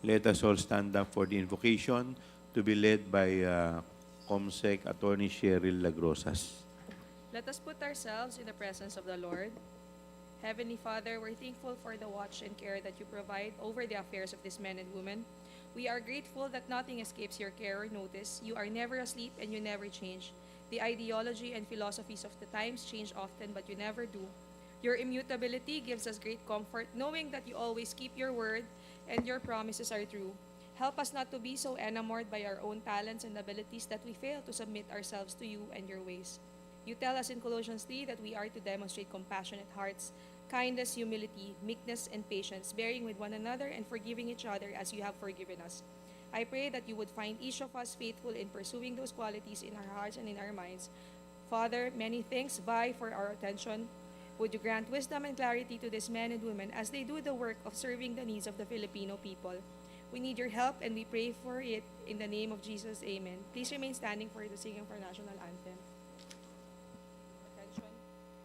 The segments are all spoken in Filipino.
Let us all stand up for the invocation to be led by COMSEC Attorney Cheryl Lagrosas. Let us put ourselves in the presence of the Lord. Heavenly Father, we're thankful for the watch and care that you provide over the affairs of these men and women. We are grateful that nothing escapes your care or notice. You are never asleep and you never change. The ideology and philosophies of the times change often, but you never do. Your immutability gives us great comfort, knowing that you always keep your word and your promises are true. Help us not to be so enamored by our own talents and abilities that we fail to submit ourselves to you and your ways. You tell us in Colossians 3 that we are to demonstrate compassionate hearts, kindness, humility, meekness, and patience, bearing with one another and forgiving each other as you have forgiven us. I pray that you would find each of us faithful in pursuing those qualities in our hearts and in our minds. Father, many things vie for our attention. Would you grant wisdom and clarity to these men and women as they do the work of serving the needs of the Filipino people? We need your help and we pray for it in the name of Jesus. Amen. Please remain standing for the singing of our national anthem. Attention.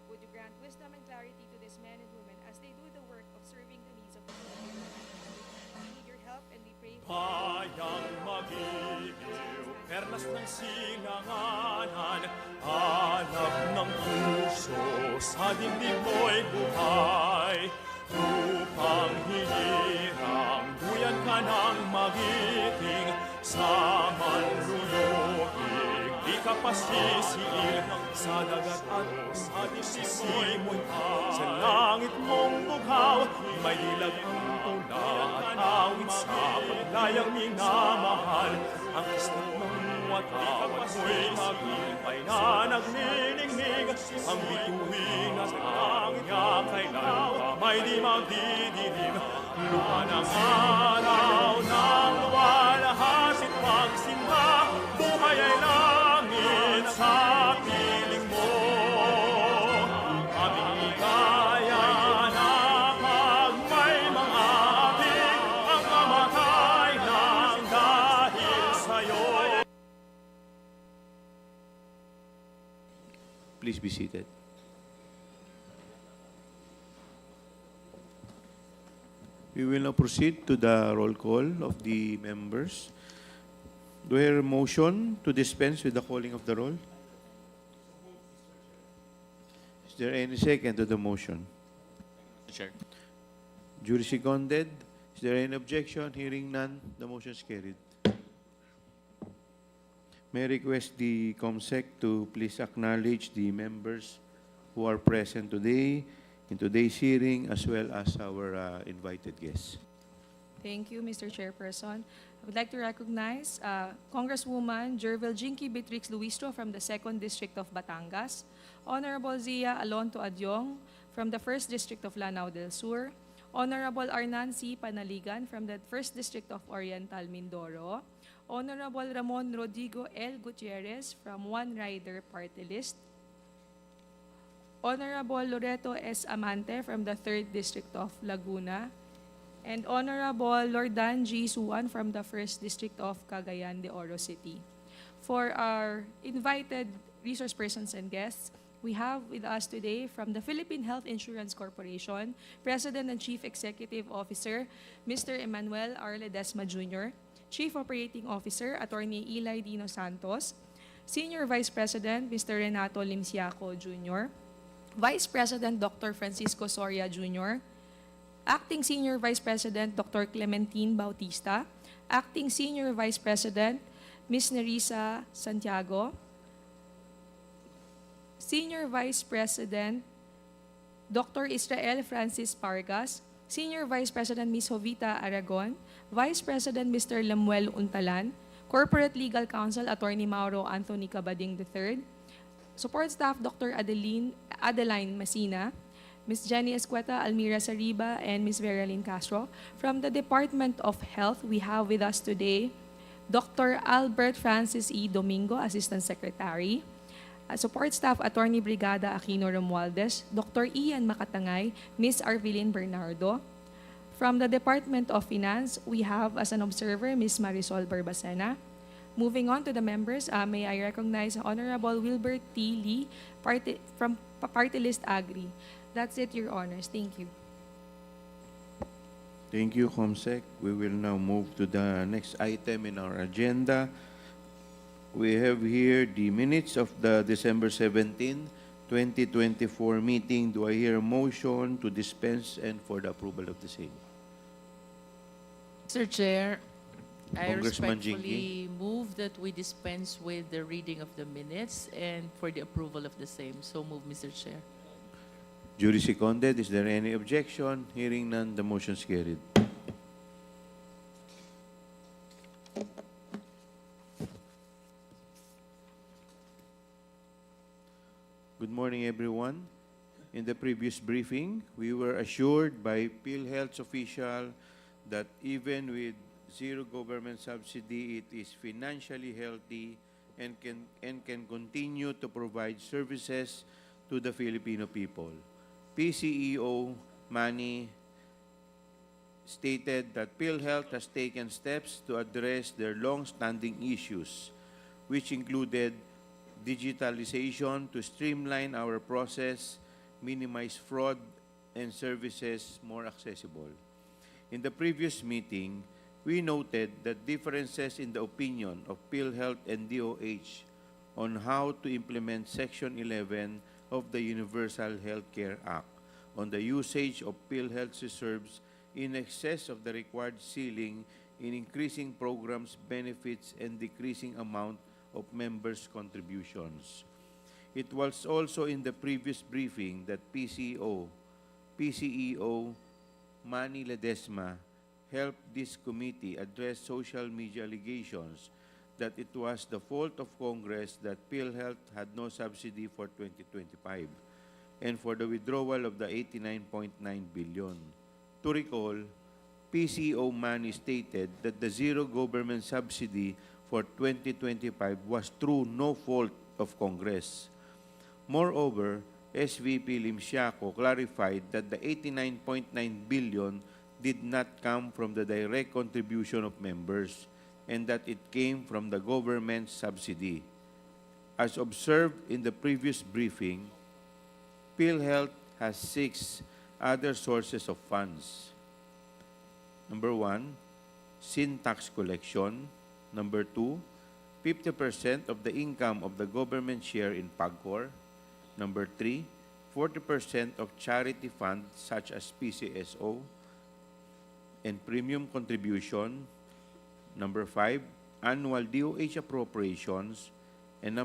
Would you grant wisdom and clarity to these men and women as they do the work of serving the needs of the Filipino people? We need your help and we pray for Bayang magiliw, perlas ng sinanganan, hanap ng puso, sa dibdib mo'y buhay. Upang hinirang, buyan ka ng magiting, sa manlulugig, di ka pasisiil, sa dagat at sa dibdib mo'y sa langit mong bughaw, may dilag ang tula at awit sa paglayang minamahal. Ang kislat ng watawat mo'y maglipay na nagniningning, ang bituin at ang niya kailan pa may di magdidilim. Lupa ng araw ng luwalhasit pagsimba, buhay ay langit sa piling mo. Aming ligaya na pag may mga ating ang mamatay ng dahil sa'yo. Please be seated. We will now proceed to the roll call of the members. Do I hear a motion to dispense with the calling of the roll? Is there any second to the motion? Chair. Duly seconded. Is there any objection? Hearing none, the motion is carried. May I request the COMSEC to please acknowledge the members who are present today in today's hearing as well as our invited guests. Thank you, Mr. Chairperson. I would like to recognize Congresswoman Jervel Jinky Beatrix Luistro from the 2nd District of Batangas, Honorable Zia Alonto Adyong from the 1st District of Lanao del Sur, Honorable Arnan C. Panaligan from the 1st District of Oriental Mindoro, Honorable Ramon Rodrigo L. Gutierrez from One Rider Party List, Honorable Loreto S. Amante from the 3rd District of Laguna, and Honorable Lordan G. Suwan from the 1st District of Cagayan de Oro City. For our invited resource persons and guests, we have with us today from the Philippine Health Insurance Corporation, President and Chief Executive Officer, Mr. Emmanuel R. Ledesma Jr., Chief Operating Officer, Attorney Eli Dino Santos, Senior Vice President, Mr. Renato Limsiaco Jr., Vice President Dr. Francisco Soria Jr., Acting Senior Vice President Dr. Clementine Bautista, Acting Senior Vice President Ms. Nerissa Santiago, Senior Vice President Dr. Israel Francis Pargas, Senior Vice President Ms. Jovita Aragon, Vice President Mr. Lemuel Untalan, Corporate Legal Counsel Attorney Mauro Anthony Cabading III, Support Staff Dr. Adeline Masina, Ms. Jenny Escueta, Almira Sariba, and Ms. Veralyn Castro. From the Department of Health, we have with us today Dr. Albert Francis E. Domingo, Assistant Secretary, Support Staff Attorney Brigada Aquino Romualdez, Dr. Ian Makatangay, Ms. Arvelin Bernardo. From the Department of Finance, we have as an observer, Ms. Marisol Barbacena. Moving on to the members, may I recognize Honorable Wilbert T. Lee from Party List Agri. That's it, Your Honors. Thank you. Thank you, Comsec. We will now move to the next item in our agenda. We have here the minutes of the December 17, 2024 meeting. Do I hear a motion to dispense and for the approval of the same? Mr. Chair, I Congressman respectfully move that we dispense with the reading of the minutes and for the approval of the same. So move, Mr. Chair. Duly seconded. Is there any objection? Hearing none, the motion is carried. Good morning, everyone. In the previous briefing, we were assured by PhilHealth's official that even with zero government subsidy, it is financially healthy and can continue to provide services to the Filipino people. PCEO Manny stated that PhilHealth has taken steps to address their long-standing issues, which included digitalization to streamline our process, minimize fraud, and services more accessible. In the previous meeting, we noted that differences in the opinion of PhilHealth and DOH on how to implement Section 11 of the Universal Healthcare Act on the usage of PhilHealth's reserves in excess of the required ceiling in increasing programs, benefits, and decreasing amount of members' contributions. It was also in the previous briefing that PCEO Manny Ledesma helped this committee address social media allegations that it was the fault of Congress that PhilHealth had no subsidy for 2025 and for the withdrawal of the 89.9 billion. To recall, PCEO Manny stated that the zero government subsidy for 2025 was through no fault of Congress. Moreover, SVP Limsiaco clarified that the 89.9 billion did not come from the direct contribution of members and that it came from the government subsidy. As observed in the previous briefing, PhilHealth has 6 other sources of funds. Number 1, sin tax collection. Number 2, 50% of the income of the government share in PAGCOR. Number 3, 40% of charity funds such as PCSO and premium contribution. Number 5, annual DOH appropriations. And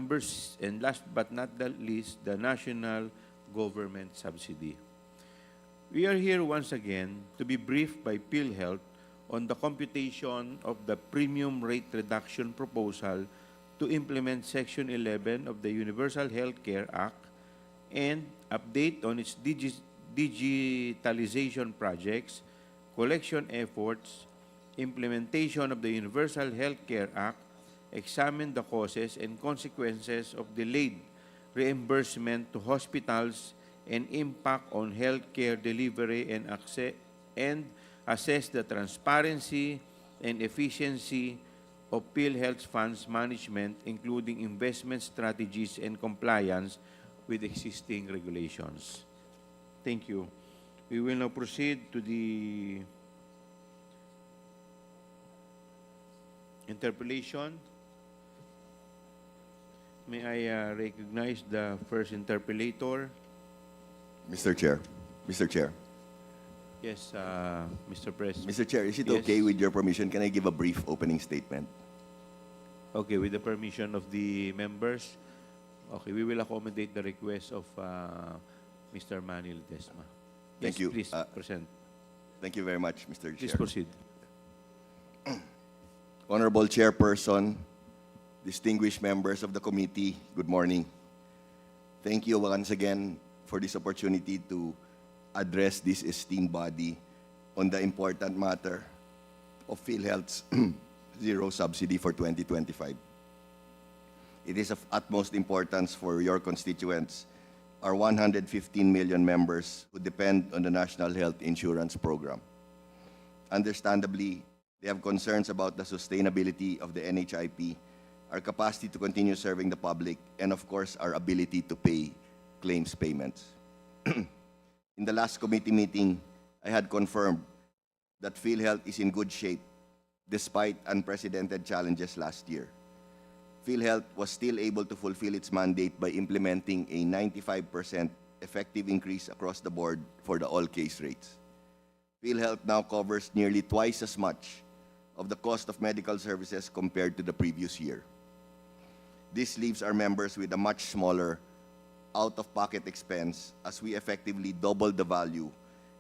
last but not the least, the national government subsidy. We are here once again to be briefed by PhilHealth on the computation of the premium rate reduction proposal to implement Section 11 of the Universal Healthcare Act and update on its digitalization projects, collection efforts, implementation of the Universal Healthcare Act, examine the causes and consequences of delayed reimbursement to hospitals and impact on healthcare delivery and assess the transparency and efficiency of PhilHealth's funds management, including investment strategies and compliance with existing regulations. Thank you. We will now proceed to the interpellation. May I recognize the first interpellator? Mr. Chair. Yes, Mr. President. Mr. Chair, is it Yes. okay with your permission? Can I give a brief opening statement? Okay, with the permission of the members, okay, we will accommodate the request of Mr. Manny Ledesma. Thank Yes, you. please present. Thank you very much, Mr. Please Chair. proceed. Honorable Chairperson, distinguished members of the committee, good morning. Thank you once again for this opportunity to address this esteemed body on the important matter of PhilHealth's zero subsidy for 2025. It is of utmost importance for your constituents, our 115 million members who depend on the National Health Insurance Program. Understandably, they have concerns about the sustainability of the NHIP, our capacity to continue serving the public, and of course, our ability to pay claims payments. In the last committee meeting, I had confirmed that PhilHealth is in good shape despite unprecedented challenges last year. PhilHealth was still able to fulfill its mandate by implementing a 95% effective increase across the board for the all case rates. PhilHealth now covers nearly twice as much of the cost of medical services compared to the previous year. This leaves our members with a much smaller out-of-pocket expense as we effectively double the value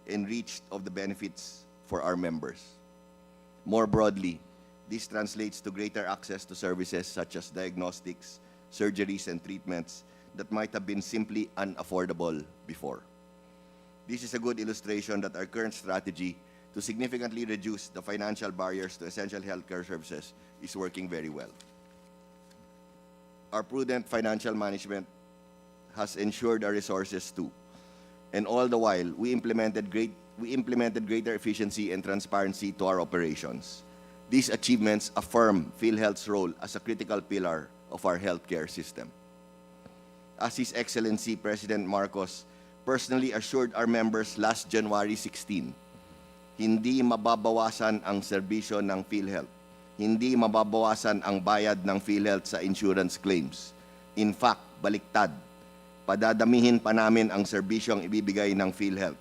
and reach of the benefits for our members. More broadly, this translates to greater access to services such as diagnostics, surgeries, and treatments that might have been simply unaffordable before. This is a good illustration that our current strategy to significantly reduce the financial barriers to essential healthcare services is working very well. Our prudent financial management has ensured our resources too. And all the while, we implemented greater efficiency and transparency to our operations. These achievements affirm PhilHealth's role as a critical pillar of our healthcare system. As His Excellency President Marcos personally assured our members last January 16, hindi mababawasan ang serbisyo ng PhilHealth. Hindi mababawasan ang bayad ng PhilHealth sa insurance claims. In fact, baliktad. Padadamihin pa namin ang serbisyong ibibigay ng PhilHealth.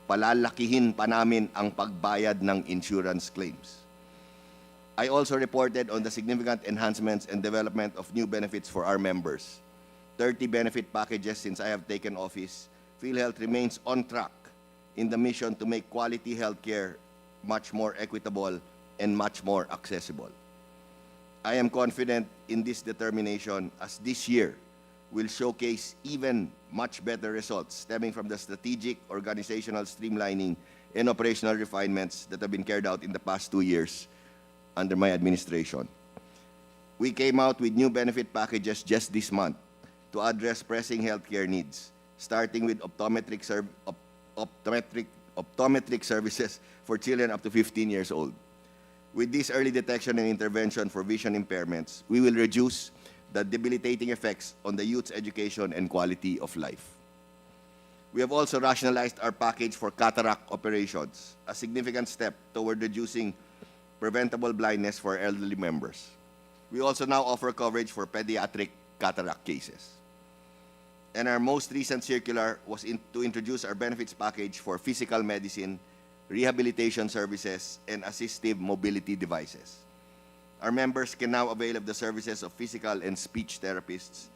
Palalakihin pa namin ang pagbayad ng insurance claims. I also reported on the significant enhancements and development of new benefits for our members. 30 benefit packages since I have taken office. PhilHealth remains on track in the mission to make quality healthcare much more equitable and much more accessible. I am confident in this determination as this year will showcase even much better results stemming from the strategic organizational streamlining and operational refinements that have been carried out in the past 2 years under my administration. We came out with new benefit packages just this month to address pressing healthcare needs, starting with optometric services for children up to 15 years old. With this early detection and intervention for vision impairments, we will reduce the debilitating effects on the youth's education and quality of life. We have also rationalized our package for cataract operations, a significant step toward reducing preventable blindness for elderly members. We also now offer coverage for pediatric cataract cases. And our most recent circular was to introduce our benefits package for physical medicine, rehabilitation services, and assistive mobility devices. Our members can now avail of the services of physical and speech therapists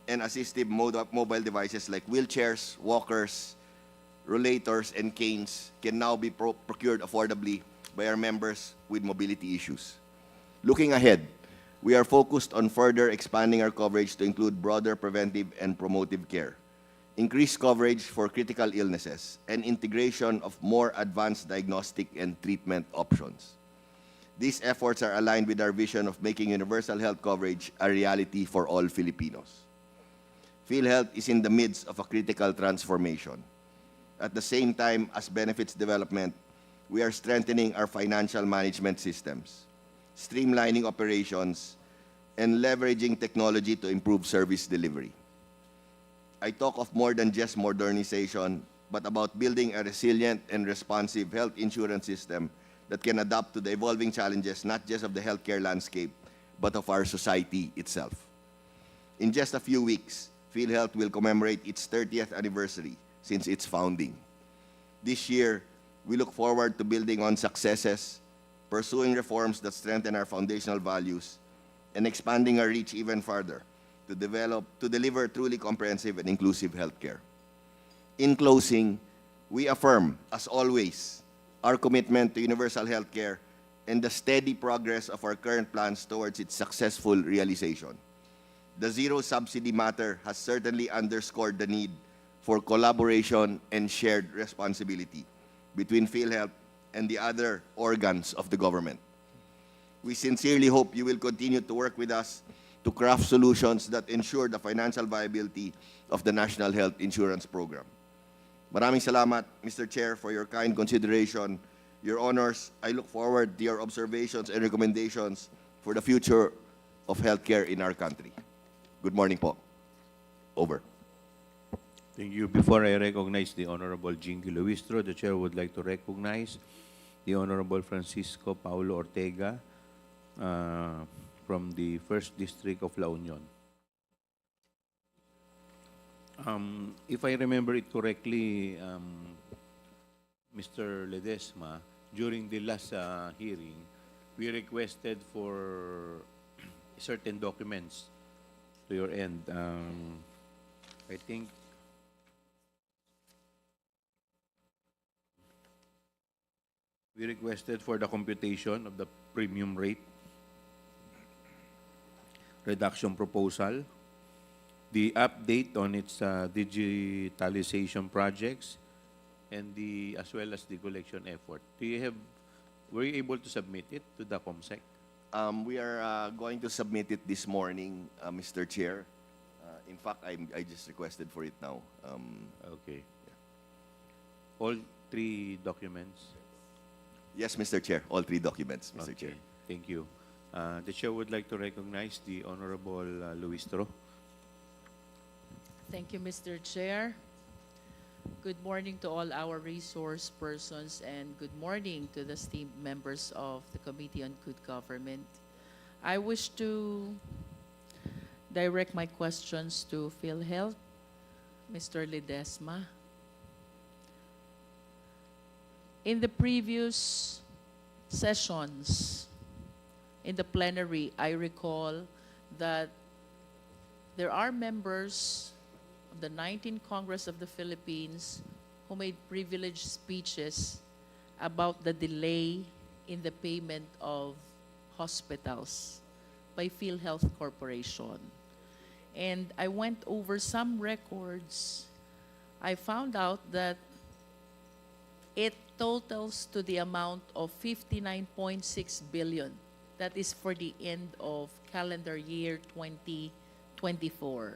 and assistive mobile devices like wheelchairs, walkers, rollators, and canes can now be procured affordably by our members with mobility issues. Looking ahead, we are focused on further expanding our coverage to include broader preventive and promotive care, increased coverage for critical illnesses, and integration of more advanced diagnostic and treatment options. These efforts are aligned with our vision of making universal health coverage a reality for all Filipinos. PhilHealth is in the midst of a critical transformation. At the same time as benefits development, we are strengthening our financial management systems, streamlining operations, and leveraging technology to improve service delivery. I talk of more than just modernization, but about building a resilient and responsive health insurance system that can adapt to the evolving challenges not just of the healthcare landscape, but of our society itself. In just a few weeks, PhilHealth will commemorate its 30th anniversary since its founding. This year, we look forward to building on successes, pursuing reforms that strengthen our foundational values, and expanding our reach even further to deliver truly comprehensive and inclusive healthcare. In closing, we affirm, as always, our commitment to universal healthcare and the steady progress of our current plans towards its successful realization. The zero subsidy matter has certainly underscored the need for collaboration and shared responsibility between PhilHealth and the other organs of the government. We sincerely hope you will continue to work with us to craft solutions that ensure the financial viability of the National Health Insurance Program. Maraming salamat, Mr. Chair, for your kind consideration. Your honors, I look forward to your observations and recommendations for the future of healthcare in our country. Good morning po. Over. Thank you. Before I recognize the Honorable Jinky Luistro, the Chair would like to recognize the Honorable Francisco Paulo Ortega from the 1st District of La Union. If I remember it correctly, Mr. Ledesma, during the last hearing, we requested for certain documents to your end. I think we requested for the computation of the premium rate, reduction proposal, the update on its digitalization projects, and as well as the collection effort. Were you able to submit it to the COMSEC? We are going to submit it this morning, Mr. Chair. In fact, I just requested for it now. Okay. All three documents? Yes, Mr. Chair, all three documents, Mr. Chair. Okay, thank you. The Chair would like to recognize the Honorable Luis Toro. Thank you, Mr. Chair. Good morning to all our resource persons and good morning to the esteemed members of the Committee on Good Government. I wish to direct my questions to PhilHealth, Mr. Ledesma. In the previous sessions in the plenary, I recall that there are members of the 19th Congress of the Philippines who made privileged speeches about the delay in the payment of hospitals by PhilHealth Corporation. And I went over some records. I found out that it totals to the amount of 59.6 billion. That is for the end of calendar year 2024.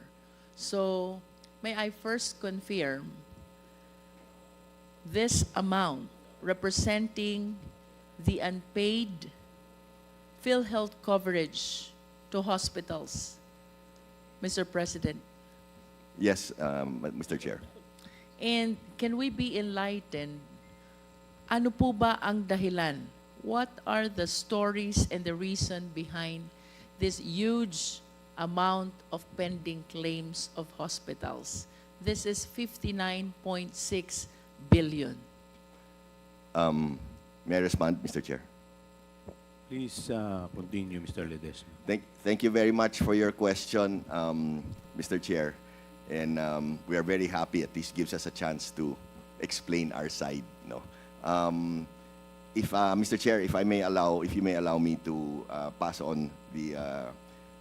So, may I first confirm this amount representing the unpaid PhilHealth coverage to hospitals, Mr. President? Yes, Mr. Chair. And can we be enlightened? Ano po ba ang dahilan? What are the stories and the reason behind this huge amount of pending claims of hospitals? This is 59.6 billion. May I respond, Mr. Chair? Please continue, Mr. Ledesma. Thank you very much for your question, Mr. Chair. And we are very happy at least gives us a chance to explain our side. No? If Mr. Chair, if you may allow me to pass on the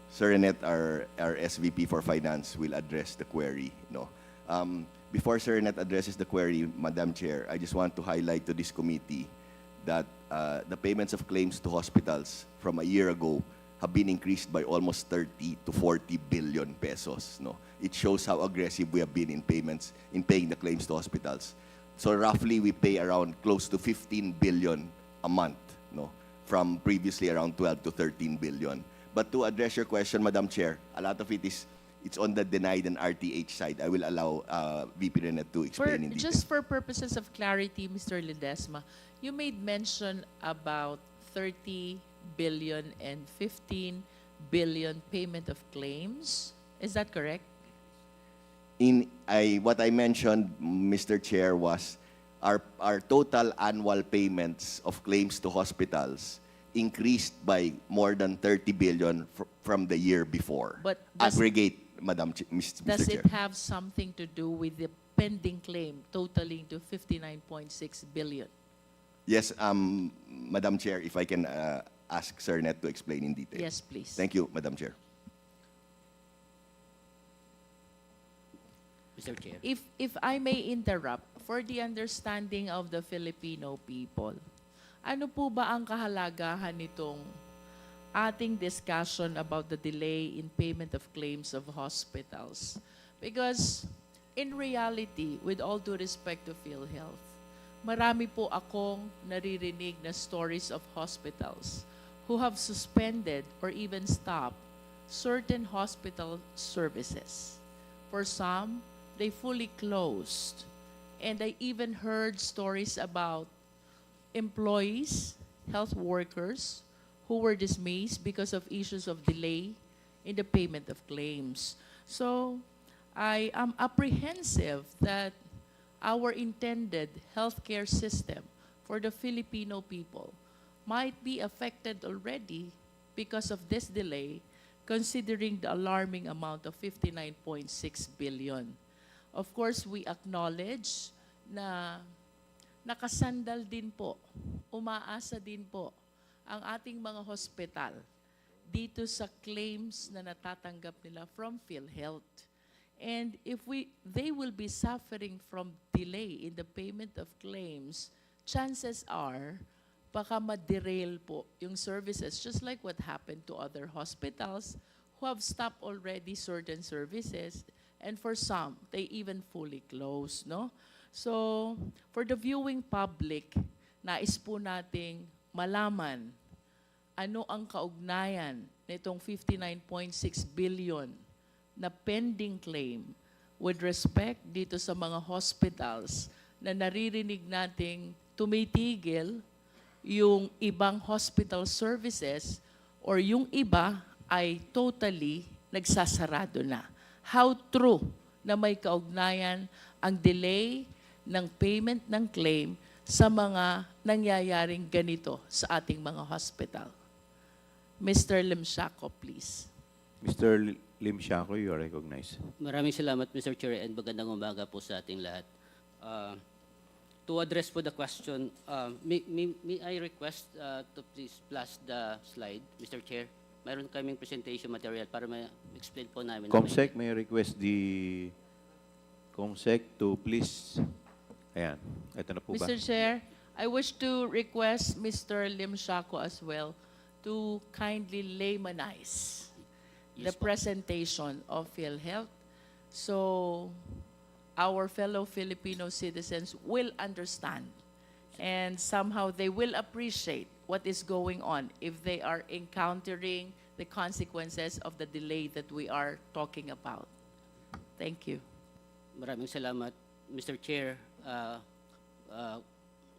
Sir Renet, our SVP for Finance, will address the query. No, before Sir Renet addresses the query, Madam Chair, I just want to highlight to this committee that the payments of claims to hospitals from a year ago have been increased by almost 30 to 40 billion pesos. No, it shows how aggressive we have been in payments, in paying the claims to hospitals. So roughly, we pay around close to 15 billion a month, no, from previously around 12 to 13 billion. But to address your question, Madam Chair, a lot of it's on the denied and RTH side. I will allow VP Renet to explain in detail. Just for purposes of clarity, Mr. Ledesma, you made mention about 30 billion and 15 billion payment of claims. Is that correct? What I mentioned, Mr. Chair, was our total annual payments of claims to hospitals increased by more than 30 billion from the year before. But aggregate, Mr. Does Chair. it have something to do with the pending claim totaling to 59.6 billion? Yes, Madam Chair, if I can ask Sir Net to explain in detail. Yes, please. Thank you, Madam Chair. Mr. Chair. If I may interrupt, for the understanding of the Filipino people, ano po ba ang kahalagahan nitong ating discussion about the delay in payment of claims of hospitals? Because in reality, with all due respect to PhilHealth, marami po akong naririnig na stories of hospitals who have suspended or even stopped certain hospital services. For some, they fully closed. And I even heard stories about employees, health workers who were dismissed because of issues of delay in the payment of claims. So I am apprehensive that our intended healthcare system for the Filipino people might be affected already because of this delay, considering the alarming amount of 59.6 billion. Of course, we acknowledge na nakasandal din po, umaasa din po ang ating mga hospital dito sa claims na natatanggap nila from PhilHealth. And if they will be suffering from delay in the payment of claims, chances are baka ma-derail po yung services, just like what happened to other hospitals who have stopped already certain services, and for some, they even fully closed, no? So, for the viewing public, nais po nating malaman ano ang kaugnayan nitong 59.6 billion na pending claim with respect dito sa mga hospitals na naririnig nating tumitigil yung ibang hospital services or yung iba ay totally nagsasarado na. How true na may kaugnayan ang delay ng payment ng claim sa mga nangyayaring ganito sa ating mga hospital? Mr. Limshaco, please. Mr. Lim Siaco, you are recognized. Maraming salamat, Mr. Chair, and magandang umaga po sa ating lahat. To address po the question, may I request to please flash the slide, Mr. Chair? Mayroon kaming presentation material para ma-explain po namin. Comsec, may I request the Comsec to please, ayan, ito na po ba? Mr. Chair, I wish to request Mr. Limshaco as well to kindly laymanize the Yes po. presentation of PhilHealth so our fellow Filipino citizens will understand and somehow they will appreciate what is going on if they are encountering the consequences of the delay that we are talking about. Thank you. Maraming salamat, Mr. Chair,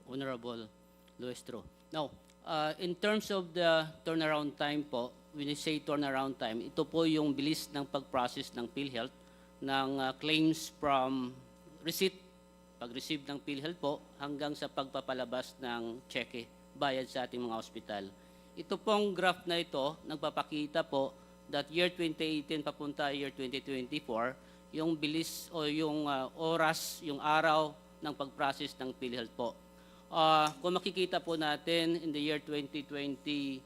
Honorable Luestro. Now, in terms of the turnaround time po, when you say turnaround time, ito po yung bilis ng pag-process ng PhilHealth ng claims from receipt, pag-receive ng PhilHealth po, hanggang sa pagpapalabas ng cheque bayad sa ating mga ospital. Ito pong graph na ito, nagpapakita po that year 2018 papunta year 2024, yung bilis o yung oras, yung araw ng pag-process ng PhilHealth po. Kung makikita po natin in the year 2021,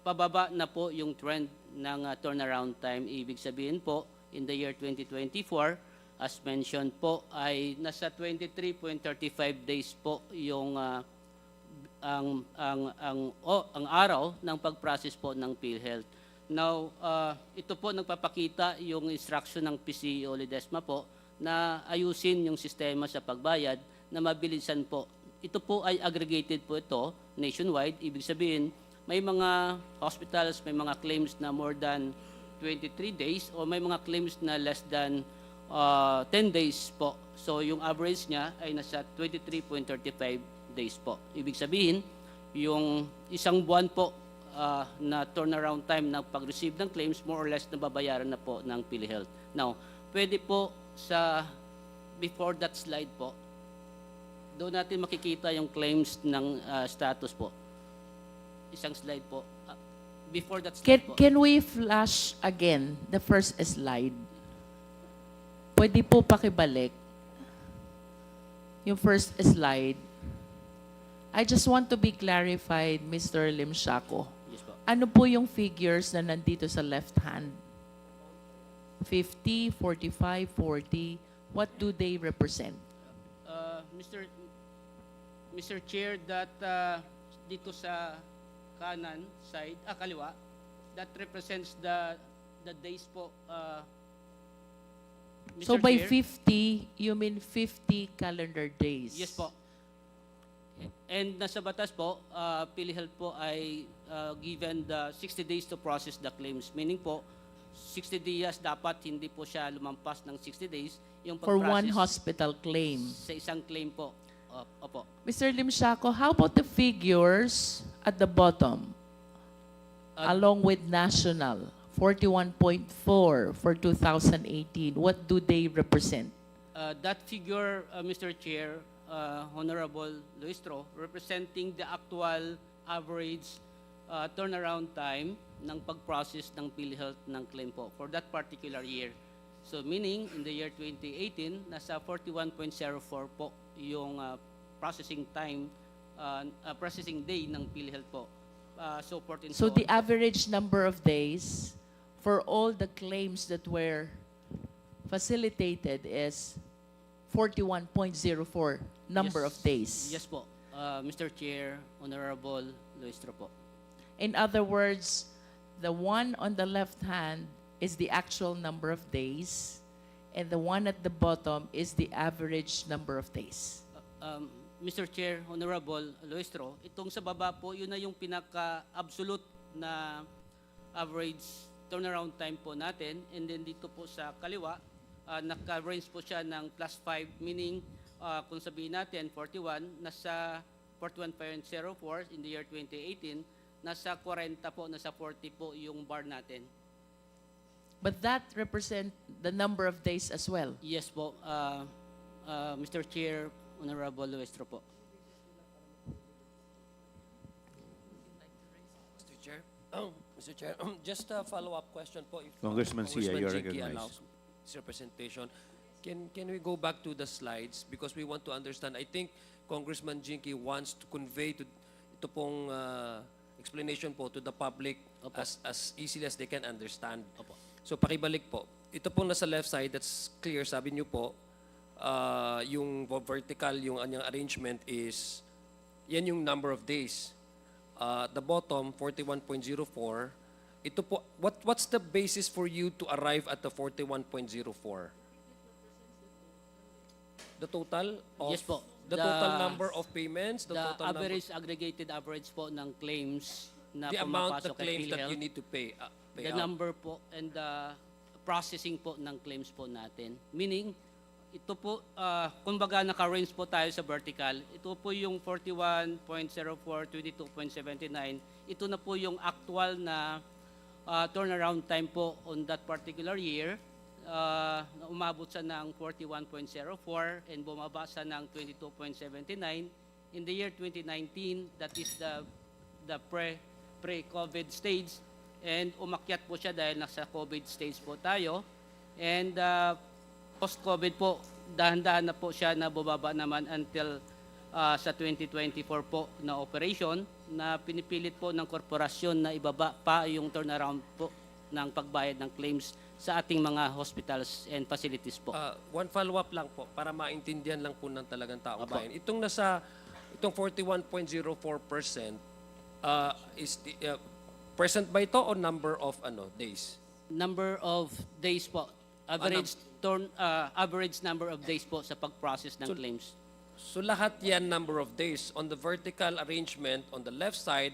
pababa na po yung trend ng turnaround time. Ibig sabihin po, in the year 2024, as mentioned po, ay nasa 23.35 days po yung ang araw ng pag-process po ng PhilHealth. Now, ito po nagpapakita yung instruction ng PCEO Ledesma po na ayusin yung sistema sa pagbayad na mabilisan po. Ito po ay aggregated po ito nationwide. Ibig sabihin, may mga hospitals, may mga claims na more than 23 days o may mga claims na less than 10 days po. So yung average niya ay nasa 23.35 days po. Ibig sabihin, yung isang buwan po na turnaround time ng pag-receive ng claims, more or less nababayaran na po ng PhilHealth. Now, pwede po sa before that slide po, doon natin makikita yung claims ng status po. Isang slide po. Before that slide po. Can we flash again the first slide? Pwede po pakibalik yung first slide. I just want to be clarified, Mr. Limshaco. Yes po. Ano po yung figures na nandito sa left hand? 50, 45, 40. What do they represent? Mr. Chair, that dito sa kanan side, kaliwa, that represents the days po. Mr. So by Chair, 50, you mean 50 calendar days? yes po. And nasa batas po, PhilHealth po ay given the 60 days to process the claims. Meaning po, 60 days dapat hindi po siya lumampas ng 60 days. Yung For one pag-process hospital claim. sa isang claim po. Opo. Mr. Limsiaco, how about the figures at the bottom, along with national, 41.4 for 2018? What do they represent? That figure, Mr. Chair, Honorable Luistro, representing the actual average turnaround time ng pag-process ng PhilHealth ng claim po for that particular year. So meaning, in the year 2018, nasa 41.04 po yung processing time, processing day ng PhilHealth po. So forth and So so the on. average number of days for all the claims that were facilitated is 41.04 number of days. Yes po, Mr. Chair, Honorable Luistro po. In other words, the one on the left hand is the actual number of days, and the one at the bottom is the average number of days. Mr. Chair, Honorable Luistro, itong sa baba po, yun na yung pinaka-absolute na average turnaround time po natin. And then dito po sa kaliwa, naka-range po siya ng +5, meaning kung sabihin natin 41, nasa 41.04 in the year 2018, nasa 40 po, nasa 40 po yung bar natin. But that represent the number of days as well. Yes po, Mr. Chair, Honorable Luistro po. Mr. Chair, just a follow-up question po. If, Congressman Sia, you're Jinky recognized. allows his representation, can we go back to the slides because we want to understand. I think Congressman Jinky wants to convey to ito pong explanation po to the public Opo. as easily as they can understand. Opo. So pakibalik po. Ito pong nasa left side, that's clear, sabi niyo po, yung vertical, yung anyang arrangement is, yan yung number of days. The bottom, 41.04, ito po, what's the basis for you to arrive at the 41.04? The total of, Yes po. the total number of payments, the The total number, average, aggregated average po ng claims na the amount, the pumapasok kay claims that PhilHealth. you need to pay The out. number po and the processing po ng claims po natin. Meaning, ito po, kumbaga naka-range po tayo sa vertical. Ito po yung 41.04, 22.79. Ito na po yung actual na turnaround time po on that particular year. Na umabot sa ng 41.04 and bumaba sa ng 22.79. In the year 2019, that is the pre-COVID stage, and umakyat po siya dahil nasa COVID stage po tayo. And post-COVID po, dahan-dahan na po siya na bumaba naman until sa 2024 po na operation na pinipilit po ng korporasyon na ibaba pa yung turnaround po ng pagbayad ng claims sa ating mga hospitals and facilities po. One follow-up lang po para maintindihan lang po ng talagang taong Opo. bayan. Itong 41.04% is present ba ito o number of days? Number of days po. Average number of days po sa pag-process ng claims. So lahat yan number of days. On the vertical arrangement on the left side,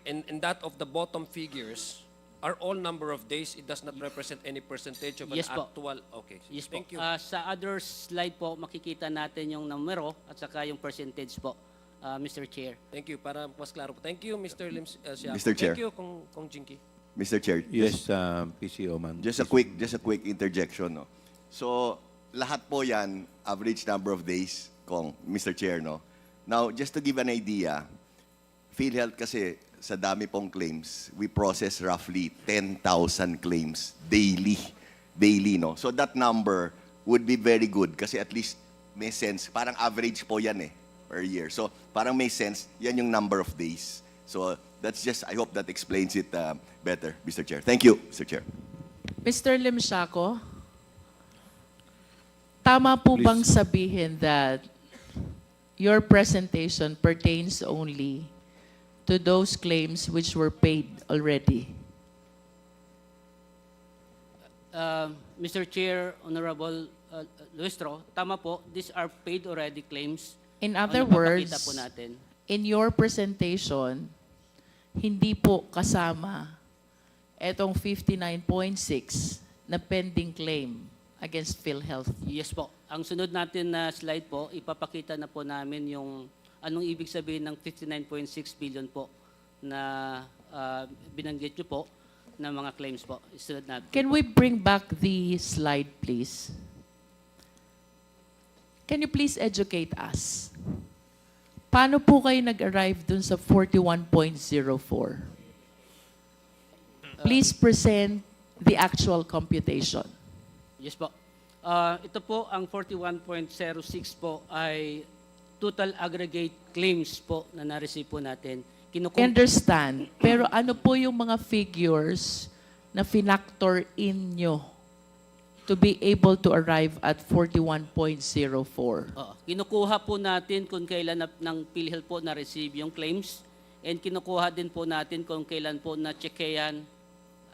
in that of the bottom figures, are all number of days. It does not represent any percentage of an Yes po. actual. Okay. Yes Thank po. you. Sa other slide po, makikita natin yung numero at saka yung percentage po, Mr. Chair. Thank you. Para mas klaro po. Thank you, Mr. Siaco. Mr. Chair. Thank you, Kong Jinky. Mr. Chair, Yes, PCO man. just a quick interjection, no. So, lahat po 'yan average number of days, Mr. Chair, no. Now, just to give an idea, PhilHealth kasi sa dami pong claims, we process roughly 10,000 claims daily, no. So that number would be very good kasi at least may sense. Parang average po 'yan per year. So, parang may sense, 'yan yung number of days. So, that's just, I hope that explains it better, Mr. Chair. Thank you, Mr. Chair. Mr. Limsiaco, tama po Please. bang sabihin that your presentation pertains only to those claims which were paid already? Mr. Chair, Honorable Luistro, tama po, these are paid already claims. In other Ang napapakita words, po natin. in your presentation, hindi po kasama etong 59.6 na pending claim. against PhilHealth. Yes po. Ang sunod natin na slide po, ipapakita na po namin yung anong ibig sabihin ng 59.6 billion po na binanggit nyo po na mga claims po. Sunod natin. Can we bring back the slide, please? Can you please educate us? Paano po kayo nag-arrive dun sa 41.04? Please present the actual computation. Yes po. Ito po, ang 41.06 po ay total aggregate claims po na na-receive po natin. I understand. Pero ano po yung mga figures na finactor in nyo to be able to arrive at 41.04? Kinukuha po natin kung kailan ng PhilHealth po na-receive yung claims, and kinukuha din po natin kung kailan po na-checkeyan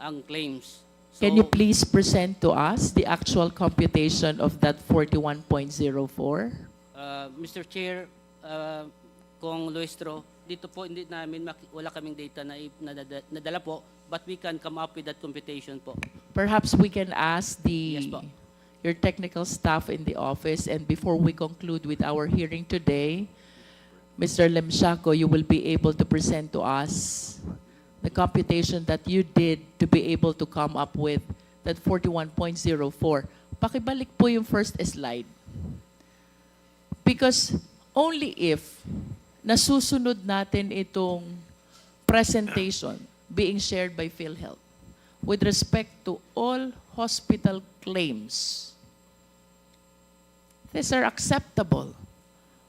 ang claims. So, Can you please present to us the actual computation of that 41.04? Mr. Chair, Kong Luistro, dito po hindi namin wala kaming data na nadala po, but we can come up with that computation po. Perhaps we can ask Yes, po. your technical staff in the office, and before we conclude with our hearing today, Mr. Lemshaco, you will be able to present to us the computation that you did to be able to come up with that 41.04. Pakibalik po yung first slide. Because only if nasusunod natin itong presentation being shared by PhilHealth with respect to all hospital claims, these are acceptable.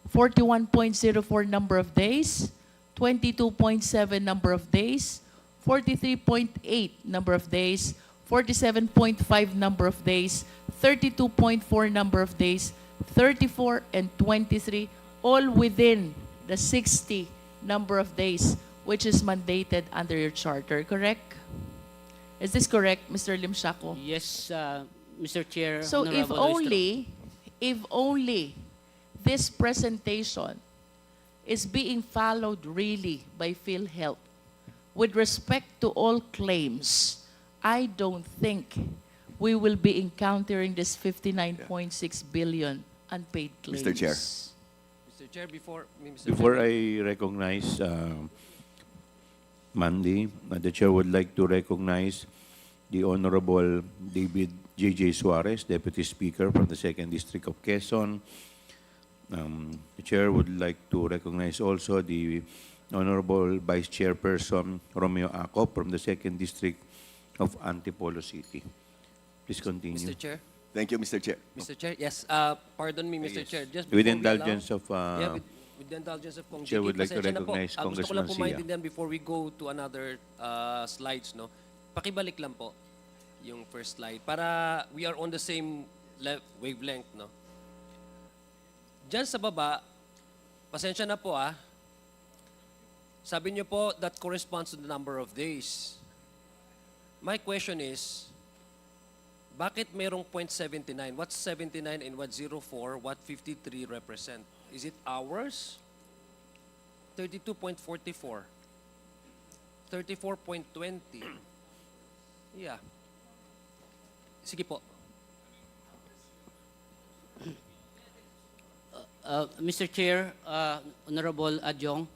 41.04 number of days, 22.7 number of days, 43.8 number of days, 47.5 number of days, 32.4 number of days, 34 and 23, all within the 60 number of days, which is mandated under your charter, correct? Is this correct, Mr. Limshaco? Yes, Mr. Chair. So if Honorable Luistro. only this presentation is being followed really by PhilHealth with respect to all claims, I don't think we will be encountering this 59.6 billion unpaid claims. Mr. Chair. Mr. Chair, before Before I recognize Mandy, the chair would like to recognize the Honorable David J.J. Suarez, Deputy Speaker from the 2nd District of Quezon. The chair would like to recognize also the Honorable Vice Chairperson Romeo Acop from the 2nd District of Antipolo City. Please continue. Mr. Chair. Thank you, Mr. Chair. Mr. Chair, yes. Pardon me, Mr. Yes. Chair. Just With before we allow- indulgence of with the indulgence of Kong Chair Jiggy, would like to pasensya na po. recognize Gusto ko lang Congressman po Sia. maintindihan before we go to another slides, no? Pakibalik lang po yung first slide para we are on the same wavelength, no? Diyan sa baba, pasensya na po sabi niyo po that corresponds to the number of days. My question is, bakit mayroong 0.79? What's 79 and what 04, what 53 represent? Is it hours? 32.44. 34.20. Yeah. Sige po. Mr. Chair, Honorable Adjong,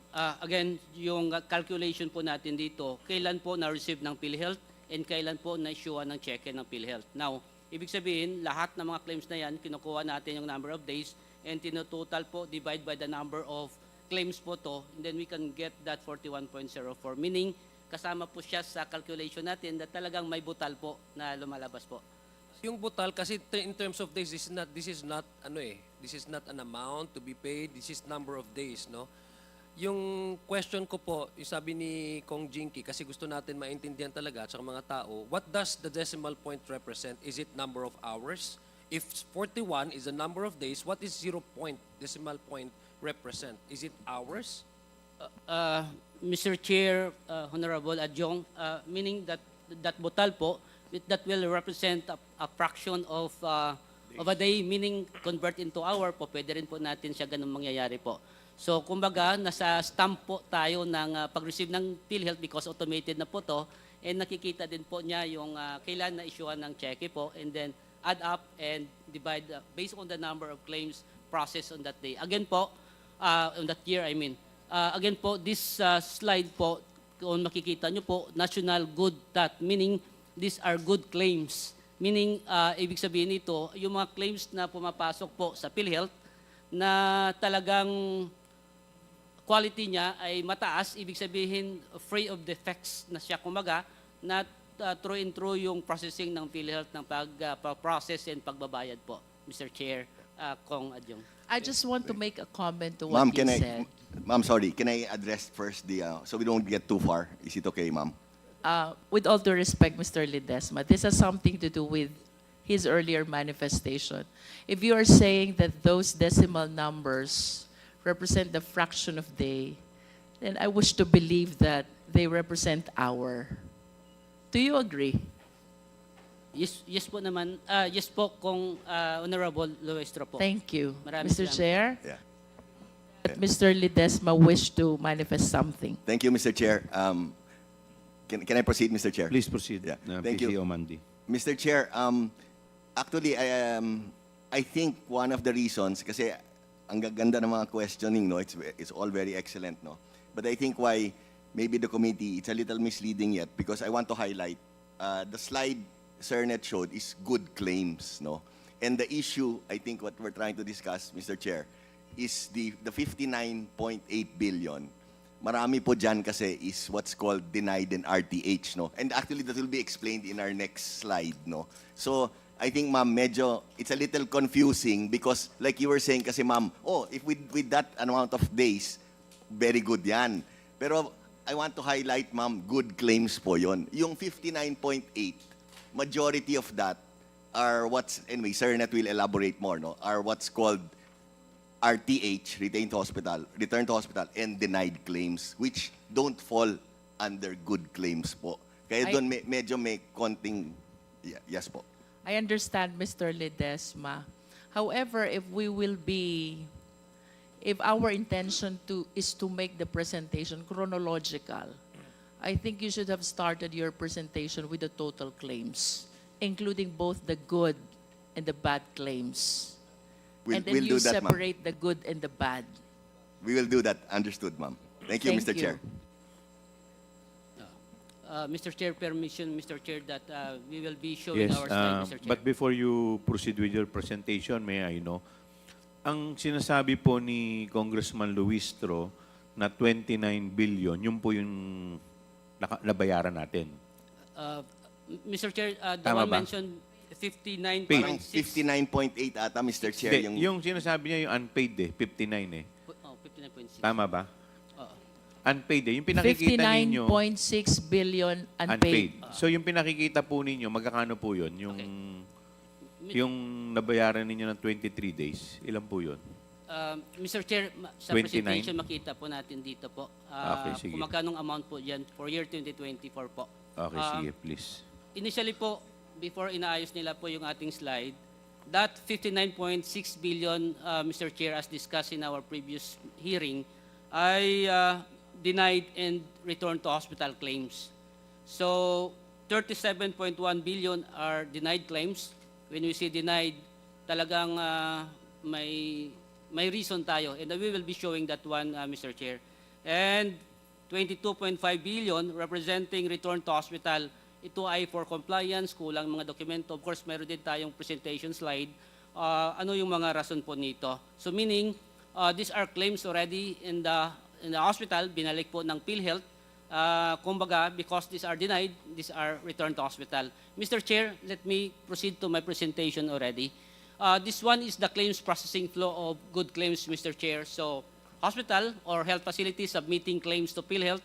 again, yung calculation po natin dito, kailan po na-receive ng PhilHealth and kailan po na-issue ng cheque ng PhilHealth. Now, ibig sabihin, lahat ng mga claims na yan, kinukuha natin yung number of days and tinototal po, divide by the number of claims po to, and then we can get that 41.04. Meaning, kasama po siya sa calculation natin na talagang may butal po na lumalabas po. Yung butal kasi in terms of days, this is not an amount to be paid, this is number of days, no? Yung question ko po, yung sabi ni Kong Jinky, kasi gusto natin maintindihan talaga sa mga tao, what does the decimal point represent? Is it number of hours? If 41 is the number of days, what is decimal point represent? Is it hours? Mr. Chair, Honorable Adjong, meaning that butal po, that will represent a fraction of a day, meaning convert into hour po, pwede rin po natin siya ganun mangyayari po. So, kumbaga, nasa stamp po tayo ng pag-receive ng PhilHealth because automated na po to, and nakikita din po niya yung kailan na-issuean ng cheque po, and then add up and divide based on the number of claims processed on that day. Again po, on that year, I mean. Again po, this slide po, kung makikita nyo po, national good that, meaning these are good claims. Meaning, ibig sabihin nito, yung mga claims na pumapasok po sa PhilHealth na talagang quality niya ay mataas, ibig sabihin free of defects na siya kumaga, na through and through yung processing ng PhilHealth ng pag-process and pagbabayad po, Mr. Chair, Kong Adyong. I just want to make a comment to Ma'am, what you said. Ma'am, sorry, can I address first so we don't get too far? Is it okay, ma'am? With all due respect, Mr. Ledesma, this has something to do with his earlier manifestation. If you are saying that those decimal numbers represent the fraction of day, then I wish to believe that they represent hour. Do you agree? Yes po naman. Yes po, Kong Honorable Luestro po. Thank you. Maraming Mr. salamat. Chair, Yeah. that Mr. Ledesma wished to manifest something. Thank you, Mr. Chair. Can I proceed, Mr. Chair? Please proceed, Yeah. Thank you. PCO Mandy. Mr. Chair, actually, I think one of the reasons, kasi ang gaganda ng mga questioning, no, it's all very excellent, no. But I think why maybe the committee, it's a little misleading yet, because I want to highlight the slide Sernet showed is good claims, no. And the issue, I think what we're trying to discuss, Mr. Chair, is the 59.8 billion. Marami po dyan kasi is what's called denied and RTH, no? And actually, that will be explained in our next slide, no? So, I think, ma'am, medyo, it's a little confusing because, like you were saying kasi, ma'am, if with that amount of days, very good yan. Pero, I want to highlight, ma'am, good claims po yon. Yung 59.8, majority of that are anyway, Sernet will elaborate more, no? Are what's called RTH, returned to hospital, and denied claims, which don't fall under good claims po. Kaya doon medyo may konting, yes po. I understand, Mr. Ledesma. However, if our intention is to make the presentation chronological, I think you should have started your presentation with the total claims, including both the good and the bad claims. And then We'll you do that, ma'am. separate the good and the bad. We will do that. Understood, ma'am. Thank you, Thank Mr. you. Chair. Mr. Chair, permission, Mr. Chair, that we will be showing Yes, our slide, Mr. Chair. but before you proceed with your presentation, may I know, ang sinasabi po ni Congressman Luistro na 29 billion, yun po yung nabayaran natin. Mr. Chair, the Tama one ba? mentioned 59.6. Parang 59.8 ata, Mr. Chair. Hindi, yung sinasabi niya yung unpaid 59 Oh, 59.6. Tama ba? Oo. Unpaid Yung pinakikita ninyo, 59.6 billion unpaid. So yung pinakikita po ninyo, magkakano po yun? Yung nabayaran ninyo ng 23 days, ilan po yun? Mr. Chair, sa 29? presentation makita po natin dito po. Okay, sige. Kung magkanong amount po dyan for year 2024 po. Okay, sige, please. Initially po, before inaayos nila po yung ating slide, that 59.6 billion, Mr. Chair, as discussed in our previous hearing, ay denied and returned to hospital claims. So, 37.1 billion are denied claims. When we say denied, talagang may reason tayo. And we will be showing that one, Mr. Chair. And 22.5 billion representing return to hospital. Ito ay for compliance, kulang mga dokumento. Of course, meron din tayong presentation slide. Ano yung mga rason po nito? So meaning, these are claims already in the hospital, binalik po ng PhilHealth. Kumbaga, because these are denied, these are returned to hospital. Mr. Chair, let me proceed to my presentation already. This one is the claims processing flow of good claims, Mr. Chair. So, hospital or health facility submitting claims to PhilHealth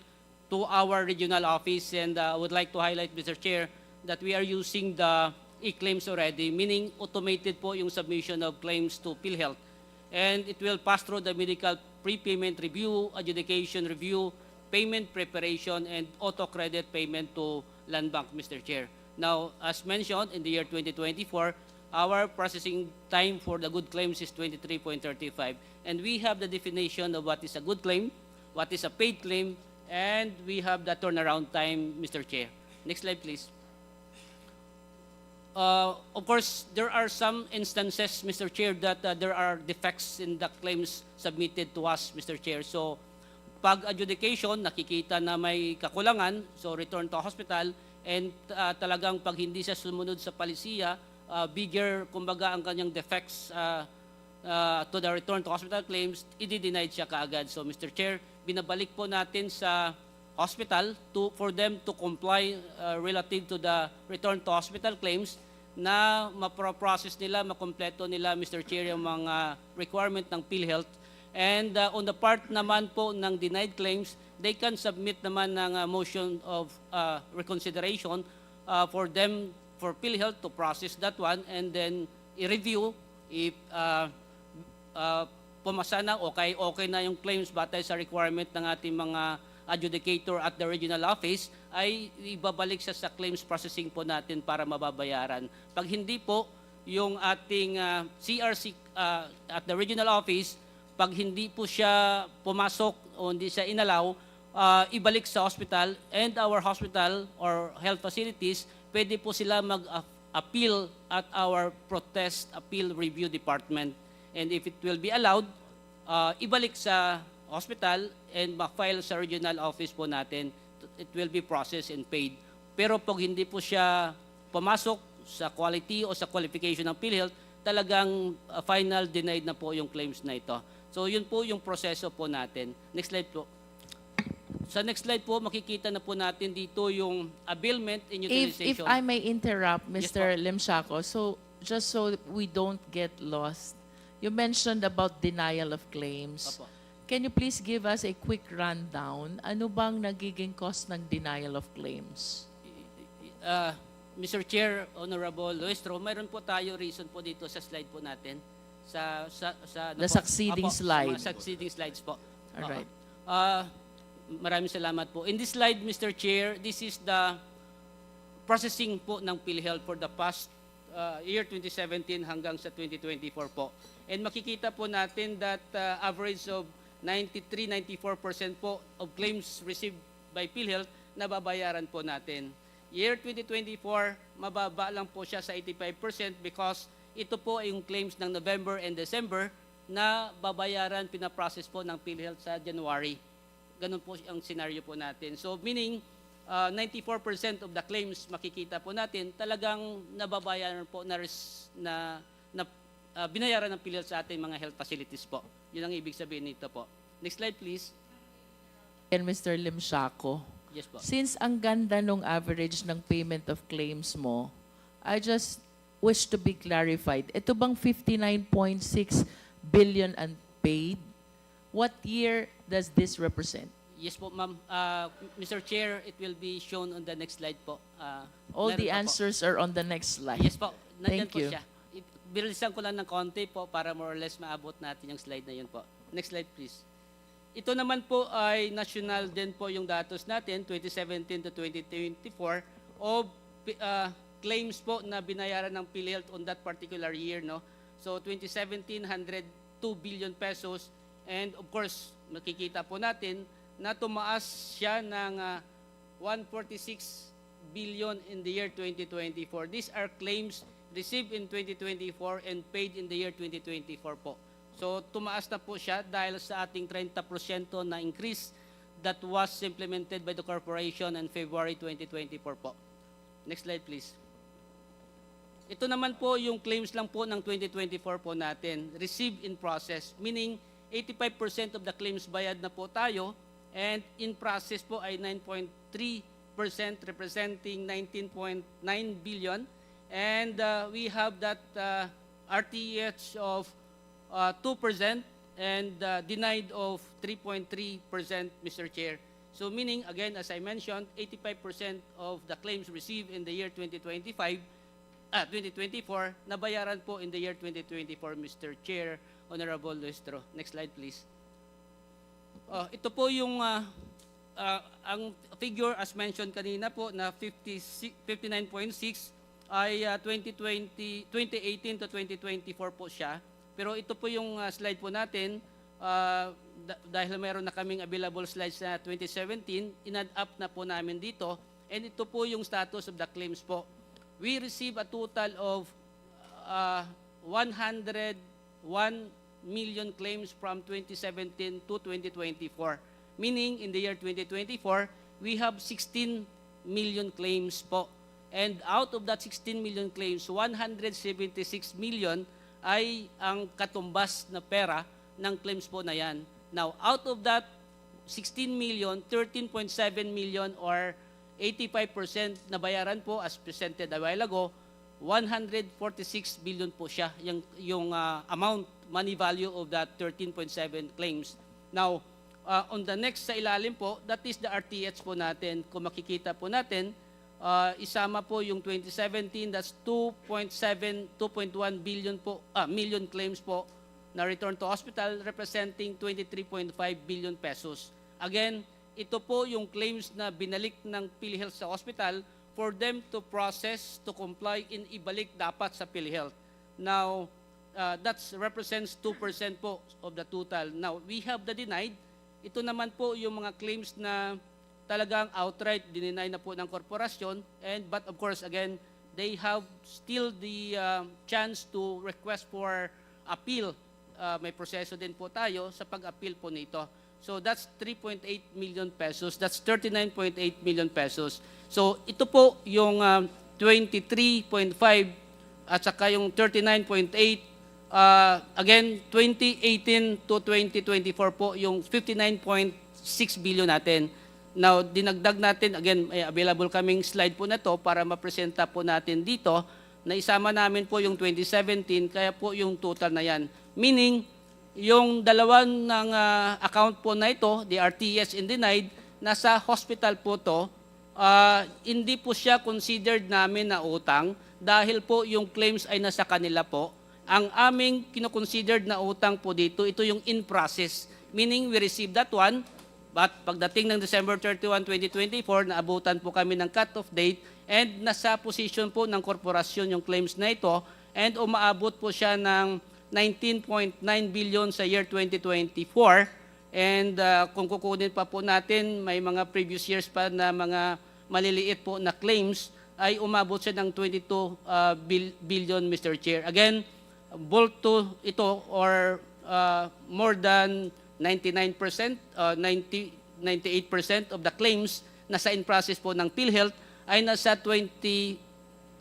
to our regional office, and I would like to highlight, Mr. Chair, that we are using the e-claims already, meaning automated po yung submission of claims to PhilHealth. And it will pass through the medical prepayment review, adjudication review, payment preparation, and auto-credit payment to Land Bank, Mr. Chair. Now, as mentioned, in the year 2024, our processing time for the good claims is 23.35. And we have the definition of what is a good claim, what is a paid claim, and we have the turnaround time, Mr. Chair. Next slide, please. Of course, there are some instances, Mr. Chair, that there are defects in the claims submitted to us, Mr. Chair. So, pag adjudication, nakikita na may kakulangan, so return to hospital, and talagang pag hindi siya sumunod sa palisiya, bigger, kumbaga, ang kanyang defects to the return to hospital claims, i-denied siya kaagad. So, Mr. Chair, binabalik po natin sa hospital for them to comply relative to the return to hospital claims na ma-process nila, makompleto nila, Mr. Chair, yung mga requirement ng PhilHealth. And on the part naman po ng denied claims, they can submit naman ng motion of reconsideration for them, for PhilHealth to process that one and then i-review if pumasa na, okay na yung claims batay sa requirement ng ating mga adjudicator at the regional office, ay ibabalik siya sa claims processing po natin para mababayaran. Pag hindi po, yung ating CRC at the regional office, pag hindi po siya pumasok o hindi siya inalaw, ibalik sa hospital, and our hospital or health facilities, pwede po sila mag-appeal at our protest appeal review department. And if it will be allowed, ibalik sa hospital and ma-file sa regional office po natin, it will be processed and paid. Pero pag hindi po siya pumasok sa quality o sa qualification ng PhilHealth, talagang final denied na po yung claims na ito. So yun po yung proseso po natin. Next slide po. Sa next slide po, makikita na po natin dito yung availment and If utilization. I may interrupt, Yes, Mr. Limshaco, so just so that we don't get lost, you mentioned about denial of claims. Opo. Can you please give us a quick rundown? Ano bang nagiging cause ng denial of claims? Mr. Chair, Honorable Luistro, mayroon po tayo reason po dito sa slide po natin. The succeeding slide. Sa mga succeeding slides po. Alright. Maraming salamat po. In this slide, Mr. Chair, this is the processing po ng PhilHealth for the past year 2017 hanggang sa 2024 po. And makikita po natin that average of 93-94% po of claims received by PhilHealth nababayaran po natin. Year 2024, mababa lang po siya sa 85% because ito po ay yung claims ng November and December na babayaran, pinaprocess po ng PhilHealth sa January. Ganun po ang scenario po natin. So meaning, 94% of the claims makikita po natin talagang nababayaran po na binayaran ng PhilHealth sa ating mga health facilities po. Yun ang ibig sabihin nito po. Next slide please. And Mr. Limshaco, Yes po. since ang ganda nung average ng payment of claims mo, I just wish to be clarified. Ito bang 59.6 billion unpaid? What year does this represent? Yes po, ma'am. Mr. Chair, it will be shown on the next slide po. All Meron the pa po. answers are on the next slide. Yes po. Nandyan Thank po you. siya. Bilisan ko lang ng konti po para more or less maabot natin yung slide na yun po. Next slide please. Ito naman po ay national din po yung datos natin, 2017 to 2024, of claims po na binayaran ng PhilHealth on that particular year. No? So 2017, 102 billion pesos. And of course, makikita po natin na tumaas siya ng 146 billion in the year 2024. These are claims received in 2024 and paid in the year 2024 po. So tumaas na po siya dahil sa ating 30% na increase that was implemented by the corporation in February 2024 po. Next slide please. Ito naman po yung claims lang po ng 2024 po natin, received in process, meaning 85% of the claims bayad na po tayo, and in process po ay 9.3%, representing 19.9 billion. And we have that RTH of 2% and denied of 3.3%, Mr. Chair. So meaning, again, as I mentioned, 85% of the claims received in the year 2024, nabayaran po in the year 2024, Mr. Chair, Honorable Luistro. Next slide, please. Ito po yung ang figure as mentioned kanina po na 59.6 ay 2018 to 2024 po siya. Pero ito po yung slide po natin, dahil meron na kaming available slides na 2017, in-add up na po namin dito. And ito po yung status of the claims po. we received a total of 101 million claims from 2017 to 2024. Meaning, in the year 2024, we have 16 million claims po. And out of that 16 million claims, 176 million ay ang katumbas na pera ng claims po na yan. Now, out of that 16 million, 13.7 million or 85% na bayaran po as presented a while ago, 146 billion po siya, yung amount, money value of that 13.7 claims. Now, on the next sa ilalim po, that is the RTH po natin. Kung makikita po natin, isama po yung 2017, that's 2.1 billion po, million claims po na return to hospital, representing 23.5 billion pesos. Again, ito po yung claims na binalik ng PhilHealth sa hospital for them to process, to comply, in ibalik dapat sa PhilHealth. Now, that represents 2% po of the total. Now, we have the denied. Ito naman po yung mga claims na talagang outright dininay na po ng korporasyon. But of course, again, they have still the chance to request for appeal. May proseso din po tayo sa pag-appeal po nito. So that's 3.8 million pesos. That's 39.8 million pesos. So ito po yung 23.5 at saka yung 39.8. Again, 2018 to 2024 po yung 59.6 billion natin. Now, dinagdag natin, again, may available kaming slide po na to para mapresenta po natin dito na isama namin po yung 2017, kaya po yung total na yan. Meaning, yung dalawa ng account po na ito, the RTS and denied, nasa hospital po to, hindi po siya considered namin na utang dahil po yung claims ay nasa kanila po. Ang aming kinoconsidered na utang po dito, ito yung in process. Meaning, we received that one, but pagdating ng December 31, 2024, naabutan po kami ng cut-off date and nasa position po ng korporasyon yung claims na ito and umaabot po siya ng 19.9 billion sa year 2024. And kung kukunin pa po natin, may mga previous years pa na mga maliliit po na claims, ay umabot siya ng 22 billion, Mr. Chair. Again, bulto ito or more than 99%, 98% of the claims nasa in process po ng PhilHealth ay nasa 2024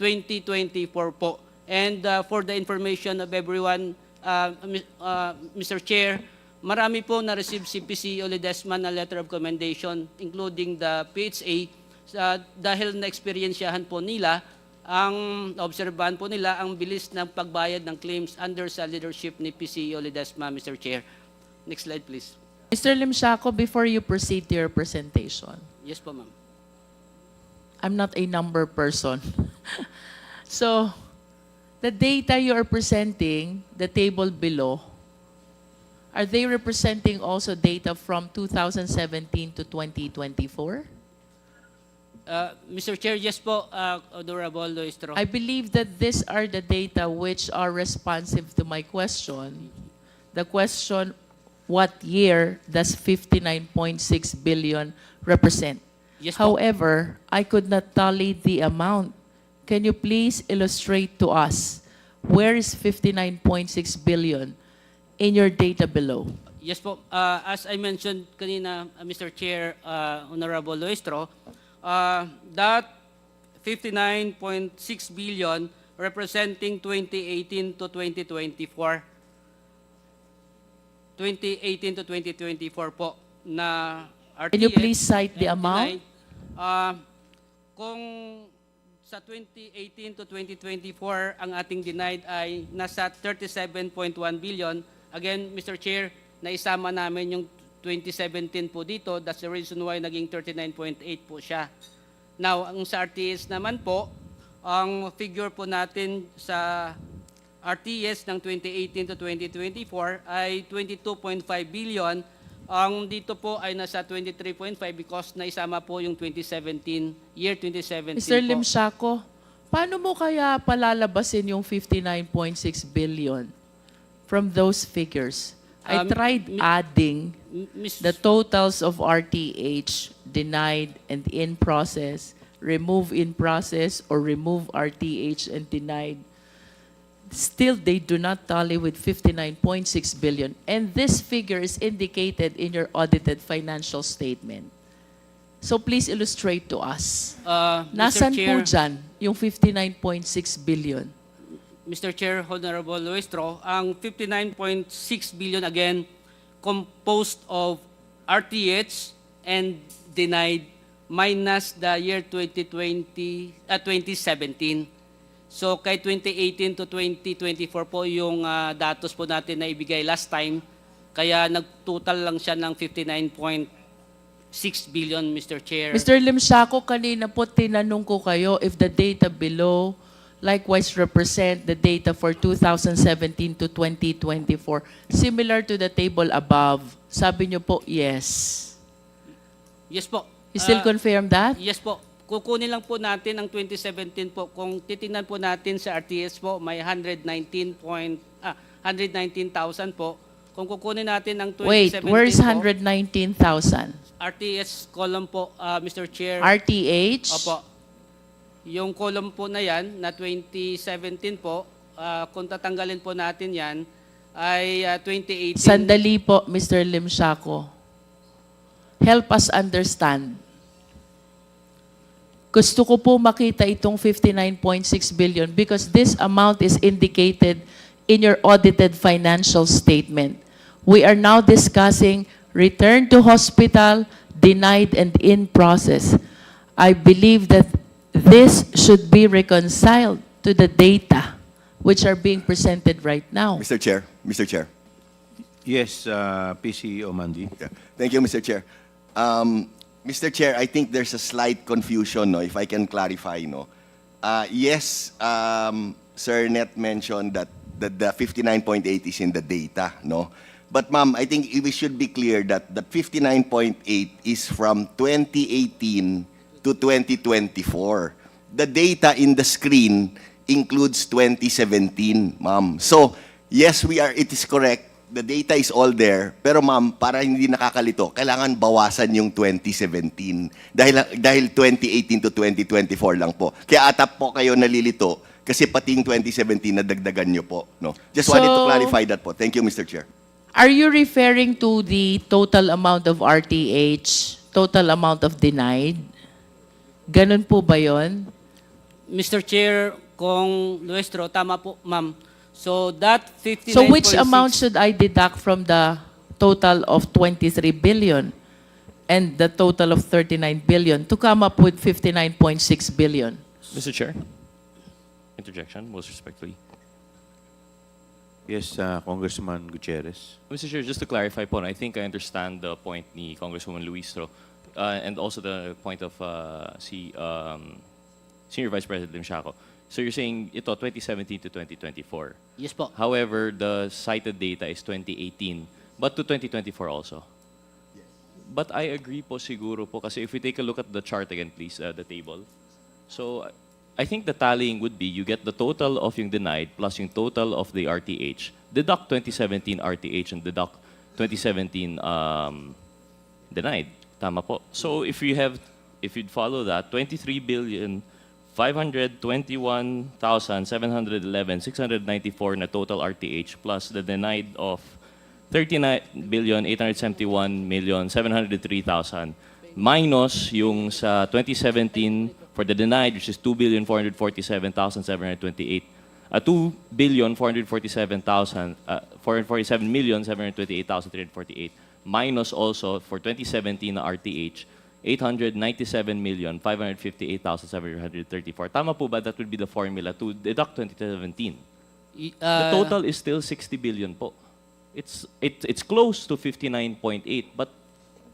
po. And for the information of everyone, Mr. Chair, marami po na-receive si PCO Ledesma na letter of commendation, including the PHA, dahil na-experiensyahan po nila ang obserbahan po nila ang bilis ng pagbayad ng claims under sa leadership ni PCO Ledesma, Mr. Chair. Next slide, please. Mr. Limsiaco, before you proceed to your presentation, Yes po, ma'am. I'm not a number person. So, the data you are presenting, the table below, are they representing also data from 2017 to 2024? Mr. Chair, yes po, Honorable Loistro. I believe that these are the data which are responsive to my question. The question, what year does 59.6 billion represent? Yes po. However, I could not tally the amount. Can you please illustrate to us where is 59.6 billion in your data below? Yes po. As I mentioned kanina, Mr. Chair, Honorable Loistro, that 59.6 billion representing 2018 to 2024. 2018 to 2024 po na RTS. Can you please cite the and amount? denied. Kung sa 2018 to 2024 ang ating denied ay nasa 37.1 billion. Again, Mr. Chair, naisama namin yung 2017 po dito. That's the reason why naging 39.8 po siya. Now, ang sa RTS naman po, ang figure po natin sa RTS ng 2018 to 2024 ay 22.5 billion. Ang dito po ay nasa 23.5 because naisama po yung 2017, year 2017 Mr. po. Limsiaco, paano mo kaya palalabasin yung 59.6 billion from those figures? I tried adding Miss- the totals of RTH, denied and in process. remove in process, or remove RTH and denied, still they do not tally with 59.6 billion. And this figure is indicated in your audited financial statement. So please illustrate to us. Mr. Nasaan po Chair, dyan yung 59.6 billion? Mr. Chair, Honorable Luistro, ang 59.6 billion again composed of RTH and denied minus the year 2017. So kay 2018 to 2024 po yung datos po natin na ibigay last time. Kaya nagtotal lang siya ng 59.6 billion, Mr. Chair. Mr. Limsiaco, kanina po tinanong ko kayo if the data below likewise represent the data for 2017 to 2024, similar to the table above. Sabi niyo po, yes. Yes po. You still confirm that? Yes po. Kukunin lang po natin ang 2017 po. Kung titingnan po natin sa RTS po, may 119,000 po. Kung kukunin natin ang 2017 Wait, where's po, 119,000? RTS column po, Mr. Chair. RTH? Opo. Yung column po na yan, na 2017 po, kung tatanggalin po natin yan, ay 2018. Sandali po, Mr. Limsiaco. Help us understand. Gusto ko po makita itong 59.6 billion because this amount is indicated in your audited financial statement. We are now discussing return to hospital, denied and in process. I believe that this should be reconciled to the data which are being presented right now. Mr. Chair, Mr. Chair. Yes, PC Omandi. Yeah. Thank you, Mr. Chair. Mr. Chair, I think there's a slight confusion, no, if I can clarify. No? Yes, Sir Net mentioned that the 59.8 is in the data. No? But ma'am, I think we should be clear that the 59.8 is from 2018 to 2024. The data in the screen includes 2017, ma'am. So, yes, it is correct. The data is all there. Pero ma'am, para hindi nakakalito, kailangan bawasan yung 2017. Dahil 2018 to 2024 lang po. Kaya atap po kayo nalilito kasi pati yung 2017 nadagdagan nyo po. No? Just wanted to So- clarify that po. Thank you, Mr. Chair. Are you referring to the total amount of RTH, total amount of denied? Ganun po ba yun? Mr. Chair, kung Nuestro, tama po, ma'am. So that 59.6... So which amount should I deduct from the total of 23 billion and the total of 39 billion to come up with 59.6 billion? Mr. Chair, interjection, most respectfully. Yes, Congressman Gutierrez. Mr. Chair, just to clarify po, I think I understand the point ni Congresswoman Luistro and also the point of Senior Vice President Limsiaco. So you're saying ito 2017 to 2024. Yes po. However, the cited data is 2018, but to 2024 also. But I agree po siguro po kasi if we take a look at the chart again, please, the table. So I think the tallying would be you get the total of yung denied plus yung total of the RTH, deduct 2017 RTH and deduct 2017 denied. Tama po. So if you'd follow that, 23,521,711,694 na total RTH plus the denied of 39,871,703,000 minus yung sa 2017 for the denied, which is 2,447,728, 447,728,348 minus also for 2017 na RTH 897,558,734. Tama po ba that would be the formula to deduct 2017? The total is still 60 billion po. It's close to 59.8, but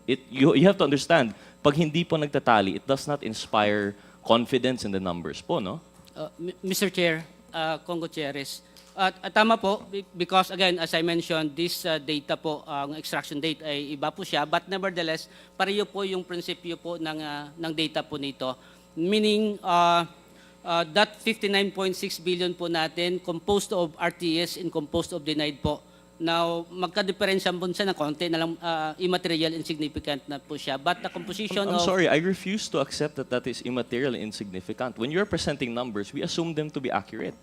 you have to understand, pag hindi po nagtatali, it does not inspire confidence in the numbers po, no? Mr. Chair, Kong Gutierrez, tama po, because again, as I mentioned, this data po, ang extraction date ay iba po siya, but nevertheless, pareho po yung prinsipyo po ng data po nito. Meaning, that 59.6 billion po natin, composed of RTS and composed of denied po, Now, magka-diferensya po siya ng konti na lang, immaterial, insignificant na po siya. But the composition I'm of... sorry, I refuse to accept that that is immaterial and insignificant. When you're presenting numbers, we assume them to be accurate.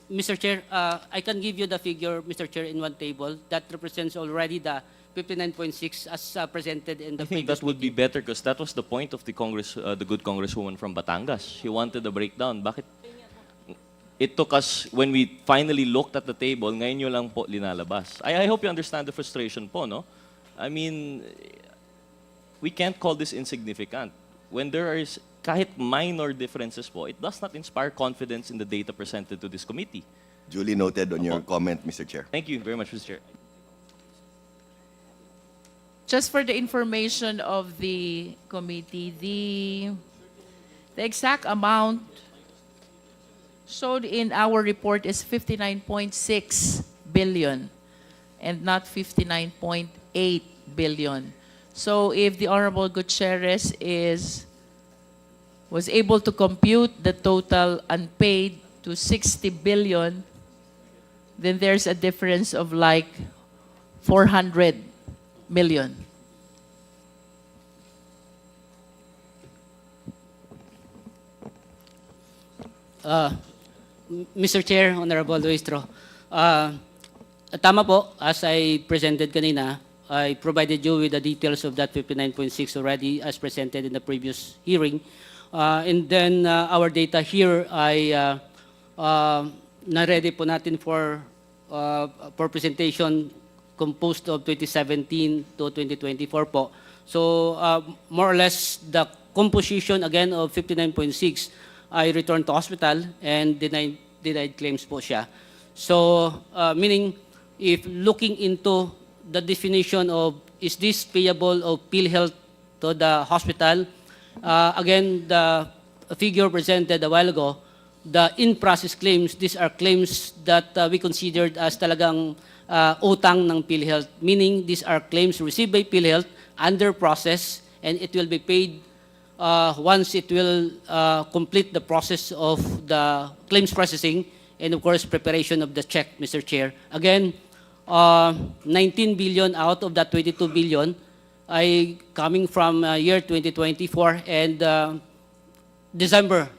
Mr. Chair, I can give you the figure, Mr. Chair, in one table that represents already the 59.6 as presented in the I think previous that would be meeting. better because that was the point of the the good congresswoman from Batangas. She wanted a breakdown. Bakit? It took us, when we finally looked at the table, ngayon nyo lang po linalabas. I hope you understand the frustration po, no? I mean, we can't call this insignificant. When there is kahit minor differences po, it does not inspire confidence in the data presented to this committee. Duly noted on your comment, Mr. Chair. Thank you very much, Mr. Chair. Just for the information of the committee, the exact amount showed in our report is 59.6 billion and not 59.8 billion. So if the Honorable Gutierrez was able to compute the total unpaid to 60 billion, then there's a difference of like 400 million. Mr. Chair, Honorable Luistro, tama po, as I presented kanina, I provided you with the details of that 59.6 already as presented in the previous hearing. And then our data here ay na-ready po natin for presentation composed of 2017 to 2024 po. So more or less the composition again of 59.6 ay returned to hospital and denied claims po siya. So meaning if looking into the definition of is this payable of PhilHealth to the hospital, again the figure presented a while ago, the in-process claims, these are claims that we considered as talagang utang ng PhilHealth, meaning these are claims received by PhilHealth under process and it will be paid once it will complete the process of the claims processing and of course preparation of the check, Mr. Chair. Again, 19 billion out of that 22 billion ay coming from year 2024 and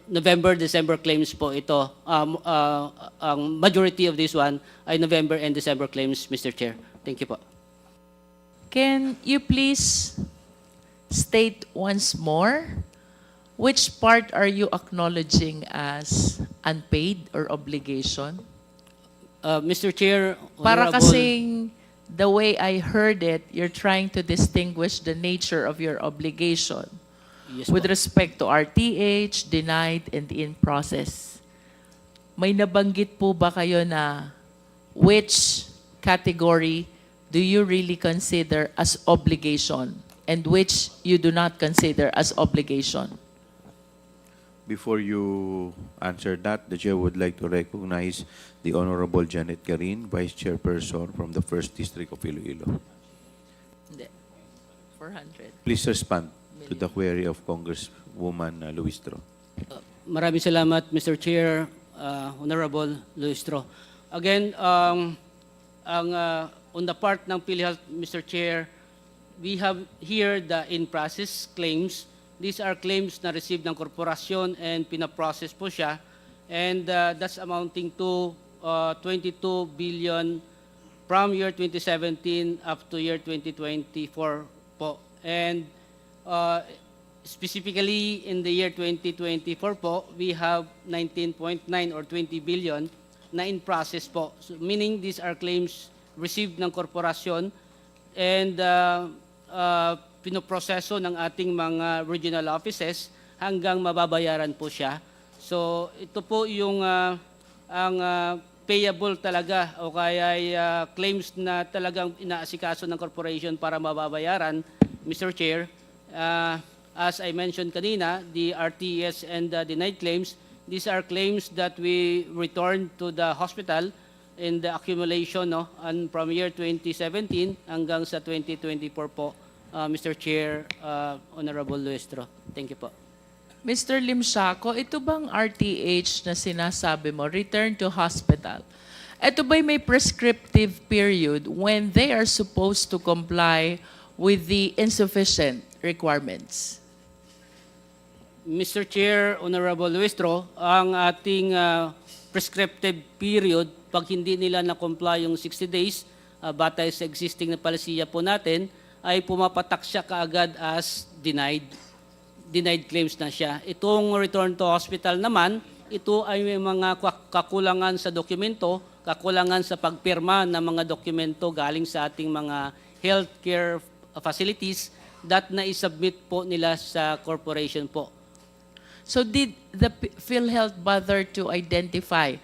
November, December claims po ito. Ang majority of this one ay November and December claims, Mr. Chair. Thank you po. Can you please state once more which part are you acknowledging as unpaid or obligation? Mr. Chair, Para Honorable- kasing the way I heard it, you're trying to distinguish the nature of your obligation Yes with po. respect to RTH, denied, and in process. May nabanggit po ba kayo na which category do you really consider as obligation and which you do not consider as obligation? Before you answer that, the chair would like to recognize the Honorable Janet Garin, Vice Chairperson from the 1st District of Iloilo. Hindi. 400. Please respond to the query of Congresswoman Luistro. Maraming salamat, Mr. Chair, Honorable Luistro. Again, on the part ng PhilHealth, Mr. Chair, we have here the in-process claims. These are claims na received ng korporasyon and pinaprocess po siya. And that's amounting to 22 billion from year 2017 up to year 2024 po. And specifically in the year 2024 po, we have 19.9 or 20 billion na in process po. So, meaning these are claims received ng korporasyon and pinoproseso ng ating mga regional offices hanggang mababayaran po siya. So ito po yung ang payable talaga o kaya claims na talagang inaasikaso ng corporation para mababayaran, Mr. Chair. As I mentioned kanina, the RTS and the denied claims, these are claims that we return to the hospital in the accumulation and from year 2017 hanggang sa 2024 po, Mr. Chair, Honorable Luistro. Thank you po. Mr. Limsiaco, ito bang RTH na sinasabi mo, return to hospital, Ito ba'y may prescriptive period when they are supposed to comply with the insufficient requirements? Mr. Chair, Honorable Luistro, ang ating prescriptive period, pag hindi nila na-comply yung 60 days, batay sa existing na palisiya po natin, ay pumapatak siya kaagad as denied claims na siya. Itong return to hospital naman, ito ay may mga kakulangan sa dokumento, kakulangan sa pagpirma ng mga dokumento galing sa ating mga healthcare facilities that na-submit po nila sa corporation po. So did the PhilHealth bother to identify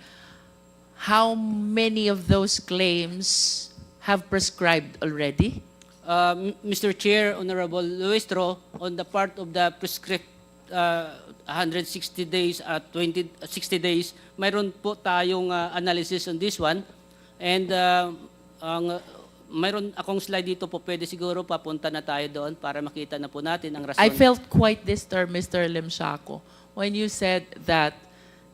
how many of those claims have prescribed already? Mr. Chair, Honorable Luistro, on the part of the prescript 160 days at 60 days, mayroon po tayong analysis on this one. And mayroon akong slide dito po, pwede siguro papunta na tayo doon para makita na po natin ang rason. I felt quite disturbed, Mr. Limshaco, when you said that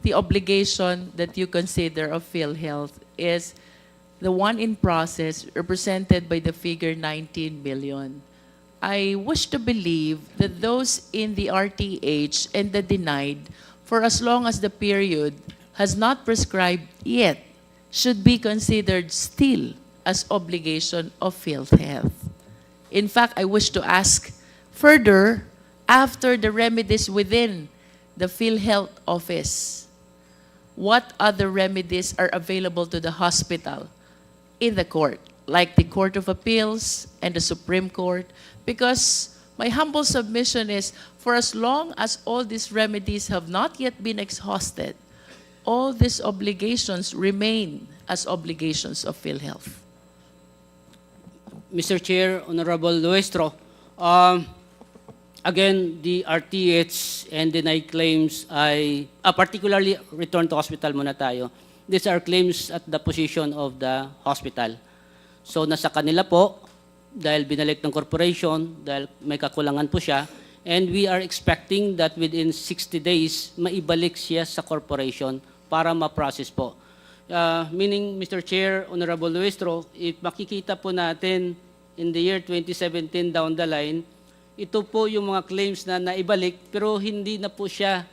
the obligation that you consider of PhilHealth is the one in process represented by the figure 19 million. I wish to believe that those in the RTH and the denied, for as long as the period has not prescribed yet, should be considered still as obligation of PhilHealth. In fact, I wish to ask further, after the remedies within the PhilHealth office, what other remedies are available to the hospital in the court, like the Court of Appeals and the Supreme Court? Because my humble submission is, for as long as all these remedies have not yet been exhausted, all these obligations remain as obligations of PhilHealth. Mr. Chair, Honorable Luestro, again, the RTH and denied claims ay, particularly return to hospital muna tayo. These are claims at the position of the hospital. So nasa kanila po, dahil binalik ng corporation, dahil may kakulangan po siya, and we are expecting that within 60 days, maibalik siya sa corporation para ma-process po. Meaning, Mr. Chair, Honorable Luistro, if makikita po natin in the year 2017 down the line, ito po yung mga claims na naibalik pero hindi na po siya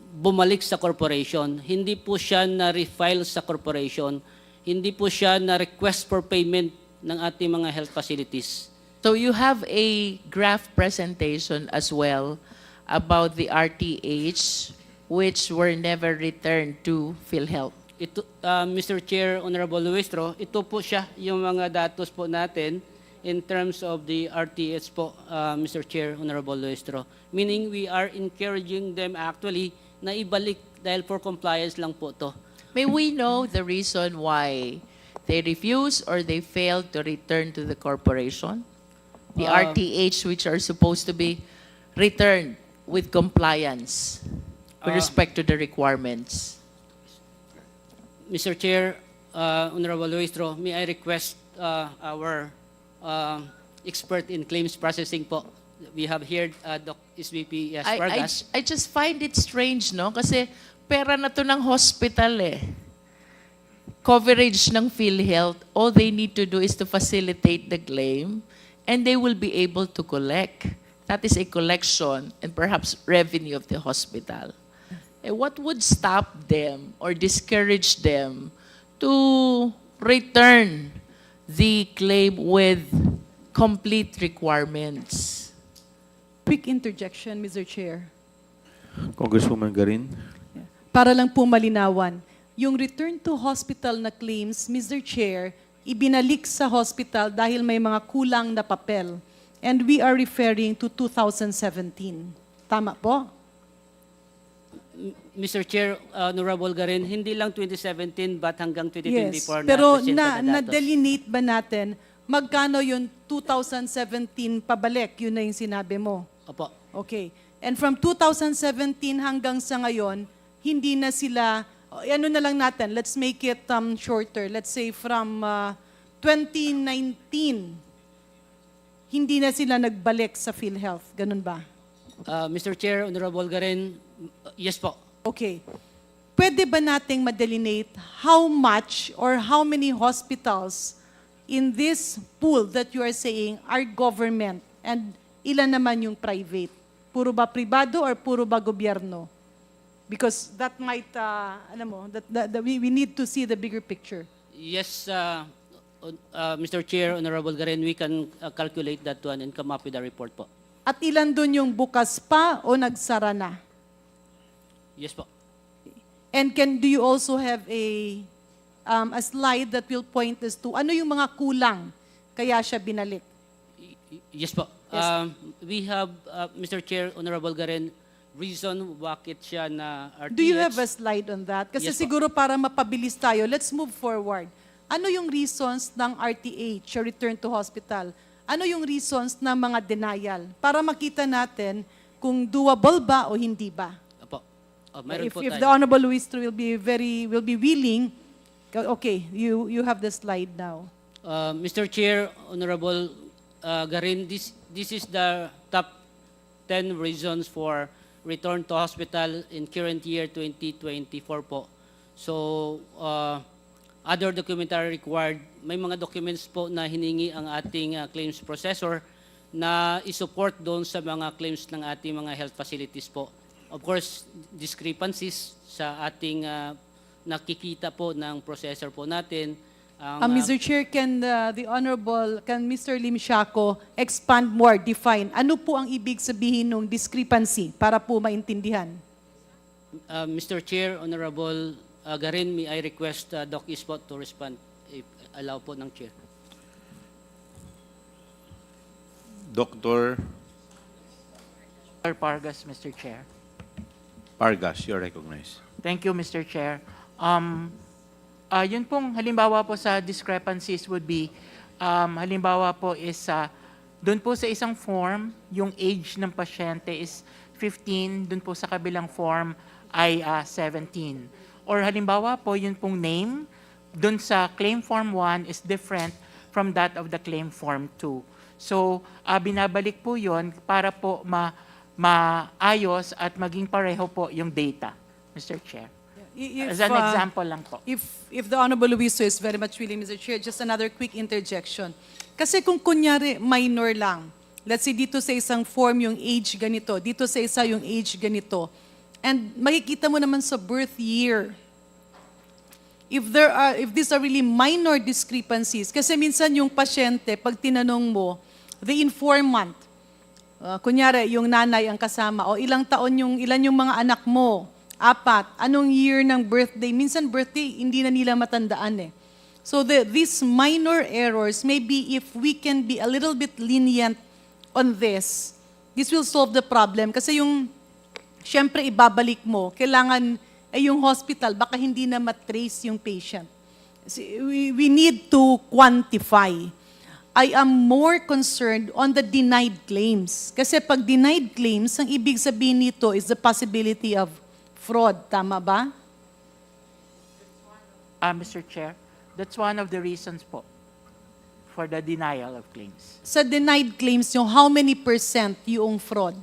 bumalik sa corporation. Hindi po siya na-refile sa corporation. Hindi po siya na-request for payment ng ating mga health facilities. So you have a graph presentation as well about the RTH which were never returned to PhilHealth. Ito, Mr. Chair, Honorable Luistro, ito po siya yung mga datos po natin in terms of the RTH po, Mr. Chair, Honorable Luistro. Meaning we are encouraging them actually na ibalik dahil for compliance lang po to. May we know the reason why they refuse or they fail to return to the corporation? The RTH which are supposed to be returned with compliance with respect to the requirements. Mr. Chair, Honorable Luistro, may I request our expert in claims processing po. We have here Doc SVP Vargas. I just find it strange, no? Kasi pera na to ng hospital eh. Coverage ng PhilHealth, all they need to do is to facilitate the claim and they will be able to collect. That is a collection and perhaps revenue of the hospital. What would stop them or discourage them to return the claim with complete requirements? Quick interjection, Mr. Chair. Congresswoman Garin. Para lang po malinawan, yung return to hospital na claims, Mr. Chair, ibinalik sa hospital dahil may mga kulang na papel. And we are referring to 2017. Tama po? Mr. Chair, Honorable Garin, hindi lang 2017 but hanggang 2024 Yes, pero present na datos. na-delineate ba natin magkano yung 2017 pabalik? Yun na yung sinabi mo. Opo. Okay. And from 2017 hanggang sa ngayon, hindi na sila, ano na lang natin, let's make it shorter. Let's say from 2019, hindi na sila nagbalik sa PhilHealth. Ganun ba? Mr. Chair, Honorable Garin, yes po. Okay. pwede ba nating ma-delineate how much or how many hospitals in this pool that you are saying are government and ilan naman yung private? Puro ba pribado or puro ba gobyerno? Because that might, we need to see the bigger picture. Yes, Mr. Chair, Honorable Garen, we can calculate that one and come up with a report po. At ilan dun yung bukas pa o nagsara na? Yes po. And do you also have a slide that will point us to ano yung mga kulang kaya siya binalik? Yes po. Yes. We have, Mr. Chair, Honorable Garen, reason bakit siya na RTH. Do you have a slide on that? Kasi Yes po. siguro para mapabilis tayo, let's move forward. Ano yung reasons ng RTH, or return to hospital? Ano yung reasons ng mga denial? Para makita natin kung doable ba o hindi ba. Opo. Mayroon po If tayo. the Honorable Luis will be willing, okay, you have the slide now. Mr. Chair, Honorable Garin, this is the top 10 reasons for return to hospital in current year 2024 po. So, other documentary required, may mga documents po na hiningi ang ating claims processor na isupport doon sa mga claims ng ating mga health facilities po. Of course, discrepancies sa ating nakikita po ng processor po natin. Mr. Chair, can Mr. Lim Siaco expand more, define, ano po ang ibig sabihin ng discrepancy para po maintindihan? Mr. Chair, Honorable Garin, may I request Doc Ispot to respond if allow po ng Chair. Dr. Pargas, Mr. Chair. Pargas, you're recognized. Thank you, Mr. Chair. Yun pong halimbawa po sa discrepancies would be, halimbawa po is, doon po sa isang form, yung age ng pasyente is 15, doon po sa kabilang form ay 17. Or halimbawa po, yun pong name, doon sa claim form 1 is different from that of the claim form 2. So, binabalik po yun para po maayos at maging pareho po yung data, Mr. Chair. As an example lang po. If the Honorable Luiso is very much willing, Mr. Chair, just another quick interjection. Kasi kung kunyari minor lang, let's say dito sa isang form yung age ganito, dito sa isa yung age ganito, and makikita mo naman sa birth year, if these are really minor discrepancies, kasi minsan yung pasyente, pag tinanong mo, the informant, kunyari yung nanay ang kasama, o ilan yung mga anak mo, 4, anong year ng birthday, minsan birthday, hindi na nila matandaan eh. So these minor errors, maybe if we can be a little bit lenient on this will solve the problem. Kasi syempre ibabalik mo, kailangan yung hospital, baka hindi na matrace yung patient. We need to quantify. I am more concerned on the denied claims. Kasi pag denied claims, ang ibig sabihin nito is the possibility of fraud. Tama ba? Mr. Chair, that's one of the reasons po for the denial of claims. Sa denied claims, yung how many percent yung fraud?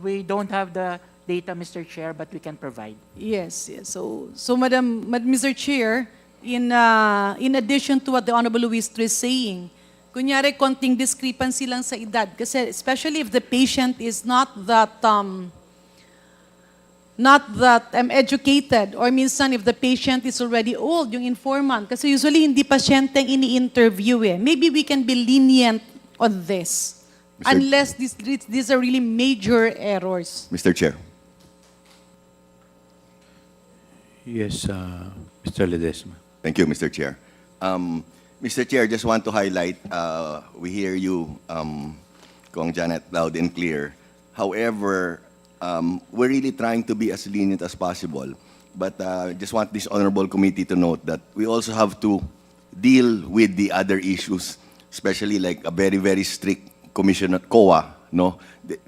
We don't have the data, Mr. Chair, but we can provide. Yes. So Mr. Chair, in addition to what the Honorable Luis is saying, kunyari konting discrepancy lang sa edad, kasi especially if the patient is not that educated, or minsan if the patient is already old, yung informant, kasi usually hindi pasyente ang ini-interview eh. Maybe we can be lenient on this. Mr. Unless these are really major errors. Mr. Chair. Yes, Mr. Ledesma. Thank you, Mr. Chair. Mr. Chair, just want to highlight, we hear you, Kong Janet, loud and clear. However, we're really trying to be as lenient as possible. But just want this honorable committee to note that we also have to deal with the other issues, especially like a very, very strict commission at COA, no?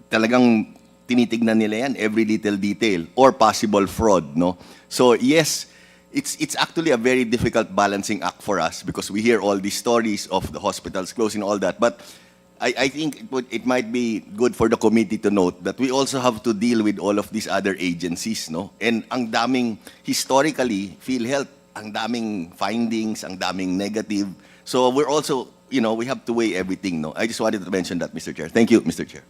Talagang tinitignan nila yan, every little detail, or possible fraud, no? So yes, it's actually a very difficult balancing act for us because we hear all these stories of the hospitals closing, all that. But I think it might be good for the committee to note that we also have to deal with all of these other agencies, no? And ang daming, historically, PhilHealth, ang daming findings, ang daming negative. So we're also, we have to weigh everything, no? I just wanted to mention that, Mr. Chair. Thank you, Mr. Chair.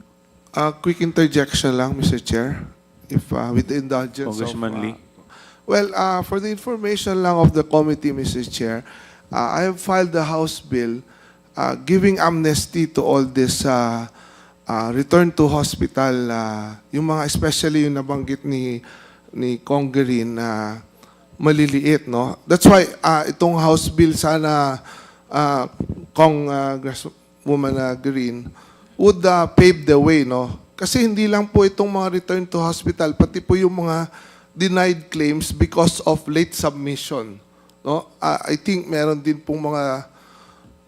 Quick interjection lang, Mr. Chair, if with the indulgence Congressman of... Lee. Well, for the information lang of the committee, Mr. Chair, I have filed the House bill giving amnesty to all this return to hospital, yung mga especially yung nabanggit ni Kong Green na maliliit, no? That's why itong House bill sana Congresswoman Green would pave the way, no? Kasi hindi lang po itong mga return to hospital, pati po yung mga denied claims because of late submission, no? I think meron din pong mga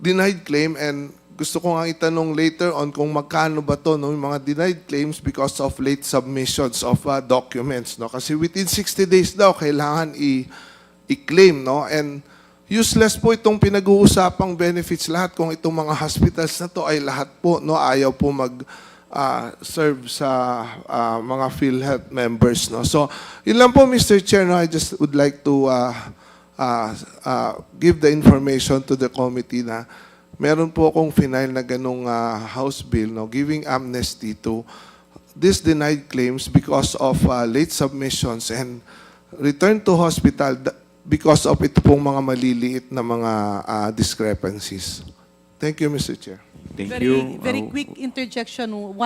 denied claim, and gusto ko nga itanong later on kung magkano ba to, no, yung mga denied claims because of late submissions of documents, no? Kasi within 60 days daw kailangan i-claim, no? And useless po itong pinag-uusapang benefits lahat kung itong mga hospitals na to ay lahat po, no, ayaw po serve sa mga PhilHealth members, no? So, yun lang po, Mr. Chair, no? I just would like to give the information to the committee na meron po akong final na ganung House bill, no, giving amnesty to these denied claims because of late submissions and return to hospital because of ito pong mga maliliit na mga discrepancies. Thank you, Mr. Chair. Thank Very, you. very quick interjection, 1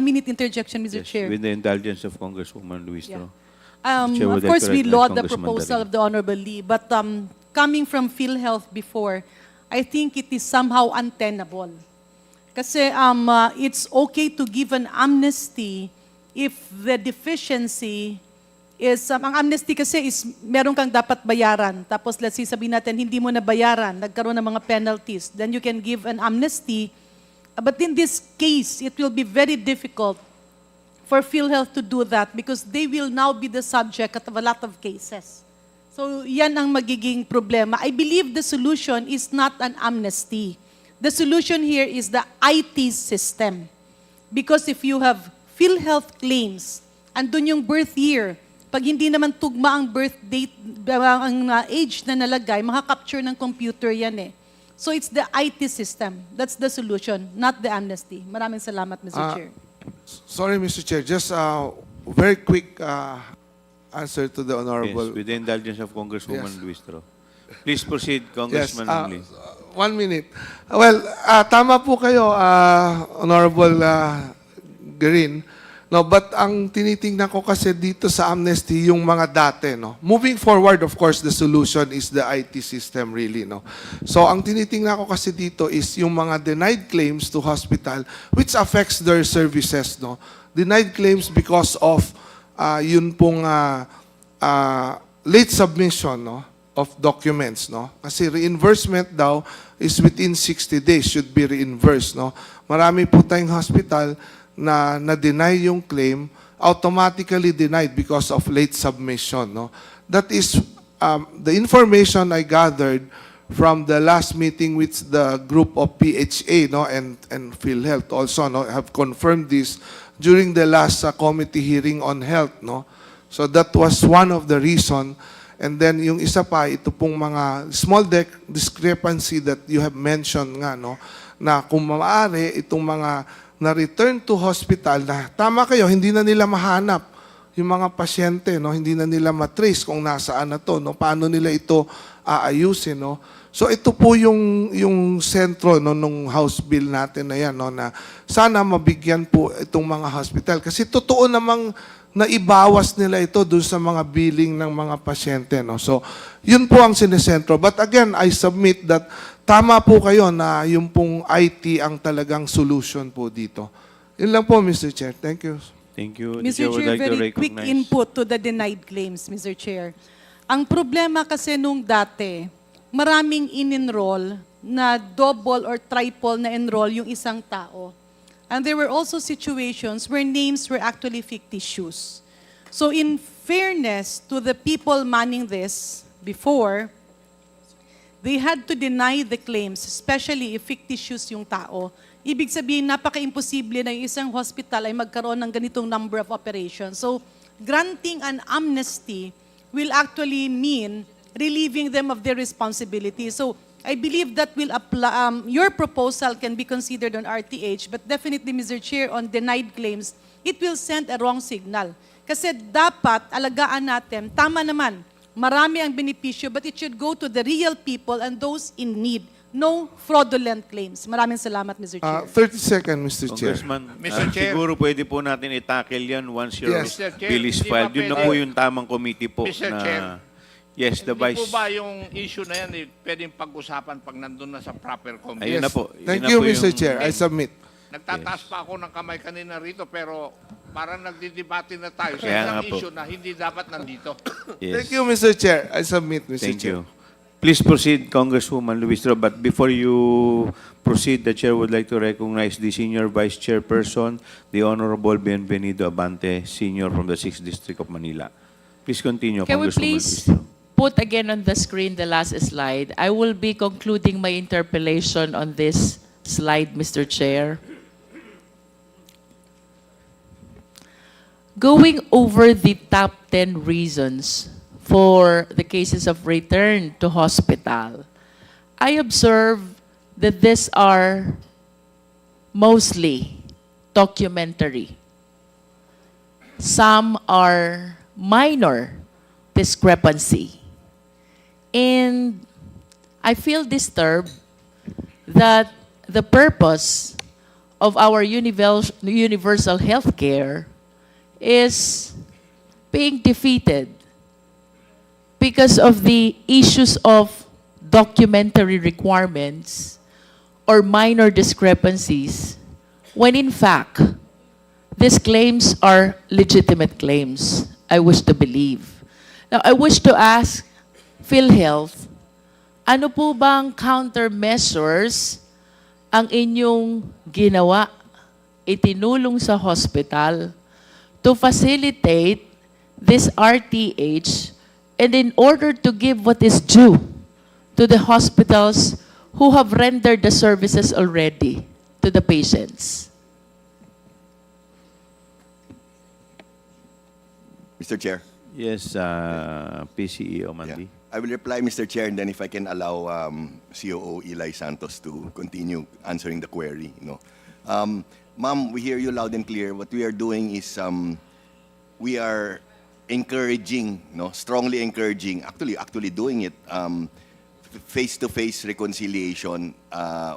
minute interjection, Mr. Yes, Chair. with the indulgence of Congresswoman Luis. Yeah. Chair would Of like course, to we recognize laud the Congressman proposal Darin. of the Honorable Lee, but coming from PhilHealth before, I think it is somehow untenable. Kasi it's okay to give an amnesty if the deficiency is, ang amnesty kasi is meron kang dapat bayaran. Tapos let's say sabihin natin, hindi mo na bayaran, nagkaroon ng mga penalties, then you can give an amnesty. But in this case, it will be very difficult for PhilHealth to do that because they will now be the subject of a lot of cases. So yan ang magiging problema. I believe the solution is not an amnesty. The solution here is the IT system. Because if you have PhilHealth claims, andun yung birth year, pag hindi naman tugma ang birth date, ang age na nalagay, makakapture ng computer yan eh. So it's the IT system. That's the solution, not the amnesty. Maraming salamat, Mr. Chair. Sorry, Mr. Chair, just very quick answer to the Honorable. Yes, with the indulgence of Congresswoman Yes. Luis. Please proceed, Congressman Lee. 1 minute. Well, tama po kayo, Honorable Green. No, but ang tinitingnan ko kasi dito sa amnesty yung mga dati, no. Moving forward, of course, the solution is the IT system really, no. So ang tinitingnan ko kasi dito is yung mga denied claims to hospital which affects their services, no. Denied claims because of yun pong late submission, no, of documents, no. Kasi reimbursement daw is within 60 days should be reimbursed, no. Marami po tayong hospital na na-deny yung claim, automatically denied because of late submission, no. That is the information I gathered from the last meeting with the group of PHA, no, and PhilHealth also, no, have confirmed this during the last committee hearing on health, no. So that was one of the reason. And then yung isa pa, ito pong mga small discrepancy that you have mentioned nga, no, na kung maaari itong mga na-return to hospital na tama kayo, hindi na nila mahanap yung mga pasyente, no, hindi na nila matrace kung nasaan na to, no, paano nila ito aayusin, no. So ito po yung sentro, no, nung House bill natin na yan, no, na sana mabigyan po itong mga hospital kasi totoo namang naibawas nila ito dun sa mga billing ng mga pasyente, no. So yun po ang sinesentro. But again, I submit that tama po kayo na yung pong IT ang talagang solution po dito. Yun lang po, Mr. Chair. Thank you. Thank you. The Mr. Chair would Chair, like to very quick recognize- input to the denied claims, Mr. Chair. Ang problema kasi nung dati, maraming in-enroll na double or triple na enroll yung isang tao. And there were also situations where names were actually fictitious. So in fairness to the people manning this before, they had to deny the claims, especially if fictitious yung tao. Ibig sabihin, napaka-imposible na yung isang hospital ay magkaroon ng ganitong number of operations. So, granting an amnesty will actually mean relieving them of their responsibility. So, I believe that will apply, your proposal can be considered on RTH, but definitely, Mr. Chair, on denied claims, it will send a wrong signal. Kasi dapat alagaan natin, tama naman, marami ang benepisyo, but it should go to the real people and those in need. No fraudulent claims. Maraming salamat, Mr. Chair. 30 seconds, Mr. Chair. Congressman, Mr. Chair. siguro pwede po natin i-tackle yan once your Yes. Mr. Chair, bill is hindi filed. ba Yun na pwede- po yung tamang committee po Mr. na... Chair. Yes, the Hindi Vice... po ba yung issue na yan, pwedeng pag-usapan pag nandun na sa proper committee? Ayun na po. Yun Thank na you, po Mr. yung- Chair. I submit. Nagtataas pa ako ng kamay kanina rito, pero parang nagdidebate na tayo sa Kaya isang nga po. issue na hindi dapat nandito. Yes. Thank you, Mr. Chair. I submit, Mr. Thank Chair. you. Please proceed, Congresswoman Luistro. But before you proceed, the Chair would like to recognize the Senior Vice Chairperson, the Honorable Bienvenido Abante, Senior from the 6th District of Manila. Please continue, Can we Congresswoman please Luistro. put again on the screen the last slide? I will be concluding my interpellation on this slide, Mr. Chair. Going over the top 10 reasons for the cases of return to hospital, I observe that these are mostly documentary. Some are minor discrepancy. And I feel disturbed that the purpose of our universal health care is being defeated because of the issues of documentary requirements or minor discrepancies, when in fact, these claims are legitimate claims, I wish to believe. Now, I wish to ask PhilHealth, ano po bang countermeasures ang inyong ginawa, itinulong sa hospital to facilitate this RTH and in order to give what is due to the hospitals who have rendered the services already to the patients? Mr. Chair. Yes, PCEO Mandi. I will reply, Mr. Chair, and then if I can allow COO Eli Santos to continue answering the query. Ma'am, we hear you loud and clear. What we are doing is we are encouraging, strongly encouraging, actually doing it, face-to-face reconciliation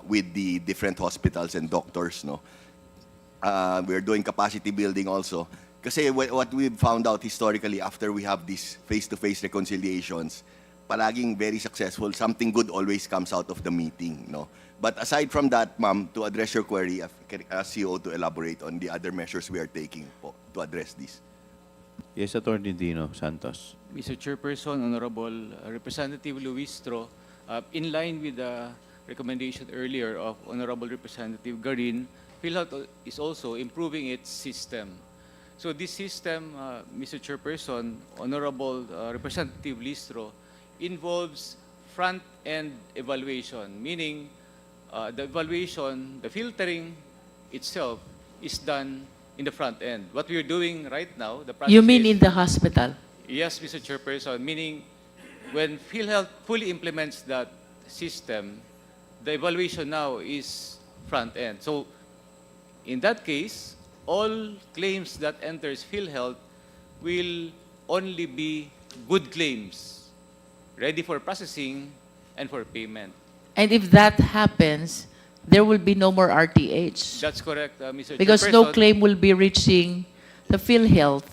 with the different hospitals and doctors. We are doing capacity building also. Kasi what we've found out historically after we have these face-to-face reconciliations, palaging very successful. Something good always comes out of the meeting. But aside from that, ma'am, to address your query, can I ask CEO to elaborate on the other measures we are taking to address this? Yes, Attorney Dino Santos. Mr. Chairperson, Honorable Representative Luistro, in line with the recommendation earlier of Honorable Representative Garin, PhilHealth is also improving its system. So this system, Mr. Chairperson, Honorable Representative Listro, involves front-end evaluation, meaning the evaluation, the filtering itself is done in the front end. What we are doing right now, the process You mean is- in the hospital? Yes, Mr. Chairperson, meaning when PhilHealth fully implements that system, the evaluation now is front end. So in that case, all claims that enters PhilHealth will only be good claims, ready for processing and for payment. And if that happens, there will be no more RTH. That's correct, Mr. Because no Chairperson. claim will be reaching the PhilHealth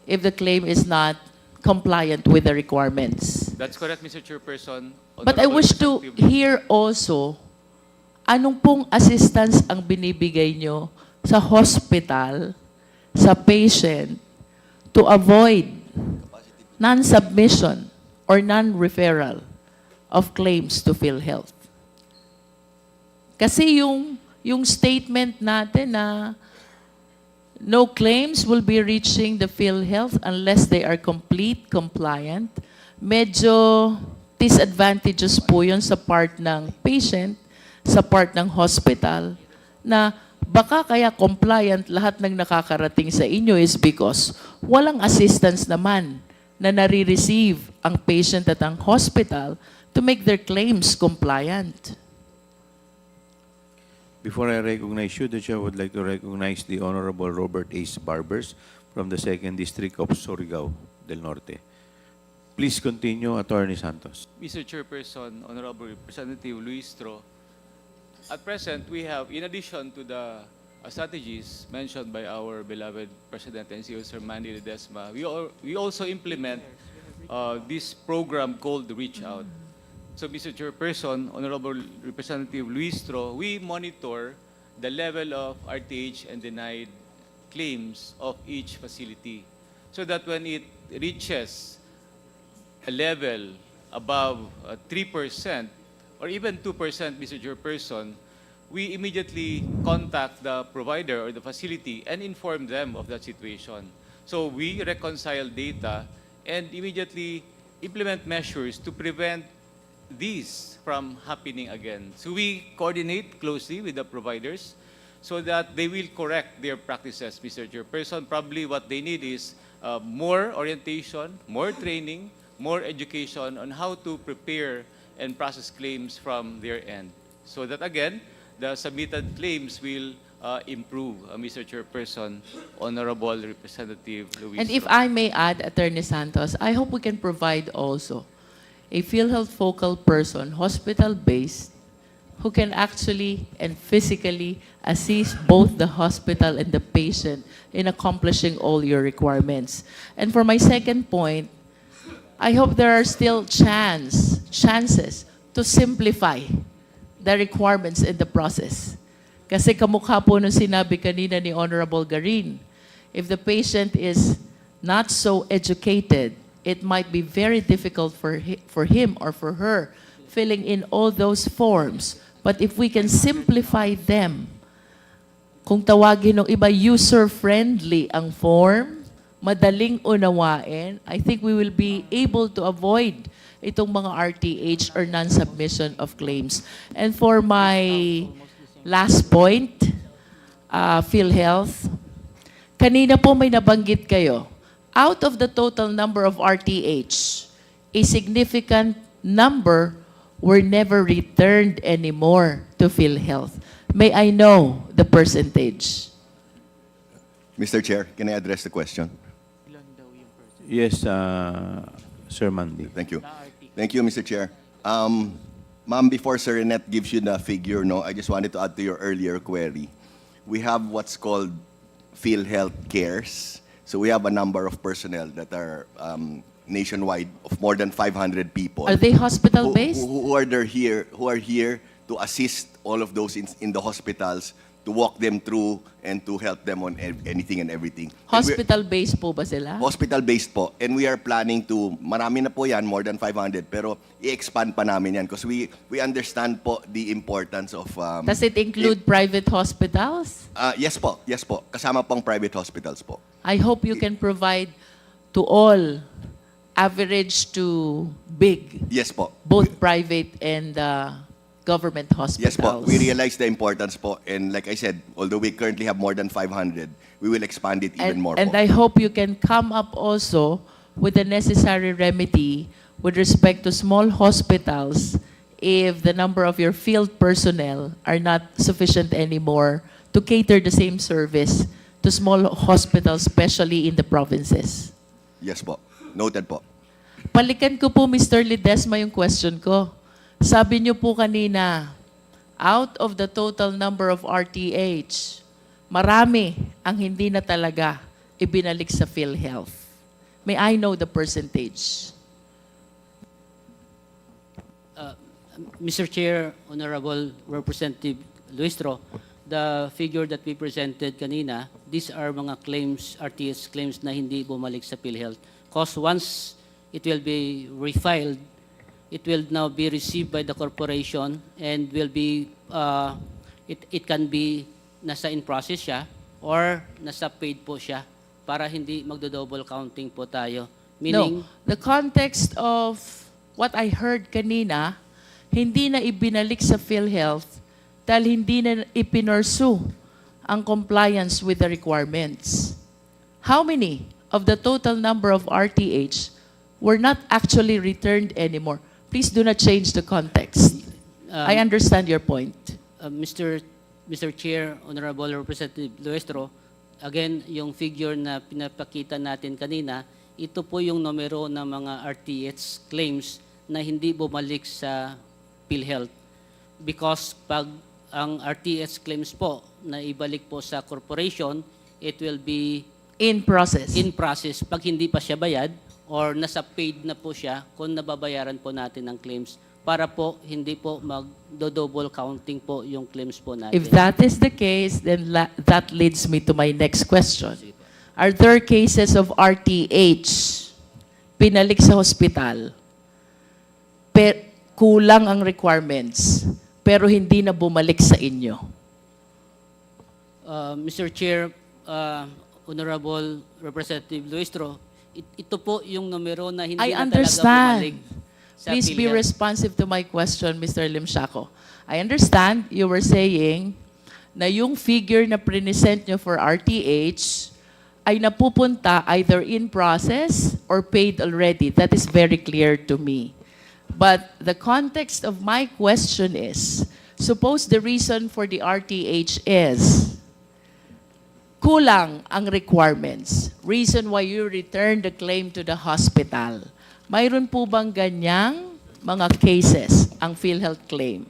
if the claim is not compliant with the requirements. That's correct, Mr. Chairperson. But I Honorable wish to Representative- hear also, anong pong assistance ang binibigay nyo sa hospital, sa patient, to avoid non-submission or non-referral of claims to PhilHealth? Kasi yung statement natin na no claims will be reaching the PhilHealth unless they are complete, compliant, medyo disadvantages po yun sa part ng patient, sa part ng hospital, na baka kaya compliant lahat ng nakakarating sa inyo is because walang assistance naman na nare-receive ang patient at ang hospital to make their claims compliant. Before I recognize you, the Chair would like to recognize the Honorable Robert Ace Barbers from the 2nd District of Surigao del Norte. Please continue, Attorney Santos. Mr. Chairperson, Honorable Representative Luis Tro, at present, we have, in addition to the strategies mentioned by our beloved President and CEO, Sir Manny Ledesma, we also implement this program called Reach Out. So, Mr. Chairperson, Honorable Representative Luis Tro, we monitor the level of RTH and denied claims of each facility so that when it reaches a level above 3% or even 2%, Mr. Chairperson, we immediately contact the provider or the facility and inform them of that situation. So we reconcile data and immediately implement measures to prevent these from happening again. So we coordinate closely with the providers so that they will correct their practices, Mr. Chairperson. Probably what they need is more orientation, more training, more education on how to prepare and process claims from their end. So that again, the submitted claims will improve, Mr. Chairperson, Honorable Representative Luis. And if I may add, Attorney Santos, I hope we can provide also a PhilHealth focal person, hospital-based, who can actually and physically assist both the hospital and the patient in accomplishing all your requirements. And for my second point, I hope there are still chances to simplify the requirements in the process. Kasi kamukha po nung sinabi kanina ni Honorable Garin, if the patient is not so educated, it might be very difficult for him or for her filling in all those forms. But if we can simplify them, kung tawagin ng iba, user-friendly ang form, madaling unawain, I think we will be able to avoid itong mga RTH or non-submission of claims. And for my last point, PhilHealth, kanina po may nabanggit kayo, out of the total number of RTH, a significant number were never returned anymore to PhilHealth. May I know the percentage? Mr. Chair, can I address the question? Yes, Sir Mandy. Thank you. Thank you, Mr. Chair. Ma'am, before Sir Renet gives you the figure, no, I just wanted to add to your earlier query. We have what's called PhilHealth Cares. So we have a number of personnel that are nationwide of more than 500 people. Are they hospital-based? Who are here to assist all of those in the hospitals, to walk them through and to help them on anything and everything. Hospital-based po ba sila? Hospital-based po. And we are planning to, marami na po yan, more than 500, pero i-expand pa namin yan because we understand po the importance of... Does it include private hospitals? Yes po. Kasama pong private hospitals po. I hope you can provide to all, average to big, Yes po. both private and government hospitals. Yes po, we realize the importance po. And like I said, although we currently have more than 500, we will expand it even more And po. I hope you can come up also with the necessary remedy with respect to small hospitals if the number of your field personnel are not sufficient anymore to cater the same service to small hospitals, especially in the provinces. Yes po. Noted po. Balikan ko po, Mr. Ledesma, yung question ko. Sabi niyo po kanina, out of the total number of RTH, marami ang hindi na talaga ibinalik sa PhilHealth. May I know the percentage? Mr. Chair, Honorable Representative Luistro, the figure that we presented kanina, these are mga claims, RTS claims na hindi bumalik sa PhilHealth. Because once it will be refiled, it will now be received by the corporation and will be, it can be nasa in process siya or nasa paid po siya para hindi magdo-double counting po tayo. Meaning, No, the context of what I heard kanina, hindi na ibinalik sa PhilHealth dahil hindi na ipinursu ang compliance with the requirements. How many of the total number of RTH were not actually returned anymore? Please do not change the context. I understand your point. Mr. Chair, Honorable Representative Luestro, again, yung figure na pinapakita natin kanina, ito po yung numero ng mga RTH claims na hindi bumalik sa PhilHealth. Because pag ang RTH claims po na ibalik po sa corporation, it will be In process. in process pag hindi pa siya bayad or nasa paid na po siya kung nababayaran po natin ng claims para po hindi po mag-double counting po yung claims po natin. If that is the case, then that leads me to my next question. Are there cases of RTH pinalik sa hospital, kulang ang requirements, pero hindi na bumalik sa inyo? Mr. Chair, Honorable Representative Luistro, ito po yung numero na hindi I na talaga understand. bumalik sa Please be PhilHealth. responsive to my question, Mr. Limsiaco. I understand you were saying na yung figure na present nyo for RTH ay napupunta either in process or paid already. That is very clear to me. But the context of my question is, suppose the reason for the RTH is kulang ang requirements. Reason why you return the claim to the hospital. Mayroon po bang ganyang mga cases ang PhilHealth claim?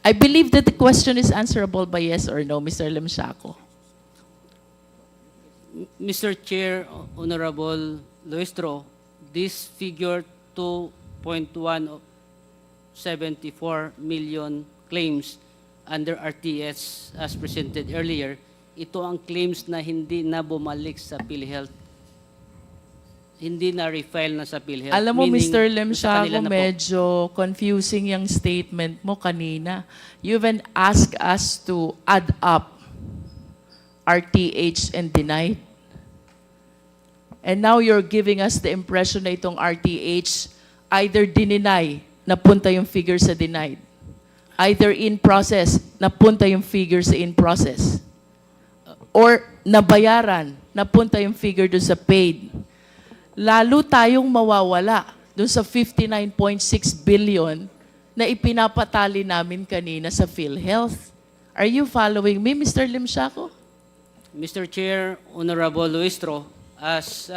I believe that the question is answerable by yes or no, Mr. Limsiaco. Mr. Chair, Honorable Luistro, this figure 2.174 million claims under RTS as presented earlier, ito ang claims na hindi na bumalik sa PhilHealth. Hindi na refile na sa PhilHealth. Alam mo, Meaning, Mr. sa Limsiaco, kanila na po. medyo confusing yung statement mo kanina. You even asked us to add up RTH and denied. And now you're giving us the impression na itong RTH either dininay, napunta yung figure sa denied. Either in process, napunta yung figure sa in process. Or nabayaran, napunta yung figure doon sa paid. Lalo tayong mawawala doon sa 59.6 billion na ipinapatali namin kanina sa PhilHealth. Are you following me, Mr. Limsiaco? Mr. Chair, Honorable Luistro, as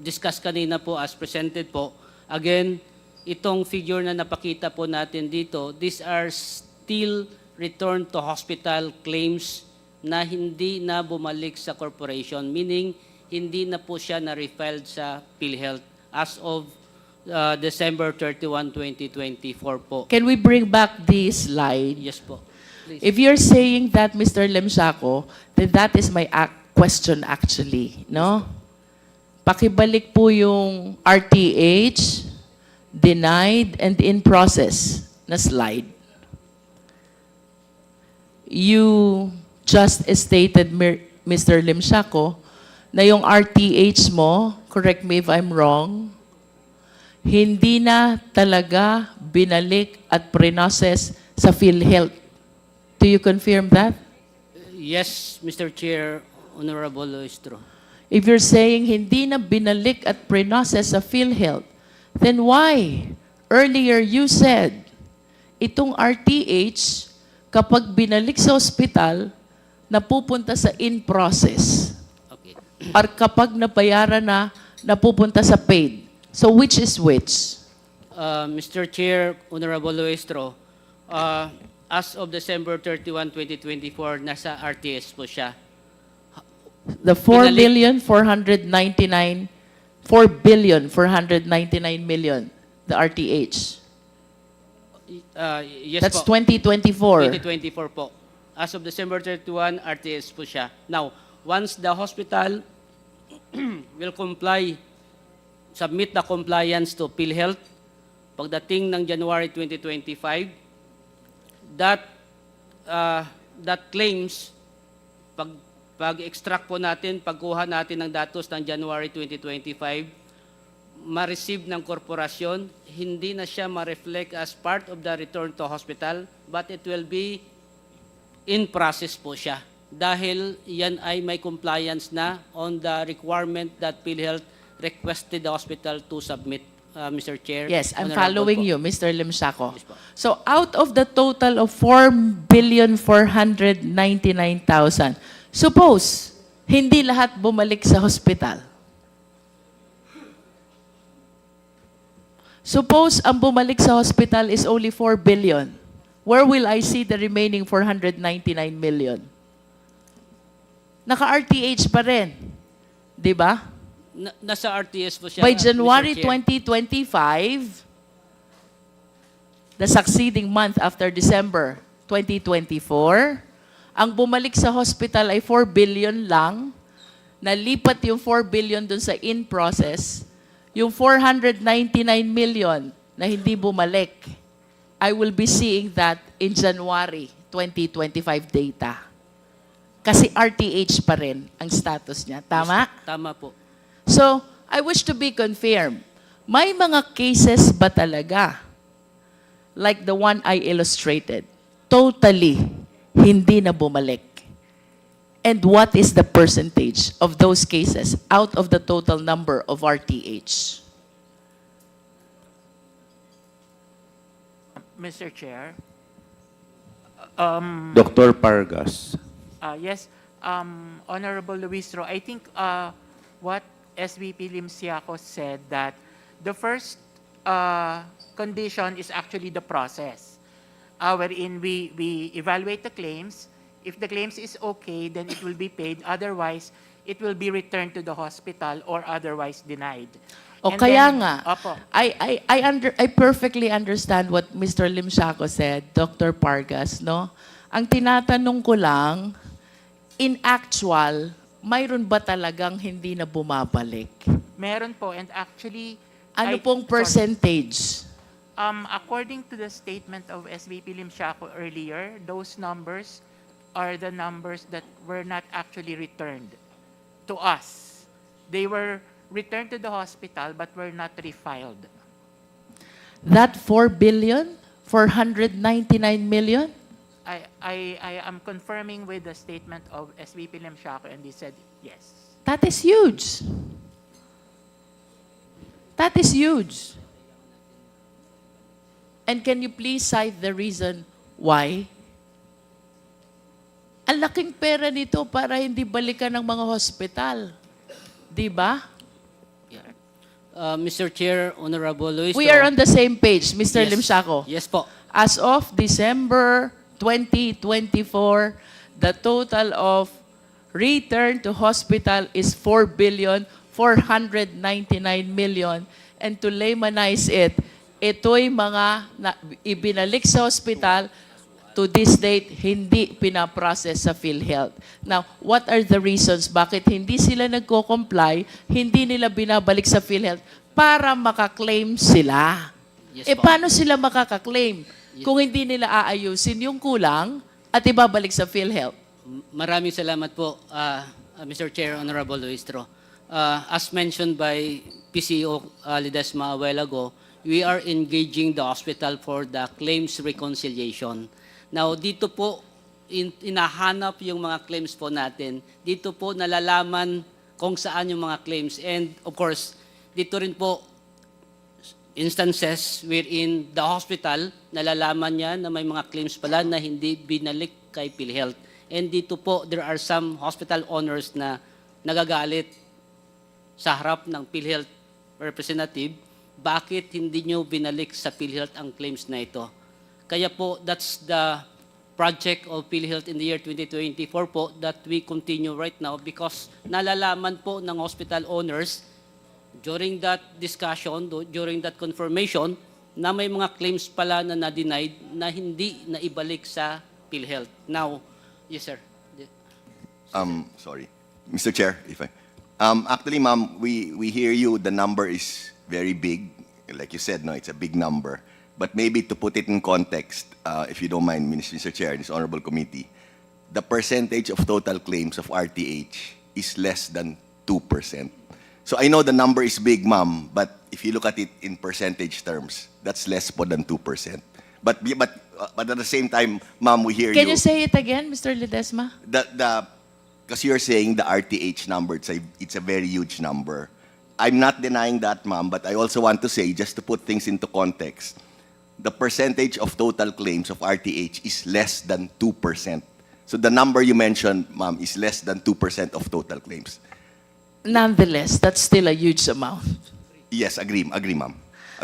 discussed kanina po, as presented po, again, itong figure na napakita po natin dito, these are still return to hospital claims na hindi na bumalik sa corporation, meaning hindi na po siya na-refiled sa PhilHealth as of December 31, 2024 po. Can we bring back this slide? Yes po. Please. If you're saying that, Mr. Limsiaco, then that is my question actually, no? Pakibalik po yung RTH, denied, and in process na slide. You just stated, Mr. Limsiaco, na yung RTH mo, correct me if I'm wrong, hindi na talaga binalik at pre-process sa PhilHealth. Do you confirm that? Yes, Mr. Chair, Honorable Luistro. If you're saying hindi na binalik at pre-process sa PhilHealth, then why? Earlier you said, itong RTH, kapag binalik sa ospital, napupunta sa in-process. Okay. Or kapag nabayaran na, napupunta sa paid. So which is which? Mr. Chair, Honorable Luistro, as of December 31, 2024, nasa RTS po siya. The 4,499 million, the RTH. Yes That's po. 2024. 2024 po. As of December 31, RTS po siya. Now, once the hospital will submit the compliance to PhilHealth, pagdating ng January 2025, that claims, pag-extract po natin, pagkuha natin ng datos ng January 2025, ma-receive ng korporasyon, hindi na siya ma-reflect as part of the return to hospital, but it will be in process po siya. Dahil yan ay may compliance na on the requirement that PhilHealth requested the hospital to submit, Mr. Chair. Yes, I'm Honorable following po. you, Mr. Limsaco. Yes po. So out of the total of 4,499,000, suppose hindi lahat bumalik sa hospital. Suppose ang bumalik sa hospital is only 4 billion. Where will I see the remaining 499 million? Naka-RTH pa rin. Di ba? Nasa RTS po siya. By Mr. January Chair. 2025, the succeeding month after December 2024, ang bumalik sa hospital ay 4 billion lang, nalipat yung 4 billion dun sa in-process, yung 499 million na hindi bumalik, I will be seeing that in January 2025 data. Kasi RTH pa rin ang status niya. Tama? Tama po. So, I wish to be confirmed. May mga cases ba talaga, like the one I illustrated, totally hindi na bumalik? And what is the percentage of those cases out of the total number of RTH? Mr. Chair. Dr. Pargas. Yes, Honorable Luistro, I think what SVP Limsiaco said that the first condition is actually the process, wherein we evaluate the claims. If the claims is okay, then it will be paid. Otherwise, it will be returned to the hospital or otherwise denied. O And kaya then- nga, Opo. I perfectly understand what Mr. Limsiaco said, Dr. Pargas, no? Ang tinatanong ko lang, in actual, mayroon ba talagang hindi na bumabalik? Meron po, and actually, Ano sorry. pong percentage? According to the statement of SVP Limsiaco earlier, those numbers are the numbers that were not actually returned to us. They were returned to the hospital but were not refiled. That 4 billion? 499 million? I am confirming with the statement of SVP Limsiaco, and he said yes. That is huge. That is huge. And can you please cite the reason why? Ang laking pera nito para hindi balikan ng mga hospital. Di ba? Mr. Chair, Honorable Luis. We are on the same page, Mr. Yes. Limsiaco. Yes po. As of December 2024, the total of return to hospital is 4,499,000,000. And to laymanize it, ito'y mga ibinalik sa hospital, to this date, hindi pinaprocess sa PhilHealth. Now, what are the reasons bakit hindi sila nagko-comply, hindi nila binabalik sa PhilHealth para makaklaim sila? Yes po. Paano sila makakaklaim kung hindi nila aayusin yung kulang at ibabalik sa PhilHealth? Maraming salamat po, Mr. Chair, Honorable Luistro. As mentioned by PCO Ledesma a while ago, we are engaging the hospital for the claims reconciliation. Now, dito po, inahanap yung mga claims po natin. Dito po nalalaman kung saan yung mga claims. And of course, dito rin po instances wherein the hospital, nalalaman niya na may mga claims pala na hindi binalik kay PhilHealth. And dito po, there are some hospital owners na nagagalit sa harap ng PhilHealth representative, bakit hindi nyo binalik sa PhilHealth ang claims na ito? Kaya po, that's the project of PhilHealth in the year 2024 po that we continue right now because nalalaman po ng hospital owners during that discussion, during that confirmation, na may mga claims pala na na-denied na hindi na ibalik sa PhilHealth. Now, yes sir. Sorry. Mr. Chair, if I... actually, ma'am, we hear you. The number is very big. Like you said, no, it's a big number. But maybe to put it in context, if you don't mind, Mr. Chair, this honorable committee, the percentage of total claims of RTH is less than 2%. So I know the number is big, ma'am, but if you look at it in percentage terms, that's less po than 2%. But at the same time, ma'am, we hear Can you say it again, Mr. Ledesma? Because you're saying the RTH number, it's a very huge number. I'm not denying that, ma'am, but I also want to say, just to put things into context, the percentage of total claims of RTH is less than 2%. So the number you mentioned, ma'am, is less than 2% of total claims. Nonetheless, that's still a huge amount. Yes, agree, ma'am.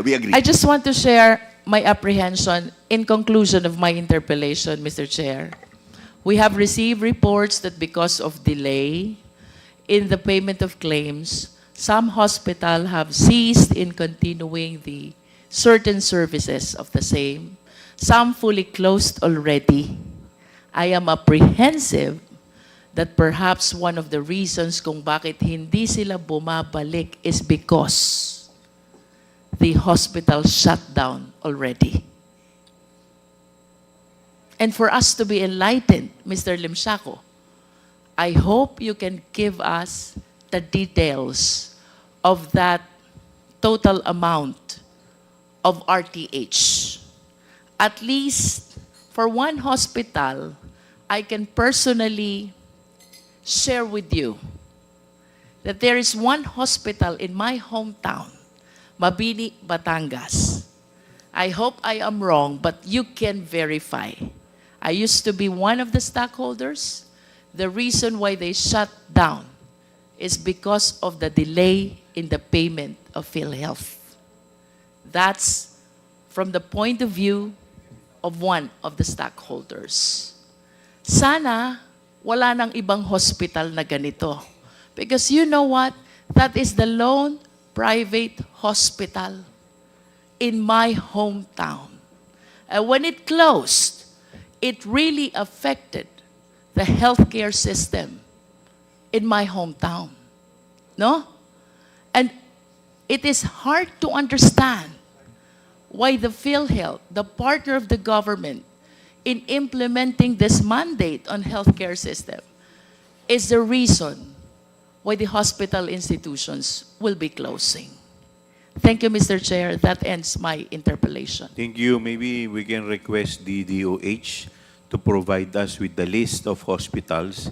We agree. I just want to share my apprehension in conclusion of my interpellation, Mr. Chair. We have received reports that because of delay in the payment of claims, some hospitals have ceased in continuing the certain services of the same. Some fully closed already. I am apprehensive that perhaps one of the reasons kung bakit hindi sila bumabalik is because the hospital shut down already. And for us to be enlightened, Mr. Limshaco, I hope you can give us the details of that total amount of RTH. At least for one hospital, I can personally share with you that there is one hospital in my hometown, Mabini, Batangas. I hope I am wrong, but you can verify. I used to be one of the stockholders. The reason why they shut down is because of the delay in the payment of PhilHealth. That's from the point of view of one of the stockholders. Sana wala nang ibang hospital na ganito. Because you know what? That is the lone private hospital in my hometown. And when it closed, it really affected the healthcare system in my hometown. No? And it is hard to understand why the PhilHealth, the partner of the government, in implementing this mandate on healthcare system, is the reason why the hospital institutions will be closing. Thank you, Mr. Chair. That ends my interpellation. Thank you. Maybe we can request the DOH to provide us with the list of hospitals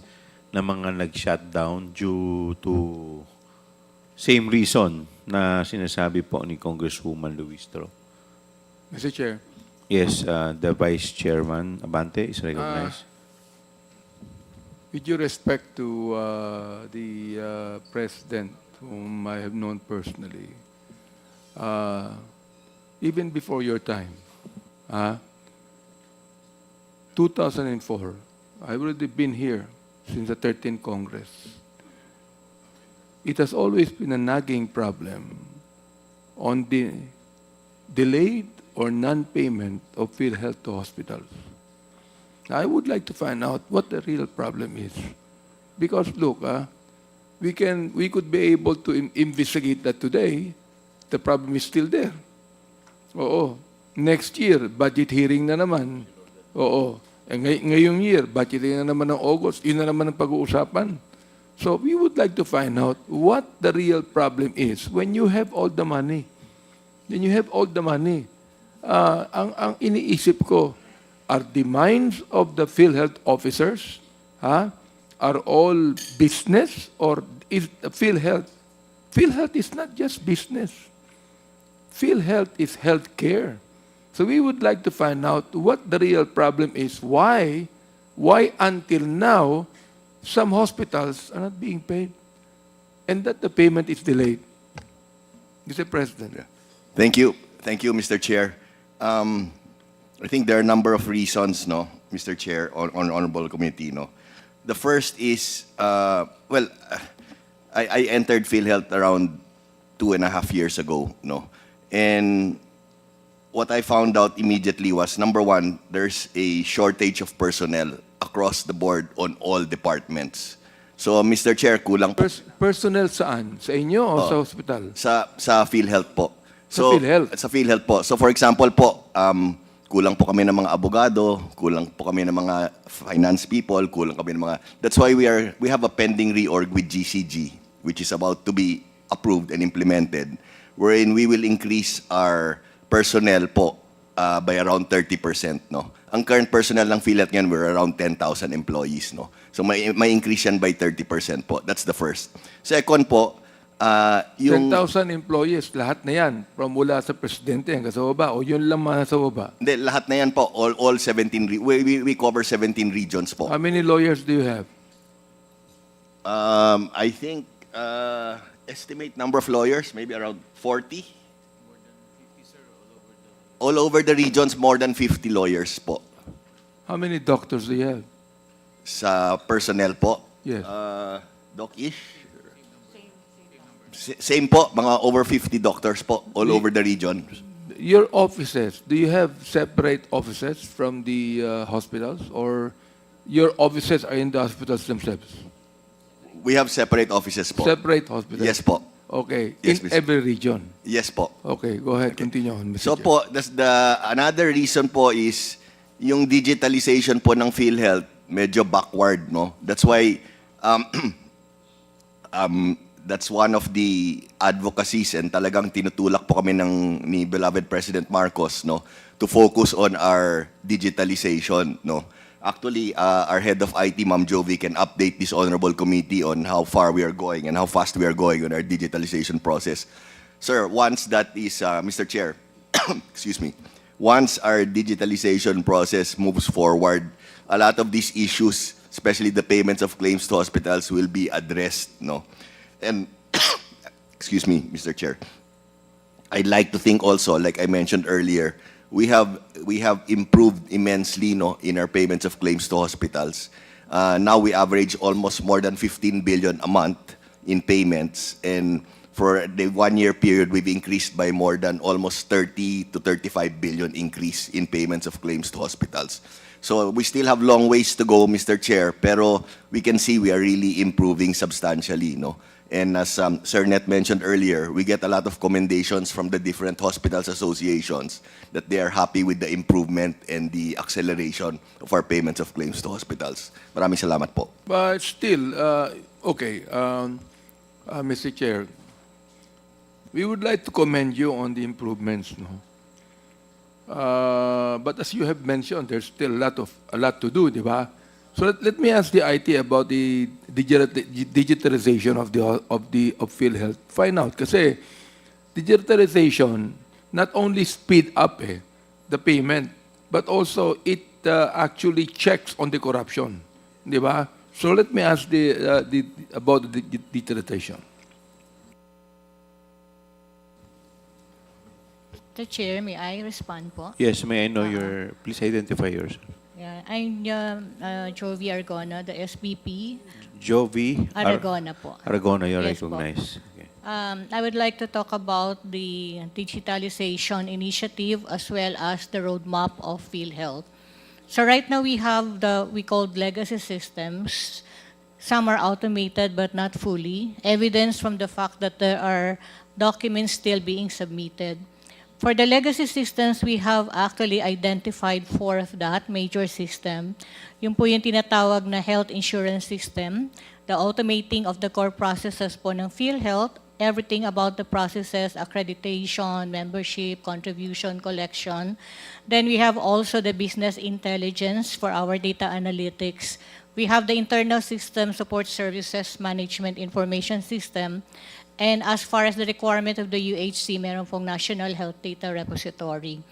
na mga nag-shutdown due to same reason na sinasabi po ni Congresswoman Luistro. Mr. Chair. Yes, the Vice Chairman Abante is recognized. With due respect to the President, whom I have known personally, even before your time, 2004, I've already been here since the 13th Congress. It has always been a nagging problem on the delayed or non-payment of PhilHealth to hospitals. I would like to find out what the real problem is. Because look, we could be able to investigate that today. The problem is still there. Oo. Next year, budget hearing na naman. Oo. Ngayong year, budget hearing na naman ng August. Yun na naman ang pag-uusapan. So we would like to find out what the real problem is when you have all the money. Then you have all the money. Ang iniisip ko, are the minds of the PhilHealth officers are all business, or is PhilHealth? PhilHealth is not just business. PhilHealth is healthcare. So we would like to find out what the real problem is. Why until now some hospitals are not being paid, and that the payment is delayed. Mr. President. Thank you, Mr. Chair. I think there are a number of reasons, no, Mr. Chair, on honorable committee, no. The first is, I entered PhilHealth around 2.5 years ago, no, and what I found out immediately was, number one, there's a shortage of personnel across the board on all departments. So, Mr. Chair, kulang po. Personnel saan? Sa inyo o sa hospital? Sa PhilHealth po. Sa PhilHealth? Sa PhilHealth po. So, for example po, kulang po kami ng mga abogado, kulang po kami ng mga finance people, kulang kami ng mga... That's why we have a pending reorg with GCG, which is about to be approved and implemented, wherein we will increase our personnel po by around 30%, no? Ang current personnel ng PhilHealth ngayon, we're around 10,000 employees, no? So may increase yan by 30% po. That's the first. Second po, yung 10,000 employees, lahat na yan, from mula sa presidente hanggang sa baba, o yun lang mga sa baba? Hindi, lahat na yan po, all 17, we cover 17 regions po. How many lawyers do you have? I think, estimate number of lawyers, maybe around 40? All over the regions, more than 50 lawyers po. How many doctors do you have? Sa personnel po? Yes. Doc-ish? Same po, mga over 50 doctors po, all over the region. Your offices, do you have separate offices from the hospitals, or your offices are in the hospitals themselves? We have separate offices po. Separate hospitals? Yes po. Okay, Yes, in Mr. every region? Yes po. Okay, go ahead, continue on, Mr. So Chair. po, another reason po is yung digitalization po ng PhilHealth medyo backward, no? That's why that's one of the advocacies and talagang tinutulak po kami ni beloved President Marcos, no, to focus on our digitalization, no. Actually, our head of IT, Ma'am Jovi, can update this honorable committee on how far we are going and how fast we are going on our digitalization process. Sir, once that is, Mr. Chair, excuse me, once our digitalization process moves forward, a lot of these issues, especially the payments of claims to hospitals, will be addressed, no? And, excuse me, Mr. Chair, I'd like to think also, like I mentioned earlier, we have improved immensely, no, in our payments of claims to hospitals. Now we average almost more than 15 billion a month in payments, and for the 1 year period, we've increased by more than almost 30 to 35 billion increase in payments of claims to hospitals. So we still have long ways to go, Mr. Chair, pero we can see we are really improving substantially, no? And as Sir Net mentioned earlier, we get a lot of commendations from the different hospitals associations that they are happy with the improvement and the acceleration of our payments of claims to hospitals. Maraming salamat po. But still, okay, Mr. Chair, we would like to commend you on the improvements, no? But as you have mentioned, there's still a lot to do, di ba? So let me ask the IT about the digitalization of PhilHealth. Find out, kasi digitalization not only speed up the payment, but also it actually checks on the corruption, di ba? So let me ask about the digitalization. Mr. Chair, may I respond po? Yes, may I know please identify yourself. Yeah, I'm Jovi Argona, the SVP. Jovi Aragona po. Aragona, you're Yes po. recognized. Okay. I would like to talk about the digitalization initiative as well as the roadmap of PhilHealth. So right now we have we called legacy systems. Some are automated but not fully. Evidence from the fact that there are documents still being submitted. For the legacy systems, we have actually identified 4 of that major system. Yung po yung tinatawag na health insurance system, the automating of the core processes po ng PhilHealth, everything about the processes, accreditation, membership, contribution, collection. Then we have also the business intelligence for our data analytics. We have the internal system support services management information system. And as far as the requirement of the UHC, meron pong National Health Data Repository.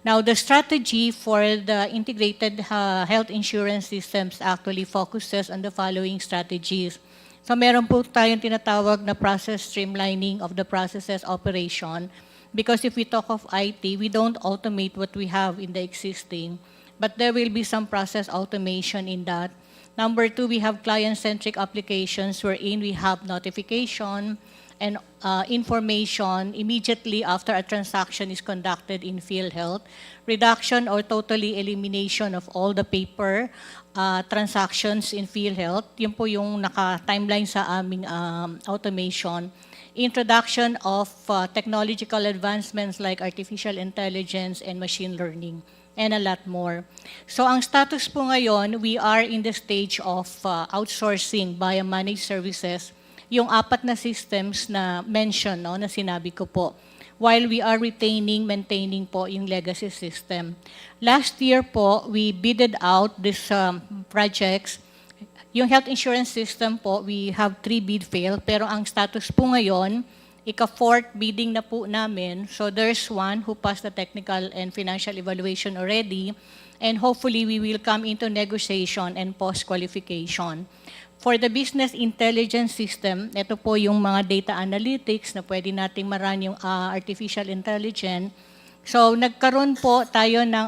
Now, the strategy for the integrated health insurance systems actually focuses on the following strategies. So meron po tayong tinatawag na process streamlining of the processes operation. Because if we talk of IT, we don't automate what we have in the existing, but there will be some process automation in that. Number 2, we have client-centric applications wherein we have notification and information immediately after a transaction is conducted in PhilHealth, reduction or totally elimination of all the paper transactions in PhilHealth. Yun po yung naka-timeline sa aming automation. Introduction of technological advancements like artificial intelligence and machine learning, and a lot more. So ang status po ngayon, we are in the stage of outsourcing via managed services yung 4 na systems na mention, no, na sinabi ko po, while we are maintaining po yung legacy system. Last year po, we bidded out these projects. Yung health insurance system po, we have 3 bid fail, pero ang status po ngayon, ika-4th bidding na po namin. So there's one who passed the technical and financial evaluation already, and hopefully we will come into negotiation and post-qualification. For the business intelligence system, ito po yung mga data analytics na pwede nating maran yung artificial intelligence. So nagkaroon po tayo ng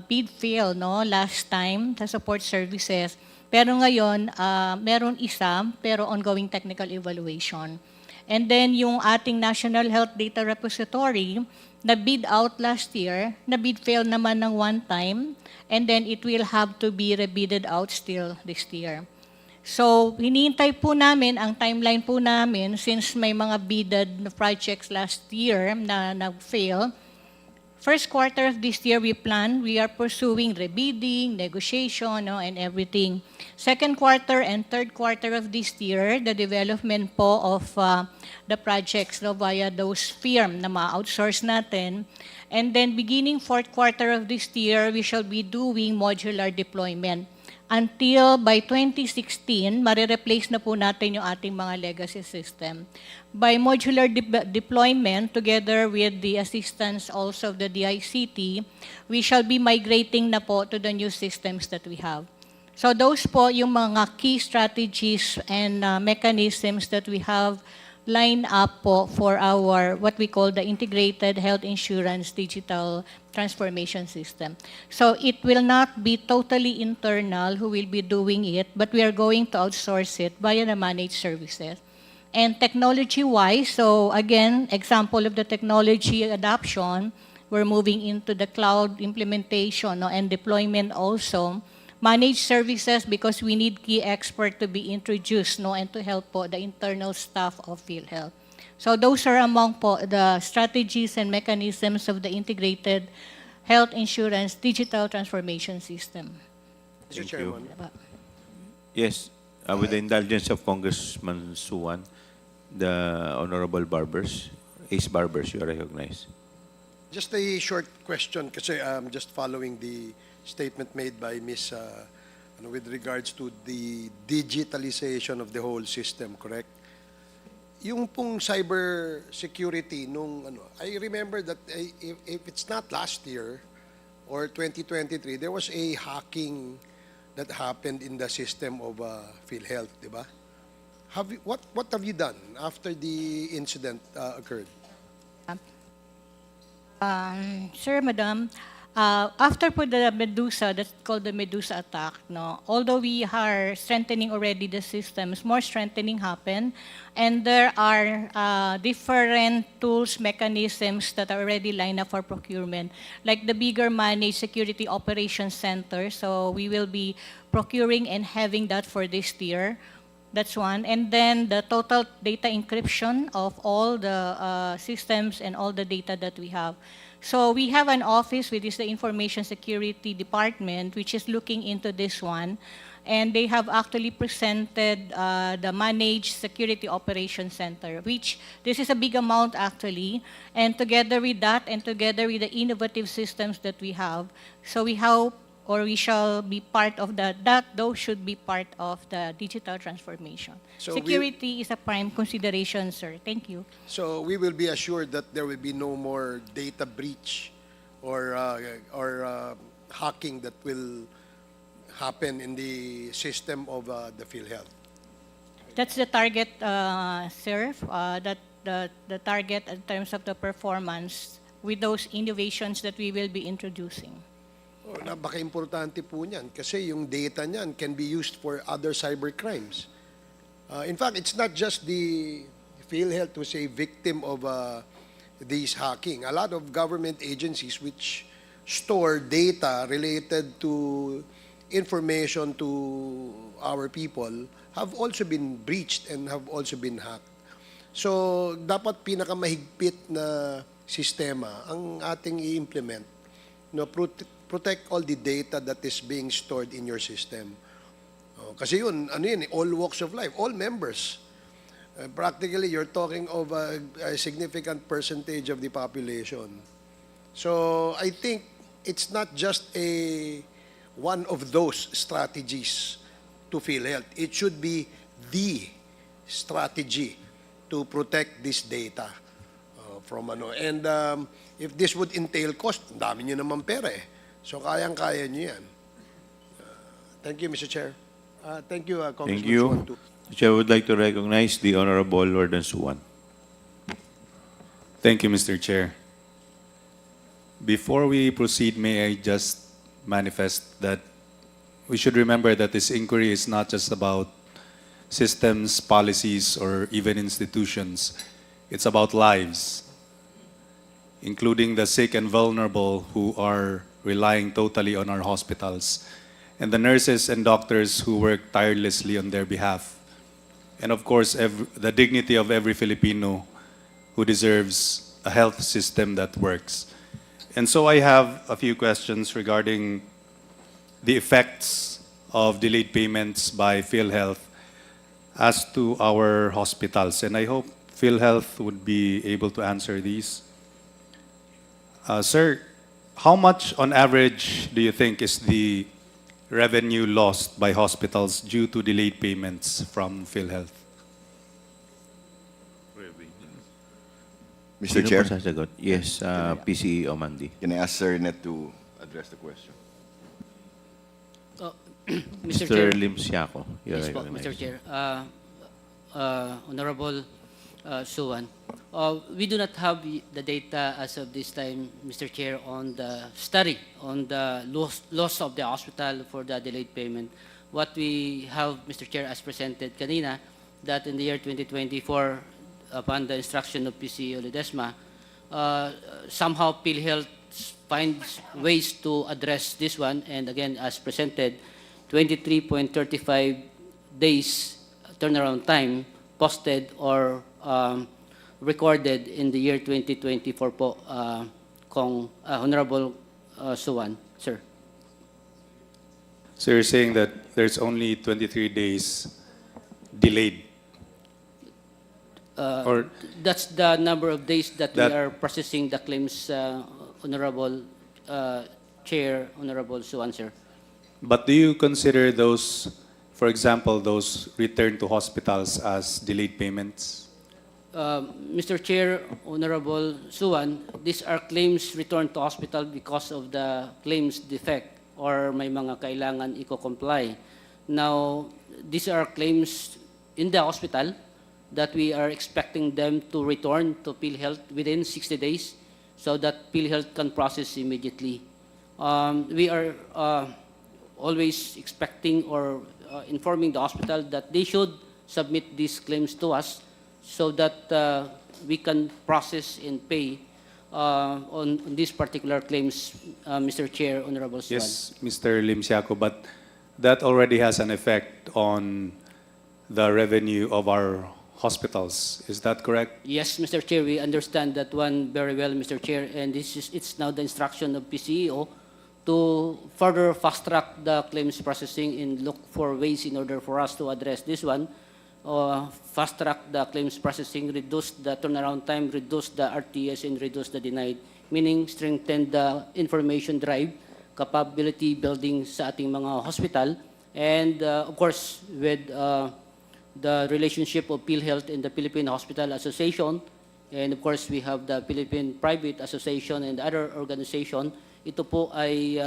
bid fail, no, last time sa support services. Pero ngayon, meron isa, pero ongoing technical evaluation. And then yung ating National Health Data Repository, na bid out last year, na bid fail naman ng one time, and then it will have to be rebidded out still this year. So, hinihintay po namin, ang timeline po namin, since may mga bidded na projects last year na nag-fail, first quarter of this year, we are pursuing rebidding, negotiation, no, and everything. Second quarter and third quarter of this year, the development po of the projects, no, via those firm na ma-outsource natin. And then beginning fourth quarter of this year, we shall be doing modular deployment. Until by 2016, marireplace na po natin yung ating mga legacy system. By modular deployment, together with the assistance also of the DICT, we shall be migrating na po to the new systems that we have. So those po yung mga key strategies and mechanisms that we have lined up po for our, what we call the Integrated Health Insurance Digital Transformation System. So it will not be totally internal who will be doing it, but we are going to outsource it via the managed services. And technology-wise, so again, example of the technology adoption, we're moving into the cloud implementation, no, and deployment also. Managed services because we need key expert to be introduced, no, and to help po the internal staff of PhilHealth. So those are among po the strategies and mechanisms of the Integrated Health Insurance Digital Transformation System. Mr. Chairman. Yes, with the indulgence of Congressman Suwan, the Honorable Barbers, Ace Barbers, you are recognized. Just a short question kasi just following the statement made by Ms. With regards to the digitalization of the whole system, correct? Yung pong cyber security nung I remember that if it's not last year or 2023, there was a hacking that happened in the system of PhilHealth, di ba? What have you done after the incident occurred? Sir, Madam, after po the Medusa, that's called the Medusa attack, no, although we are strengthening already the systems, more strengthening happened, and there are different tools, mechanisms that are already lined up for procurement, like the bigger managed security operations center, so we will be procuring and having that for this year. That's one. And then the total data encryption of all the systems and all the data that we have. So we have an office, which is the Information Security Department, which is looking into this one. And they have actually presented the Managed Security Operations Center, which this is a big amount actually. And together with that, and together with the innovative systems that we have, so we hope, or we shall be part of those should be part of the digital transformation. So security is a prime consideration, sir. Thank you. So we will be assured that there will be no more data breach or hacking that will happen in the system of the PhilHealth. That's the target, sir. That the target in terms of the performance with those innovations that we will be introducing. Napaka-importante po niyan kasi yung data niyan can be used for other cyber crimes. In fact, it's not just the PhilHealth who's a victim of these hacking. A lot of government agencies which store data related to information to our people have also been breached and have also been hacked. So, dapat pinakamahigpit na sistema ang ating i-implement, no, protect all the data that is being stored in your system. Kasi yun, ano yun, all walks of life, all members. Practically, you're talking of a significant percentage of the population. So I think it's not just one of those strategies to PhilHealth. It should be the strategy to protect this data from ano. And if this would entail cost, ang dami nyo naman pera eh. So kayang-kaya nyo yan. Thank you, Mr. Chair. Thank you, Congressman Thank you. Suwan, too. The Chair would like to recognize the Honorable Warden Suwan. Thank you, Mr. Chair. Before we proceed, may I just manifest that we should remember that this inquiry is not just about systems, policies, or even institutions. It's about lives, including the sick and vulnerable who are relying totally on our hospitals, and the nurses and doctors who work tirelessly on their behalf. And of course, the dignity of every Filipino who deserves a health system that works. And so I have a few questions regarding the effects of delayed payments by PhilHealth as to our hospitals. And I hope PhilHealth would be able to answer these. Sir, how much on average do you think is the revenue lost by hospitals due to delayed payments from PhilHealth? Mr. Sino Chair, po sasagot? Yes, PCE Omandi. can I ask Sir Net to address the question? Mr. Chair. Lim Siaco, you're Yes po, recognized. Mr. Chair. Honorable Suwan, we do not have the data as of this time, Mr. Chair, on the study on the loss of the hospital for the delayed payment. What we have, Mr. Chair, as presented kanina, that in the year 2024, upon the instruction of PCO Ledesma, somehow PhilHealth finds ways to address this one, and again, as presented, 23.35 days turnaround time posted or recorded in the year 2024 po, Honorable Suwan, sir. So you're saying that there's only 23 days delayed? Or That's the number of days that we That- are processing the claims, Honorable Chair, Honorable Suwan, sir. But do you consider those, for example, those returned to hospitals as delayed payments? Mr. Chair, Honorable Suwan, these are claims returned to hospital because of the claims defect or may mga kailangan i-comply. Now, these are claims in the hospital that we are expecting them to return to PhilHealth within 60 days so that PhilHealth can process immediately. We are always expecting or informing the hospital that they should submit these claims to us so that we can process and pay on these particular claims, Mr. Chair, Honorable Suwan. Yes, Mr. Lim Siaco, but that already has an effect on the revenue of our hospitals. Is that correct? Yes, Mr. Chair, we understand that one very well, Mr. Chair, and it's now the instruction of PCEO to further fast-track the claims processing and look for ways in order for us to address this one. Fast-track the claims processing, reduce the turnaround time, reduce the RTS, and reduce the denied, meaning strengthen the information drive, capability building sa ating mga hospital, and of course, with the relationship of PhilHealth and the Philippine Hospital Association, and of course, we have the Philippine Private Association and other organization. Ito po ay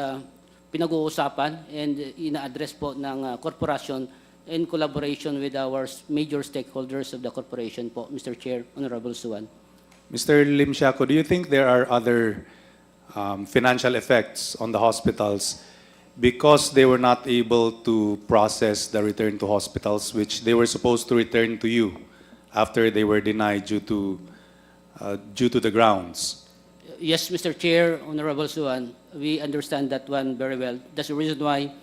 pinag-uusapan and ina-address po ng korporasyon in collaboration with our major stakeholders of the corporation po, Mr. Chair, Honorable Suwan. Mr. Lim Siaco, do you think there are other financial effects on the hospitals because they were not able to process the return to hospitals, which they were supposed to return to you after they were denied due to the grounds? Yes, Mr. Chair, Honorable Suwan, we understand that one very well. That's the reason why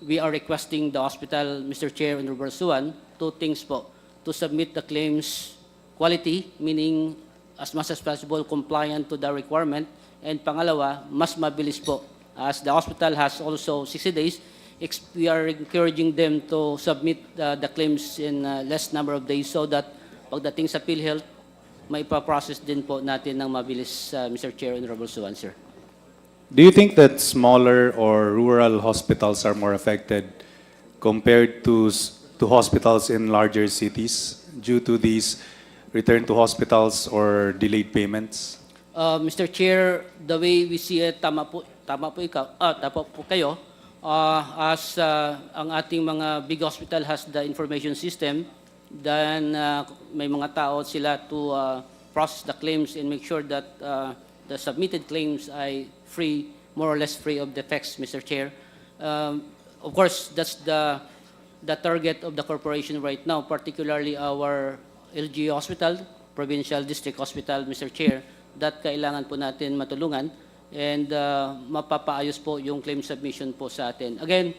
we are requesting the hospital, Mr. Chair, Honorable Suwan, two things po. To submit the claims quality, meaning as much as possible compliant to the requirement, and pangalawa, mas mabilis po. As the hospital has also 60 days, we are encouraging them to submit the claims in less number of days so that pagdating sa PhilHealth, maipa-process din po natin ng mabilis, Mr. Chair, Honorable Suwan, sir. Do you think that smaller or rural hospitals are more affected compared to hospitals in larger cities due to these return to hospitals or delayed payments? Mr. Chair, the way we see it, tama po kayo. As ang ating mga big hospital has the information system, then may mga tao sila to process the claims and make sure that the submitted claims are free, more or less free of defects, Mr. Chair. Of course, that's the target of the corporation right now, particularly our LG Hospital, Provincial District Hospital, Mr. Chair, that kailangan po natin matulungan and mapapaayos po yung claim submission po sa atin. Again,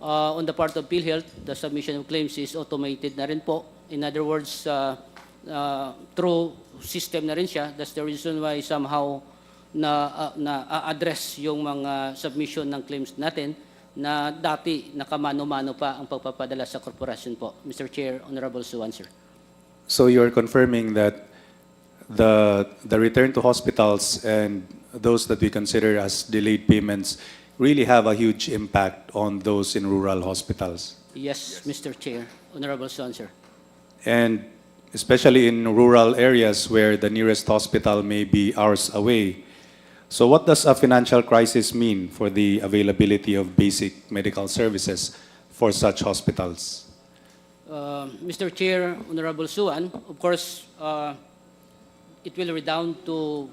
on the part of PhilHealth, the submission of claims is automated na rin po. In other words, through system na rin siya. That's the reason why somehow na-address yung mga submission ng claims natin na dati nakamano-mano pa ang pagpapadala sa korporasyon po. Mr. Chair, Honorable Suwan, sir. So you're confirming that the return to hospitals and those that we consider as delayed payments really have a huge impact on those in rural hospitals. Yes, Mr. Chair, Honorable Suwan, sir. And especially in rural areas where the nearest hospital may be hours away. So what does a financial crisis mean for the availability of basic medical services for such hospitals? Mr. Chair, Honorable Suwan, of course, it will redound to,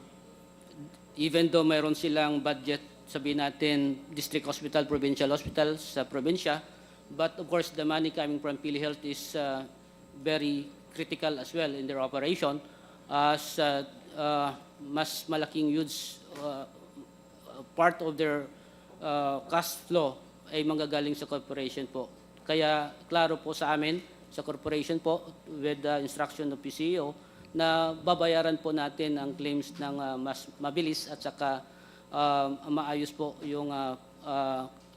even though mayroon silang budget, sabihin natin, district hospital, provincial hospital sa probinsya, but of course, the money coming from PhilHealth is very critical as well in their operation as mas malaking huge part of their cash flow ay manggagaling sa corporation po. Kaya klaro po sa amin, sa corporation po, with the instruction of PCEO, na babayaran po natin ang claims ng mas mabilis at saka maayos po yung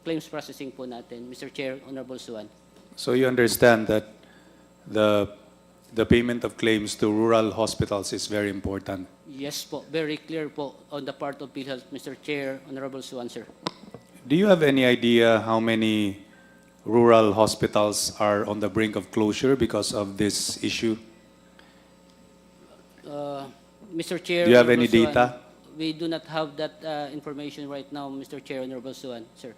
claims processing po natin. Mr. Chair, Honorable Suwan. So you understand that the payment of claims to rural hospitals is very important. Yes po, very clear po on the part of PhilHealth, Mr. Chair, Honorable Suwan, sir. Do you have any idea how many rural hospitals are on the brink of closure because of this issue? Mr. Chair, Do you have Honorable any Suwan, data? we do not have that information right now, Mr. Chair, Honorable Suwan, sir.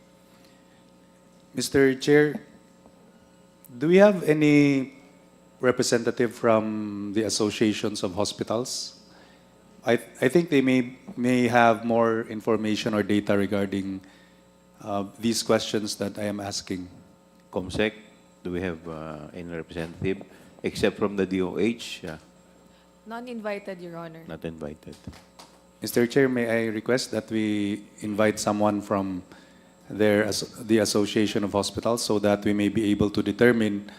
Mr. Chair, do we have any representative from the associations of hospitals? I think they may have more information or data regarding these questions that I am asking. COMSEC, do we have any representative? Except from the DOH? None invited, Your Honor. Not invited. Mr. Chair, may I request that we invite someone from the Association of Hospitals so that we may be able to determine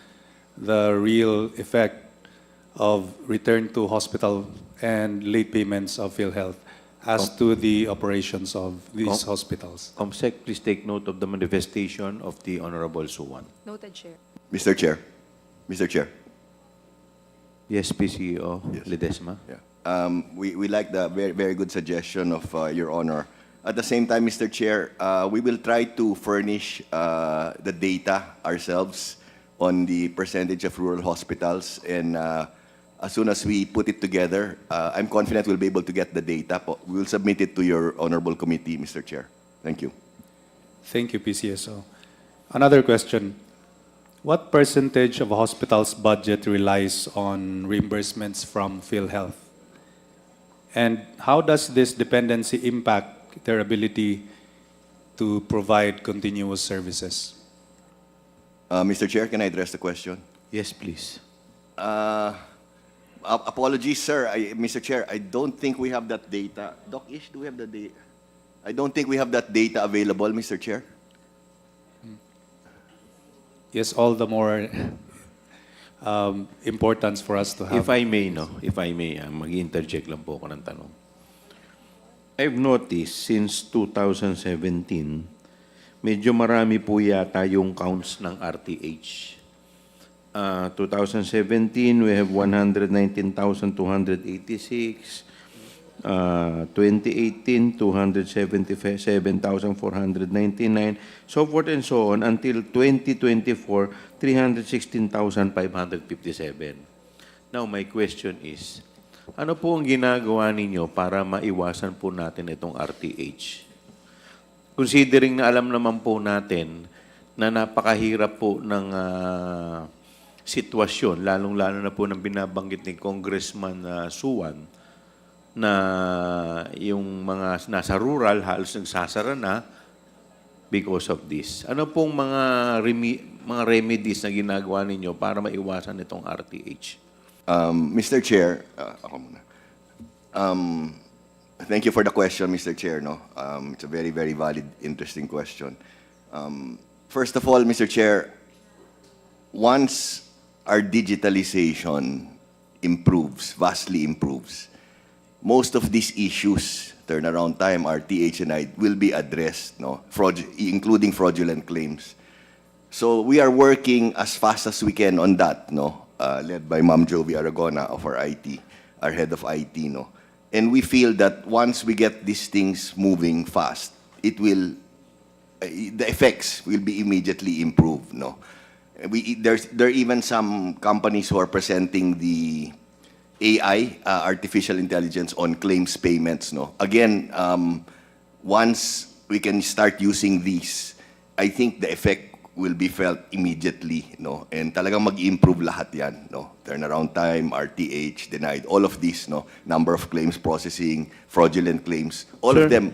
the real effect of return to hospital and late payments of PhilHealth as to the operations of these hospitals. COMSEC, please take note of the manifestation of the Honorable Suwan. Noted, Chair. Mr. Chair. Mr. Chair. Yes, PCEO Ledesma. We like the very, very good suggestion of Your Honor. At the same time, Mr. Chair, we will try to furnish the data ourselves on the percentage of rural hospitals. And as soon as we put it together, I'm confident we'll be able to get the data. We will submit it to your honorable committee, Mr. Chair. Thank you. Thank you, PCSO. Another question. What percentage of a hospital's budget relies on reimbursements from PhilHealth? And how does this dependency impact their ability to provide continuous services? Mr. Chair, can I address the question? Yes, please. Apologies, sir. Mr. Chair, I don't think we have that data. Doc Ish, do we have the data? I don't think we have that data available, Mr. Chair. Yes, all the more importance for us to have. If I may, mag-interject lang po ako ng tanong. I've noticed since 2017, medyo marami po yata yung counts ng RTH. 2017, we have 119,286. 2018, 277,499, so forth and so on, until 2024, 316,557. Now, my question is, ano po ang ginagawa ninyo para maiwasan po natin itong RTH? Considering na alam naman po natin na napakahirap po ng sitwasyon, lalong-lalo na po ng binabanggit ni Congressman Suwan, na yung mga nasa rural halos nagsasara na because of this. Ano pong mga remedies na ginagawa ninyo para maiwasan itong RTH? Mr. Chair, ako muna. Thank you for the question, Mr. Chair. No? It's a very, very valid, interesting question. First of all, Mr. Chair, once our digitalization improves, vastly improves, most of these issues, turnaround time, RTH, and I, will be addressed, no? Including fraudulent claims. So we are working as fast as we can on that, no? Led by Ma'am Jovi Aragona of our IT, our head of IT, no? And we feel that once we get these things moving fast, it will, the effects will be immediately improved, no? There are even some companies who are presenting the AI, artificial intelligence, on claims payments. No, again, once we can start using these, I think the effect will be felt immediately. No, and talagang mag-improve lahat yan. No, turnaround time, RTH, denied, all of these. No, number of claims processing, fraudulent claims, all of them.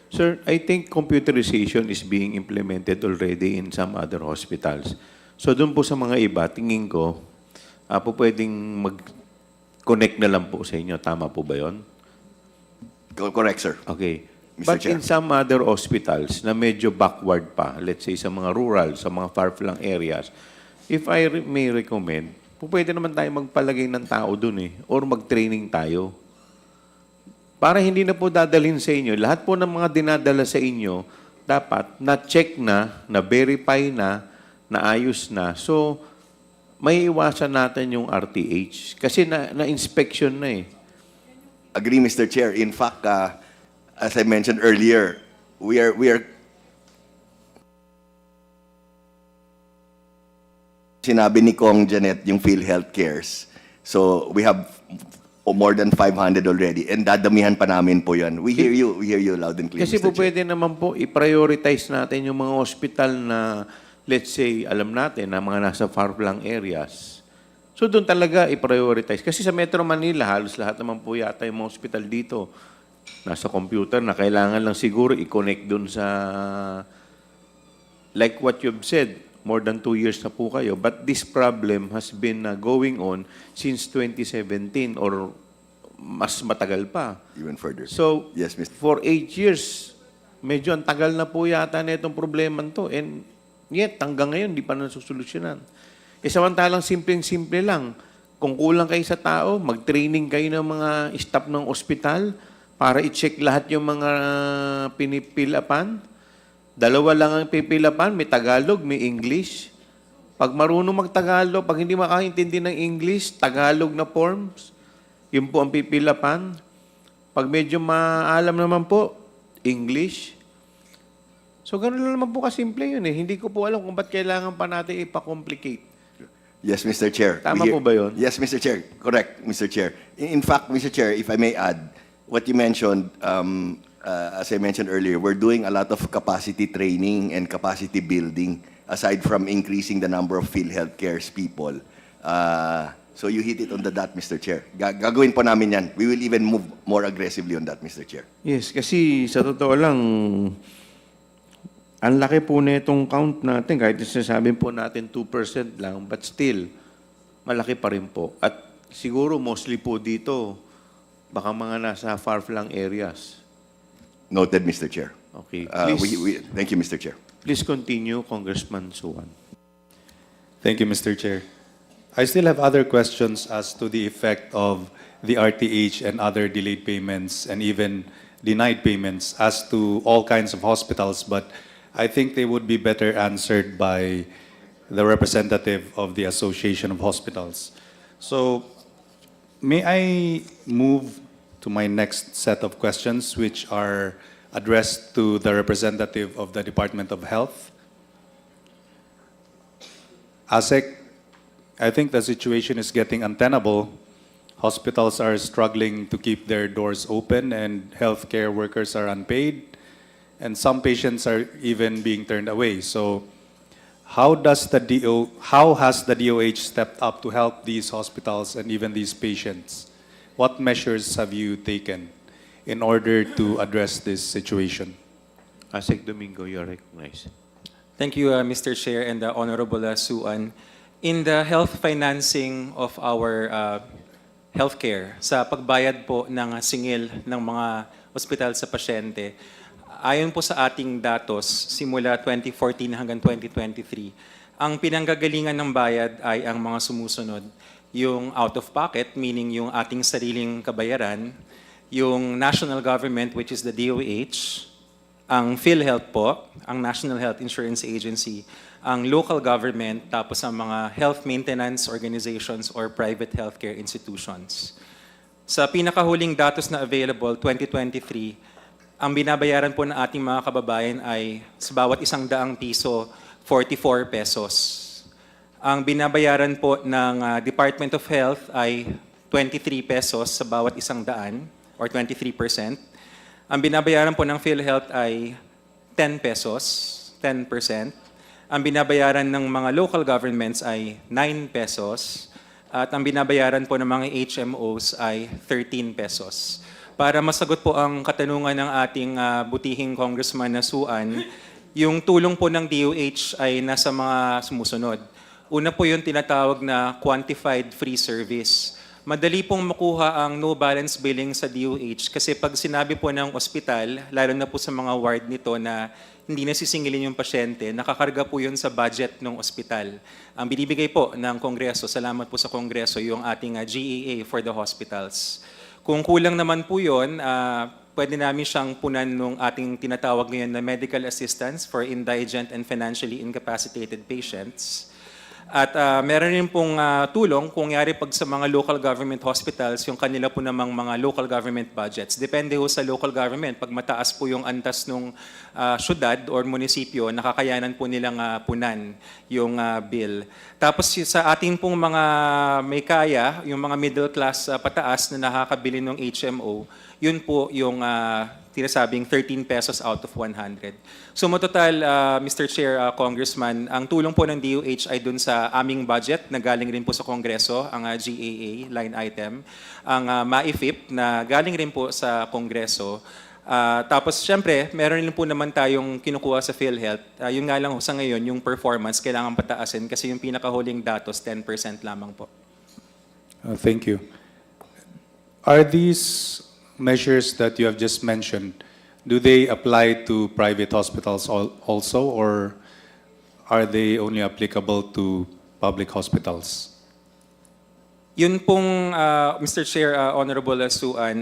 Sir, I think computerization is being implemented already in some other hospitals. So doon po sa mga iba, tingin ko, po pwedeng connect na lang po sa inyo. Tama po ba yun? Correct, sir. Okay. Mr. But Chair. in some other hospitals na medyo backward pa, let's say sa mga rural, sa mga far-flung areas, if I may recommend, pwede naman tayo magpalagay ng tao dun or mag-training tayo. Para hindi na po dadalhin sa inyo. Lahat po ng mga dinadala sa inyo, dapat na-check na, na-verify na, naayos na. So, may iwasan natin yung RTH. Kasi na-inspection na Agree, Mr. Chair. In fact, as I mentioned earlier, we are sinabi ni Kong Janet yung PhilHealth Cares. So we have more than 500 already, and dadamihan pa namin po yan. We hear you loud and clear, Kasi Mr. po Chair. pwede naman po i-prioritize natin yung mga hospital na, let's say, alam natin na mga nasa far-flung areas. So doon talaga i-prioritize. Kasi sa Metro Manila, halos lahat naman po yata yung mga hospital dito nasa computer na kailangan lang siguro i-connect doon sa, like what you've said, more than 2 years na po kayo. But this problem has been going on since 2017 or mas matagal pa. Even further. So, Yes, Mr. for 8 years, medyo ang tagal na po yata na itong problema to. And yet, hanggang ngayon, di pa nasusolusyonan. Samantalang simpleng-simple lang. Kung kulang kayo sa tao, mag-training kayo ng mga staff ng ospital para i-check lahat yung mga pinipilapan. 2 lang ang pipilapan, may Tagalog, may English. Pag marunong mag-Tagalog, pag hindi makaintindi ng English, Tagalog na forms, yun po ang pipilapan. Pag medyo maalam naman po, English. So, ganun lang naman po kasimple yun . Hindi ko po alam kung ba't kailangan pa natin ipa-complicate. Yes, Mr. Chair. Tama po ba yun? Yes, Mr. Chair. Correct, Mr. Chair. In fact, Mr. Chair, if I may add, what you mentioned, as I mentioned earlier, we're doing a lot of capacity training and capacity building aside from increasing the number of PhilHealth Cares people. So you hit it on the dot, Mr. Chair. Gagawin po namin yan. We will even move more aggressively on that, Mr. Chair. Yes, kasi sa totoo lang, ang laki po na itong count natin, kahit sinasabi po natin 2% lang, but still, malaki pa rin po. At siguro mostly po dito, baka mga nasa far-flung areas. Noted, Mr. Chair. Okay. Thank you, Mr. Chair. Please continue, Congressman Suwan. Thank you, Mr. Chair. I still have other questions as to the effect of the RTH and other delayed payments and even denied payments as to all kinds of hospitals. But I think they would be better answered by the representative of the Association of Hospitals. So, may I move to my next set of questions, which are addressed to the representative of the Department of Health? ASEC, I think the situation is getting untenable. Hospitals are struggling to keep their doors open, and healthcare workers are unpaid, and some patients are even being turned away. So, how has the DOH stepped up to help these hospitals and even these patients? What measures have you taken in order to address this situation? Asek Domingo, you are recognized. Thank you, Mr. Chair and Honorable Suan. In the health financing of our healthcare, sa pagbayad po ng singil ng mga ospital sa pasyente, ayon po sa ating datos, simula 2014 hanggang 2023, ang pinanggagalingan ng bayad ay ang mga sumusunod. Yung out-of-pocket, meaning yung ating sariling kabayaran, yung national government, which is the DOH, ang PhilHealth po, ang National Health Insurance Agency, ang local government, tapos ang mga health maintenance organizations or private healthcare institutions. Sa pinakahuling datos na available, 2023, ang binabayaran po ng ating mga kababayan ay sa bawat ₱100, 44 pesos. Ang binabayaran po ng Department of Health ay 23 pesos sa bawat ₱100 or 23%. Ang binabayaran po ng PhilHealth ay 10 pesos, 10%. Ang binabayaran ng mga local governments ay 9 pesos. At ang binabayaran po ng mga HMOs ay 13 pesos. Para masagot po ang katanungan ng ating butihing Congressman na Suan, yung tulong po ng DOH ay nasa mga sumusunod. Una po yung tinatawag na quantified free service. Madali pong makuha ang no balance billing sa DOH kasi pag sinabi po ng ospital, lalo na po sa mga ward nito na hindi nasisingilin yung pasyente, nakakarga po yun sa budget ng ospital. Ang binibigay po ng Kongreso, salamat po sa Kongreso, yung ating GAA for the hospitals. Kung kulang naman po yun, pwede namin siyang punan nung ating tinatawag ngayon na medical assistance for indigent and financially incapacitated patients. At meron rin pong tulong kung yari pag sa mga local government hospitals, yung kanila po namang mga local government budgets. Depende ho sa local government. Pag mataas po yung antas ng syudad or munisipyo, nakakayanan po nilang punan yung bill. Tapos sa ating pong mga may kaya, yung mga middle class pataas na nakakabili ng HMO, yun po yung tinasabing 13 pesos out of 100. So total, Mr. Chair, Congressman, ang tulong po ng DOH ay dun sa aming budget na galing rin po sa Kongreso, ang GAA line item, ang MAIFIP na galing rin po sa Kongreso. Tapos syempre, meron rin po naman tayong kinukuha sa PhilHealth. Yung nga lang sa ngayon, yung performance, kailangan pataasin kasi yung pinakahuling datos, 10% lamang po. Thank you. Are these measures that you have just mentioned, do they apply to private hospitals also, or are they only applicable to public hospitals? Yun pong, Mr. Chair, Honorable Suan,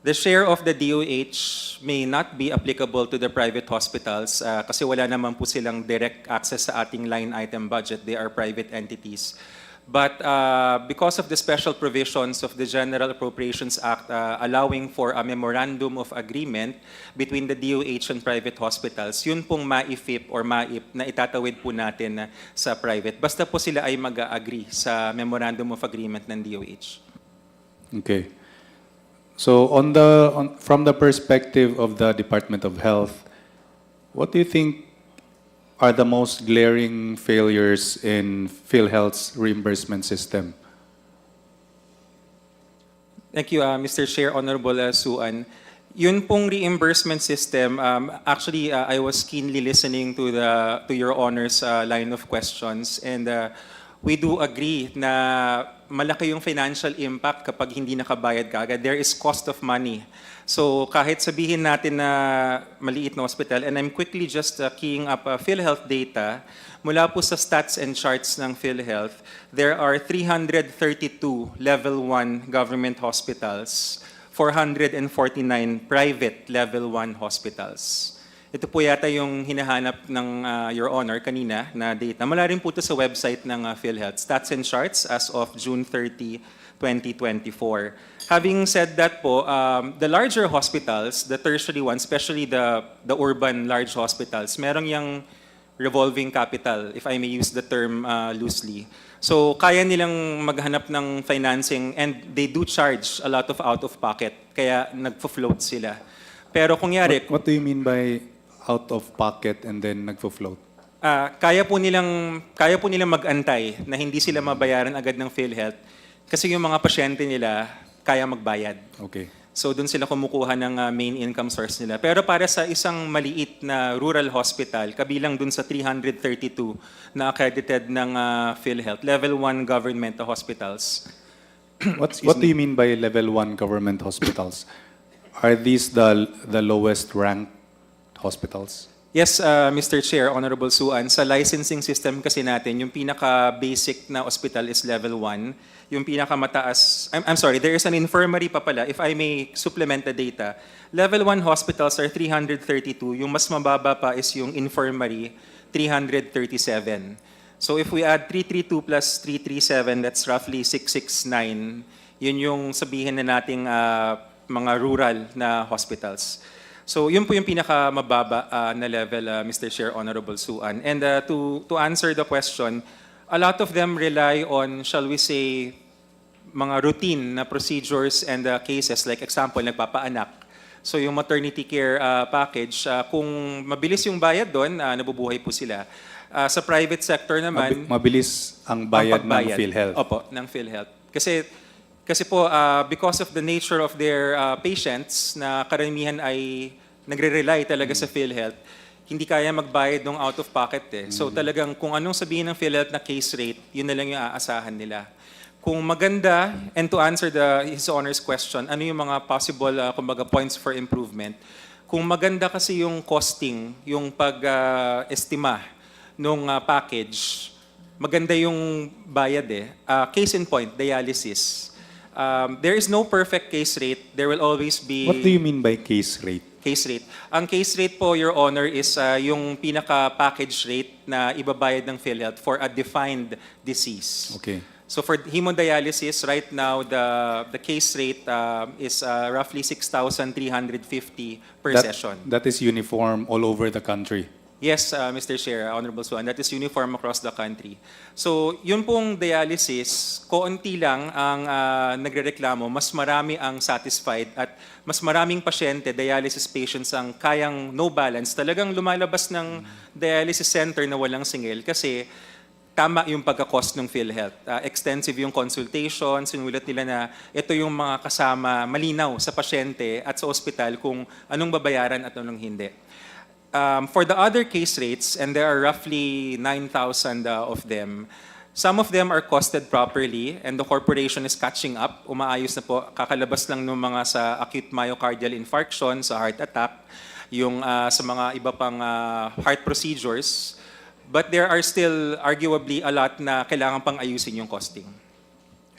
the share of the DOH may not be applicable to the private hospitals kasi wala naman po silang direct access sa ating line item budget. They are private entities. But because of the special provisions of the General Appropriations Act allowing for a memorandum of agreement between the DOH and private hospitals, yun pong MAIFIP or MAIP na itatawid po natin sa private. Basta po sila ay mag-agree sa memorandum of agreement ng DOH. Okay. So from the perspective of the Department of Health, what do you think are the most glaring failures in PhilHealth's reimbursement system? Thank you, Mr. Chair, Honorable Suan. Yun pong reimbursement system, actually, I was keenly listening to your Honor's line of questions, and we do agree na malaki yung financial impact kapag hindi nakabayad ka agad. There is cost of money. So kahit sabihin natin na maliit na hospital, and I'm quickly just keying up PhilHealth data, mula po sa stats and charts ng PhilHealth, there are 332 level 1 government hospitals, 449 private level 1 hospitals. Ito po yata yung hinahanap ng Your Honor kanina na data. Mula rin po ito sa website ng PhilHealth, Stats and Charts as of June 30, 2024. Having said that po, the larger hospitals, the tertiary ones, especially the urban large hospitals, merong yung revolving capital, if I may use the term loosely. So kaya nilang maghanap ng financing and they do charge a lot of out-of-pocket, kaya nagfo-float sila. Pero kung yari, What do you mean by out of pocket and then nagfo-float? kaya po nilang mag-antay na hindi sila mabayaran agad ng PhilHealth kasi yung mga pasyente nila kaya magbayad. Okay. So doon sila kumukuha ng main income source nila. Pero para sa isang maliit na rural hospital, kabilang dun sa 332 na accredited ng PhilHealth, level 1 government hospitals. What do you mean by level 1 government hospitals? Are these the lowest ranked hospitals? Yes, Mr. Chair, Honorable Suan, sa licensing system kasi natin, yung pinaka-basic na hospital is level 1. Yung pinakamataas, I'm sorry, there is an infirmary pa pala, if I may supplement the data. Level 1 hospitals are 332. Yung mas mababa pa is yung infirmary, 337. So if we add 332 plus 337, that's roughly 669. Yun yung sabihin na nating mga rural na hospitals. So yun po yung pinakamababa na level, Mr. Chair, Honorable Suan. And to answer the question, a lot of them rely on, shall we say, mga routine na procedures and cases. Like example, nagpapaanak. So yung maternity care package, kung mabilis yung bayad doon, nabubuhay po sila. Sa private sector naman, Mabilis ang bayad ng PhilHealth. Opo, ng PhilHealth. Kasi po, because of the nature of their patients, na karamihan ay nagre-rely talaga sa PhilHealth, hindi kaya magbayad ng out-of-pocket eh. So talagang kung anong sabihin ng PhilHealth na case rate, yun na lang yung aasahan nila. Kung maganda, and to answer His Honor's question, ano yung mga possible kumbaga points for improvement? Kung maganda kasi yung costing, yung pag-estima nung package, maganda yung bayad eh. Case in point, dialysis. There is no perfect case rate. There will always be... What do you mean by case rate? Case rate. Ang case rate po, Your Honor, is yung pinaka-package rate na ibabayad ng PhilHealth for a defined disease. Okay. So for hemodialysis, right now, the case rate is roughly 6,350 per session. That is uniform all over the country. Yes, Mr. Chair, Honorable Suan, that is uniform across the country. So, yun pong dialysis, konti lang ang nagrereklamo, mas marami ang satisfied at mas maraming pasyente, dialysis patients ang kayang no balance. Talagang lumalabas ng dialysis center na walang singil kasi tama yung pagka-cost ng PhilHealth. Extensive yung consultation, sinulat nila na ito yung mga kasama malinaw sa pasyente at sa ospital kung anong babayaran at anong hindi. For the other case rates, and there are roughly 9,000 of them, some of them are costed properly and the corporation is catching up. Umaayos na po, kakalabas lang ng mga sa acute myocardial infarction, sa heart attack, yung sa mga iba pang heart procedures. But there are still arguably a lot na kailangan pang ayusin yung costing.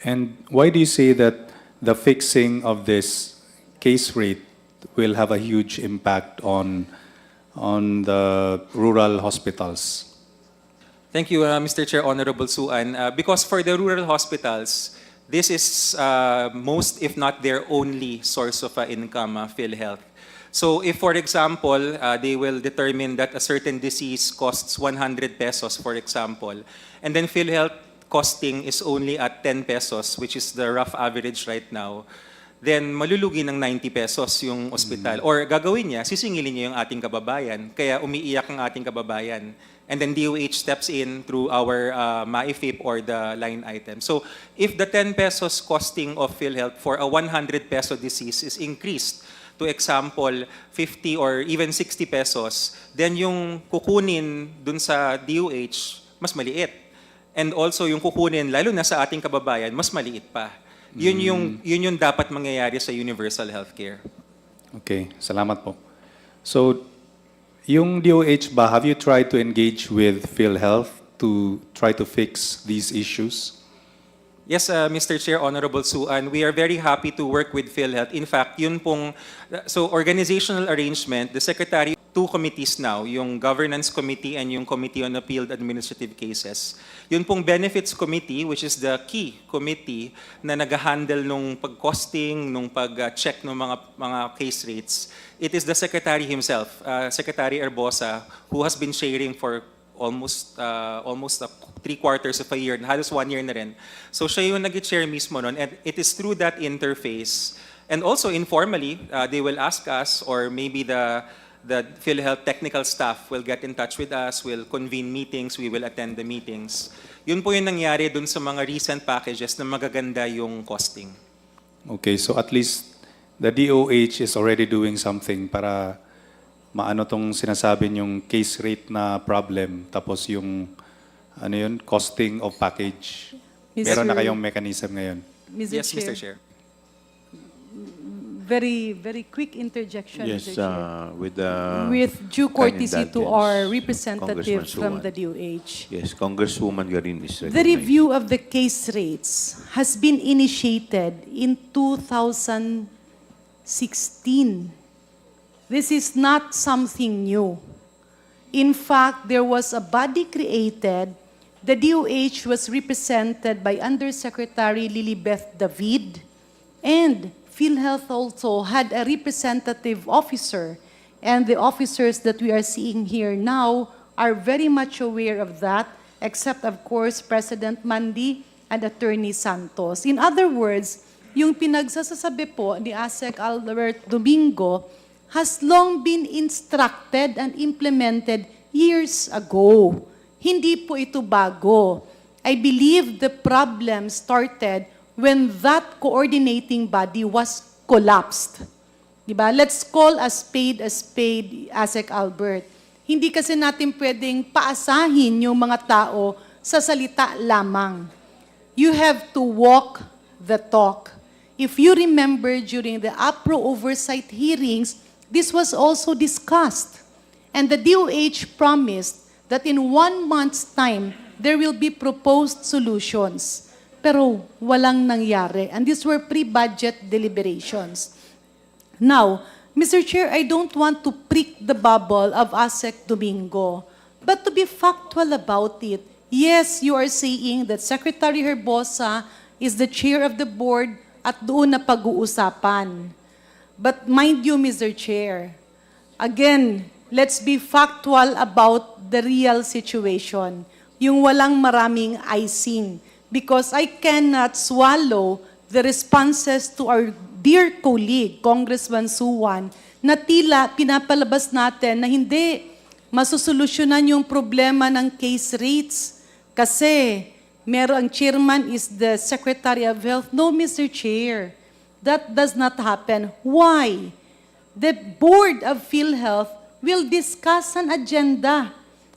And why do you say that the fixing of this case rate will have a huge impact on the rural hospitals? Thank you, Mr. Chair, Honorable Suan. Because for the rural hospitals, this is most, if not their only source of income, PhilHealth. So if, for example, they will determine that a certain disease costs 100 pesos, for example, and then PhilHealth costing is only at 10 pesos, which is the rough average right now, then malulugi ng 90 pesos yung ospital. Or gagawin niya, sisingilin niya yung ating kababayan, kaya umiiyak ang ating kababayan. And then DOH steps in through our MAIFIP or the line item. So if the 10 pesos costing of PhilHealth for a 100 peso disease is increased to example 50 or even 60 pesos, then yung kukunin dun sa DOH mas maliit. And also yung kukunin lalo na sa ating kababayan mas maliit pa. Yun yung dapat mangyayari sa universal healthcare. Okay, salamat po. So, yung DOH ba, have you tried to engage with PhilHealth to try to fix these issues? Yes, Mr. Chair, Honorable Suan, we are very happy to work with PhilHealth. In fact, yun pong, so organizational arrangement, the Secretary two committees now, yung Governance Committee and yung Committee on Appealed Administrative Cases. Yun pong Benefits Committee, which is the key committee na nag-handle nung pag-costing, nung pag-check ng mga case rates, it is the Secretary himself, Secretary Erbosa, who has been sharing for almost 3/4 of a year, halos 1 year na rin. So siya yung nag-chair mismo nun, and it is through that interface, and also informally, they will ask us, or maybe the PhilHealth technical staff will get in touch with us, will convene meetings, we will attend the meetings. Yun po yung nangyari dun sa mga recent packages na magaganda yung costing. Okay, so at least the DOH is already doing something para maano tong sinasabi yung case rate na problem, tapos yung costing of package. Meron na kayong mechanism ngayon. Yes, Mr. Chair. Very, very quick interjection, Yes, Mr. Chair. with due courtesy to indulgence, our representative Congressman from Suwan. the DOH. Yes, Congresswoman Garin is The recognized. review of the case rates has been initiated in 2016. This is not something new. In fact, there was a body created. The DOH was represented by Undersecretary Lilibeth David, and PhilHealth also had a representative officer, and the officers that we are seeing here now are very much aware of that, except of course President Mandi and Attorney Santos. In other words, yung pinagsasasabi po ni ASEC Albert Domingo has long been instructed and implemented years ago. Hindi po ito bago. I believe the problem started when that coordinating body was collapsed. Diba? Let's call a spade, ASEC Albert. Hindi kasi natin pwedeng paasahin yung mga tao sa salita lamang. You have to walk the talk. If you remember during the APRO oversight hearings, this was also discussed. And the DOH promised that in 1 month's time, there will be proposed solutions. Pero walang nangyari. And these were pre-budget deliberations. Now, Mr. Chair, I don't want to prick the bubble of ASEC Domingo. But to be factual about it, yes, you are saying that Secretary Herbosa is the chair of the board at doon na pag-uusapan. But mind you, Mr. Chair, again, let's be factual about the real situation. Yung walang maraming icing. Because I cannot swallow the responses to our dear colleague, Congressman Suwan, na tila pinapalabas natin na hindi masusolusyonan yung problema ng case rates. Kasi ang chairman is the Secretary of Health. No, Mr. Chair. That does not happen. Why? The Board of PhilHealth will discuss an agenda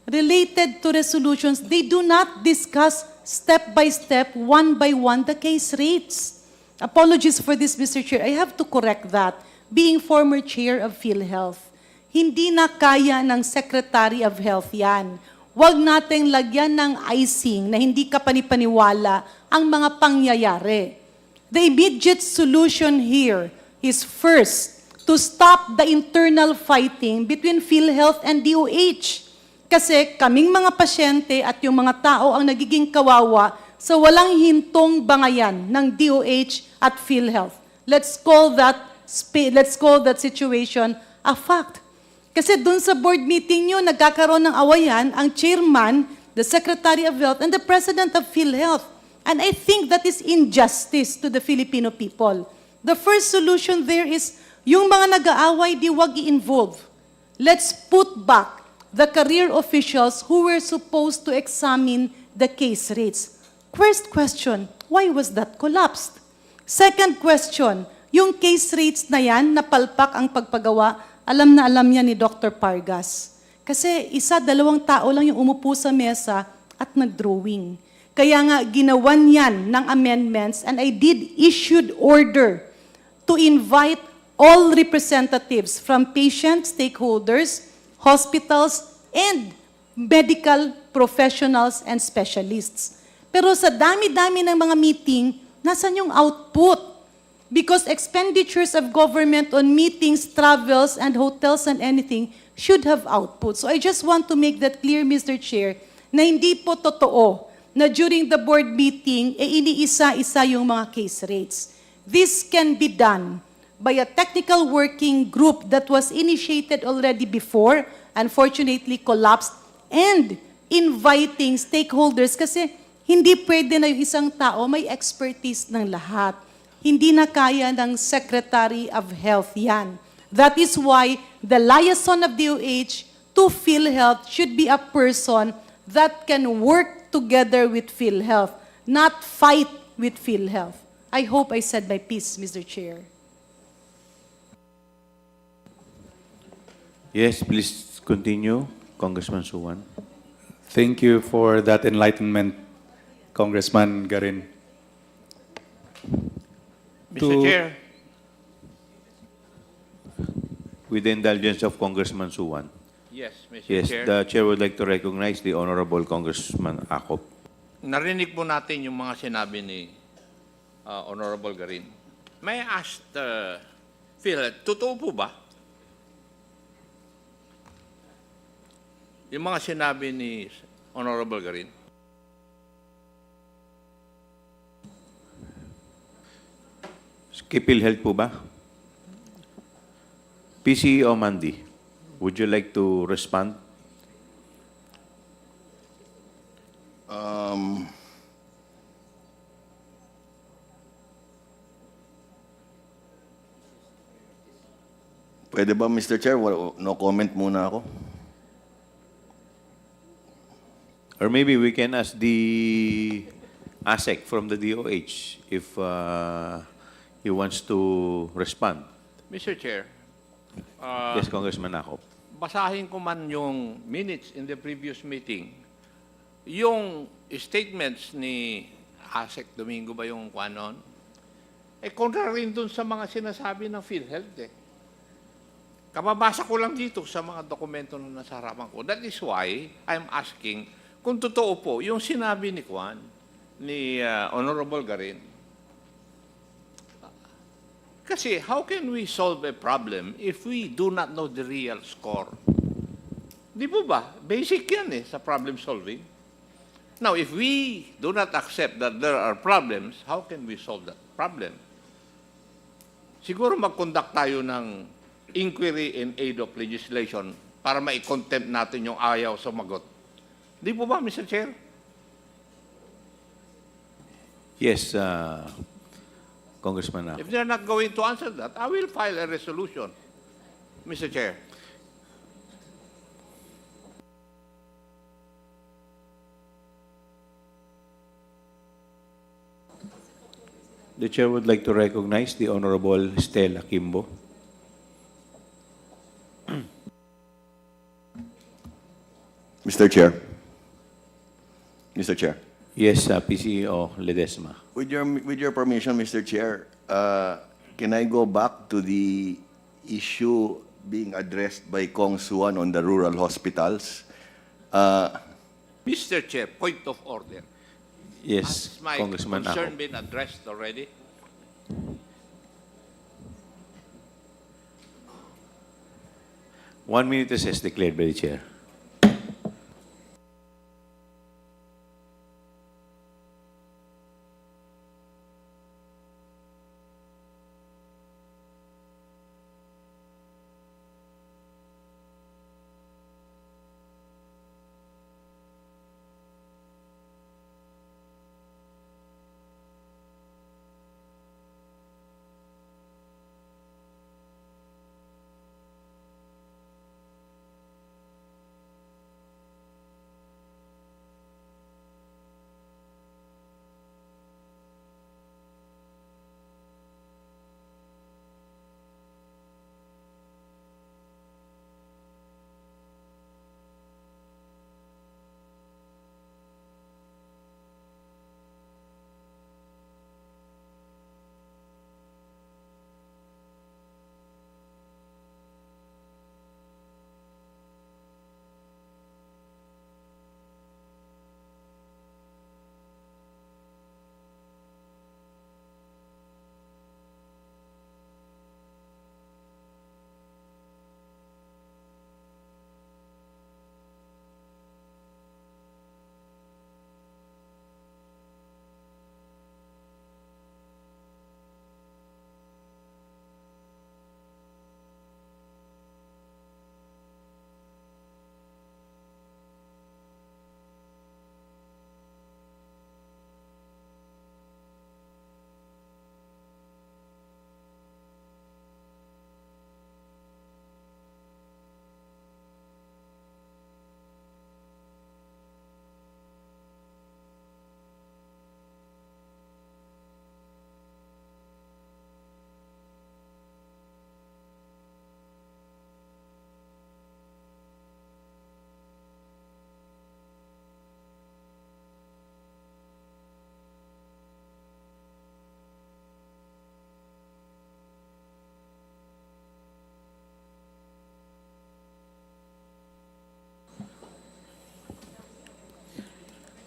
related to resolutions. They do not discuss step by step, one by one, the case rates. Apologies for this, Mr. Chair. I have to correct that. Being former chair of PhilHealth, hindi na kaya ng Secretary of Health yan. Huwag nating lagyan ng icing na hindi ka panipaniwala ang mga pangyayari. The immediate solution here is first, to stop the internal fighting between PhilHealth and DOH. Kasi kaming mga pasyente at yung mga tao ang nagiging kawawa sa walang hintong bangayan ng DOH at PhilHealth. Let's call that situation a fact. Kasi dun sa board meeting nyo, nagkakaroon ng awayan ang chairman, the Secretary of Health, and the President of PhilHealth. And I think that is injustice to the Filipino people. The first solution there is, yung mga nag-aaway, di wag i-involve. Let's put back the career officials who were supposed to examine the case rates. First question, why was that collapsed? Second question, yung case rates na yan, napalpak ang pagpagawa, alam na alam niya ni Dr. Pargas. Kasi 1-2 tao lang yung umupo sa mesa at nag-drawing. Kaya nga, ginawan yan ng amendments, and I did issued order to invite all representatives from patients, stakeholders, hospitals, and medical professionals and specialists. Pero sa dami-dami ng mga meeting, nasan yung output? Because expenditures of government on meetings, travels, and hotels and anything should have output. So I just want to make that clear, Mr. Chair, na hindi po totoo na during the board meeting, iniisa-isa yung mga case rates. This can be done by a technical working group that was initiated already before, unfortunately collapsed, and inviting stakeholders kasi hindi pwede na yung isang tao may expertise ng lahat. Hindi na kaya ng Secretary of Health yan. That is why the liaison of DOH to PhilHealth should be a person that can work together with PhilHealth, not fight with PhilHealth. I hope I said my piece, Mr. Chair. Yes, please continue, Congressman Suwan. Thank you for that enlightenment, Congressman Garin. Mr. Chair, With the indulgence of Congressman Suwan. yes, Mr. Yes, Chair. the chair would like to recognize the Honorable Congressman Acop. Narinig po natin yung mga sinabi ni Honorable Garin. May I ask Phil, totoo po ba? Yung mga sinabi ni Honorable Garin. Kipil Health po ba? PCO Mandy, would you like to respond? Pwede ba, Mr. Chair? No comment muna ako. Or maybe we can ask the ASEC from the DOH if he wants to respond. Mr. Chair, Yes, Congressman Acop. basahin ko man yung minutes in the previous meeting. Yung statements ni Asek Domingo ba yung kwanon? Kontra rin dun sa mga sinasabi ng PhilHealth eh. Kababasa ko lang dito sa mga dokumento na nasa harapan ko. That is why I'm asking kung totoo po yung sinabi ni Kwan, ni Honorable Garin. Kasi how can we solve a problem if we do not know the real score? Di po ba? Basic yan sa problem solving. Now, if we do not accept that there are problems, how can we solve that problem? Siguro mag-conduct tayo ng inquiry in aid of legislation para ma-contempt natin yung ayaw sumagot. Di po ba, Mr. Chair? Yes, Congressman Acop. If they're not going to answer that, I will file a resolution, Mr. Chair. The chair would like to recognize the Honorable Stella Kimbo. Mr. Chair. Mr. Chair. Yes, PCO Ledesma. With your permission, Mr. Chair, can I go back to the issue being addressed by Kong Suan on the rural hospitals? Mr. Chair, point of order. Yes, Has my Congressman concern Acop. been addressed already? One minute recess declared by the chair.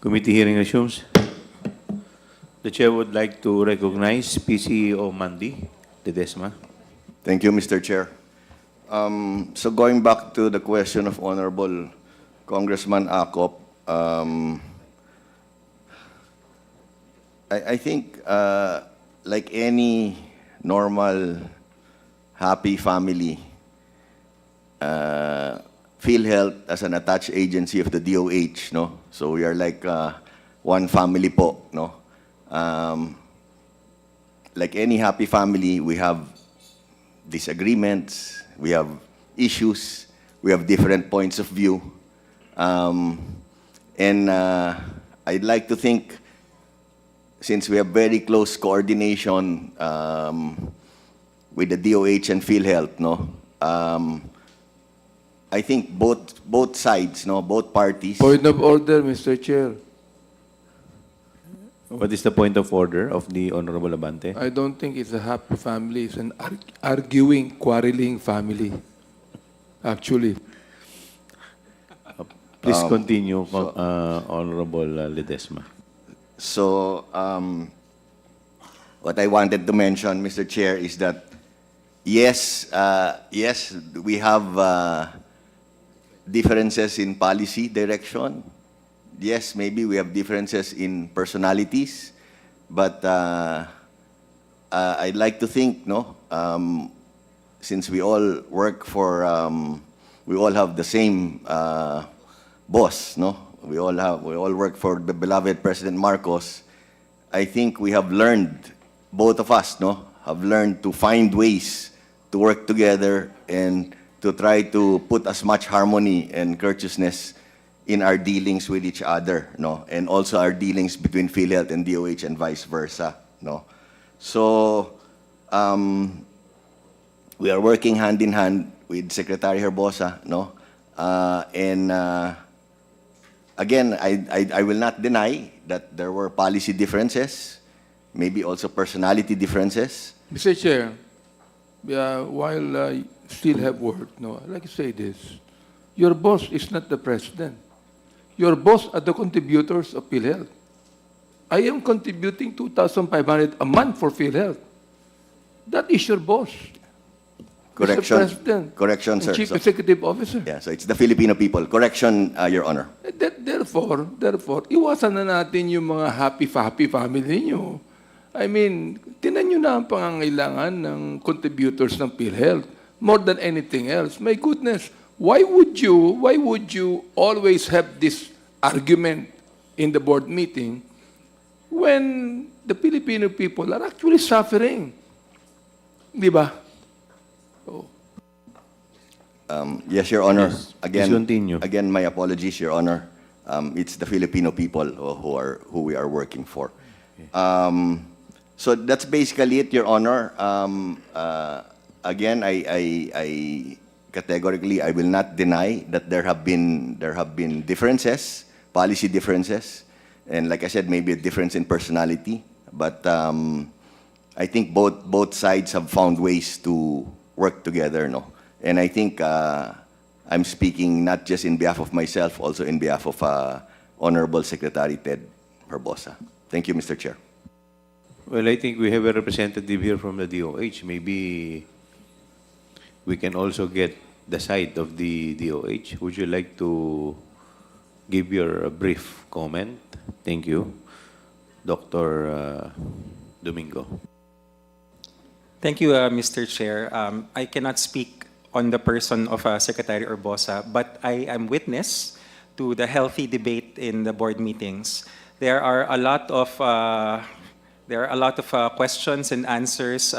Committee hearing resumes. The chair would like to recognize PCEO Mandy Ledesma. Thank you, Mr. Chair. So going back to the question of Honorable Congressman Acop, I think like any normal, happy family, PhilHealth as an attached agency of the DOH, no? So we are like one family po, no? Like any happy family, we have disagreements, we have issues, we have different points of view. And I'd like to think, since we have very close coordination with the DOH and PhilHealth, no? I think both sides, no, both parties. Point of order, Mr. Chair. What is the point of order of the Honorable Abante? I don't think it's a happy family. It's an arguing, quarreling family. Actually. Please continue, Honorable Ledesma. So, what I wanted to mention, Mr. Chair, is that yes, we have differences in policy direction. Yes, maybe we have differences in personalities, but I'd like to think, no, since we all work for, we all have the same boss, no? We all work for the beloved President Marcos. I think we have learned, both of us, no, have learned to find ways to work together and to try to put as much harmony and courteousness in our dealings with each other, no, and also our dealings between PhilHealth and DOH and vice versa, no. So we are working hand in hand with Secretary Herbosa, no, and again, I will not deny that there were policy differences, maybe also personality differences. Mr. Chair, while I still have work, no, I'd like to say this. Your boss is not the president. Your boss are the contributors of PhilHealth. I am contributing 2,500 a month for PhilHealth. That is your boss. Correction. Mr. President. Correction, and sir. Chief So- Executive Officer. Yeah, so it's the Filipino people. Correction, Your Honor. Therefore, iwasan na natin yung mga happy family ninyo. I mean, tinan nyo na ang pangangailangan ng contributors ng PhilHealth more than anything else. My goodness, why would you always have this argument in the board meeting when the Filipino people are actually suffering? Di ba? Yes, Your Honor. Yes, Again, please continue. again, my apologies, Your Honor. It's the Filipino people who we are working for. So that's basically it, Your Honor. Again, I categorically I will not deny that there have been differences, policy differences, and like I said, maybe a difference in personality. But I think both sides have found ways to work together, no. And I think I'm speaking not just in behalf of myself, also in behalf of Honorable Secretary Ted Herbosa. Thank you, Mr. Chair. Well, I think we have a representative here from the DOH. Maybe we can also get the side of the DOH. Would you like to give your brief comment? Thank you. Dr. Domingo. Thank you, Mr. Chair. I cannot speak on the person of Secretary Herbosa, but I am witness to the healthy debate in the board meetings. There are a lot of questions and answers.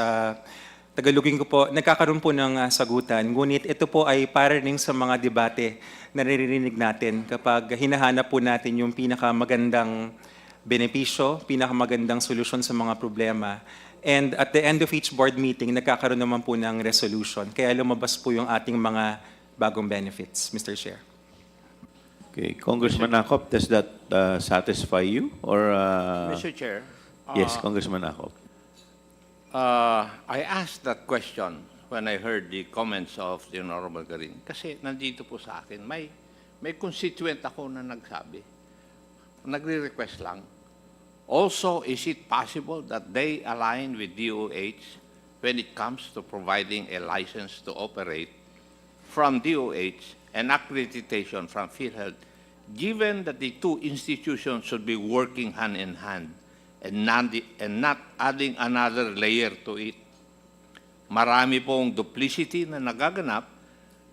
Tagalogin ko po, nagkakaroon po ng sagutan. Ngunit ito po ay para rin sa mga debate na naririnig natin kapag hinahanap po natin yung pinakamagandang benepisyo, pinakamagandang solusyon sa mga problema. And at the end of each board meeting, nagkakaroon naman po ng resolution. Kaya lumabas po yung ating mga bagong benefits, Mr. Chair. Okay, Congressman Acop, does that satisfy you? Or Mr. Chair, yes, Congressman Acop. I asked that question when I heard the comments of the Honorable Garin. Kasi nandito po sa akin, may constituent ako na nagsabi, nagre-request lang. Also, is it possible that they align with DOH when it comes to providing a license to operate from DOH and accreditation from PhilHealth, given that the two institutions should be working hand in hand and not adding another layer to it? Marami pong duplicity na nagaganap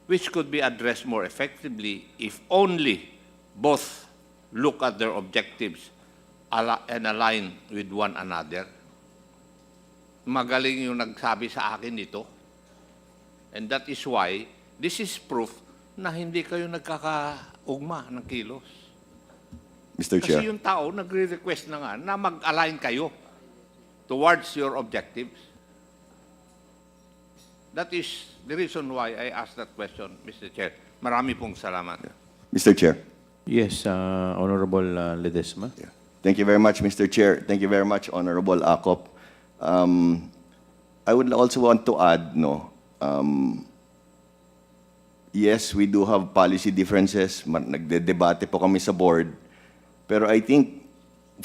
which could be addressed more effectively if only both look at their objectives and align with one another. Magaling yung nagsabi sa akin nito. And that is why this is proof na hindi kayo nagkakaugma ng kilos. Mr. Chair. Kasi yung tao nagre-request na nga na mag-align kayo towards your objectives. That is the reason why I asked that question, Mr. Chair. Marami pong salamat. Mr. Chair. Yes, Honorable Ledesma. Yeah. Thank you very much, Mr. Chair. Thank you very much, Honorable Acop. I would also want to add, yes, we do have policy differences. Nagde-debate po kami sa board. Pero I think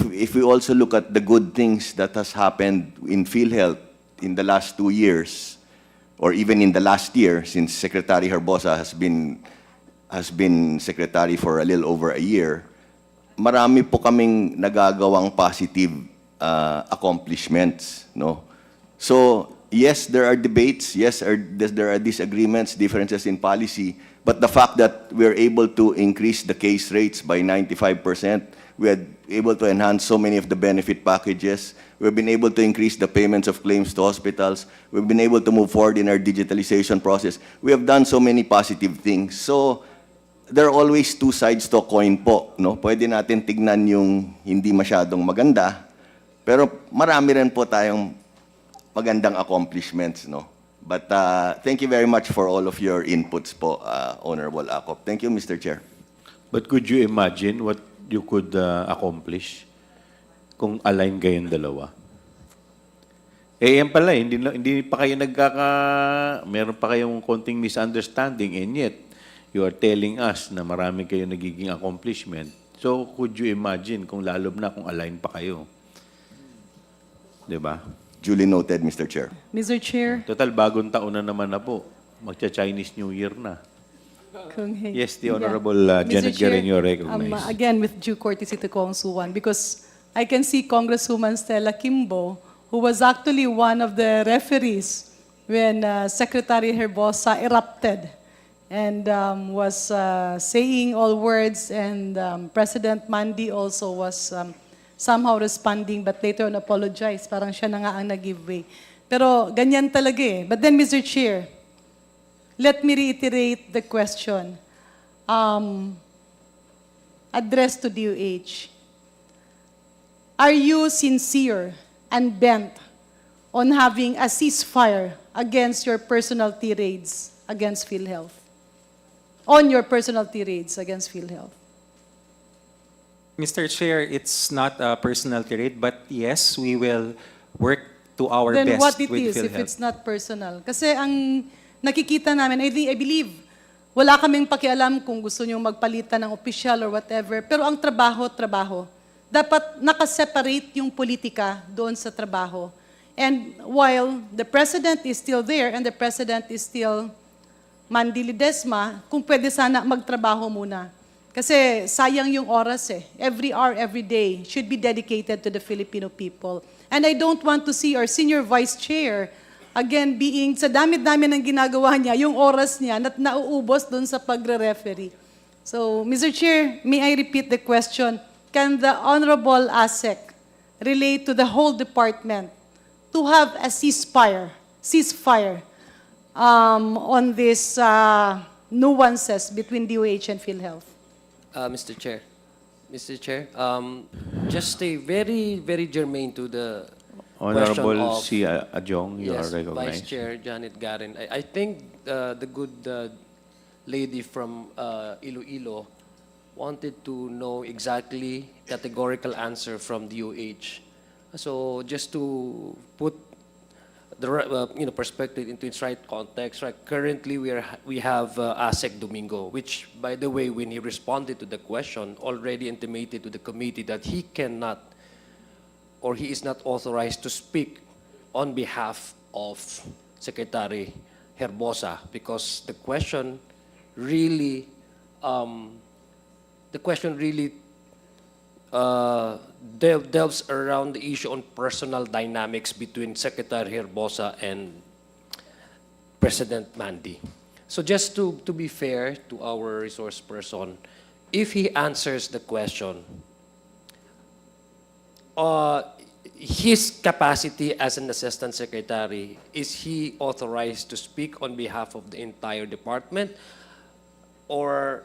if we also look at the good things that has happened in PhilHealth in the last 2 years, or even in the last year, since Secretary Herbosa has been secretary for a little over a year, marami po kaming nagagawang positive accomplishments, So, yes, there are debates, yes, there are disagreements, differences in policy, but the fact that we're able to increase the case rates by 95%, we are able to enhance so many of the benefit packages, we've been able to increase the payments of claims to hospitals, we've been able to move forward in our digitalization process. We have done so many positive things. So, there are always two sides to a coin po, Pwede natin tignan yung hindi masyadong maganda, pero marami rin po tayong magandang accomplishments, But thank you very much for all of your inputs po, Honorable Acop. Thank you, Mr. Chair. But could you imagine what you could accomplish kung align kayong dalawa? Yan pala, hindi pa kayo meron pa kayong konting misunderstanding, and yet, you are telling us na marami kayo nagiging accomplishment. So, could you imagine kung lalob na kung align pa kayo? Diba? Duly noted, Mr. Chair. Mr. Chair. Total, bagong taon na naman na po. Magcha-Chinese New Year na. Yes, the Honorable Janet Guerrero recognized. Again, with due courtesy to Kong Suwan, because I can see Congresswoman Stella Kimbo, who was actually one of the referees when Secretary Herbosa erupted and was saying all words, and President Mandi also was somehow responding, but later on apologized. Parang siya na nga ang nag-give way. Pero ganyan talaga eh. But then, Mr. Chair, let me reiterate the question addressed to DOH. Are you sincere and bent on having a ceasefire against your personal tirades against PhilHealth? On your personal tirades against PhilHealth? Mr. Chair, it's not a personal tirade, but yes, we will work to our Then best what it with is if PhilHealth. it's not personal? Kasi ang nakikita namin, I believe, wala kaming pakialam kung gusto nyong magpalitan ng official or whatever, pero ang trabaho. Dapat nakaseparate yung politika doon sa trabaho. And while the President is still there and the President is still Mandi Ledesma, kung pwede sana magtrabaho muna. Kasi sayang yung oras eh. Every hour, every day should be dedicated to the Filipino people. And I don't want to see our Senior Vice Chair again being, sa dami-dami ng ginagawa niya, yung oras niya nauubos dun sa pagre-referee. So, Mr. Chair, may I repeat the question? Can the Honorable ASEC relate to the whole department to have a ceasefire on these nuances between DOH and PhilHealth? Mr. Chair, just a very, very germane to the Honorable question of, C. Adjong, you yes, are recognized. Vice Chair Janet Garin. I think the good lady from Iloilo wanted to know exactly categorical answer from DOH. So just to put perspective into its right context, right? Currently, we have ASEC Domingo, which, by the way, when he responded to the question, already intimated to the committee that he cannot or he is not authorized to speak on behalf of Secretary Herbosa, because the question really delves around the issue on personal dynamics between Secretary Herbosa and President Mandy. So just to be fair to our resource person, if he answers the question, his capacity as an assistant secretary, is he authorized to speak on behalf of the entire department? Or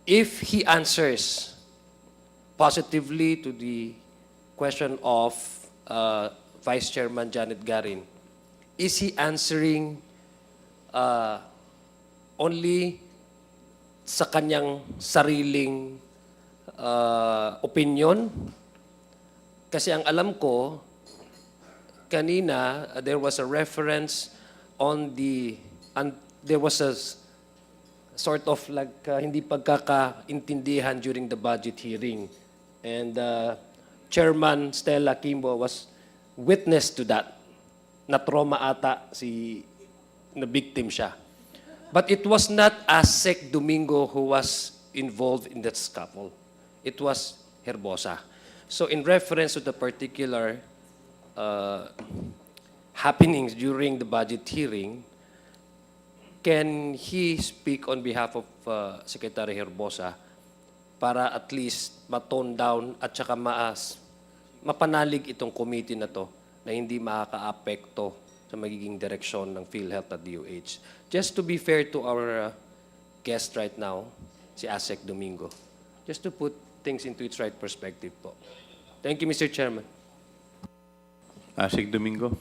if he answers positively to the question of Vice Chairman Janet Garin, is he answering only sa kanyang sariling opinion? Kasi ang alam ko, kanina, there was a reference on there was a sort of like hindi pagkakaintindihan during the budget hearing. And Chairman Stella Kimbo was witness to that. Na-trauma ata na victim siya. But it was not ASEC Domingo who was involved in that scuffle. It was Herbosa. So in reference to the particular happenings during the budget hearing, can he speak on behalf of Secretary Herbosa para at least ma-tone down at saka mapanalig itong committee na to na hindi makaka-apekto sa magiging direksyon ng PhilHealth at DOH? Just to be fair to our guest right now, si ASEC Domingo, just to put things into its right perspective po. Thank you, Mr. Chairman. ASEC Domingo.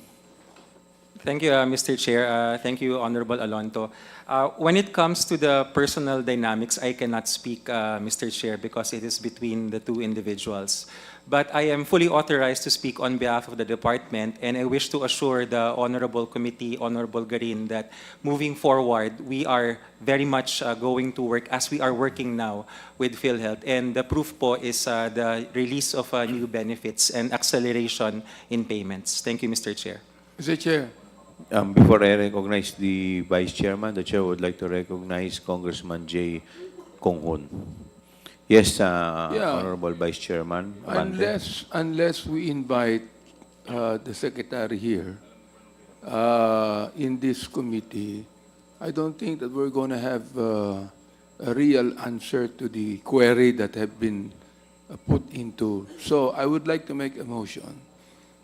Thank you, Mr. Chair. Thank you, Honorable Alonto. When it comes to the personal dynamics, I cannot speak, Mr. Chair, because it is between the two individuals. But I am fully authorized to speak on behalf of the department, and I wish to assure the Honorable Committee, Honorable Garin, that moving forward, we are very much going to work as we are working now with PhilHealth. And the proof po is the release of new benefits and acceleration in payments. Thank you, Mr. Chair. Mr. Chair. Before I recognize the Vice Chairman, the Chair would like to recognize Congressman J. Konghon. Yes, Honorable Vice Chairman. Unless we invite the Secretary here in this committee, I don't think that we're going to have a real answer to the query that have been put into. So I would like to make a motion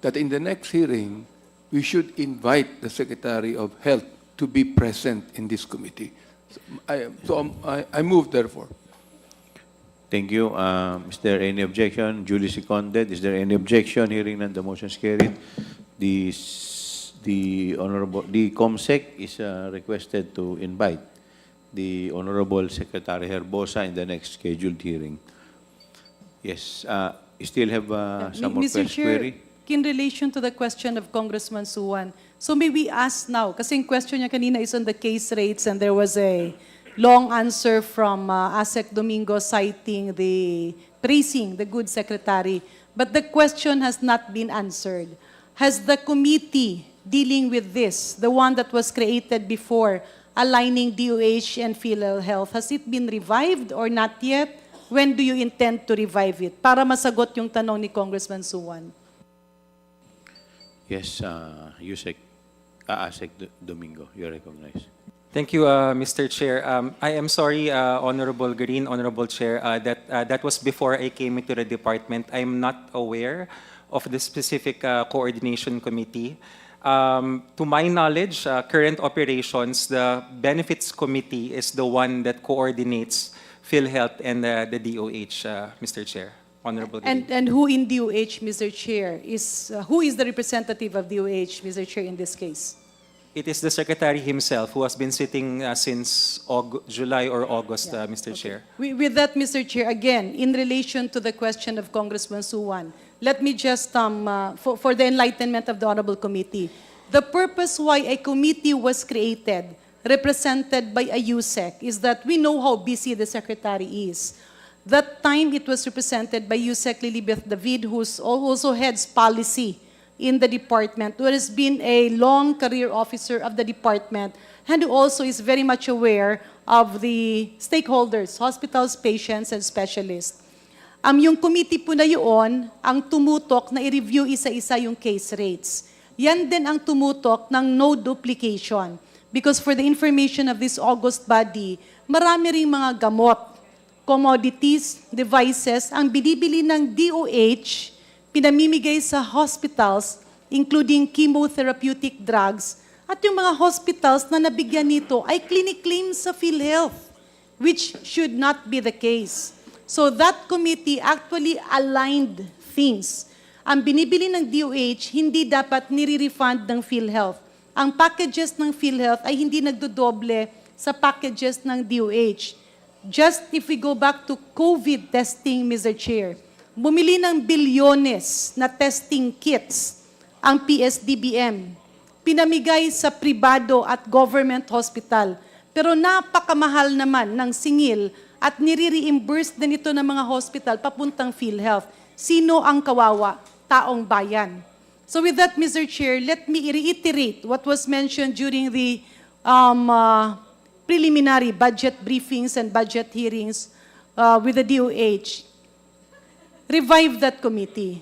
that in the next hearing, we should invite the Secretary of Health to be present in this committee. I move, therefore. Thank you. Is there any objection? Duly seconded. Is there any objection? Hearing none, the motion is carried. The COMSEC is requested to invite the Honorable Secretary Herbosa in the next scheduled hearing. Yes. You still have some more Mr. Chair, query? in relation to the question of Congressman Suwan, so may we ask now, kasi yung question niya kanina is on the case rates and there was a long answer from ASEC Domingo citing praising the good secretary. But the question has not been answered. Has the committee dealing with this, the one that was created before, aligning DOH and PhilHealth, has it been revived or not yet? When do you intend to revive it? Para masagot yung tanong ni Congressman Suwan. Yes, ASEC Domingo, you are recognized. Thank you, Mr. Chair. I am sorry, Honorable Garin, Honorable Chair, that was before I came into the department. I am not aware of the specific coordination committee. To my knowledge, current operations, the Benefits Committee is the one that coordinates PhilHealth and the DOH, Mr. Chair. Honorable Garin. And who in DOH, Mr. Chair, who is the representative of DOH, Mr. Chair, in this case? It is the Secretary himself who has been sitting since July or August, Mr. Chair. With that, Mr. Chair, again, in relation to the question of Congressman Suwan, let me just, for the enlightenment of the Honorable Committee, The purpose why a committee was created, represented by a USEC, is that we know how busy the secretary is. That time it was represented by USEC Lilibeth David, who also heads policy in the department, who has been a long career officer of the department, and who also is very much aware of the stakeholders, hospitals, patients, and specialists. Yung committee po na yun, ang tumutok na i-review isa-isa yung case rates. Yan din ang tumutok ng no duplication. Because for the information of this august body, marami ring mga gamot, commodities, devices, ang binibili ng DOH, pinamimigay sa hospitals, including chemotherapeutic drugs, at yung mga hospitals na nabigyan nito ay clinic claims sa PhilHealth, which should not be the case. So that committee actually aligned things. Ang binibili ng DOH, hindi dapat nire-refund ng PhilHealth. Ang packages ng PhilHealth ay hindi nagdodoble sa packages ng DOH. Just if we go back to COVID testing, Mr. Chair, bumili ng bilyones na testing kits ang PSDBM. Pinamigay sa pribado at government hospital. Pero napakamahal naman ng singil at nire-reimburse din ito ng mga hospital papuntang PhilHealth. Sino ang kawawa? Taong bayan. So with that, Mr. Chair, let me reiterate what was mentioned during the preliminary budget briefings and budget hearings with the DOH. Revive that committee.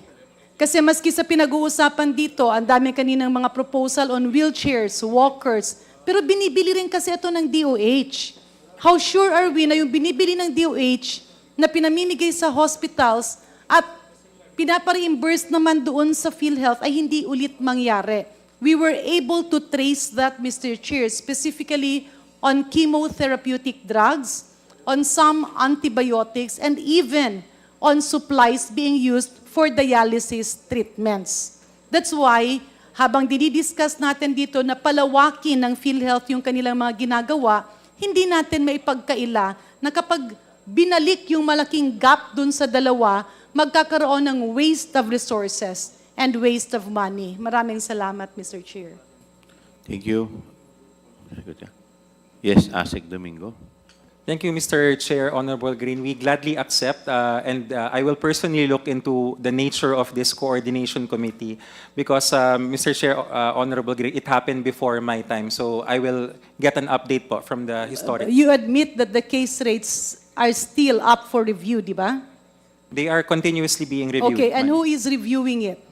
Kasi maski sa pinag-uusapan dito, ang dami kaninang mga proposal on wheelchairs, walkers, pero binibili rin kasi ito ng DOH. How sure are we na yung binibili ng DOH na pinamimigay sa hospitals at pinapa-reimburse naman doon sa PhilHealth ay hindi ulit mangyari? We were able to trace that, Mr. Chair, specifically on chemotherapeutic drugs, on some antibiotics, and even on supplies being used for dialysis treatments. That's why, habang dinidiscuss natin dito na palawakin ng PhilHealth yung kanilang mga ginagawa, hindi natin maipagkaila na kapag binalik yung malaking gap dun sa dalawa, magkakaroon ng waste of resources and waste of money. Maraming salamat, Mr. Chair. Thank you. Yes, Asek Domingo. Thank you, Mr. Chair, Honorable Green. We gladly accept, and I will personally look into the nature of this coordination committee because, Mr. Chair, Honorable Green, it happened before my time, so I will get an update po from the historic. You admit that the case rates are still up for review, di ba? They are continuously being reviewed. Okay, and ma'am. who is reviewing it?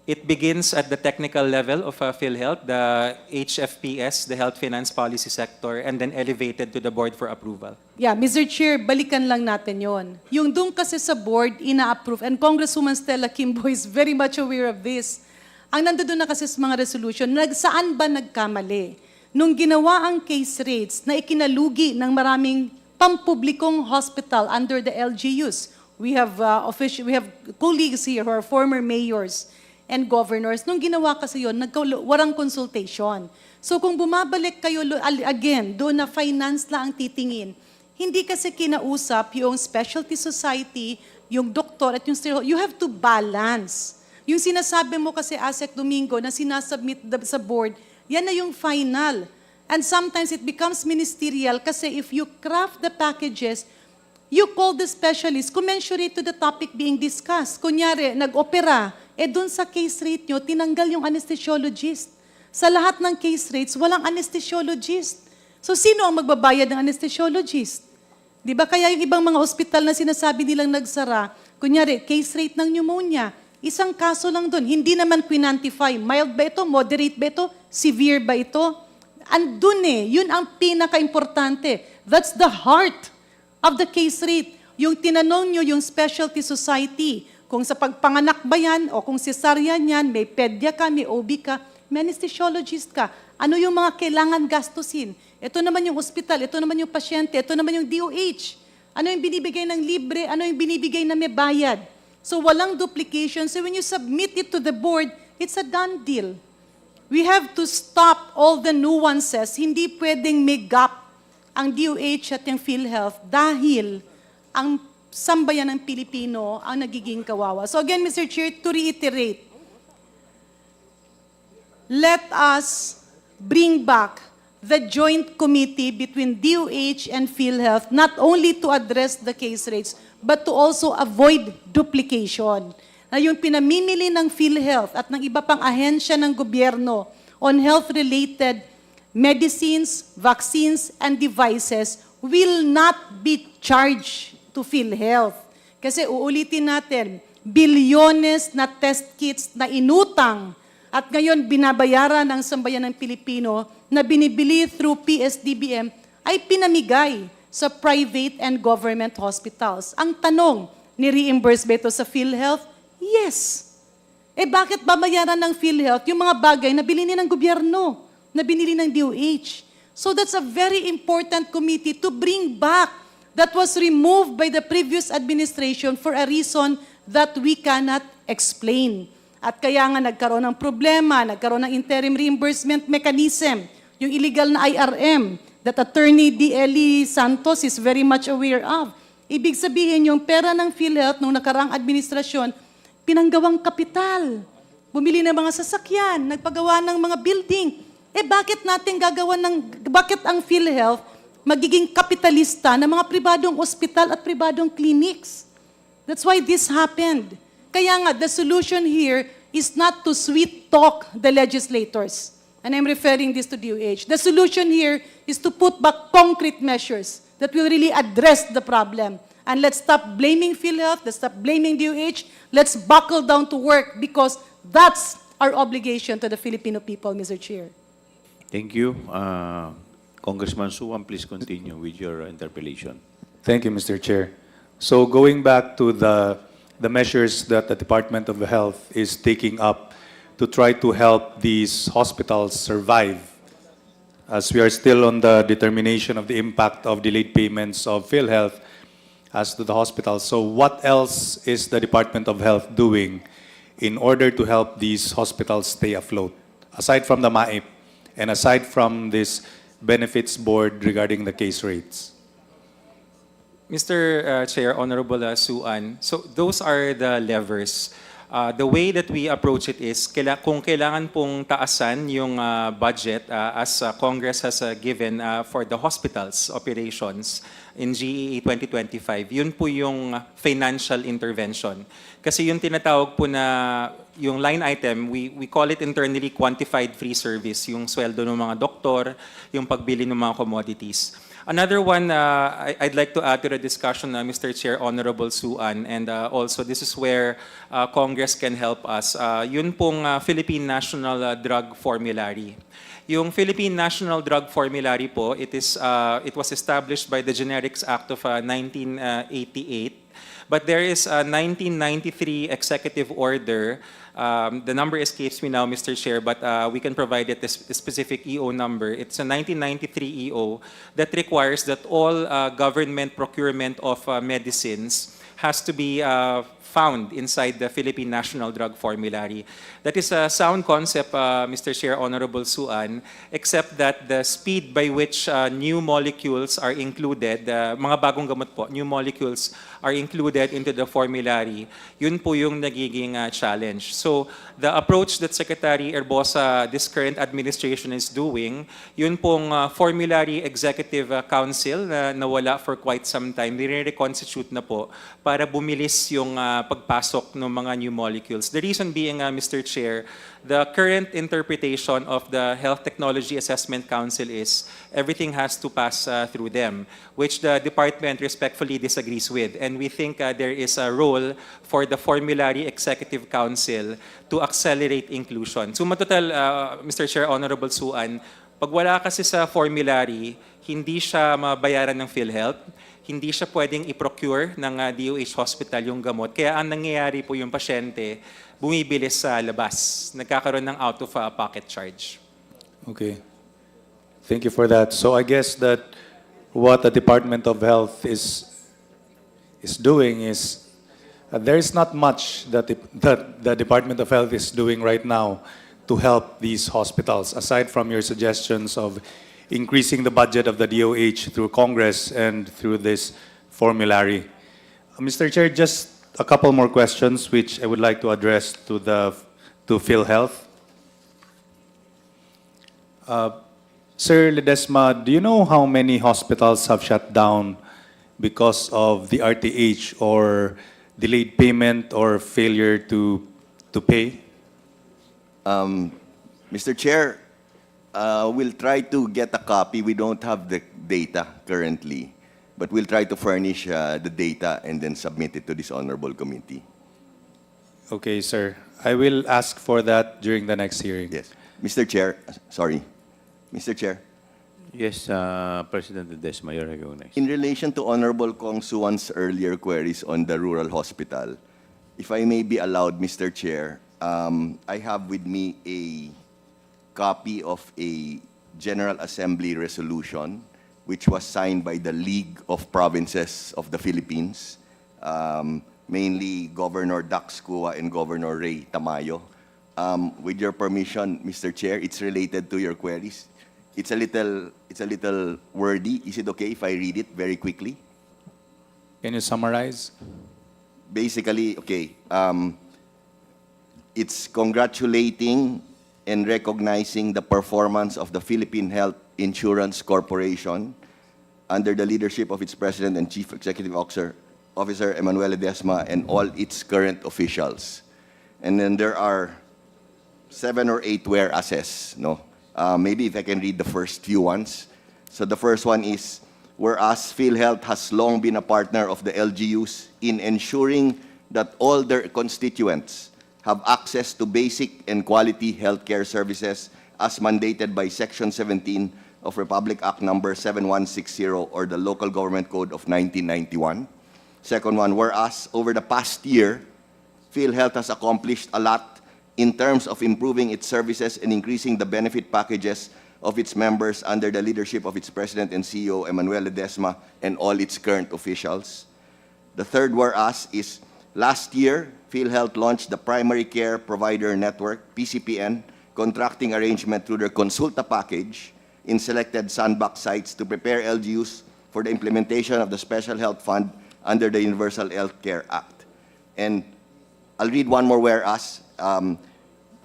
It begins at the technical level of PhilHealth, the HFPS, the Health Finance Policy Sector, and then elevated to the board for approval. Yeah, Mr. Chair, balikan lang natin yon. Yung doon kasi sa board, ina-approve, and Congresswoman Stella Kimbo is very much aware of this. Ang nandoon na kasi sa mga resolution, saan ba nagkamali? Nung ginawa ang case rates na ikinalugi ng maraming pampublikong hospital under the LGUs, we have colleagues here who are former mayors and governors. Nung ginawa kasi yun, warang consultation. So kung bumabalik kayo again, doon na finance lang ang titingin, hindi kasi kinausap yung specialty society, yung doktor at yung stereotype. You have to balance. Yung sinasabi mo kasi, Asek Domingo, na sinasubmit sa board, yan na yung final. And sometimes it becomes ministerial kasi if you craft the packages, you call the specialist commensurate to the topic being discussed. Kunyari, nag-opera, dun sa case rate nyo, tinanggal yung anesthesiologist. Sa lahat ng case rates, walang anesthesiologist. So, sino ang magbabayad ng anesthesiologist? Di ba? Kaya yung ibang mga ospital na sinasabi nilang nagsara, kunyari, case rate ng pneumonia, isang kaso lang dun. Hindi naman quinantify. Mild ba ito? Moderate ba ito? Severe ba ito? Andun yun ang pinaka-importante. That's the heart of the case rate. Yung tinanong nyo yung specialty society, kung sa pagpanganak ba yan, o kung cesarean yan, may pedya ka, may OB ka, may anesthesiologist ka. Ano yung mga kailangan gastusin? Ito naman yung ospital, ito naman yung pasyente, ito naman yung DOH. Ano yung binibigay ng libre, ano yung binibigay na may bayad. So walang duplication. So when you submit it to the board, it's a done deal. We have to stop all the nuances. Hindi pwedeng may gap ang DOH at yung PhilHealth dahil ang sambayan ng Pilipino ang nagiging kawawa. So again, Mr. Chair, to reiterate, let us bring back the joint committee between DOH and PhilHealth, not only to address the case rates, but to also avoid duplication. Na yung pinamimili ng PhilHealth at ng iba pang ahensya ng gobyerno on health-related medicines, vaccines, and devices will not be charged to PhilHealth. Kasi uulitin natin, bilyones na test kits na inutang at ngayon binabayaran ng sambayan ng Pilipino na binibili through PSDBM ay pinamigay sa private and government hospitals. Ang tanong, ni-reimburse ba ito sa PhilHealth? Yes. Bakit babayaran ng PhilHealth yung mga bagay na bilhin ng gobyerno, na binili ng DOH? So that's a very important committee to bring back that was removed by the previous administration for a reason that we cannot explain. At kaya nga nagkaroon ng problema, nagkaroon ng interim reimbursement mechanism, yung illegal na IRM that Attorney D.L.E. Santos is very much aware of. Ibig sabihin, yung pera ng PhilHealth nung nakaraang administrasyon, pinanggawang kapital. Bumili ng mga sasakyan, nagpagawa ng mga building. Bakit ang PhilHealth magiging kapitalista ng mga pribadong ospital at pribadong clinics? That's why this happened. Kaya nga, the solution here is not to sweet talk the legislators. And I'm referring this to DOH. The solution here is to put back concrete measures that will really address the problem. And let's stop blaming PhilHealth, let's stop blaming DOH, let's buckle down to work because that's our obligation to the Filipino people, Mr. Chair. Thank you. Congressman Suwan, please continue with your interpellation. Thank you, Mr. Chair. So going back to the measures that the Department of Health is taking up to try to help these hospitals survive, as we are still on the determination of the impact of delayed payments of PhilHealth as to the hospitals. So what else is the Department of Health doing in order to help these hospitals stay afloat, aside from the MAIP and aside from this benefits board regarding the case rates? Mr. Chair, Honorable Suan, so those are the levers. The way that we approach it is, kung kailangan pong taasan yung budget as Congress has given for the hospitals operations in GEA 2025, yun po yung financial intervention. Kasi yung tinatawag po na yung line item, we call it internally quantified free service, yung sweldo ng mga doktor, yung pagbili ng mga commodities. Another one I'd like to add to the discussion, Mr. Chair, Honorable Suan, and also this is where Congress can help us. Yun pong Philippine National Drug Formulary. Yung Philippine National Drug Formulary po, it was established by the Generics Act of 1988. But there is a 1993 executive order. The number escapes me now, Mr. Chair, but we can provide it a specific EO number. It's a 1993 EO that requires that all government procurement of medicines has to be found inside the Philippine National Drug Formulary. That is a sound concept, Mr. Chair, Honorable Suan, except that the speed by which new molecules are included, mga bagong gamot po, new molecules are included into the formulary, yun po yung nagiging challenge. So the approach that Secretary Erbosa, this current administration is doing, yun pong Formulary Executive Council na nawala for quite some time, nire-reconstitute na po para bumilis yung pagpasok ng mga new molecules. The reason being, Mr. Chair, the current interpretation of the Health Technology Assessment Council is everything has to pass through them, which the department respectfully disagrees with. And we think there is a role for the Formulary Executive Council to accelerate inclusion. So matotal, Mr. Chair, Honorable Suan, pag wala kasi sa formulary, hindi siya mabayaran ng PhilHealth, hindi siya pwedeng i-procure ng DOH hospital yung gamot. Kaya ang nangyayari po yung pasyente, bumibilis sa labas. Nagkakaroon ng out-of-pocket charge. Okay. Thank you for that. So I guess that what the Department of Health is doing is, there is not much that the Department of Health is doing right now to help these hospitals, aside from your suggestions of increasing the budget of the DOH through Congress and through this formulary. Mr. Chair, just a couple more questions which I would like to address to PhilHealth. Sir Ledesma, do you know how many hospitals have shut down because of the RTH or delayed payment or failure to pay? Mr. Chair, we'll try to get a copy. We don't have the data currently, but we'll try to furnish the data and then submit it to this honorable committee. Okay, sir. I will ask for that during the next hearing. Yes. Mr. Chair, sorry. Mr. Chair, Yes, President Ledesma, you're recognized. in relation to Honorable Kong Suwan's earlier queries on the rural hospital, if I may be allowed, Mr. Chair, I have with me a copy of a General Assembly resolution which was signed by the League of Provinces of the Philippines, mainly Governor Dax Cua and Governor Ray Tamayo. With your permission, Mr. Chair, it's related to your queries. It's a little wordy. Is it okay if I read it very quickly? Can you summarize? Basically, okay, it's congratulating and recognizing the performance of the Philippine Health Insurance Corporation under the leadership of its President and Chief Executive Officer Emmanuel Ledesma and all its current officials. And then there are 7 or 8 whereases, no? Maybe if I can read the first few ones. So the first one is, whereas PhilHealth has long been a partner of the LGUs in ensuring that all their constituents have access to basic and quality healthcare services as mandated by Section 17 of Republic Act Number 7160 or the Local Government Code of 1991. Second one, whereas over the past year, PhilHealth has accomplished a lot in terms of improving its services and increasing the benefit packages of its members under the leadership of its President and CEO, Emmanuel Ledesma, and all its current officials. The third whereas is, last year, PhilHealth launched the Primary Care Provider Network, PCPN, contracting arrangement through their Consulta package in selected sandbox sites to prepare LGUs for the implementation of the Special Health Fund under the Universal Health Care Act. And I'll read one more whereas.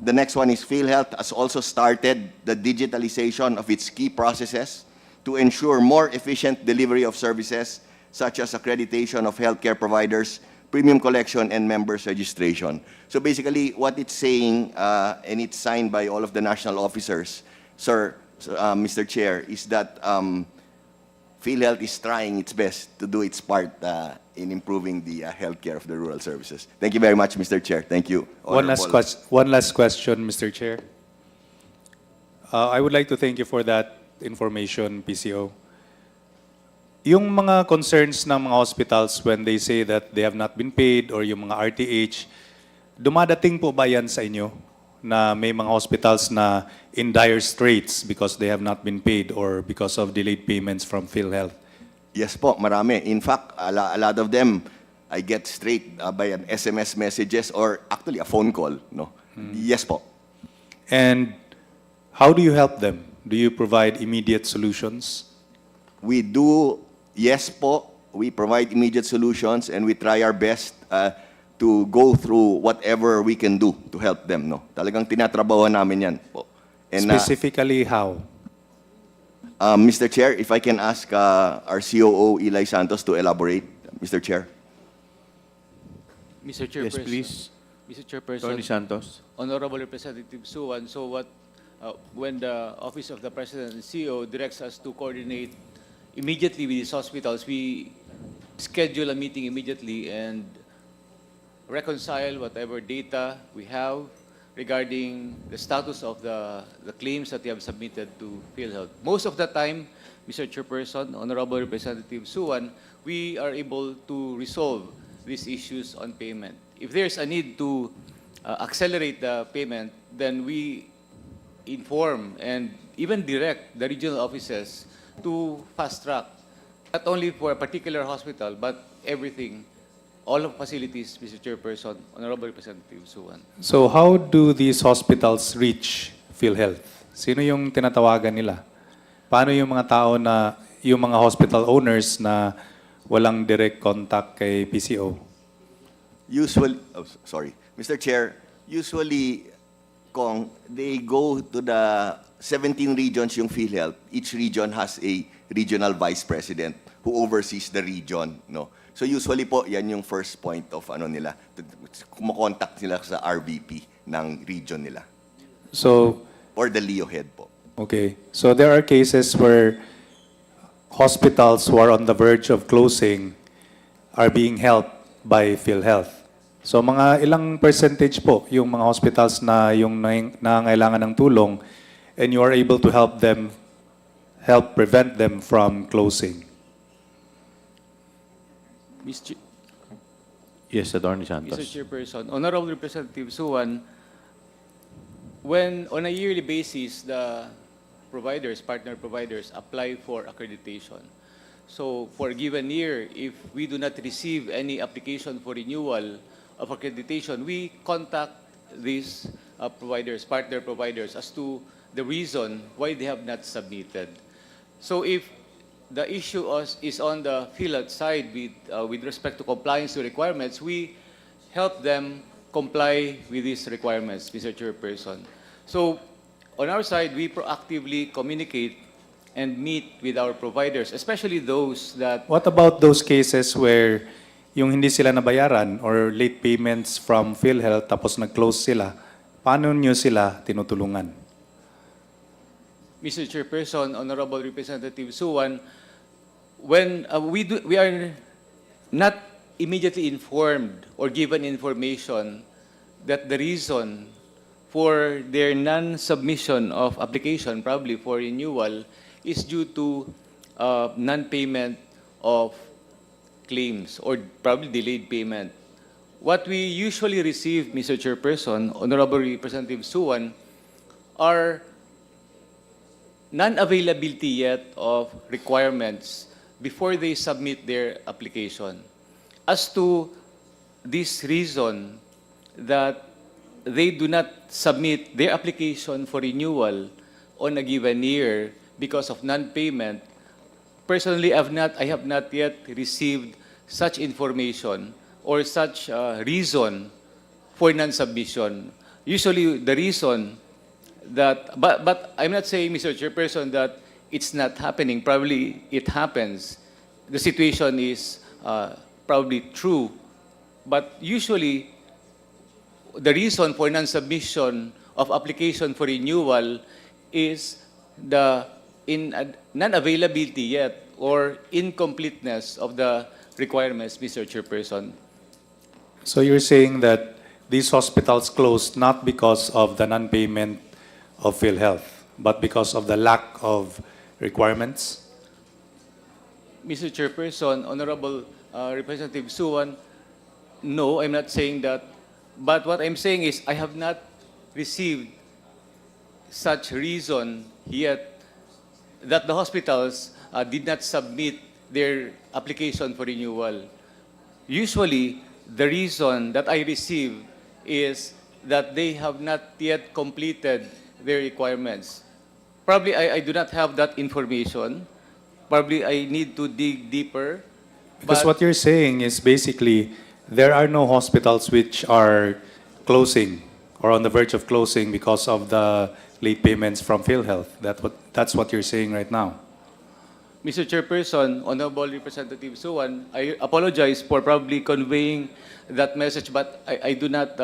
The next one is PhilHealth has also started the digitalization of its key processes to ensure more efficient delivery of services such as accreditation of healthcare providers, premium collection, and members registration. So basically, what it's saying, and it's signed by all of the national officers, sir, Mr. Chair, is that PhilHealth is trying its best to do its part in improving the healthcare of the rural services. Thank you very much, Mr. Chair. Thank you. One last question, Mr. Chair. I would like to thank you for that information, PCO. Yung mga concerns ng mga hospitals when they say that they have not been paid or yung mga RTH, dumadating po ba yan sa inyo na may mga hospitals na in dire straits because they have not been paid or because of delayed payments from PhilHealth? Yes po, marami. In fact, a lot of them, I get straight by an SMS messages or actually a phone call. No? Yes po. And how do you help them? Do you provide immediate solutions? We do, yes po. We provide immediate solutions and we try our best to go through whatever we can do to help them. No? Talagang tinatrabaho namin yan po. And, Specifically, how? Mr. Chair, if I can ask our COO, Eli Santos, to elaborate, Mr. Chair. Mr. Chairperson. Yes, please. Mr. Chairperson. Tony Santos. Honorable Representative Suwan, so what, when the Office of the President and CEO directs us to coordinate immediately with these hospitals, we schedule a meeting immediately and reconcile whatever data we have regarding the status of the claims that they have submitted to PhilHealth. Most of the time, Mr. Chairperson, Honorable Representative Suwan, we are able to resolve these issues on payment. If there's a need to accelerate the payment, then we inform and even direct the regional offices to fast track, not only for a particular hospital, but everything, all of facilities, Mr. Chairperson, Honorable Representative Suwan. So how do these hospitals reach PhilHealth? Sino yung tinatawagan nila? Paano yung mga tao na, yung mga hospital owners na walang direct contact kay PCO? Usually, sorry, Mr. Chair, usually Kong, they go to the 17 regions yung PhilHealth. Each region has a regional vice president who oversees the region, no? So usually po, yan yung first point of ano nila. Kumakontakt nila sa RVP ng region nila. So, Or the Leo head po. okay. So there are cases where hospitals who are on the verge of closing are being helped by PhilHealth. So mga ilang percentage po yung mga hospitals na yung nangangailangan ng tulong and you are able to help prevent them from closing? Yes, Attorney Santos. Mr. Chairperson, Honorable Representative Suwan, when on a yearly basis, the providers, partner providers, apply for accreditation. So for a given year, if we do not receive any application for renewal of accreditation, we contact these providers, partner providers, as to the reason why they have not submitted. So if the issue is on the PhilHealth side with respect to compliance to requirements, we help them comply with these requirements, Mr. Chairperson. So on our side, we proactively communicate and meet with our providers, especially those that... What about those cases where yung hindi sila nabayaran or late payments from PhilHealth tapos nag-close sila? Paano nyo sila tinutulungan? Mr. Chairperson, Honorable Representative Suwan, when we are not immediately informed or given information that the reason for their non-submission of application, probably for renewal, is due to non-payment of claims or probably delayed payment. What we usually receive, Mr. Chairperson, Honorable Representative Suwan, are non-availability yet of requirements before they submit their application. As to this reason that they do not submit their application for renewal on a given year because of non-payment, personally, I have not yet received such information or such reason for non-submission. Usually, the reason that, but I'm not saying, Mr. Chairperson, that it's not happening. Probably it happens. The situation is probably true. But usually, the reason for non-submission of application for renewal is the non-availability yet or incompleteness of the requirements, Mr. Chairperson. So you're saying that these hospitals closed not because of the non-payment of PhilHealth, but because of the lack of requirements? Mr. Chairperson, Honorable Representative Suwan, no, I'm not saying that. But what I'm saying is I have not received such reason yet that the hospitals did not submit their application for renewal. Usually, the reason that I receive is that they have not yet completed their requirements. Probably I do not have that information. Probably I need to dig deeper. Because what you're saying is basically there are no hospitals which are closing or on the verge of closing because of the late payments from PhilHealth. That's what you're saying right now. Mr. Chairperson, Honorable Representative Suwan, I apologize for probably conveying that message, but I do not,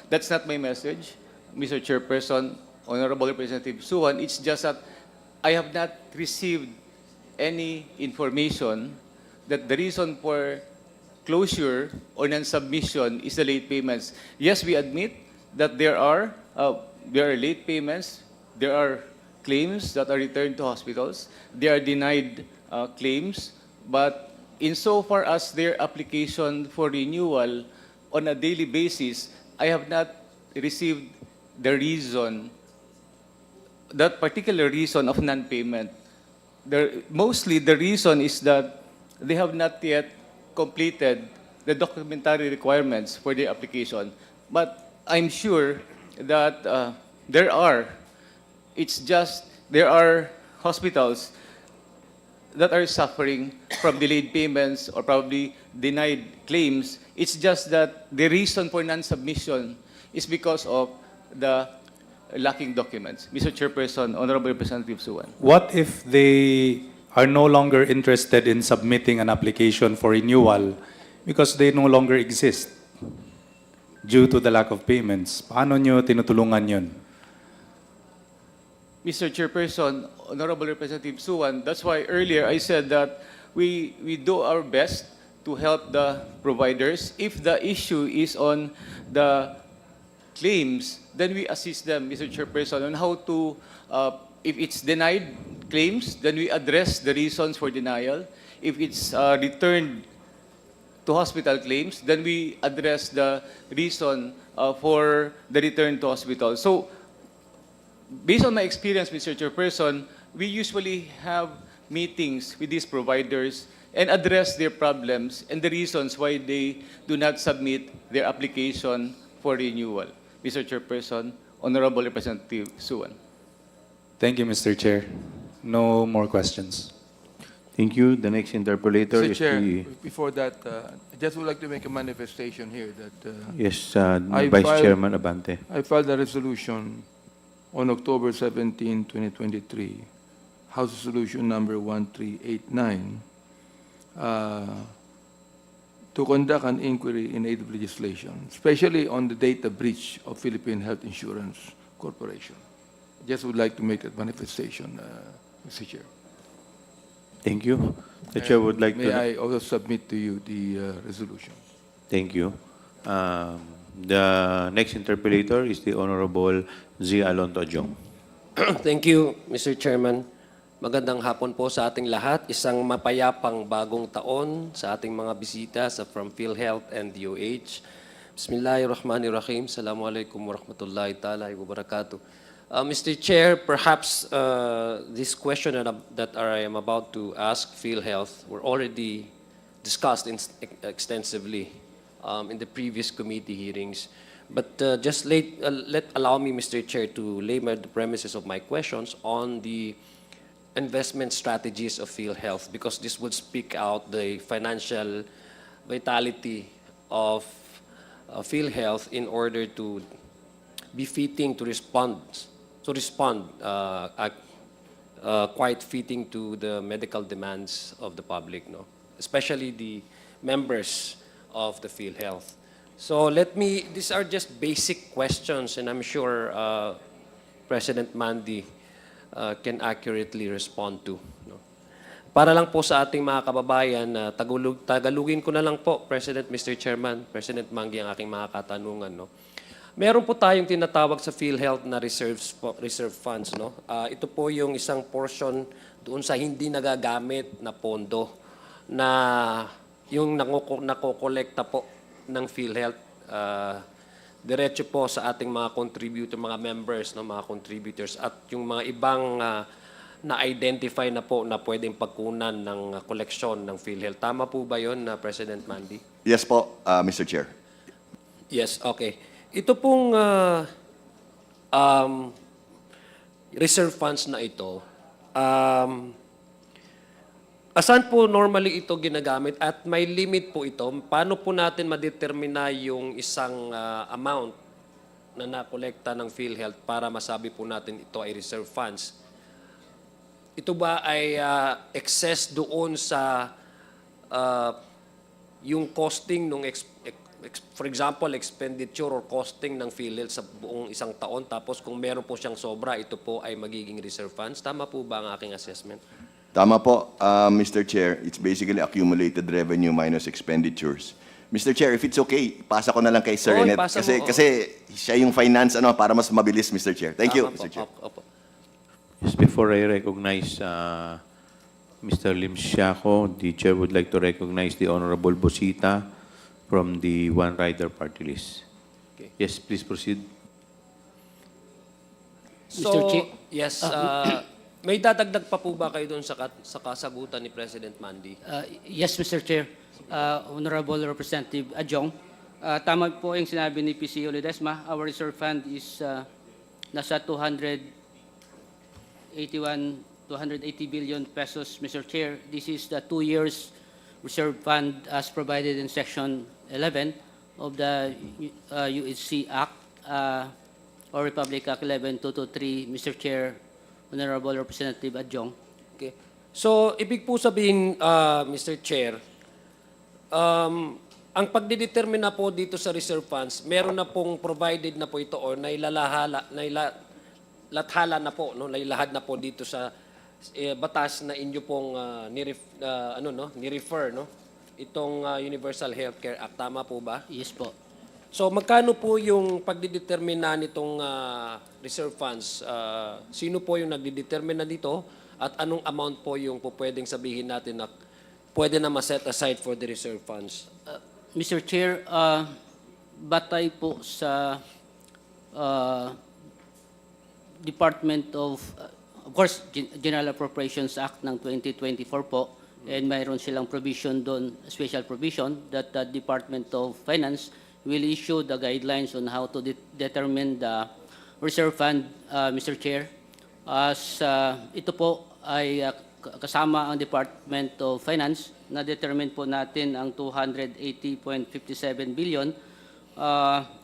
that's not my message, Mr. Chairperson, Honorable Representative Suwan. It's just that I have not received any information that the reason for closure or non-submission is the late payments. Yes, we admit that there are late payments, there are claims that are returned to hospitals, they are denied claims, but insofar as their application for renewal on a daily basis, I have not received the reason, that particular reason of non-payment. Mostly the reason is that they have not yet completed the documentary requirements for their application. But I'm sure that there are hospitals that are suffering from delayed payments or probably denied claims. It's just that the reason for non-submission is because of the lacking documents. Mr. Chairperson, Honorable Representative Suwan. What if they are no longer interested in submitting an application for renewal because they no longer exist due to the lack of payments? Paano nyo tinutulungan yun? Mr. Chairperson, Honorable Representative Suwan, that's why earlier I said that we do our best to help the providers. If the issue is on the claims, then we assist them, Mr. Chairperson, on how to, if it's denied claims, then we address the reasons for denial. If it's returned to hospital claims, then we address the reason for the return to hospital. So, based on my experience, Mr. Chairperson, we usually have meetings with these providers and address their problems and the reasons why they do not submit their application for renewal. Mr. Chairperson, Honorable Representative Suwan. Thank you, Mr. Chair. No more questions. Thank you. The next interpolator Mr. is Chair, the... before that, I just would like to make a manifestation here that Yes, I Vice filed- Chairman Abante. I filed a resolution on October 17, 2023, House Resolution number 1389, to conduct an inquiry in aid of legislation, especially on the data breach of Philippine Health Insurance Corporation. Just would like to make that manifestation, Mr. Chair. Thank you. The Chair would like May to... I also submit to you the resolution? Thank you. The next interpolator is the Honorable Z. Alonto Jong. Thank you, Mr. Chairman. Magandang hapon po sa ating lahat. Isang mapayapang bagong taon sa ating mga bisita from PhilHealth and DOH. Bismillahirrahmanirrahim. Assalamualaikum warahmatullahi ta'ala wa barakatuh. Mr. Chair, perhaps this question that I am about to ask PhilHealth were already discussed extensively in the previous committee hearings. But just allow me, Mr. Chair, to lay the premises of my questions on the investment strategies of PhilHealth, because this would speak out the financial vitality of PhilHealth in order to be fitting to respond quite fitting to the medical demands of the public, no? Especially the members of the PhilHealth. So these are just basic questions, and I'm sure President Mandy can accurately respond to. No? Para lang po sa ating mga kababayan, tagalugin ko na lang po, Mr. Chairman, President Mangy, ang aking mga katanungan. No? Meron po tayong tinatawag sa PhilHealth na reserve funds. No? Ito po yung isang portion doon sa hindi nagagamit na pondo na yung nakokolekta po ng PhilHealth. Diretso po sa ating mga mga members, no, mga contributors, at yung mga ibang na-identify na po na pwedeng pagkunan ng koleksyon ng PhilHealth. Tama po ba yun, President Mandy? Yes po, Mr. Chair. Yes, okay. Ito pong reserve funds na ito, asan po normally ito ginagamit at may limit po ito? Paano po natin madetermina yung isang amount na nakolekta ng PhilHealth para masabi po natin ito ay reserve funds? Ito ba ay excess doon sa yung costing nung for example, expenditure or costing ng PhilHealth sa buong isang taon, tapos kung meron po siyang sobra, ito po ay magiging reserve funds? Tama po ba ang aking assessment? Tama po, Mr. Chair. It's basically accumulated revenue minus expenditures. Mr. Chair, if it's okay, pasa ko na lang kay Sir Renet. ipasa mo, Kasi siya yung finance para mas mabilis, Mr. Chair. Thank you, Tama Mr. po, Chair. opo. Yes, before I recognize Mr. Lim Siaco, the Chair would like to recognize the Honorable Bosita from the One Rider Party List. Okay. Yes, please proceed. So, yes, may dadagdag pa po ba kayo doon sa kasagutan ni President Mandy? Yes, Mr. Chair. Honorable Representative Adjong, tama po yung sinabi ni PC Ledesma. Our reserve fund is nasa 280 billion pesos, Mr. Chair. This is the 2 years reserve fund as provided in Section 11 of the UHC Act. or Republic Act 11223, Mr. Chair, Honorable Representative Adjong. Okay. So, ibig po sabihin, Mr. Chair, ang pagdidetermine na po dito sa reserve funds, meron na pong provided na po ito or nailathala na po, no? Nailahad na po dito sa batas na inyo pong ni-refer, no? Itong Universal Healthcare Act. Tama po ba? Yes po. So, magkano po yung pagdidetermine nitong reserve funds? Sino po yung nagdidetermine na dito? At anong amount po yung po pwedeng sabihin natin na pwede na ma-set aside for the reserve funds? Mr. Chair, batay po sa Department of course, General Appropriations Act ng 2024 po, and mayroon silang provision doon, special provision, that the Department of Finance will issue the guidelines on how to determine the reserve fund, Mr. Chair. As ito po ay kasama ang Department of Finance, na-determine po natin ang 280.57 billion.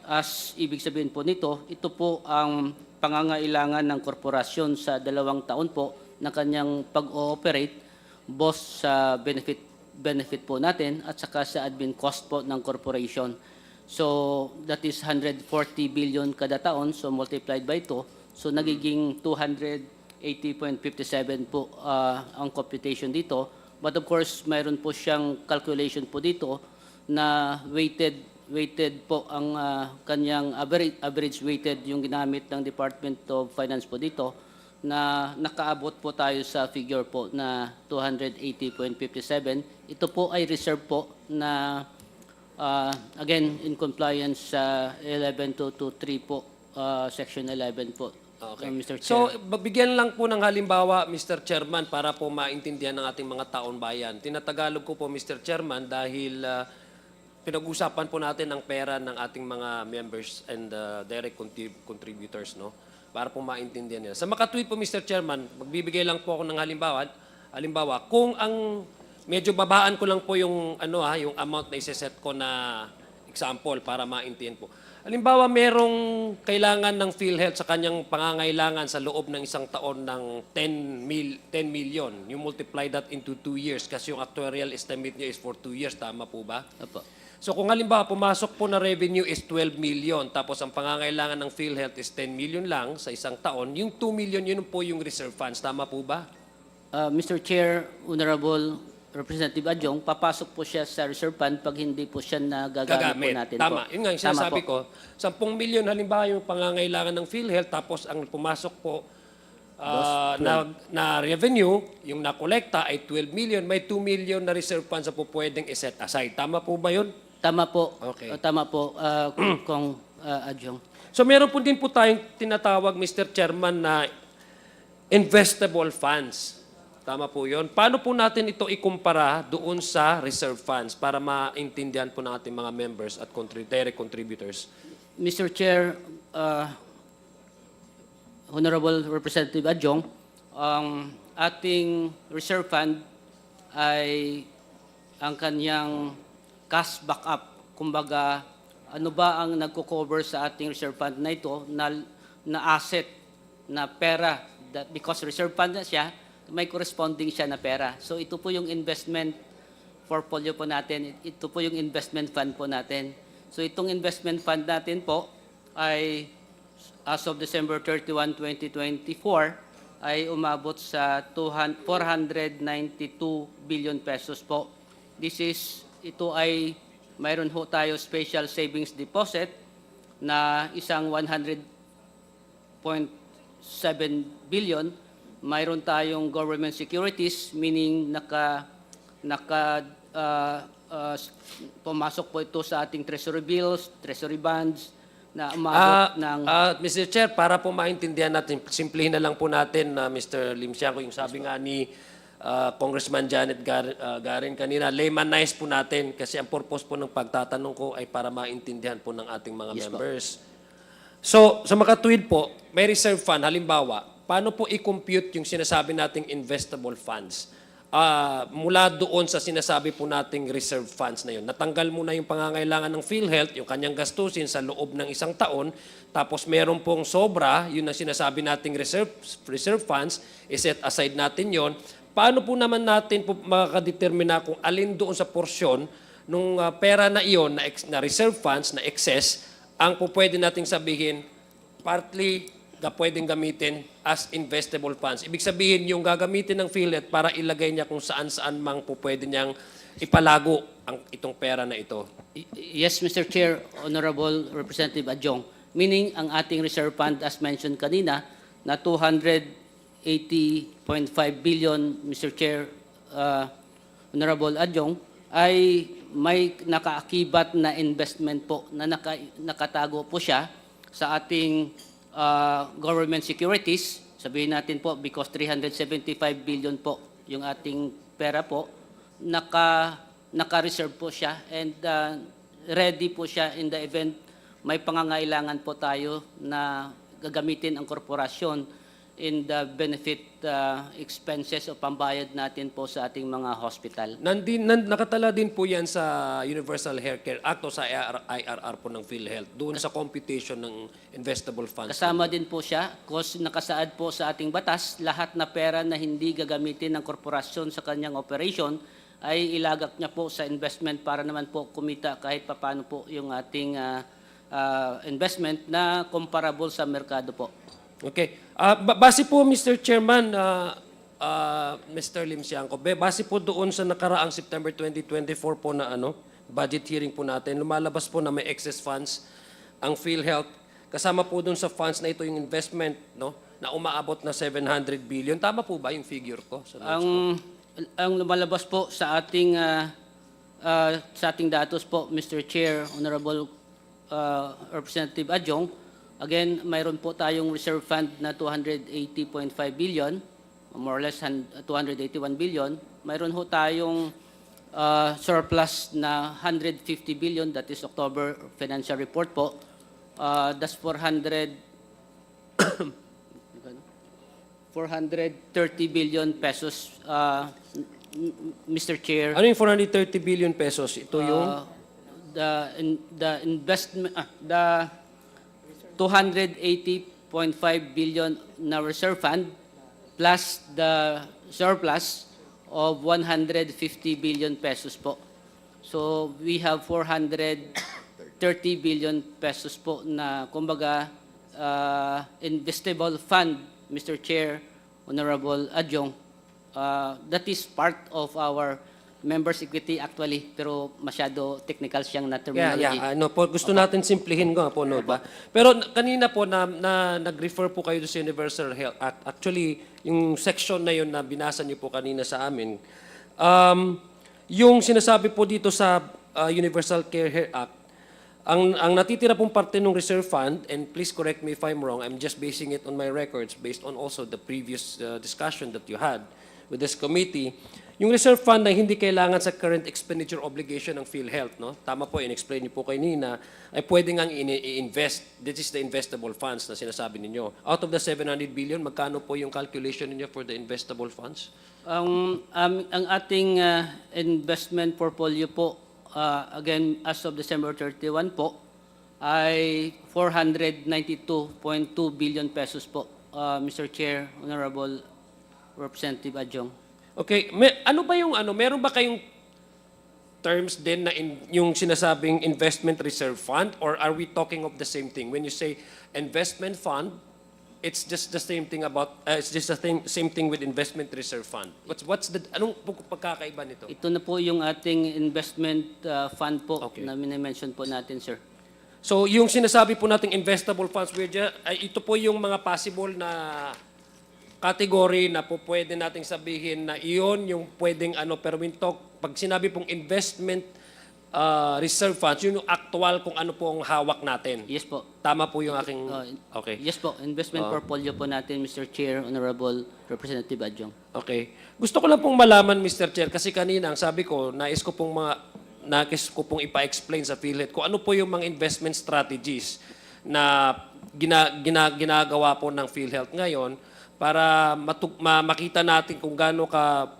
As ibig sabihin po nito, ito po ang pangangailangan ng korporasyon sa 2 taon po na kanyang pag-ooperate, both sa benefit po natin at saka sa admin cost po ng corporation. So that is 140 billion kada taon, so multiplied by 2, so nagiging 280.57 po ang computation dito. But of course, mayroon po siyang calculation po dito na weighted po ang kanyang average weighted yung ginamit ng Department of Finance po dito, na nakaabot po tayo sa figure po na 280.57. Ito po ay reserve po na again, in compliance sa 11223 po, Section 11 po, Okay. Mr. Chair. So, bigyan lang po ng halimbawa, Mr. Chairman, para po maintindihan ng ating mga taon bayan. Tinatagalog ko po, Mr. Chairman, dahil pinag-usapan po natin ang pera ng ating mga members and direct contributors, no? Para po maintindihan nila. Sa makatwid po, Mr. Chairman, magbibigay lang po ako ng halimbawa, kung ang medyo babaan ko lang po yung yung amount na iseset ko na example para maintindihan po. Halimbawa, merong kailangan ng PhilHealth sa kanyang pangangailangan sa loob ng isang taon ng 10 million. You multiply that into 2 years kasi yung actuarial estimate niya is for 2 years. Tama po ba? Opo. So kung halimbawa, pumasok po na revenue is 12 million, tapos ang pangangailangan ng PhilHealth is 10 million lang sa isang taon, yung 2 million, yun po yung reserve funds. Tama po ba? Mr. Chair, Honorable Representative Adjong, papasok po siya sa reserve fund pag hindi po siya nagagamit po natin Tama. po. Yun nga yung sinasabi ko. 10 million halimbawa yung pangangailangan ng PhilHealth, tapos ang pumasok po na revenue, yung nakolekta ay 12 million, may 2 million na reserve funds na po pwedeng iset aside. Tama po ba yun? Tama po. Okay. Tama po, Kong Adjong. So meron po din po tayong tinatawag, Mr. Chairman, na investable funds. Tama po yun. Paano po natin ito ikumpara doon sa reserve funds para maintindihan po ng ating mga members at direct contributors? Mr. Chair, Honorable Representative Adjong, ang ating reserve fund ay ang kanyang cash backup. Kumbaga, ano ba ang nagko-cover sa ating reserve fund na ito na asset, na pera, that because reserve fund na siya, may corresponding siya na pera. So ito po yung investment portfolio po natin. Ito po yung investment fund po natin. So itong investment fund natin po ay as of December 31, 2024 ay umabot sa 492 billion pesos po. Ito ay mayroon ho tayo special savings deposit na isang 100.7 billion. Mayroon tayong government securities, meaning pumasok po ito sa ating treasury bills, treasury bonds, na umabot ng... Mr. Chair, para po maintindihan natin, simplihin na lang po natin, Mr. Lim Siaco, yung sabi nga ni Congressman Janet Garin kanina, laymanize po natin kasi ang purpose po ng pagtatanong ko ay para maintindihan po ng ating mga members. So, sa makatuwid po, may reserve fund, halimbawa, paano po i-compute yung sinasabi nating investable funds? mula doon sa sinasabi po nating reserve funds na yun. Natanggal muna yung pangangailangan ng PhilHealth, yung kanyang gastusin sa loob ng isang taon, tapos meron pong sobra, yun ang sinasabi nating reserve funds, iset aside natin yon. Paano po naman natin po makakadetermina kung alin doon sa porsyon nung pera na iyon, na reserve funds, na excess, ang po pwede nating sabihin, partly pwedeng gamitin as investable funds. Ibig sabihin, yung gagamitin ng PhilHealth para ilagay niya kung saan-saan mang po pwede niyang ipalago itong pera na ito. Yes, Mr. Chair, Honorable Representative Adjong. Meaning, ang ating reserve fund, as mentioned kanina, na 280.5 billion, Mr. Chair, Honorable Adjong, ay may nakaakibat na investment po na nakatago po siya sa ating government securities. Sabihin natin po, because 375 billion po yung ating pera po, naka-reserve po siya and ready po siya in the event may pangangailangan po tayo na gagamitin ang korporasyon in the benefit expenses o pambayad natin po sa ating mga hospital. Nakatala din po yan sa Universal Healthcare Act o sa IRR po ng PhilHealth, doon sa computation ng investable funds. Kasama din po siya, because nakasaad po sa ating batas, lahat na pera na hindi gagamitin ng korporasyon sa kanyang operation ay ilagak niya po sa investment para naman po kumita kahit papano po yung ating investment na comparable sa merkado po. Okay. Base po, Mr. Chairman, Mr. Lim Siangco, base po doon sa nakaraang September 2024 po na budget hearing po natin, lumalabas po na may excess funds ang PhilHealth. Kasama po doon sa funds na ito yung investment na umaabot na 700 billion. Tama po ba yung figure ko? Ang lumalabas po sa ating datos po, Mr. Chair, Honorable Representative Adjong, again, mayroon po tayong reserve fund na 280.5 billion, more or less 281 billion. Mayroon ho tayong surplus na 150 billion, that is October financial report po. That's 430 billion pesos, Mr. Chair. Ano yung 430 billion pesos? Ito yung? The investment, the 280.5 billion na reserve fund plus the surplus of 150 billion pesos po. So we have 430 billion pesos po na kumbaga investable fund, Mr. Chair, Honorable Adjong. That is part of our members' equity actually, pero masyado technical siyang na terminology. Gusto natin simplihin ko po, ba? Pero kanina po nag-refer po kayo sa Universal Health Act. Actually, yung section na yun na binasa niyo po kanina sa amin, yung sinasabi po dito sa Universal Care Act, ang natitira pong parte ng reserve fund, and please correct me if I'm wrong, I'm just basing it on my records based on also the previous discussion that you had with this committee. Yung reserve fund na hindi kailangan sa current expenditure obligation ng PhilHealth, tama po, in-explain niyo po kanina, ay pwede ngang i-invest. This is the investable funds na sinasabi ninyo. Out of the 700 billion, magkano po yung calculation niyo for the investable funds? Ang ating investment portfolio po, again, as of December 31 po, ay 492.2 billion pesos po, Mr. Chair, Honorable Representative Adjong. Okay, meron ba kayong terms din na yung sinasabing investment reserve fund, or are we talking of the same thing? When you say investment fund, it's just the same thing same thing with investment reserve fund. Anong pagkakaiba nito? Ito na po yung ating investment fund po na minimension po natin, sir. So yung sinasabi po nating investable funds, ito po yung mga possible na category na po pwede nating sabihin na iyon yung pwedeng pero pag sinabi pong investment reserve funds, yun yung actual kung ano po ang hawak natin. Yes po. Tama po yung aking... Okay. Yes po, investment portfolio po natin, Mr. Chair, Honorable Representative Adjong. Okay. Gusto ko lang pong malaman, Mr. Chair, kasi kanina ang sabi ko, nais ko pong ipa-explain sa PhilHealth kung ano po yung mga investment strategies na ginagawa po ng PhilHealth ngayon para makita natin kung gaano ka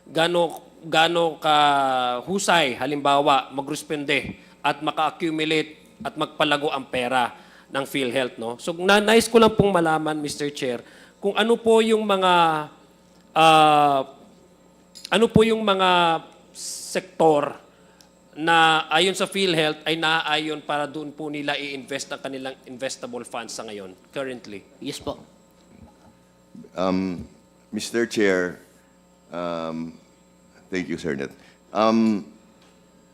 gaano ka husay, halimbawa, mag-respende at maka-accumulate at magpalago ang pera ng PhilHealth, no? So, nais ko lang pong malaman, Mr. Chair, kung ano po yung mga sektor na ayon sa PhilHealth ay naaayon para doon po nila i-invest ang kanilang investable funds sa ngayon, currently. Yes po. Mr. Chair, thank you, Sir Net.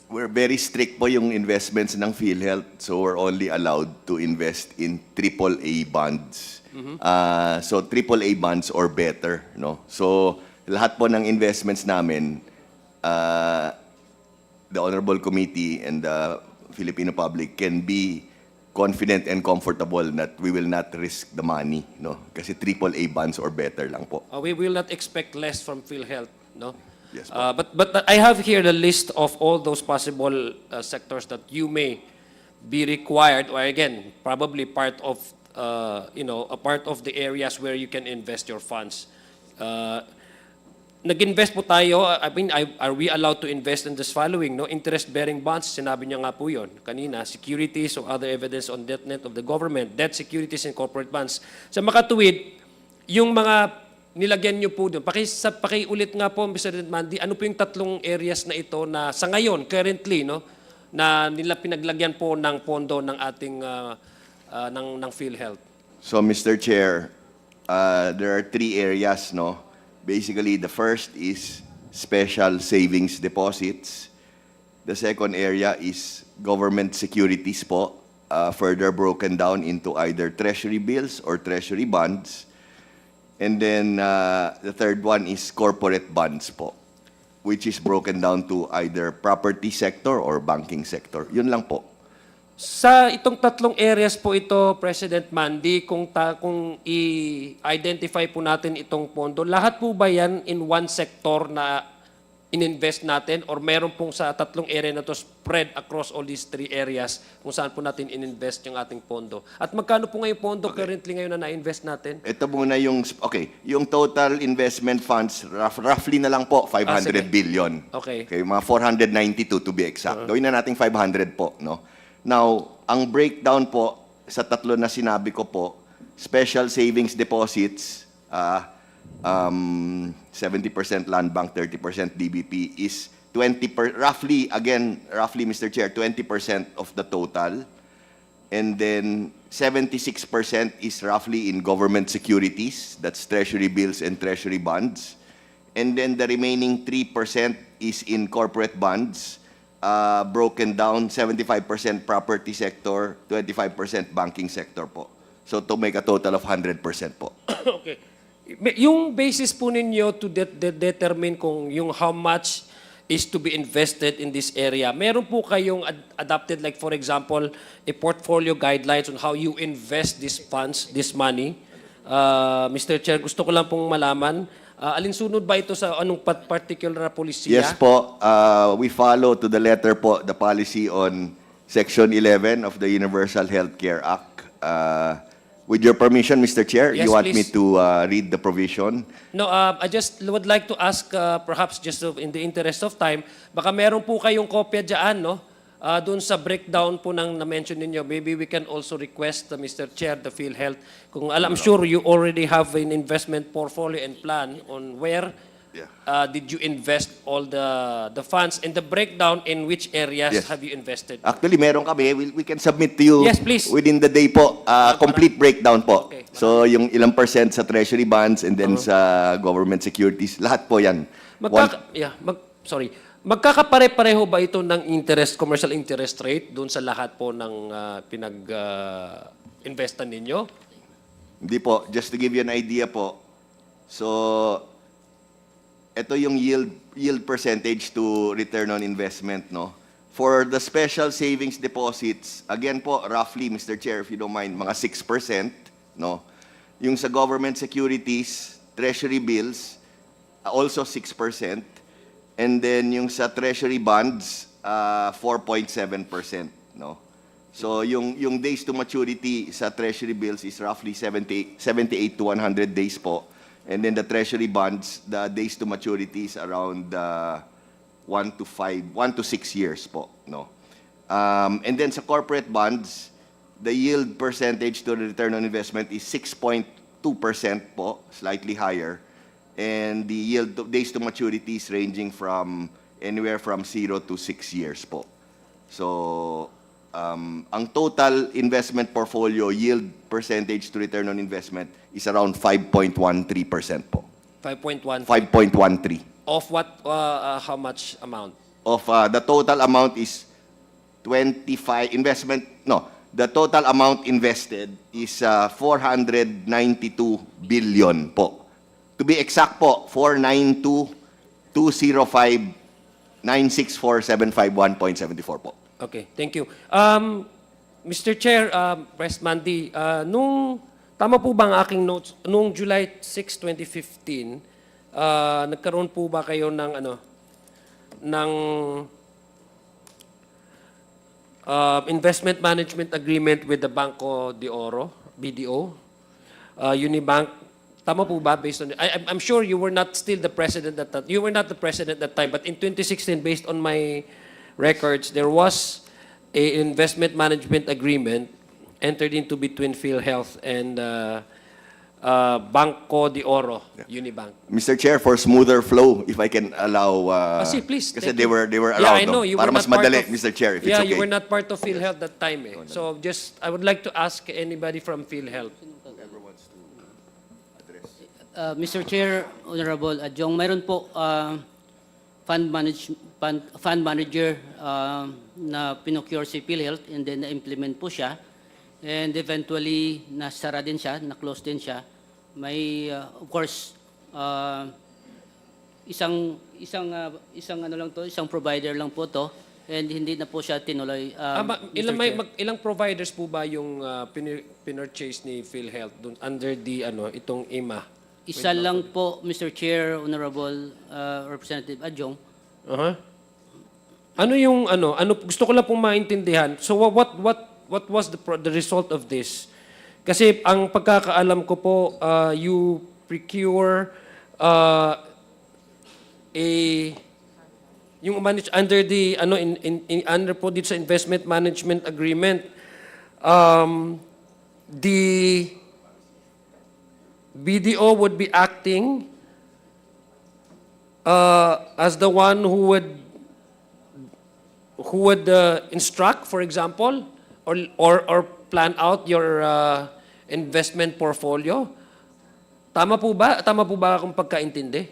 We're very strict po yung investments ng PhilHealth, so we're only allowed to invest in AAA bonds. So AAA bonds or better, no? So lahat po ng investments namin, the Honorable Committee and the Filipino public can be confident and comfortable that we will not risk the money, no? Kasi AAA bonds or better lang po. We will not expect less from PhilHealth, no? Yes po. But I have here the list of all those possible sectors that you may be required, or again, probably part of, a part of the areas where you can invest your funds. Nag-invest po tayo, I mean, are we allowed to invest in this following, no? Interest-bearing bonds, sinabi niya nga po yun kanina, securities or other evidence on debt net of the government, debt securities and corporate bonds. Sa makatuwid, yung mga nilagyan niyo po doon, pakiulit nga po, Mr. Mandy, ano po yung tatlong areas na ito na sa ngayon, currently, no? Na nila pinaglagyan po ng pondo ng ating, ng PhilHealth. So, Mr. Chair, there are 3 areas, no? Basically, the first is special savings deposits. The second area is government securities po, further broken down into either treasury bills or treasury bonds. And then the third one is corporate bonds po, which is broken down to either property sector or banking sector. Yun lang po. Sa itong tatlong areas po ito, President Mandy, kung i-identify po natin itong pondo, lahat po ba yan in one sector na ininvest natin or meron pong sa tatlong area na to spread across all these 3 areas kung saan po natin ininvest yung ating pondo? At magkano po ngayon pondo currently ngayon na na-invest natin? Ito muna yung, yung total investment funds, roughly na lang po, 500 billion. Okay. Mga 492 to be exact. Gawin na natin 500 po, no? Now, ang breakdown po sa tatlo na sinabi ko po, special savings deposits, 70% land bank, 30% DBP is roughly, Mr. Chair, 20% of the total. And then 76% is roughly in government securities, that's treasury bills and treasury bonds. And then the remaining 3% is in corporate bonds, broken down 75% property sector, 25% banking sector po. So to make a total of 100% po. Okay. Yung basis po ninyo to determine kung yung how much is to be invested in this area, meron po kayong adopted, like for example, a portfolio guidelines on how you invest these funds, this money? Mr. Chair, gusto ko lang pong malaman, alinsunod ba ito sa anong particular na polisiya? Yes po, we follow to the letter po the policy on Section 11 of the Universal Healthcare Act. With your permission, Mr. Chair, Yes, you want me please. to read the provision? No, I just would like to ask, perhaps just in the interest of time, baka meron po kayong kopya dyan, no? Doon sa breakdown po ng na-mention ninyo, maybe we can also request, Mr. Chair, the PhilHealth, kung I'm sure you already have an investment portfolio and plan on where did you invest all the funds and the breakdown in which areas Yes. have you invested? Actually, meron kami. We can submit to you Yes, please. within the day po. Complete breakdown po. Okay. So, yung ilang percent sa treasury bonds and then sa government securities, lahat po yan. Magkakapare-pareho ba ito ng commercial interest rate doon sa lahat po ng pinag-investan ninyo? Hindi po. Just to give you an idea po. So, ito yung yield percentage to return on investment, no? For the special savings deposits, again po, roughly, Mr. Chair, if you don't mind, mga 6%, no? Yung sa government securities, treasury bills, also 6%. And then yung sa treasury bonds, 4.7%, no? So yung days to maturity sa treasury bills is roughly 78 to 100 days po. And then the treasury bonds, the days to maturity is around 1 to 6 years po, no? And then sa corporate bonds, the yield percentage to the return on investment is 6.2% po, slightly higher. And the yield days to maturity is ranging from anywhere from 0 to 6 years po. So, ang total investment portfolio yield percentage to return on investment is around 5.13% po. 5.1. 5.13. Of what, how much amount? Of the total amount is 25 investment, no, the total amount invested is 492 billion po. To be exact po, 492,205,964,751.74 po. Okay, thank you. Mr. Chair, Pres Mandy, tama po ba ang aking notes? Noong July 6, 2015, nagkaroon po ba kayo ng investment management agreement with the Banco de Oro, BDO, Unibank? Tama po ba based on I'm sure you were not still the president at that you were not the president at that time, but in 2016 based on my records there was a investment management agreement entered into between PhilHealth and Banco de Oro, Unibank. Mr. Chair, for smoother flow, if I can allow Please. kasi thank they you. were around, Yeah, I know. no? You Para were mas not part madali, of- Mr. Chair, if Yeah, it's okay. you were not part of PhilHealth that time. So just I would like to ask anybody from PhilHealth. Mr. Chair, Honorable Adjong, mayroon po fund manager na pinocure si PhilHealth and then na-implement po siya. And eventually, nasara din siya, na-close din siya. May, of course, isang provider lang po to and hindi na po siya tinuloy. Mr. Chair. Ilang providers po ba yung pinurchase ni PhilHealth dun, under the itong IMA? Isa lang po, Mr. Chair, Honorable Representative Adjong. Ano yung gusto ko lang pong maintindihan. So what was the result of this? Kasi ang pagkakaalam ko po, you procure yung manage under the under po dito sa investment management agreement, the BDO would be acting as the one who would instruct, for example, or plan out your investment portfolio. Tama po ba? Tama po ba akong pagkaintindi?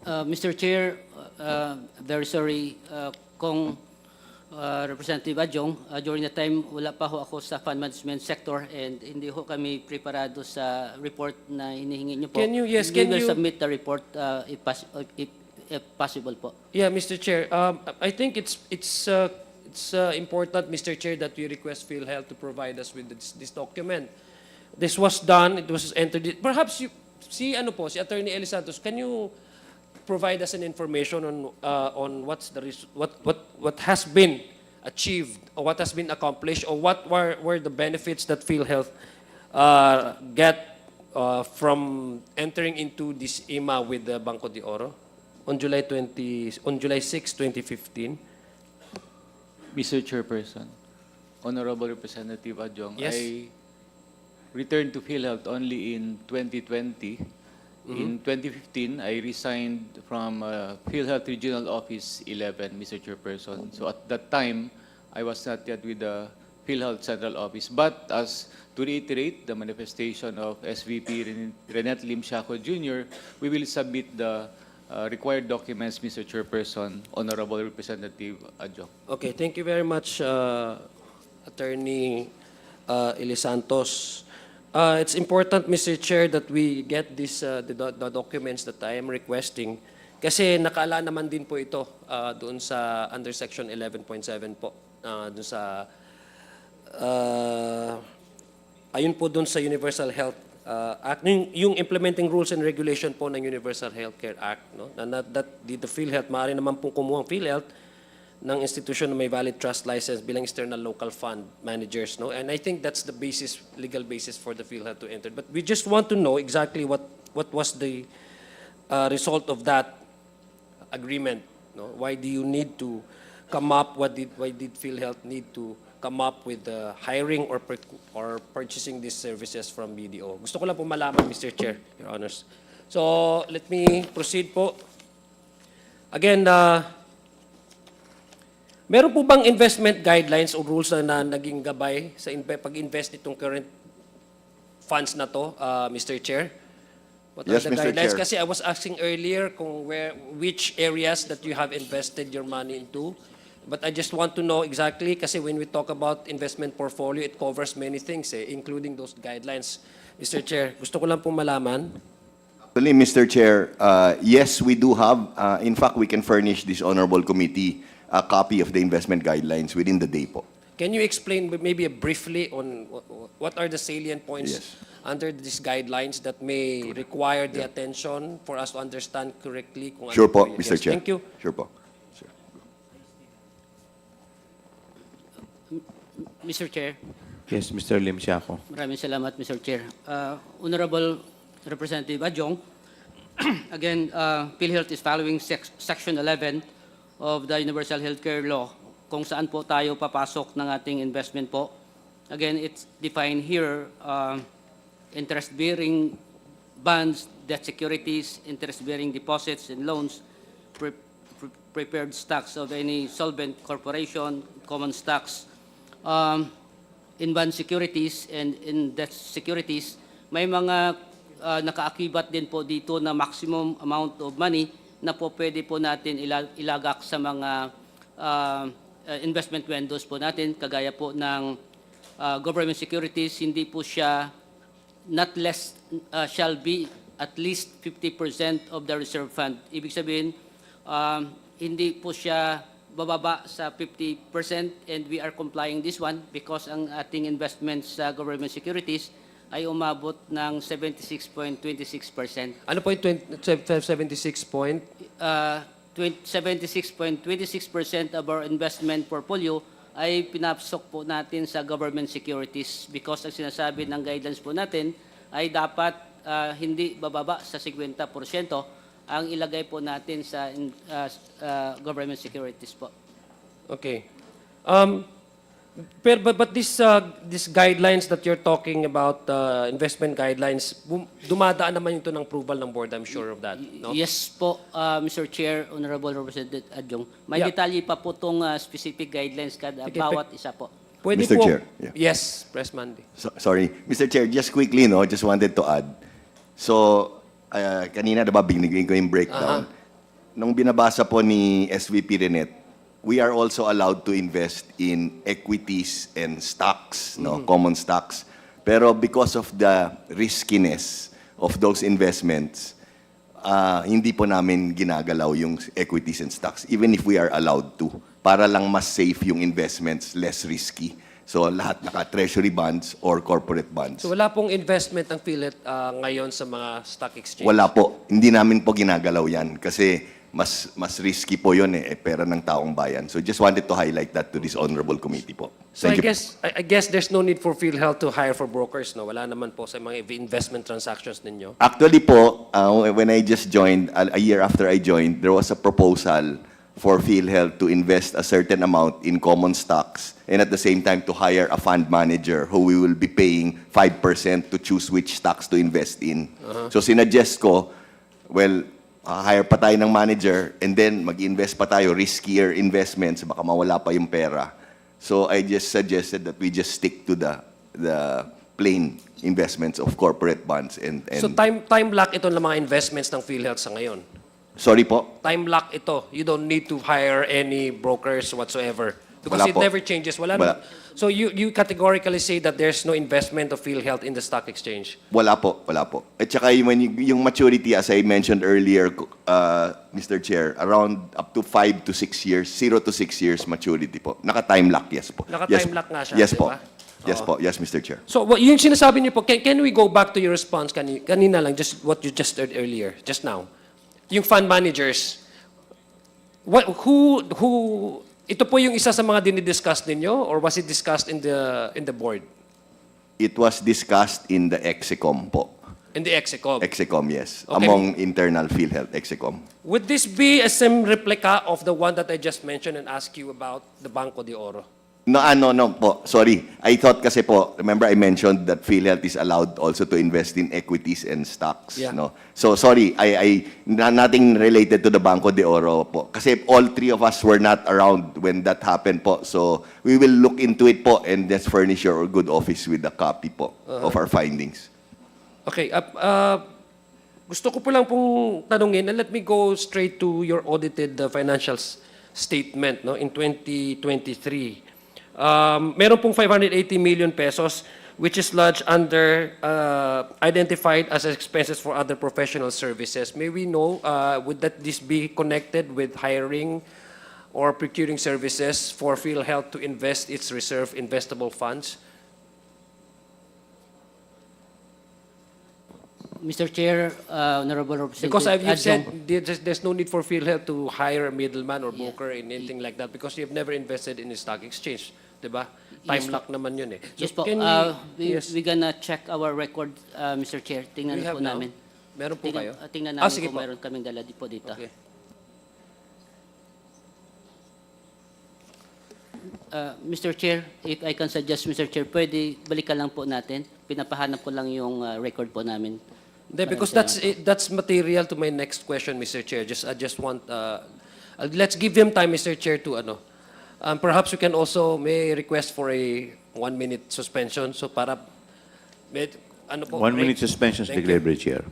Mr. Chair, very sorry kung Representative Adjong, during the time wala pa ho ako sa fund management sector and hindi ho kami preparado sa report na hinihingi niyo po. Can you We will submit the report if possible po. Yeah, Mr. Chair. I think it's important, Mr. Chair, that we request PhilHealth to provide us with this document. This was done. It was entered. Perhaps si Attorney Eli Santos, can you provide us an information on what has been achieved or what has been accomplished or what were the benefits that PhilHealth get from entering into this IMA with the Banco de Oro on July 6, 2015? Mr. Chairperson, Honorable Representative Adjong, Yes. I returned to PhilHealth only in 2020. In 2015, I resigned from PhilHealth Regional Office 11, Mr. Chairperson. So at that time, I was not yet with the PhilHealth Central Office. But as to reiterate the manifestation of SVP Renette Lim Siaco Jr., we will submit the required documents, Mr. Chairperson, Honorable Representative Adjong. Okay, thank you very much, Attorney Eli Santos. It's important, Mr. Chair, that we get the documents that I am requesting kasi nakaala naman din po ito doon sa under section 11.7 po doon sa ayun po doon sa Universal Health Act, yung implementing rules and regulation po ng Universal Healthcare Act, no? That the PhilHealth, maaari naman pong kumuha ang PhilHealth ng institution na may valid trust license bilang external local fund managers, no? And I think that's the basis, legal basis for the PhilHealth to enter. But we just want to know exactly what what was the result of that agreement? No? Why do you need to come up? Why did PhilHealth need to come up with hiring or purchasing these services from BDO? Gusto ko lang po malaman, Mr. Chair, Your Honors. So let me proceed po. Again, meron po bang investment guidelines o rules na naging gabay sa pag-invest nitong current funds na to, Mr. Chair? What Yes, are the Mr. guidelines? Chair. Kasi I was asking earlier which areas that you have invested your money into. But I just want to know exactly kasi when we talk about investment portfolio, it covers many things, including those guidelines. Mr. Chair, gusto ko lang pong malaman. Actually, Mr. Chair, yes, we do have. In fact, we can furnish this honorable committee a copy of the investment guidelines within the day po. Can you explain maybe briefly on what are the salient points Yes. under these guidelines that may require the attention for us to understand correctly? Kung Sure ano po, yun? Mr. Yes, Chair. Thank you. Sure po. Sure. Mr. Chair, Yes, Mr. Lim Siako. maraming salamat, Mr. Chair. Honorable Representative Adjong, again, PhilHealth is following Section 11 of the Universal Healthcare Law, kung saan po tayo papasok ng ating investment po. Again, it's defined here, interest-bearing bonds, debt securities, interest-bearing deposits and loans, prepared stocks of any solvent corporation, common stocks, in bond securities and in debt securities. May mga nakaakibat din po dito na maximum amount of money na po pwede po natin ilagak sa mga investment windows po natin, kagaya po ng government securities. Hindi po siya not less, shall be at least 50% of the reserve fund. Ibig sabihin, hindi po siya bababa sa 50%, and we are complying this one because ang ating investments sa government securities ay umabot ng 76.26%. Ano po yung 76 point? 76.26% of our investment portfolio ay pinapasok po natin sa government securities because ang sinasabi ng guidelines po natin ay dapat hindi bababa sa 50% ang ilagay po natin sa government securities po. Okay. But these guidelines that you're talking about, investment guidelines, dumadaan naman ito ng approval ng board, I'm sure of that. No? Yes po, Mr. Chair, Honorable Representative Adjong. May Yeah. detalye pa po itong specific guidelines kada Okay, bawat isa po. Pwede Mr. po. Chair, yeah. Yes, Press Mandy. Sorry. Mr. Chair, just quickly, no, just wanted to add. So, kanina, diba, binigay ko yung breakdown. Nung binabasa po ni SVP Renet, we are also allowed to invest in equities and stocks, no, common stocks. Pero because of the riskiness of those investments, hindi po namin ginagalaw yung equities and stocks, even if we are allowed to, para lang mas safe yung investments, less risky. So lahat naka-treasury bonds or corporate bonds. So wala pong investment ang PhilHealth ngayon sa mga stock exchange? Wala po. Hindi namin po ginagalaw yan kasi mas risky po yun pera ng taong bayan. So just wanted to highlight that to this honorable committee po. So Thank you. I guess there's no need for PhilHealth to hire for brokers, no? Wala naman po sa mga investment transactions ninyo. Actually po, when I just joined, a year after I joined, there was a proposal for PhilHealth to invest a certain amount in common stocks and at the same time to hire a fund manager who we will be paying 5% to choose which stocks to invest in. So sinuggest ko, well, hire pa tayo ng manager and then mag-invest pa tayo, riskier investments, baka mawala pa yung pera. So I just suggested that we just stick to the plain investments of corporate bonds and So time lock ito ng mga investments ng PhilHealth sa ngayon? sorry po. Time lock ito. You don't need to hire any brokers whatsoever. Because Wala it po. never changes. Wala. Wala. So you categorically say that there's no investment of PhilHealth in the stock exchange? Wala po, wala po. At saka yung maturity, as I mentioned earlier, Mr. Chair, around up to 5 to 6 years, 0 to 6 years maturity po. Naka-time lock, yes po. Naka-time lock nga siya, Yes di po. ba? Yes Oo. po, yes, Mr. Chair. So yung sinasabi niyo po, can we go back to your response kanina lang, just what you just heard earlier, just now? Yung fund managers, ito po yung isa sa mga dinidiscuss ninyo or was it discussed in the board? It was discussed in the EXECOM po. In the Execom. Execom, yes. Okay. Among internal PhilHealth, Execom. Would this be a same replica of the one that I just mentioned and asked you about the Banco de Oro? No, no po. Sorry. I thought kasi po, remember I mentioned that PhilHealth is allowed also to invest in equities and stocks, Yeah. no? So sorry, nothing related to the Banco de Oro po. Kasi all three of us were not around when that happened po. So we will look into it po and just furnish your good office with a copy po of our findings. Okay. Gusto ko po lang pong tanungin, and let me go straight to your audited financial statement, no, in 2023. Meron pong 580 million pesos which is lodged under identified as expenses for other professional services. May we know, would this be connected with hiring or procuring services for PhilHealth to invest its reserve investable funds? Mr. Chair, Honorable Representative Because you've said Adjong, there's no need for PhilHealth to hire a middleman or broker in anything like that because you've never invested in a stock exchange, di ba? Time Yes, lock naman yun eh. So yes po, can yes. we gonna check our record, Mr. Chair. Tingnan We po have now? namin. Meron po kayo? Tingnan Ah, namin sige kung po. meron kaming dala po dito. Okay. Mr. Chair, if I can suggest, Mr. Chair, pwede balikan lang po natin. Pinapahanap ko lang yung record po namin. Hindi, because that's material to my next question, Mr. Chair. I just want, let's give them time, Mr. Chair, to ano. Perhaps we can also may request for a 1-minute suspension. So para, ano po, 1 minute break. suspension, Thank declared you. by Chair.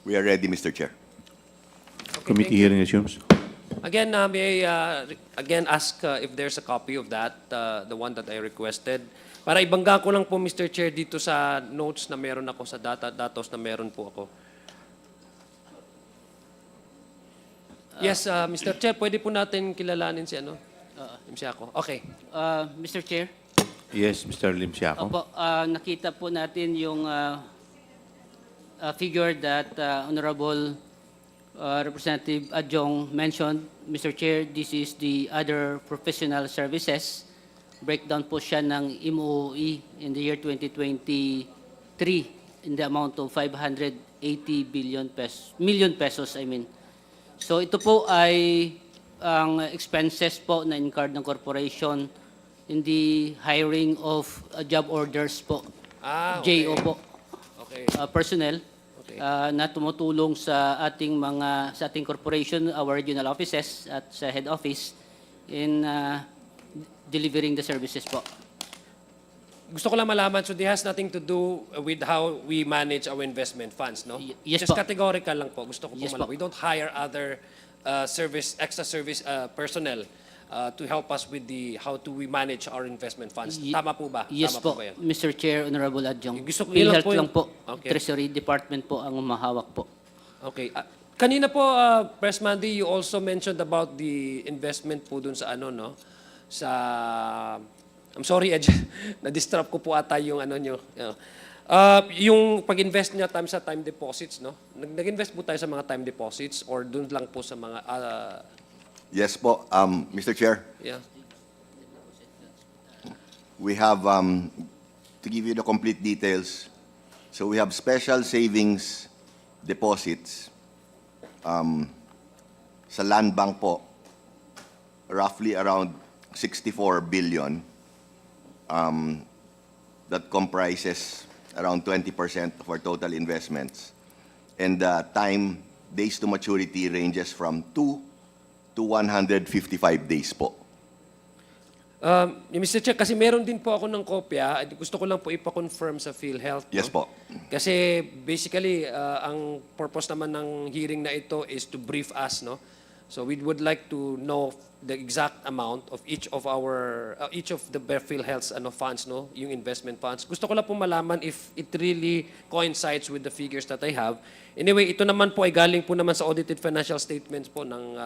We are ready, Mr. Chair. Committee hearing resumes. Again, may I again ask if there's a copy of that, the one that I requested. Para ibangga ko lang po, Mr. Chair, dito sa notes na meron ako, sa datos na meron po ako. Yes, Mr. Chair, pwede po natin kilalanin si ano? Si ako. Okay. Mr. Chair? Yes, Mr. Lim Siako. Opo, nakita po natin yung figure that Honorable Representative Adjong mentioned. Mr. Chair, this is the other professional services. Breakdown po siya ng MOE in the year 2023 in the amount of 580 million pesos, I mean. So ito po ay ang expenses po na incurred ng corporation in the hiring of job orders po. Okay. JO po. Okay. Personnel Okay. na tumutulong sa ating corporation, our regional offices at sa head office in delivering the services po. Gusto ko lang malaman, so this has nothing to do with how we manage our investment funds, no? Yes Just po. categorical lang po. Gusto ko po Yes malaman. po. We don't hire other extra service personnel to help us with how to we manage our investment funds. Tama po ba? Yes Tama po, ba yan? Mr. Chair, Honorable Adjong. Gusto ko yun lang PhilHealth po lang po. Okay. Treasury Department po ang humahawak po. Okay. Kanina po, Press Mandy, you also mentioned about the investment po dun sa ano, no? I'm sorry, Ed, na-disrupt ko po ata yung ano nyo. Yung pag-invest niya sa time deposits, no? Nag-invest po tayo sa mga time deposits or dun lang po sa mga... Yes po, Mr. Chair. yeah. We have, to give you the complete details, so we have special savings deposits sa land bank po, roughly around 64 billion. That comprises around 20% of our total investments. And the days to maturity ranges from 2 to 155 days po. Mr. Chair, kasi meron din po ako ng kopya. Gusto ko lang po ipa-confirm sa PhilHealth. No? Yes po. Kasi basically, ang purpose naman ng hearing na ito is to brief us, no? So we would like to know the exact amount of each of the PhilHealth's funds, no? Yung investment funds. Gusto ko lang po malaman if it really coincides with the figures that I have. Anyway, ito naman po ay galing po naman sa audited financial statements po ng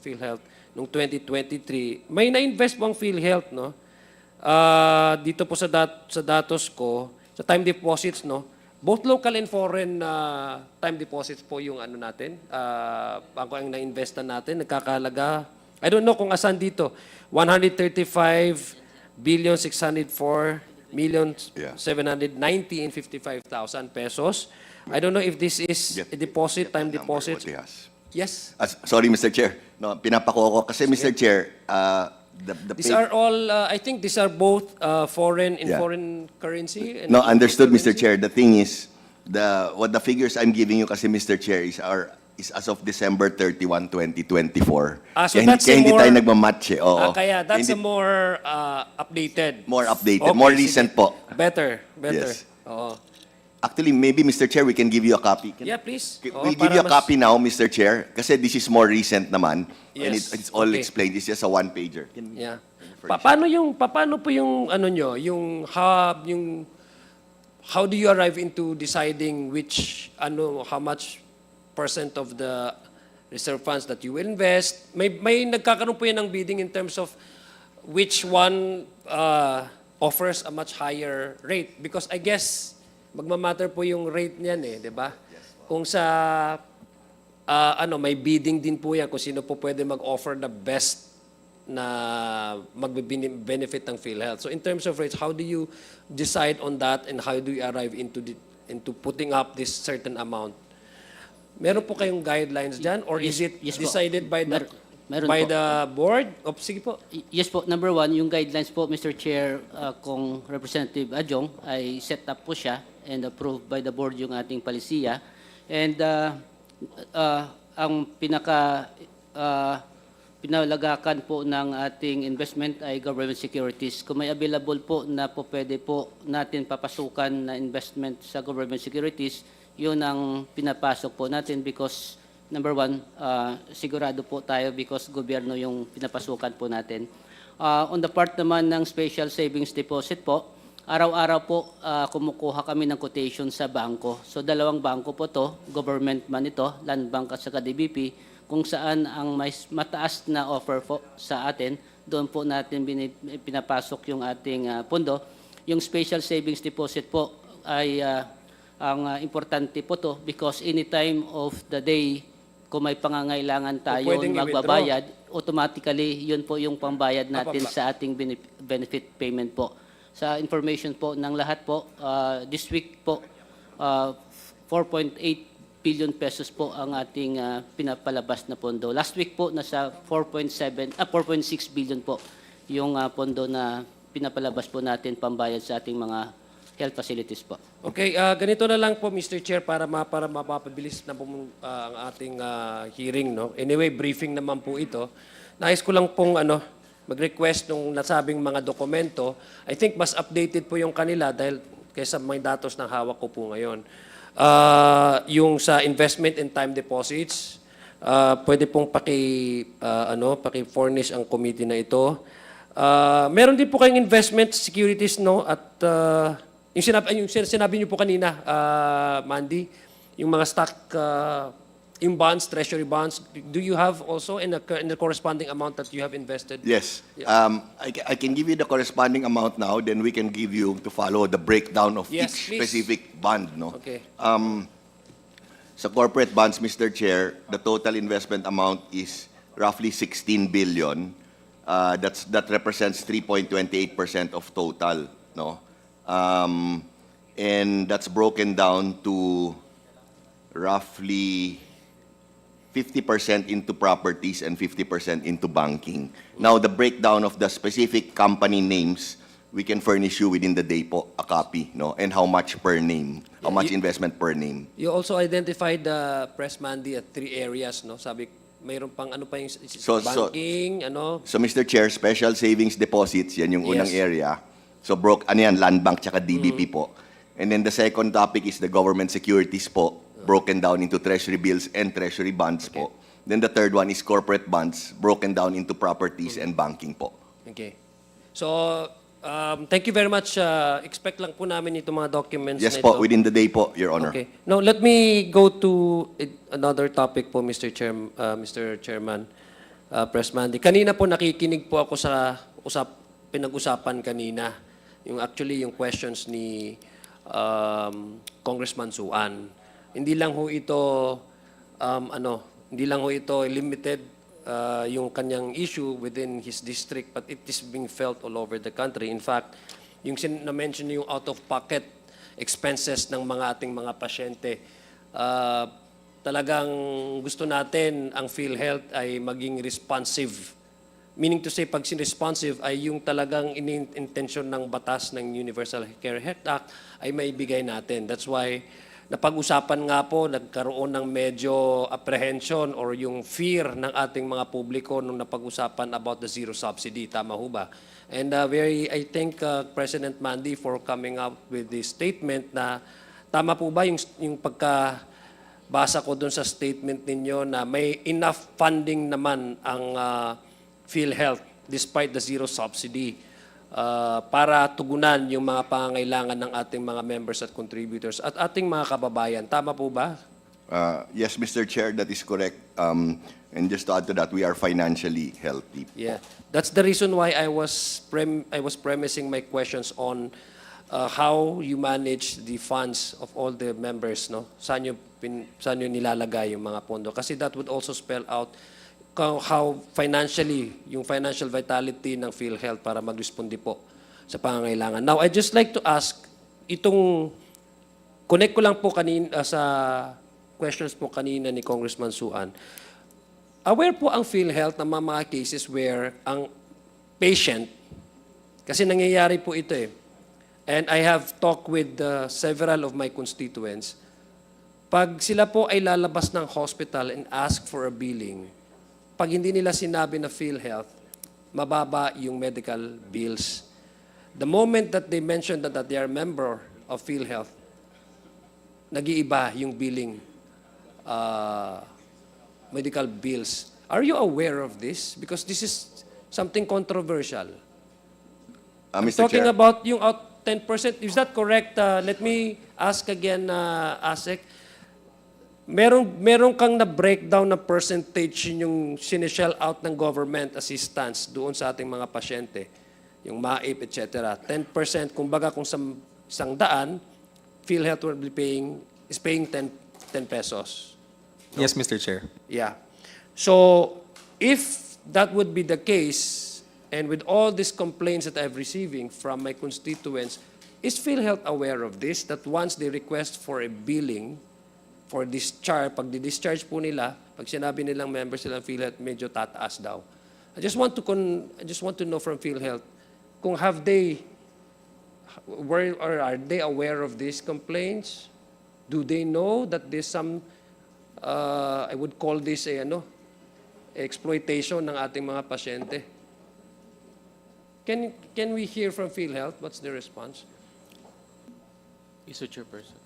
PhilHealth noong 2023. May na-invest po ang PhilHealth, no? Dito po sa datos ko, sa time deposits, no? Both local and foreign time deposits po yung ano natin, ang na-investan natin, nagkakalaga, I don't know kung asan dito, 135,604,790,55,000 pesos. I don't know if this is a deposit, time deposit. Yes? Sorry, Mr. Chair. No, pinapako ko kasi, Mr. Chair, These are all, I think these are both foreign in Yeah. foreign currency. And No, understood, Mr. currency. Chair. The thing is, what the figures I'm giving you kasi, Mr. Chair, is as of December 31, 2024. So Kaya that's kaya hindi more- tayo nagmamatch eh. Oo. Kaya that's Hindi- a more updated. More updated, Okay, more sige. recent po. Better. Yes. Oo. Actually, maybe, Mr. Chair, we can give you a copy. Yeah, please. Oo, We'll give para you a mas- copy now, Mr. Chair, kasi this is more recent naman. And Yes. it's all Okay. explained. It's just a one-pager. Yeah. Paano po yung ano nyo, yung how do you arrive into deciding how much percent of the reserve funds that you will invest? May nagkakaroon po yan ng bidding in terms of which one offers a much higher rate, because I guess magmamatter po yung rate niyan eh, 'di ba? Kung sa may bidding din po yan kung sino po pwede mag-offer the best na mag-benefit ng PhilHealth. So in terms of rates, how do you decide on that and how do you arrive into putting up this certain amount? Meron po kayong guidelines dyan or is it Yes po. decided by the Meron by po. the board? Sige po. Yes po, number one, yung guidelines po, Mr. Chair, kung Representative Adjong, ay set up po siya and approved by the board yung ating palisiya. And ang pinaka pinalagakan po ng ating investment ay government securities. Kung may available po na po pwede po natin papasukan na investment sa government securities, yun ang pinapasok po natin because number one, sigurado po tayo because gobyerno yung pinapasukan po natin. On the part naman ng special savings deposit po, araw-araw po kumukuha kami ng quotation sa bangko. So dalawang bangko po to, government man ito, Land Bank at saka DBP, kung saan ang mas mataas na offer po sa atin, doon po natin pinapasok yung ating pondo. Yung special savings deposit po ay ang importante po to because any time of the day, kung may pangangailangan tayo magbabayad, automatically yun po yung pambayad natin sa ating benefit payment po. Sa information po ng lahat po, this week po, 4.8 billion pesos po ang ating pinapalabas na pondo. Last week po, nasa 4.6 billion po yung pondo na pinapalabas po natin pambayad sa ating mga health facilities po. Okay, ganito na lang po, Mr. Chair, para mapapabilis na po ang ating hearing. No? Anyway, briefing naman po ito. Nais ko lang pong mag-request nung nasabing mga dokumento. I think mas updated po yung kanila dahil kaysa may datos na hawak ko po ngayon. Yung sa investment and time deposits, pwede pong paki-furnish ang committee na ito. Meron din po kayong investment securities, no? At yung sinabi niyo po kanina, Mandy, yung mga stock, yung bonds, treasury bonds, do you have also in the corresponding amount that you have invested? Yes. I can give you the corresponding amount now, then we can give you to follow the breakdown of Yes, each please. specific bond. No? Okay. Sa corporate bonds, Mr. Chair, the total investment amount is roughly 16 billion. That represents 3.28% of total. No? And that's broken down to roughly 50% into properties and 50% into banking. Now, the breakdown of the specific company names, we can furnish you within the day po a copy, no? And how much per name, how much investment per name. You also identified the Press Mandy at 3 areas, no? Sabi, mayroon pang pa yung banking, So, Mr. Chair, special savings deposits, yan yung unang Yes. area. So, Land Bank tsaka DBP po. And then the second topic is the government securities po, broken down into treasury bills and treasury bonds po. Then the third one is corporate bonds, broken down into properties and banking po. Okay. So, thank you very much. Expect lang po namin itong mga documents Yes na po, ito. within the day po, Your Honor. Okay. Now, let me go to another topic po, Mr. Chairman, Press Mandy. Kanina po nakikinig po ako sa pinag-usapan kanina. Yung questions ni Congressman Suan. Hindi lang ho ito limited yung kanyang issue within his district, but it is being felt all over the country. In fact, yung na-mention yung out-of-pocket expenses ng mga ating mga pasyente, talagang gusto natin ang PhilHealth ay maging responsive. Meaning to say, pag responsive ay yung talagang intensyon ng batas ng Universal Care Health Act ay maibigay natin. That's why napag-usapan nga po, nagkaroon ng medyo apprehension or yung fear ng ating mga publiko nung napag-usapan about the zero subsidy. Tama ho ba? And I thank President Mandy for coming up with this statement na tama po ba yung pagkabasa ko dun sa statement ninyo na may enough funding naman ang PhilHealth despite the zero subsidy para tugunan yung mga pangangailangan ng ating mga members at contributors at ating mga kababayan. Tama po ba? Yes, Mr. Chair, that is correct. And just to add to that, we are financially healthy. Yeah. That's the reason why I was premising my questions on how you manage the funds of all the members, no? Saan nyo nilalagay yung mga pondo? Kasi that would also spell out how financially, yung financial vitality ng PhilHealth para mag-respondi po sa pangangailangan. Now, I'd just like to ask, connect ko lang po kanina sa questions po kanina ni Congressman Suan. Aware po ang PhilHealth ng mga cases where ang patient, kasi nangyayari po ito and I have talked with several of my constituents, pag sila po ay lalabas ng hospital and ask for a billing, pag hindi nila sinabi na PhilHealth, mababa yung medical bills. The moment that they mention that they are a member of PhilHealth, nag-iiba yung billing medical bills. Are you aware of this? Because this is something controversial. I'm Mr. talking Chair. about yung out 10%. Is that correct? Let me ask again, ASEC. Meron kang na-breakdown na percentage yung sinishell out ng government assistance doon sa ating mga pasyente, yung MAIP, etc. 10%, kumbaga kung 100, PhilHealth will be is paying 10 pesos. Yes, Mr. Chair. Yeah. So, if that would be the case, and with all these complaints that I'm receiving from my constituents, is PhilHealth aware of this? That once they request for a billing for discharge, pag di-discharge po nila, pag sinabi nilang members silang PhilHealth, medyo tataas daw. I just want to know from PhilHealth, kung are they aware of these complaints? Do they know that there's some, I would call this exploitation ng ating mga pasyente? Can we hear from PhilHealth? What's the response? Mr. Chairperson.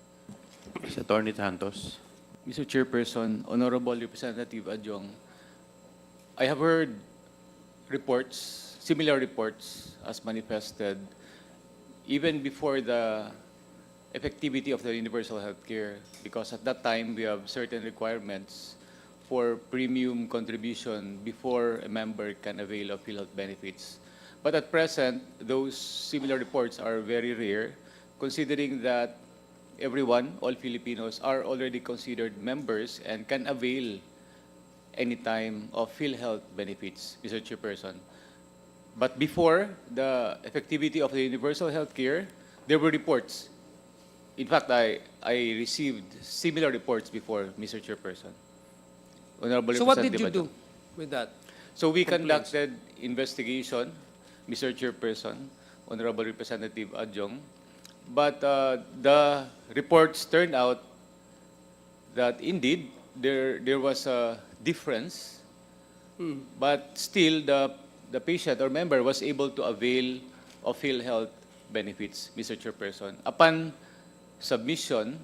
Mr. Attorney Santos. Mr. Chairperson, Honorable Representative Adjong, I have heard reports, similar reports as manifested even before the effectivity of the universal health care, because at that time we have certain requirements for premium contribution before a member can avail of PhilHealth benefits. But at present, those similar reports are very rare, considering that everyone, all Filipinos, are already considered members and can avail anytime of PhilHealth benefits, Mr. Chairperson. But before the effectivity of the universal health care, there were reports. In fact, I received similar reports before, Mr. Chairperson. Honorable So what did you Representative do with that? So we complaints? conducted investigation, Mr. Chairperson, Honorable Representative Adjong, but the reports turned out that indeed there was a difference, but still the patient or member was able to avail of PhilHealth benefits, Mr. Chairperson. Upon submission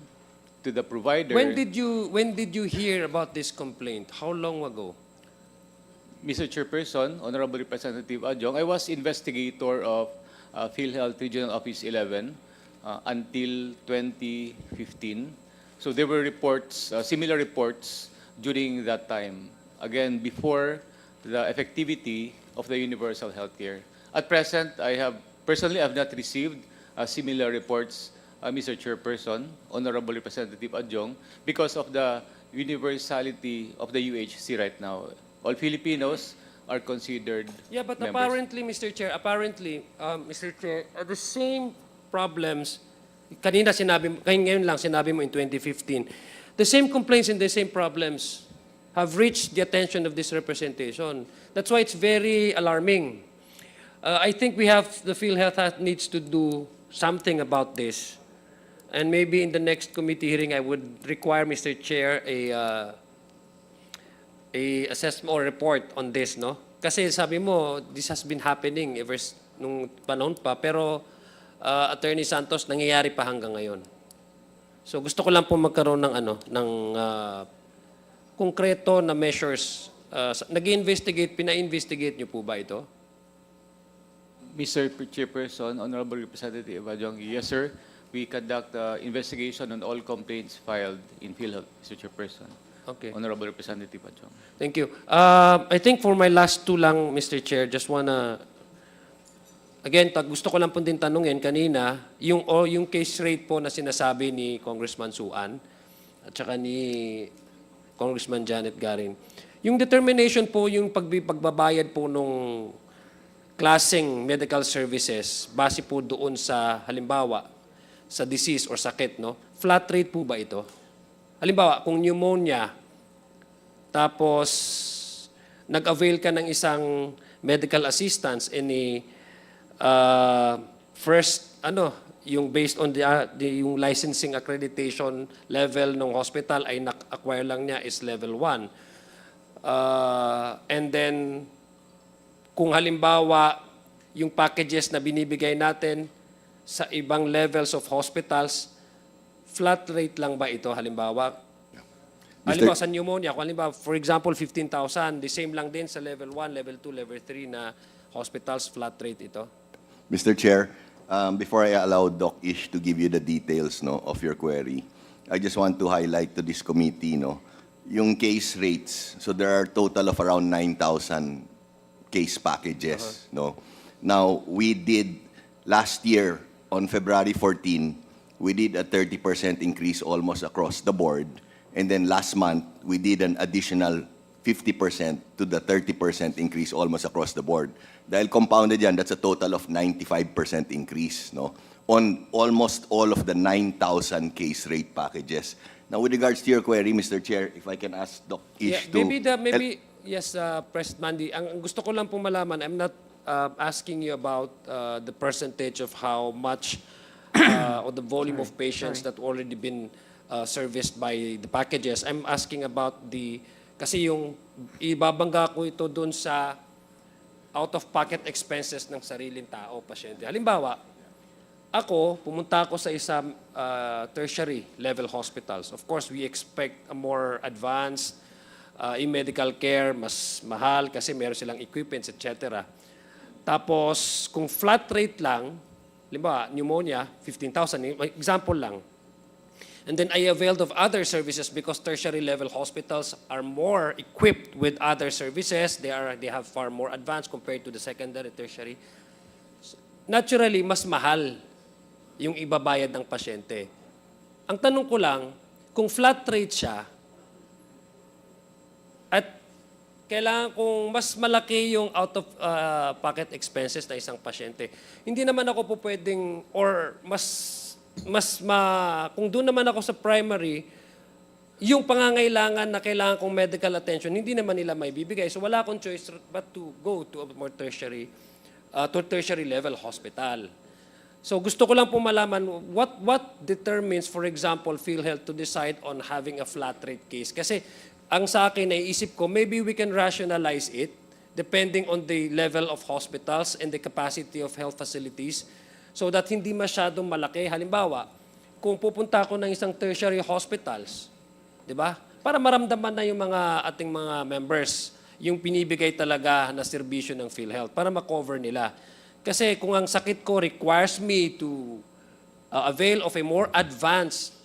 to the provider. When did you hear about this complaint? How long ago? Mr. Chairperson, Honorable Representative Adjong, I was investigator of PhilHealth Regional Office 11 until 2015. So there were reports, similar reports during that time. Again, before the effectivity of the universal health care. At present, I have not received similar reports, Mr. Chairperson, Honorable Representative Adjong, because of the universality of the UHC right now. All Filipinos are considered Yeah, but members. apparently, Mr. Chair, the same problems, ngayon lang sinabi mo in 2015, the same complaints and the same problems have reached the attention of this representation. That's why it's very alarming. I think the PhilHealth needs to do something about this. And maybe in the next committee hearing, I would require, Mr. Chair, a assessment or report on this, no? Kasi sabi mo, this has been happening ever nung panahon pa, pero Attorney Santos, nangyayari pa hanggang ngayon. So gusto ko lang po magkaroon ng konkreto na measures. Nag-investigate, pina-investigate niyo po ba ito? Mr. Chairperson, Honorable Representative Adjong, yes, sir. We conduct investigation on all complaints filed in PhilHealth, Mr. Chairperson. Okay. Honorable Representative Adjong. Thank you. I think for my last two lang, Mr. Chair, just wanna, again, gusto ko lang po din tanungin kanina, yung case rate po na sinasabi ni Congressman Suan at saka ni Congressman Janet Garin. Yung determination po, yung pagbabayad po nung klaseng medical services, base po doon sa, halimbawa, sa disease or sakit, no? Flat rate po ba ito? Halimbawa, kung pneumonia, tapos nag-avail ka ng isang medical assistance any first, yung based on yung licensing accreditation level ng hospital ay na-acquire lang niya is level 1. And then, kung halimbawa, yung packages na binibigay natin sa ibang levels of hospitals, flat rate lang ba ito halimbawa? Halimbawa sa pneumonia, kung halimbawa, for example, 15,000, the same lang din sa level 1, level 2, level 3 na hospitals, flat rate ito? Mr. Chair, before I allow Doc Ish to give you the details of your query, I just want to highlight to this committee yung case rates. So there are total of around 9,000 case packages. Now, we did last year on February 14, we did a 30% increase almost across the board. And then last month, we did an additional 50% to the 30% increase almost across the board. Dahil compounded yan, that's a total of 95% increase on almost all of the 9,000 case rate packages. Now, with regards to your query, Mr. Chair, if I can ask Doc Ish to... Yes, President Mandy, ang gusto ko lang po malaman, I'm not asking you about the percentage of how much or the volume of patients that already been serviced by the packages. I'm asking about kasi yung ibabangga ko ito dun sa out-of-pocket expenses ng sariling tao, pasyente. Halimbawa, ako, pumunta ako sa isang tertiary level hospitals. Of course, we expect a more advanced in medical care, mas mahal kasi meron silang equipments, etc. Tapos, kung flat rate lang, halimbawa, pneumonia, 15,000, example lang. And then I availed of other services because tertiary level hospitals are more equipped with other services. They have far more advanced compared to the secondary, tertiary. Naturally, mas mahal yung ibabayad ng pasyente. Ang tanong ko lang, kung flat rate siya, at kailangan kung mas malaki yung out-of-pocket expenses na isang pasyente, hindi naman ako po pwedeng, or kung doon naman ako sa primary, yung pangangailangan na kailangan kong medical attention, hindi naman nila may bibigay. So wala akong choice but to go to a more tertiary level hospital. So gusto ko lang po malaman, what determines, for example, PhilHealth to decide on having a flat rate case? Kasi ang sa akin, naiisip ko, maybe we can rationalize it depending on the level of hospitals and the capacity of health facilities so that hindi masyadong malaki. Halimbawa, kung pupunta ako ng isang tertiary hospitals, di ba? Para maramdaman na yung mga ating mga members, yung pinibigay talaga na serbisyo ng PhilHealth para ma-cover nila. Kasi kung ang sakit ko requires me to avail of a more advanced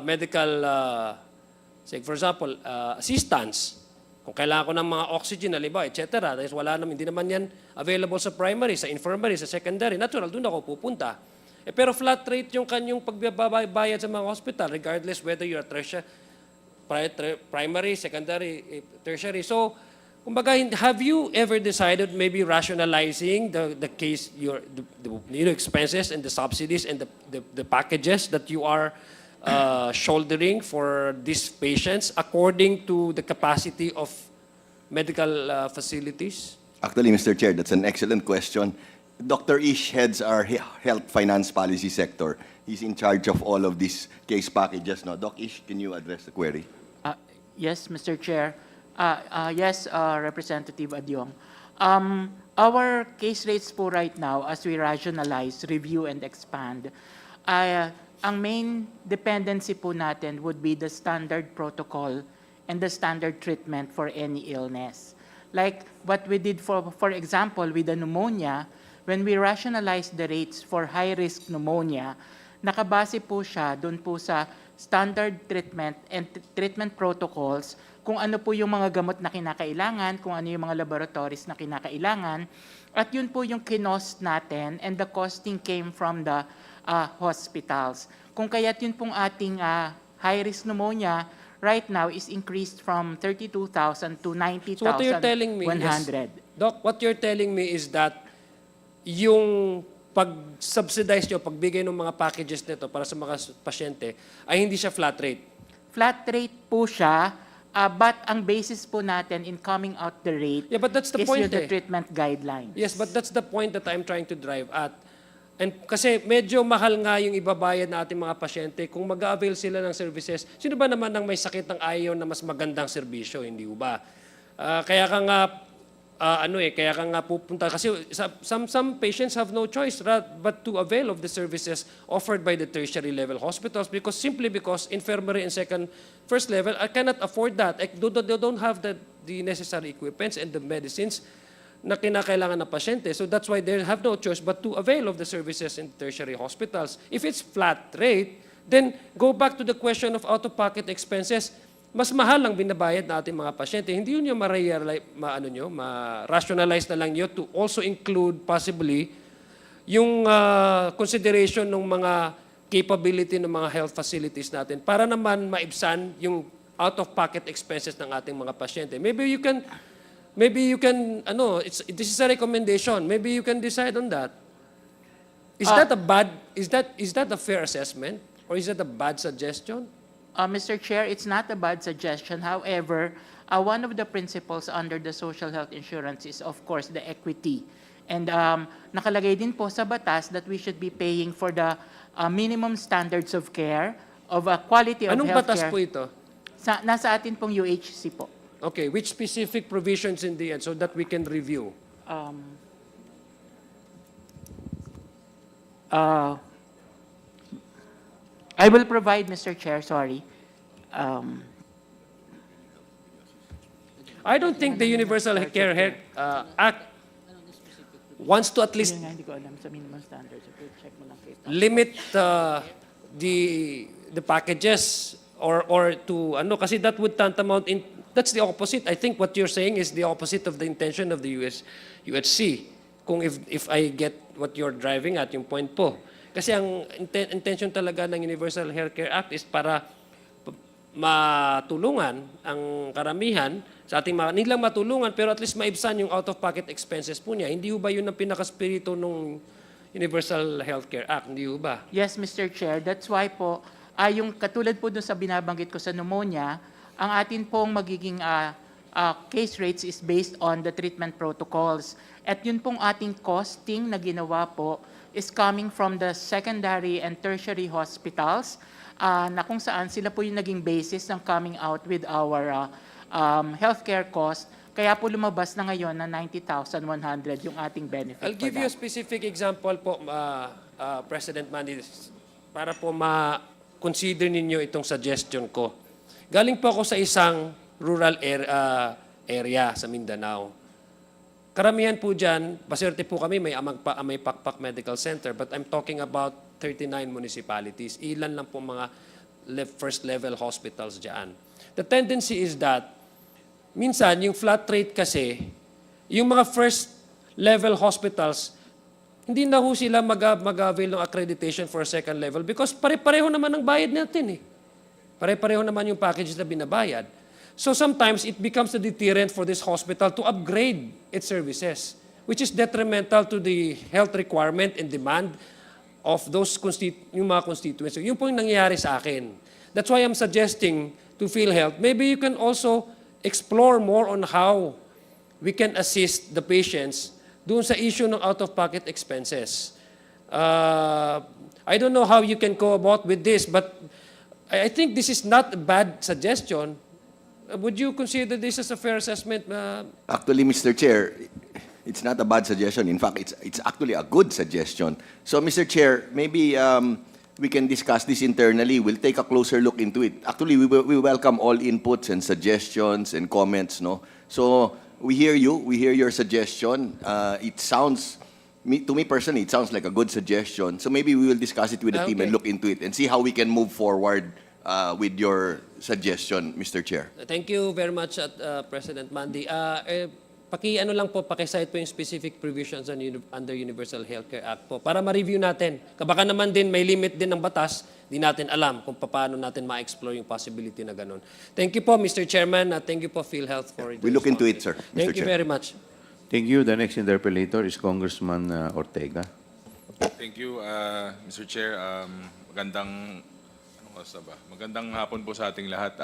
medical, say for example, assistance, kung kailangan ko ng mga oxygen, halimbawa, etc. Dahil wala naman, hindi naman yan available sa primary, sa infirmary, sa secondary. Natural, doon ako pupunta. Pero flat rate yung kanyang pagbabayad sa mga hospital, regardless whether you're primary, secondary, tertiary. So, kumbaga, have you ever decided maybe rationalizing the case, the expenses and the subsidies and the packages that you are shouldering for these patients according to the capacity of medical facilities? Actually, Mr. Chair, that's an excellent question. Dr. Ish heads our health finance policy sector. He's in charge of all of these case packages. Now, Doc Ish, can you address the query? Yes, Mr. Chair. Yes, Representative Adyong. Our case rates po right now, as we rationalize, review, and expand, ang main dependency po natin would be the standard protocol and the standard treatment for any illness. Like what we did, for example, with the pneumonia, when we rationalized the rates for high-risk pneumonia, nakabase po siya doon po sa standard treatment and treatment protocols, kung ano po yung mga gamot na kinakailangan, kung ano yung mga laboratories na kinakailangan, at yun po yung kinost natin, and the costing came from the hospitals. Kung kaya't yun pong ating high-risk pneumonia right now is increased from 32,000 to 90,100. So what you're telling me is, Doc, what you're telling me is that yung pag-subsidize nyo, pagbigay ng mga packages nito para sa mga pasyente, ay hindi siya flat rate? Flat rate po siya, but ang basis po natin in coming out the rate but that's the is point, the treatment guidelines. Yes, but that's the point that I'm trying to drive at. And kasi medyo mahal nga yung ibabayad na ating mga pasyente kung mag-avail sila ng services. Sino ba naman ang may sakit ng ayaw na mas magandang serbisyo, hindi ba? Kaya ka nga kaya ka nga pupunta kasi some patients have no choice but to avail of the services offered by the tertiary level hospitals simply because infirmary and first level I cannot afford that. They don't have the necessary equipments and the medicines na kinakailangan ng pasyente. So that's why they have no choice but to avail of the services in tertiary hospitals. If it's flat rate, then go back to the question of out-of-pocket expenses. Mas mahal ang binabayad na ating mga pasyente. Hindi yun yung ma-rationalize na lang yun to also include possibly yung consideration ng mga capability ng mga health facilities natin para naman maibsan yung out-of-pocket expenses ng ating mga pasyente. Maybe you can, this is a recommendation. Maybe you can decide on that. Is that a fair assessment? Or is that a bad suggestion? Mr. Chair, it's not a bad suggestion. However, one of the principles under the social health insurance is, of course, the equity. And nakalagay din po sa batas that we should be paying for the minimum standards of care, of quality of Anong healthcare. batas po ito? Nasa atin pong UHC po. Okay, which specific provisions in the end so that we can review? I will provide, Mr. Chair, sorry. I don't think the Universal Care Act wants to at least Yun nga, hindi ko alam sa minimum standards. Check mo lang kayo. limit the packages or to kasi that would tantamount in that's the opposite. I think what you're saying is the opposite of the intention of the UHC. Kung if I get what you're driving at, yung point po. Kasi ang intention talaga ng Universal Healthcare Act is para matulungan ang karamihan sa ating hindi lang matulungan pero at least maibsan yung out-of-pocket expenses po niya. Hindi ba yun ang pinakaspirito ng Universal Healthcare Act? Hindi ba? Yes, Mr. Chair. That's why po, yung katulad po dun sa binabanggit ko sa pneumonia, ang atin pong magiging case rates is based on the treatment protocols. At yun pong ating costing na ginawa po is coming from the secondary and tertiary hospitals na kung saan sila po yung naging basis ng coming out with our healthcare cost. Kaya po lumabas na ngayon na 90,100 yung ating benefit. I'll give you a specific example po, President Manny, para po ma-consider ninyo itong suggestion ko. Galing po ako sa isang rural area sa Mindanao. Karamihan po dyan, paswerte po kami, may Pakpak Medical Center, but I'm talking about 39 municipalities. Ilan lang po mga first level hospitals dyan. The tendency is that, minsan, yung flat rate kasi, yung mga first level hospitals, hindi na ho sila mag-avail ng accreditation for second level because pare-pareho naman ang bayad natin eh. Pare-pareho naman yung packages na binabayad. So sometimes it becomes a deterrent for this hospital to upgrade its services, which is detrimental to the health requirement and demand of those yung mga constituents. Yun po yung nangyayari sa akin. That's why I'm suggesting to PhilHealth, maybe you can also explore more on how we can assist the patients doon sa issue ng out-of-pocket expenses. I don't know how you can go about with this, but I think this is not a bad suggestion. Would you consider this as a fair assessment? Actually, Mr. Chair, it's not a bad suggestion. In fact, it's actually a good suggestion. So, Mr. Chair, maybe we can discuss this internally. We'll take a closer look into it. Actually, we welcome all inputs and suggestions and comments. No, so we hear you. We hear your suggestion. It sounds, to me personally, it sounds like a good suggestion. So maybe we will discuss it with the team and look into it and see how we can move forward with your suggestion, Mr. Chair. Thank you very much, President Mandy. Paki-ano lang po, paki-cite po yung specific provisions under Universal Healthcare Act po para ma-review natin. Baka naman din may limit din ng batas, di natin alam kung paano natin ma-explore yung possibility na ganun. Thank you po, Mr. Chairman. Thank you po, PhilHealth, for it. We look into it, sir. Thank Mr. you Chair. very much. Thank you. The next interpellator is Congressman Ortega. Thank you, Mr. Chair. Magandang hapon po sa ating lahat.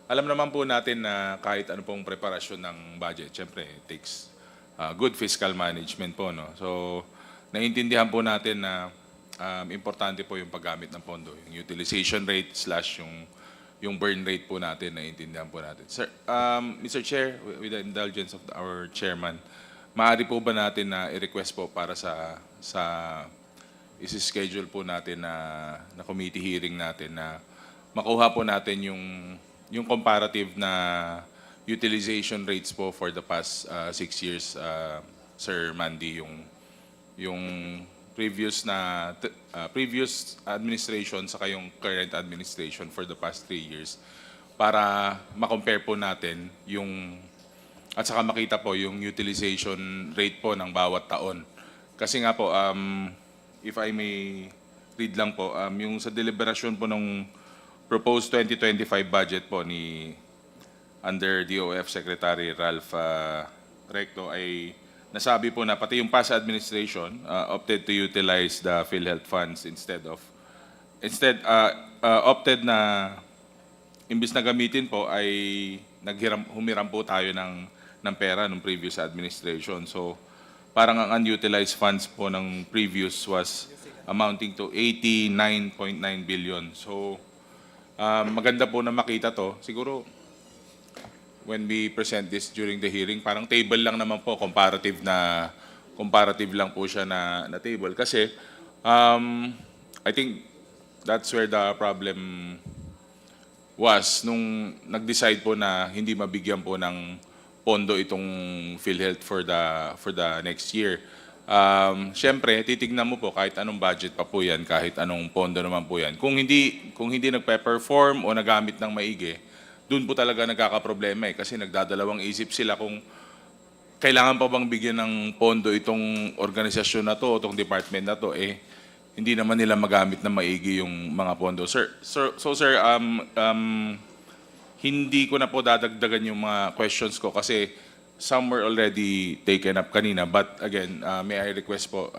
Alam naman po natin na kahit ano pong preparasyon ng budget, syempre, it takes good fiscal management po. No? So, naiintindihan po natin na importante po yung paggamit ng pondo, yung utilization rate / yung yung burn rate po natin, naiintindihan po natin. Sir, Mr. Chair, with the indulgence of our chairman, maaari po ba natin na i-request po para sa isi-schedule po natin na committee hearing natin na makuha po natin yung comparative na utilization rates po for the past 6 years, Sir Mandy, yung previous administration saka yung current administration for the past 3 years para ma-compare po natin at saka makita po yung utilization rate po ng bawat taon. Kasi nga po, if I may read lang po, yung sa deliberasyon po ng proposed 2025 budget po under DOF Secretary Ralph Recto ay nasabi po na pati yung past administration opted to utilize the PhilHealth funds opted na imbis na gamitin po ay humiram po tayo ng pera ng previous administration. So parang ang unutilized funds po ng previous was amounting to 89.9 billion. So maganda po na makita to. Siguro when we present this during the hearing, parang table lang naman po, comparative lang po siya na table. Kasi I think that's where the problem was nung nag-decide po na hindi mabigyan po ng pondo itong PhilHealth for the next year. Siyempre, titignan mo po kahit anong budget pa po yan, kahit anong pondo naman po yan. Kung hindi nagpe-perform o nagamit ng maigi, doon po talaga nagkakaproblema kasi nagdadalawang isip sila kung kailangan pa bang bigyan ng pondo itong organisasyon na to o itong department na to, hindi naman nila magamit na maigi yung mga pondo. Sir, hindi ko na po dadagdagan yung mga questions ko kasi some were already taken up kanina. But again, may I request po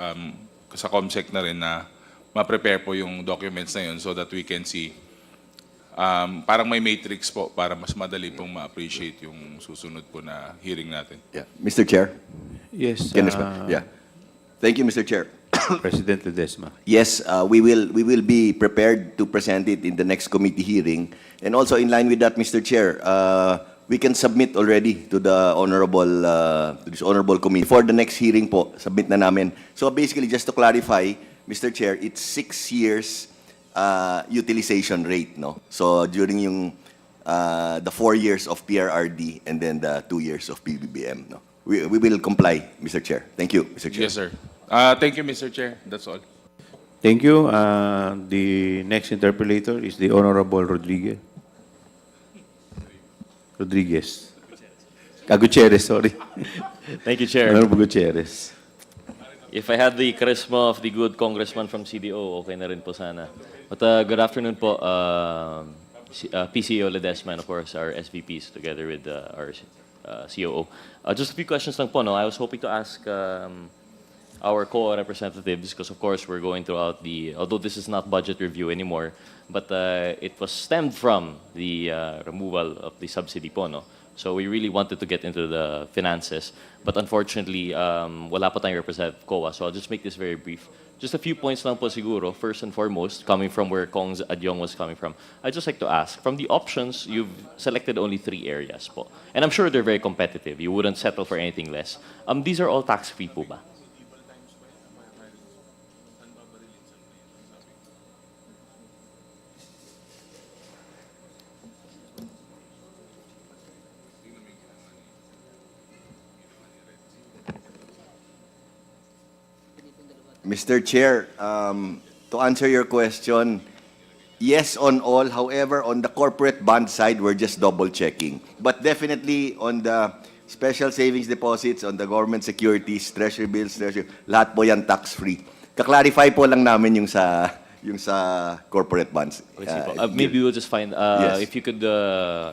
sa COMSEC na rin na ma-prepare po yung documents na yun so that we can see parang may matrix po para mas madali pong ma-appreciate yung susunod po na hearing natin. Yeah. Mr. Chair? Yes. Yeah. Thank you, Mr. Chair. President Ledesma. Yes, we will be prepared to present it in the next committee hearing. And also in line with that, Mr. Chair, we can submit already to the this honorable committee. For the next hearing po, submit na namin. So basically, just to clarify, Mr. Chair, it's 6 years utilization rate, no? So during the 4 years of PRRD and then the 2 years of PBBM, no? We will comply, Mr. Chair. Thank you, Mr. Chair. Yes, sir. Thank you, Mr. Chair. That's all. Thank you. The next interpolator is the Honorable Rodriguez. Gutierrez, sorry. Thank you, Chair. Honorable Gutierrez. If I had the charisma of the good congressman from CDO, okay na rin po sana. But good afternoon po, PCO Ledesma and of course our SVPs together with our COO. Just a few questions lang po. No? I was hoping to ask our COA representatives because of course we're going throughout although this is not budget review anymore, but it was stemmed from the removal of the subsidy po. No? So we really wanted to get into the finances. But unfortunately, wala pa tayong representative COA. So I'll just make this very brief. Just a few points lang po siguro. First and foremost, coming from where Kong Adyong was coming from, I'd just like to ask, from the options, you've selected only 3 areas po. And I'm sure they're very competitive. You wouldn't settle for anything less. These are all tax-free po ba? Mr. Chair, to answer your question, yes on all. However, on the corporate bond side, we're just double checking. But definitely on the special savings deposits, on the government securities, treasury bills, lahat po yan tax-free. Kaklarify po lang namin yung sa corporate bonds. Maybe we'll just find, Yes. if you could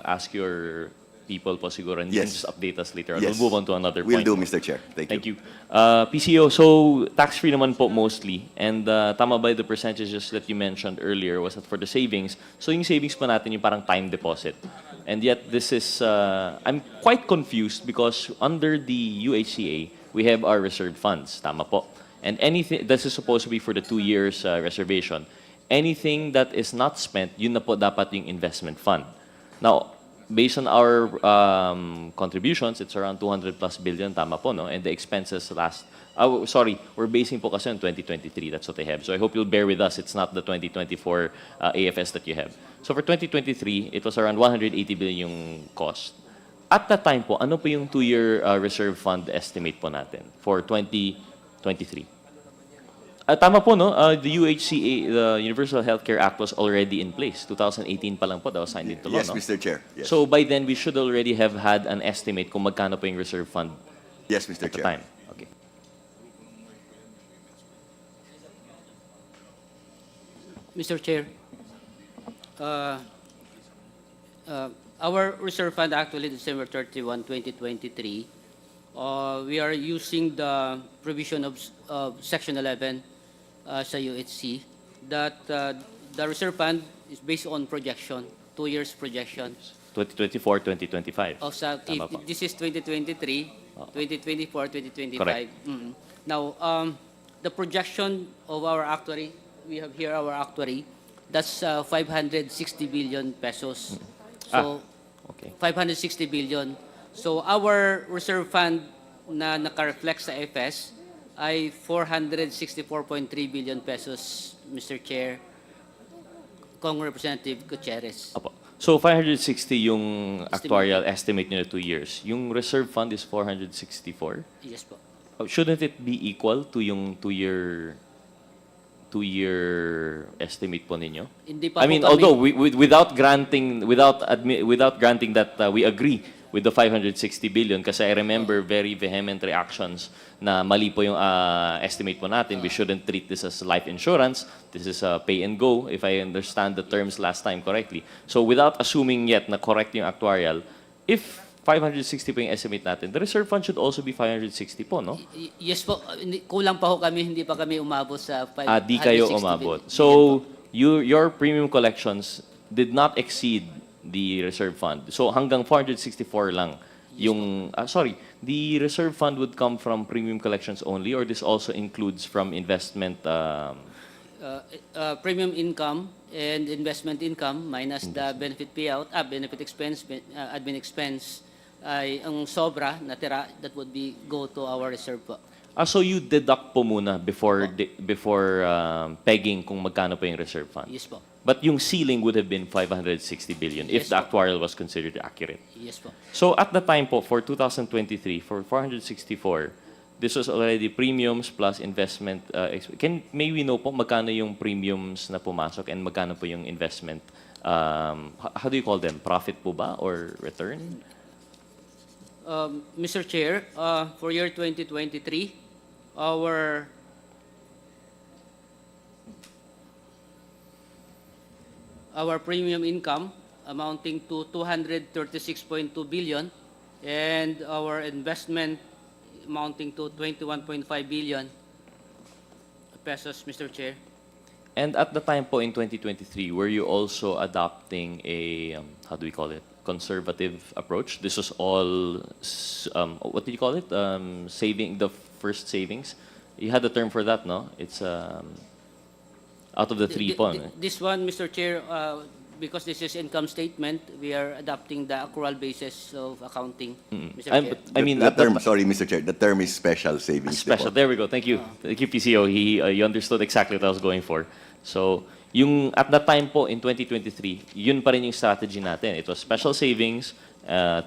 ask your people po siguro, and you can Yes. just update us later. Yes. We'll move on to another Will point. do, Mr. Chair. Thank you. PCO, so tax-free naman po mostly. And tama ba the percentages that you mentioned earlier was that for the savings? So yung savings pa natin yung parang time deposit. And yet this is, I'm quite confused because under the UHCA, we have our reserved funds. Tama po. And anything, this is supposed to be for the 2 years reservation. anything that is not spent, yun na po dapat yung investment fund. Now, based on our contributions, it's around 200 plus billion, tama po, no? And the expenses we're basing po kasi on 2023, that's what I have. So I hope you'll bear with us, it's not the 2024 AFS that you have. So for 2023, it was around 180 billion yung cost. At that time po, ano po yung 2-year reserve fund estimate po natin for 2023? Tama po, no? The UHCA, the Universal Healthcare Act was already in place. 2018 pa lang po, that was signed into law, Yes, no? Mr. Chair. Yes. So by then, we should already have had an estimate kung magkano po yung reserve fund Yes, Mr. at the Chair. time. Okay. Mr. Chair, our reserve fund actually December 31, 2023, we are using the provision of Section 11 sa UHC that the reserve fund is based on projection, 2 years projection. 2024, 2025. Tama po. If this is 2023, 2024, 2025. Correct. Now, the projection of our actuary, we have here our actuary, that's 560 billion pesos. So, Okay. 560 billion. So, our reserve fund na naka-reflect sa FS ay 464.3 billion pesos, Mr. Chair, Kong Representative Gutierrez. Apo. So 560 yung actuarial estimate nyo na 2 years. Yung reserve fund is 464? Yes po. Shouldn't it be equal to yung 2-year estimate po ninyo? Hindi pa I mean, po kami- although without granting that we agree with the 560 billion, kasi I remember very vehement reactions na mali po yung estimate po natin. We shouldn't treat this as life insurance. This is a pay and go, if I understand the terms last time correctly. So without assuming yet na correct yung actuarial, if 560 po yung estimate natin, the reserve fund should also be 560 po, no? Yes po, kulang pa ho kami, hindi pa kami umabot sa 560 Di kayo umabot. billion. So, your premium collections did not exceed the reserve fund. So, hanggang 464 lang yung... the reserve fund would come from premium collections only, or this also includes from investment... Premium income and investment income minus the benefit payout, benefit expense, admin expense, ay ang sobra natira, that would be go to our reserve po. so you deduct po muna before pegging kung magkano po yung reserve fund? Yes po. But yung ceiling would have been 560 billion if Yes the po. actuarial was considered accurate. Yes po. So at the time po, for 2023, for 464, this was already premiums plus investment. May we know po magkano yung premiums na pumasok and magkano po yung investment? How do you call them? Profit po ba or return? Mr. Chair, for year 2023, our premium income amounting to 236.2 billion and our investment amounting to 21.5 billion pesos, Mr. Chair. And at the time po in 2023, were you also adopting a, how do we call it, conservative approach? This was all, what did you call it? The first savings? You had a term for that, no? It's out of the three po. no? This one, Mr. Chair, because this is income statement, we are adopting the accrual basis of accounting, Mr. Chair. I mean, the at the term, sorry, Mr. Chair, the term is special savings. Special. deposit. There we go. Thank you. Thank you, PCO. You understood exactly what I was going for. So, yung at that time po in 2023, yun pa rin yung strategy natin. It was special savings,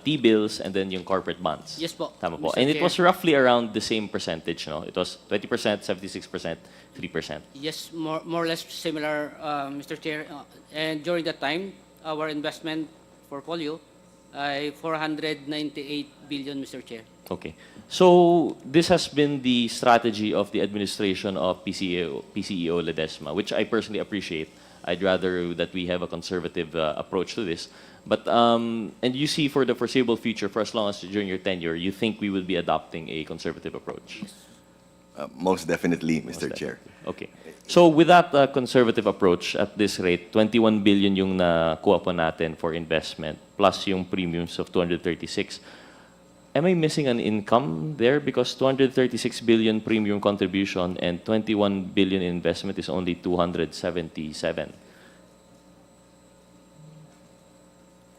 T-bills, and then yung corporate bonds. Yes po, Tama po. Mr. And it Chair. was roughly around the same percentage, no? It was 20%, 76%, 3%. Yes, more or less similar, Mr. Chair. And during that time, our investment portfolio ay 498 billion, Mr. Chair. Okay. So, this has been the strategy of the administration of PCEO Ledesma, which I personally appreciate. I'd rather that we have a conservative approach to this. But, and you see for the foreseeable future, for as long as during your tenure, you think we will be adopting a conservative approach? Most definitely, Mr. Chair. Okay. So with that conservative approach, at this rate, 21 billion yung nakuha po natin for investment, plus yung premiums of 236. am I missing an income there? Because 236 billion premium contribution and 21 billion investment is only 277.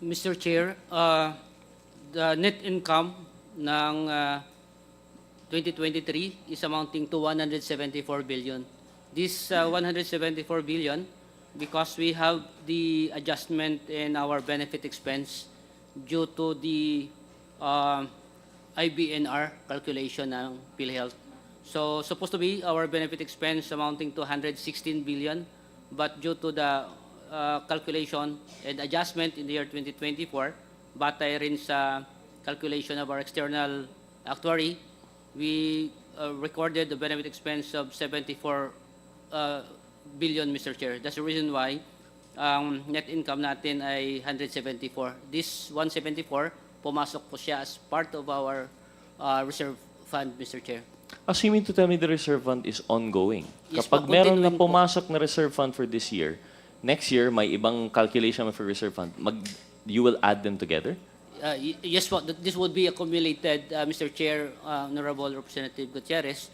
Mr. Chair, the net income ng 2023 is amounting to 174 billion. This 174 billion, because we have the adjustment in our benefit expense due to the IBNR calculation ng PhilHealth. So supposed to be our benefit expense amounting to 116 billion, but due to the calculation and adjustment in the year 2024, batay rin sa calculation of our external actuary, we recorded the benefit expense of 74 billion, Mr. Chair. That's the reason why net income natin ay 174. This 174, pumasok po siya as part of our reserve fund, Mr. Chair. So you mean to tell me the reserve fund is ongoing? Yes, Kapag po, meron na continuing po. pumasok na reserve fund for this year, next year may ibang calculation for reserve fund, you will add them together? Yes po, this would be accumulated, Mr. Chair, Honorable Representative Gutierrez.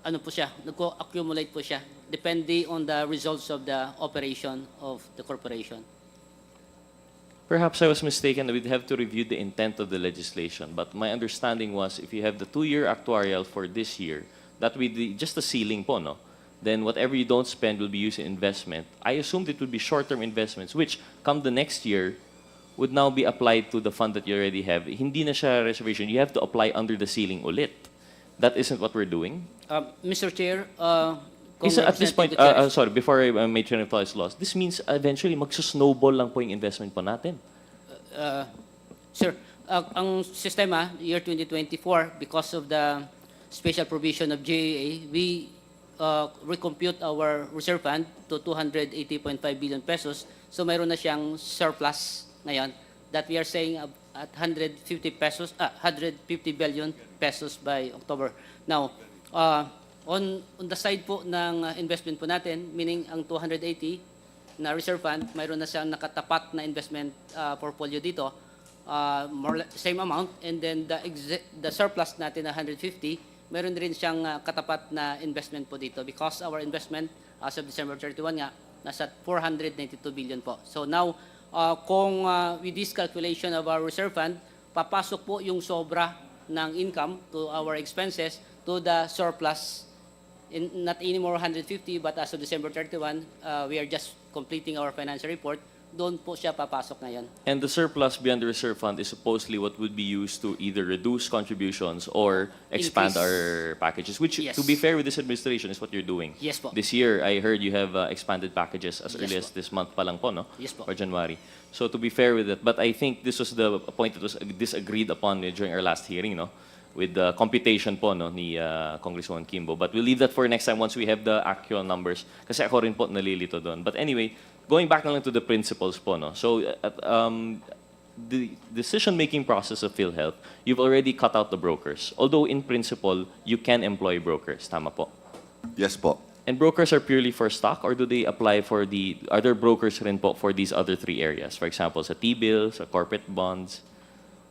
Ano po siya, nag-accumulate po siya, depende on the results of the operation of the corporation. Perhaps I was mistaken. We'd have to review the intent of the legislation. But my understanding was if you have the 2-year actuarial for this year, that would be just a ceiling po, no? Then whatever you don't spend will be used in investment. I assumed it would be short-term investments, which come the next year would now be applied to the fund that you already have. Hindi na siya reservation. You have to apply under the ceiling ulit. That isn't what we're doing. Mr. Chair, At this point, Gutierrez. sorry, before I may train of thought is lost, this means eventually magsusnowball lang po yung investment po natin. Sir, ang sistema, year 2024, because of the special provision of JAA, we recompute our reserve fund to 280.5 billion pesos. So mayroon na siyang surplus ngayon that we are saying at 150 billion pesos by October. Now, on the side po ng investment po natin, meaning ang 280 na reserve fund, mayroon na siyang nakatapat na investment portfolio dito, same amount, and then the surplus natin na 150, mayroon rin siyang katapat na investment po dito because our investment as of December 31 nga, nasa 492 billion po. So now, kung with this calculation of our reserve fund, papasok po yung sobra ng income to our expenses to the surplus, not anymore 150, but as of December 31, we are just completing our financial report. Doon po siya papasok ngayon. And the surplus beyond the reserve fund is supposedly what would be used to either reduce contributions or expand Increase. our packages, which, Yes. to be fair with this administration, is what you're doing. Yes po. This year, I heard you have expanded packages as Yes early po. as this month pa lang po, no? Yes po. Or January. So to be fair with it, but I think this was the point that was disagreed upon during our last hearing, no? With the computation po, no, ni Congresswoman Kimbo. But we'll leave that for next time once we have the actual numbers. Kasi ako rin po nalilito doon. But anyway, going back na lang to the principles po, no? So, the decision-making process of PhilHealth, you've already cut out the brokers. Although, in principle, you can employ brokers. Tama po. Yes po. And brokers are purely for stock, or do they apply for are there brokers rin po for these other 3 areas? For example, sa T-bills, sa corporate bonds?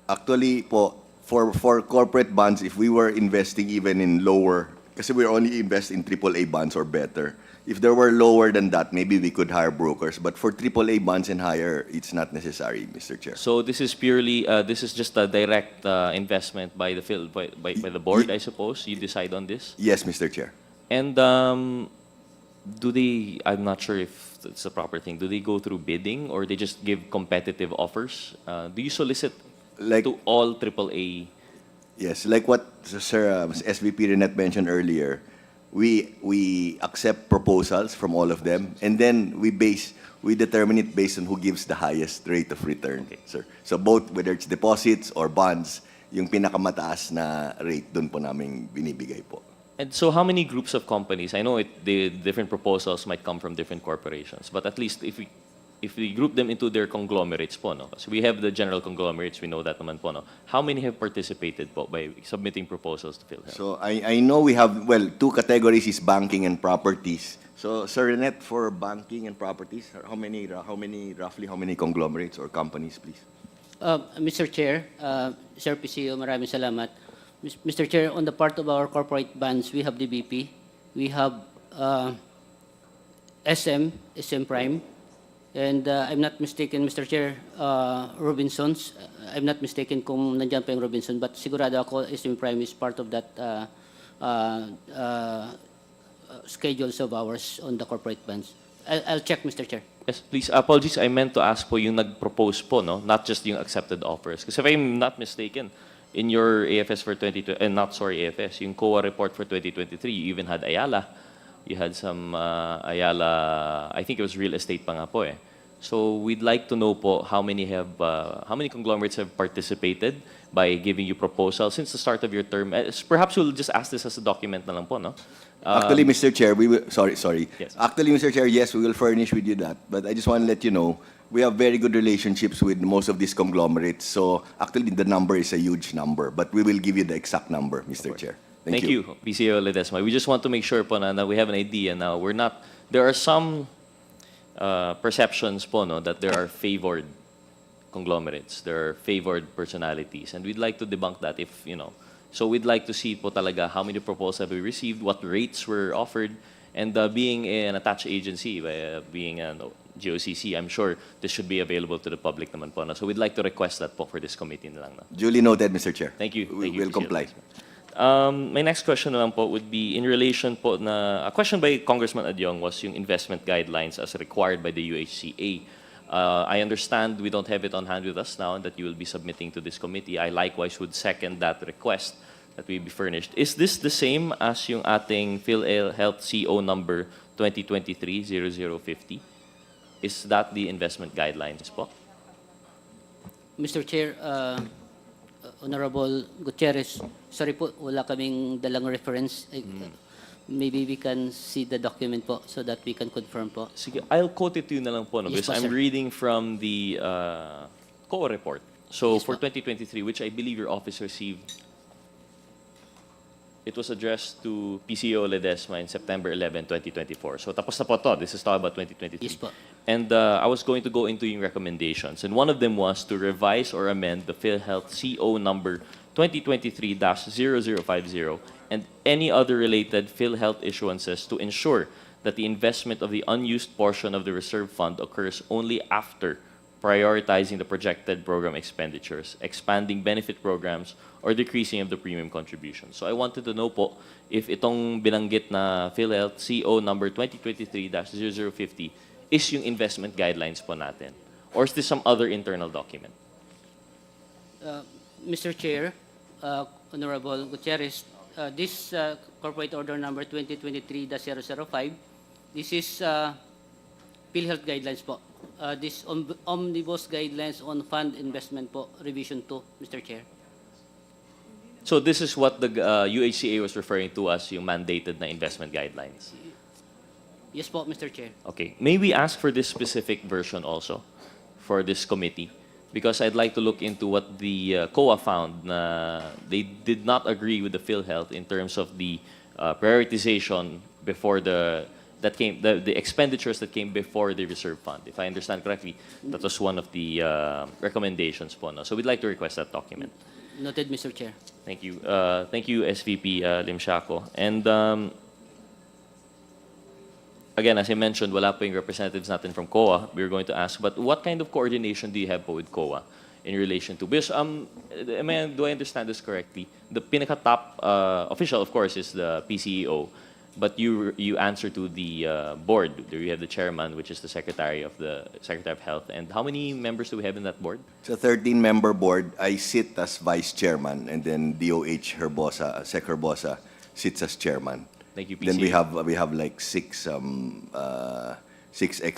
Actually po, for corporate bonds, if we were investing even in lower, kasi we only invest in AAA bonds or better. If there were lower than that, maybe we could hire brokers. But for AAA bonds and higher, it's not necessary, Mr. Chair. So this is purely, this is just a direct investment by the board, I suppose. You decide on this? Yes, Mr. Chair. And do they, I'm not sure if it's the proper thing, do they go through bidding or they just give competitive offers? Do you solicit to all AAA? Yes, like what Sir SVP Renet mentioned earlier, we accept proposals from all of them, and then we determine it based on who gives the highest rate of return, sir. So both, whether it's deposits or bonds, yung pinakamataas na rate, dun po namin binibigay po. And so how many groups of companies? I know the different proposals might come from different corporations, but at least if we group them into their conglomerates po, no? So we have the general conglomerates, we know that naman po, no? How many have participated po by submitting proposals to PhilHealth? So I know we have, well, 2 categories is banking and properties. So Sir Renet, for banking and properties, roughly how many conglomerates or companies, please? Mr. Chair, Sir PCO, maraming salamat. Mr. Chair, on the part of our corporate bonds, we have DBP, we have SM Prime, and I'm not mistaken, Mr. Chair, Robinsons. I'm not mistaken kung nandiyan pa yung Robinson, but sigurado ako SM Prime is part of that schedules of ours on the corporate bonds. I'll check, Mr. Chair. Yes, please. Apologies, I meant to ask po yung nag-propose po, no? Not just yung accepted offers. Because if I'm not mistaken, in your AFS for 2020, AFS, yung COA report for 2023, you even had Ayala. You had some Ayala, I think it was real estate pa nga po eh. So we'd like to know po how many conglomerates have participated by giving you proposals since the start of your term. Perhaps we'll just ask this as a document na lang po, no? Actually, Mr. Chair, we will, sorry. Yes. Actually, Mr. Chair, yes, we will furnish with you that. But I just want to let you know, we have very good relationships with most of these conglomerates. So actually, the number is a huge number. But we will give you the exact number, Mr. Chair. Thank you, PCO Ledesma. We just want to make sure po na we have an idea now. There are some perceptions po, no, that there are favored conglomerates, there are favored personalities, and we'd like to debunk that if, you know. So we'd like to see po talaga how many proposals have we received, what rates were offered, and being an attached agency, being a GOCC, I'm sure this should be available to the public naman po. No? So we'd like to request that po for this committee na lang. No? Duly noted, Mr. Chair. Thank you. We will comply. My next question naman po would be in relation po na, a question by Congressman Adyong was yung investment guidelines as required by the UHCA. I understand we don't have it on hand with us now and that you will be submitting to this committee. I likewise would second that request that we be furnished. Is this the same as yung ating PhilHealth CO number 2023-0050? Is that the investment guidelines po? Mr. Chair, Honorable Gutierrez, sorry po, wala kaming dalang reference. Maybe we can see the document po so that we can confirm po. Sige, I'll quote it to you na lang po, no? Yes Because po, I'm sir. reading from the COA report. So Yes for po. 2023, which I believe your office received, it was addressed to PCO Ledesma in September 11, 2024. So tapos na po to. This is talking about 2023. Yes po. And I was going to go into yung recommendations. And one of them was to revise or amend the PhilHealth CO number 2023-0050 and any other related PhilHealth issuances to ensure that the investment of the unused portion of the reserve fund occurs only after prioritizing the projected program expenditures, expanding benefit programs, or decreasing of the premium contribution. So I wanted to know po if itong binanggit na PhilHealth CO number 2023-0050 is yung investment guidelines po natin, or is this some other internal document? Mr. Chair, Honorable Gutierrez, this corporate order number 2023-005, this is PhilHealth guidelines po. This omnibus guidelines on fund investment po, revision 2, Mr. Chair. So this is what the UHCA was referring to as yung mandated na investment guidelines. Yes po, Mr. Chair. Okay. May we ask for this specific version also for this committee? Because I'd like to look into what the COA found. They did not agree with the PhilHealth in terms of the prioritization before the expenditures that came before the reserve fund. If I understand correctly, that was one of the recommendations po. No? So we'd like to request that document. Noted, Mr. Chair. Thank you. Thank you, SVP Limsiaco. And again, as I mentioned, wala po yung representatives natin from COA. We were going to ask, but what kind of coordination do you have po with COA in relation to? Because, do I understand this correctly? The pinaka-top official, of course, is the PCEO, but you answer to the board. There you have the chairman, which is the Secretary of Health. And how many members do we have in that board? It's a 13-member board. I sit as vice chairman, and then DOH Herbosa, Sec Herbosa, sits as chairman. Thank you, PCEO. Then we have like six ex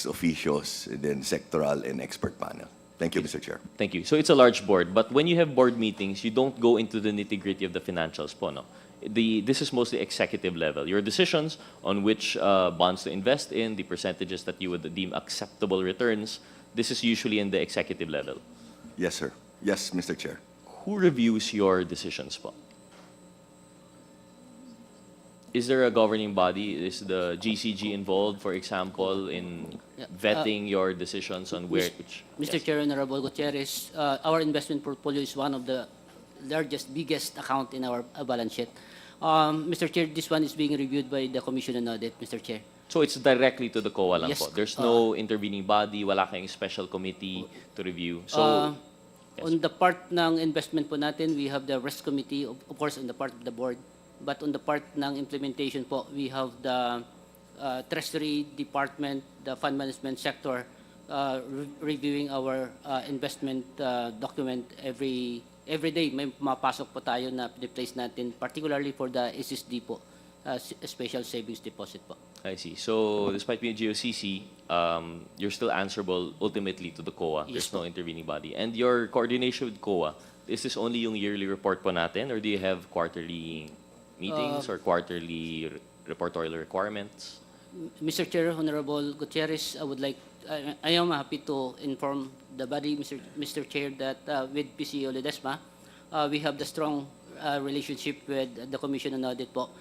officios, then sectoral and expert panel. Thank you, Mr. Chair. Thank you. So it's a large board, but when you have board meetings, you don't go into the nitty-gritty of the financials po, no? This is mostly executive level. Your decisions on which bonds to invest in, the percentages that you would deem acceptable returns, this is usually in the executive level. Yes, sir. Yes, Mr. Chair. Who reviews your decisions po? is there a governing body? Is the GCG involved, for example, in Yeah, vetting your decisions on where? Mr. Chair, Honorable Gutierrez, our investment portfolio is one of the largest, biggest account in our balance sheet. Mr. Chair, this one is being reviewed by the Commission on Audit, Mr. Chair. So it's directly to the COA lang Yes, po. There's no intervening body, wala kayong special committee to review. So On the part ng investment po natin, we have the risk committee, of course, on the part of the board. But on the part ng implementation po, we have the Treasury Department, the fund management sector, reviewing our investment document every day. May mapasok po tayo na place natin, particularly for the SSD po, Special Savings Deposit po. I see. So despite being GOCC, you're still answerable ultimately to the COA. There's Yes, no intervening body. And your coordination with COA, is this only yung yearly report po natin, or do you have quarterly meetings or quarterly reportorial requirements? Mr. Chair, Honorable Gutierrez, I am happy to inform the body, Mr. Chair, that with PCO Ledesma, we have the strong relationship with the Commission on Audit po.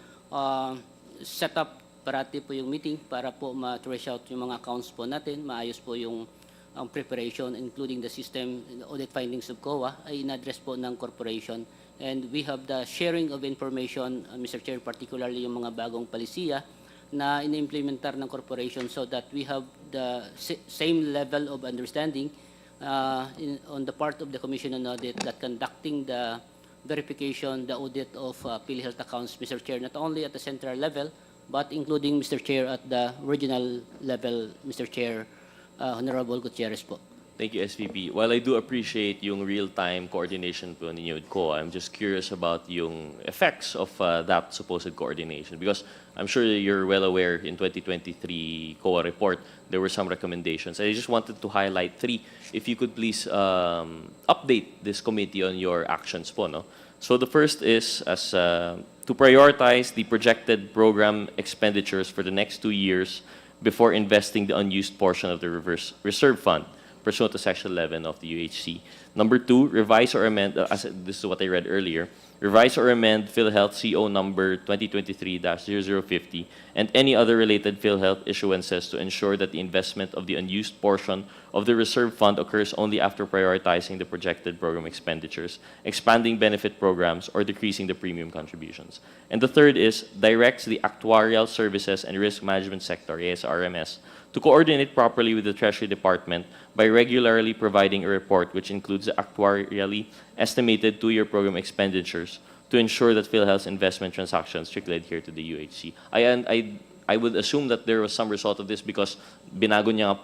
Set up parati po yung meeting para po ma-trace out yung mga accounts po natin, maayos po yung ang preparation, including the system audit findings of COA, ay in-address po ng corporation. And we have the sharing of information, Mr. Chair, particularly yung mga bagong palisiya na in-implementar ng corporation so that we have the same level of understanding on the part of the Commission on Audit that conducting the verification, the audit of PhilHealth accounts, Mr. Chair, not only at the central level, but including, Mr. Chair, at the regional level, Mr. Chair, Honorable Gutierrez po. Thank you, SVP. While I do appreciate yung real-time coordination po ninyo with COA, I'm just curious about yung effects of that supposed coordination. Because I'm sure you're well aware in 2023 COA report, there were some recommendations. I just wanted to highlight 3. If you could please update this committee on your actions po, no? So the first is to prioritize the projected program expenditures for the next 2 years before investing the unused portion of the reserve fund pursuant to Section 11 of the UHC. Number 2, revise or amend, this is what I read earlier, revise or amend PhilHealth CO number 2023-0050 and any other related PhilHealth issuances to ensure that the investment of the unused portion of the reserve fund occurs only after prioritizing the projected program expenditures, expanding benefit programs, or decreasing the premium contributions. And the third is directs the Actuarial Services and Risk Management Sector, ASRMS, to coordinate properly with the Treasury Department by regularly providing a report which includes the actuarially estimated 2-year program expenditures to ensure that PhilHealth's investment transactions strictly adhere to the UHC. I would assume that there was some result of this because binago niya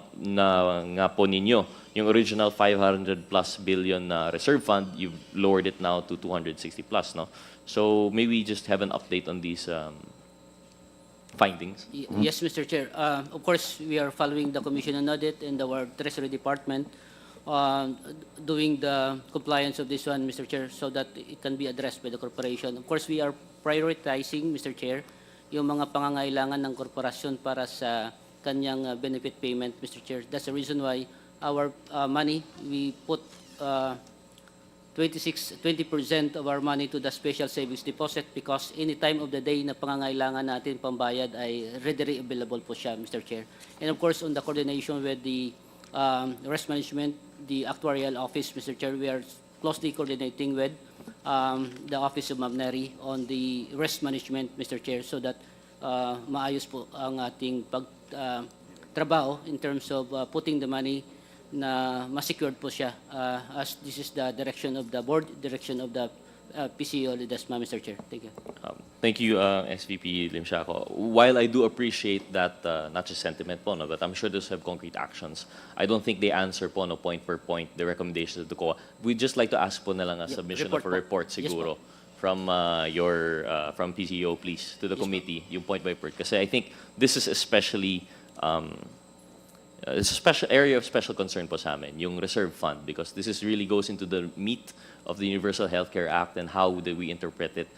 nga po ninyo yung original 500 plus billion na reserve fund, you've lowered it now to 260 plus, no? So maybe just have an update on these findings. Yes, Mr. Chair. Of course, we are following the Commission on Audit and our Treasury Department doing the compliance of this one, Mr. Chair, so that it can be addressed by the corporation. Of course, we are prioritizing, Mr. Chair, yung mga pangangailangan ng korporasyon para sa kanyang benefit payment, Mr. Chair. That's the reason why our money, we put 20% of our money to the special savings deposit because any time of the day na pangangailangan natin pambayad ay readily available po siya, Mr. Chair. And of course, on the coordination with the risk management, the actuarial office, Mr. Chair, we are closely coordinating with the Office of Mabneri on the risk management, Mr. Chair, so that maayos po ang ating pagtrabaho in terms of putting the money na ma-secured po siya as this is the direction of the board, direction of the PCO Ledesma, Mr. Chair. Thank you. Thank you, SVP Lim Siaco. While I do appreciate that, not just sentiment po, no, but I'm sure those have concrete actions. I don't think they answer po, no, point per point, the recommendations of the COA. We'd just like to ask po na lang a submission of a report siguro from from PCO, please, to the committee, yung point by point. Kasi I think this is especially, it's a special area of special concern po sa amin, yung reserve fund, because this is really goes into the meat of the Universal Healthcare Act and how do we interpret it.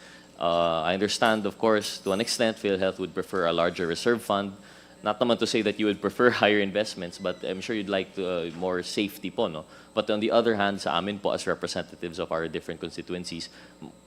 I understand, of course, to an extent, PhilHealth would prefer a larger reserve fund Not naman to say that you would prefer higher investments, but I'm sure you'd like more safety po, no? But on the other hand, sa amin po as representatives of our different constituencies,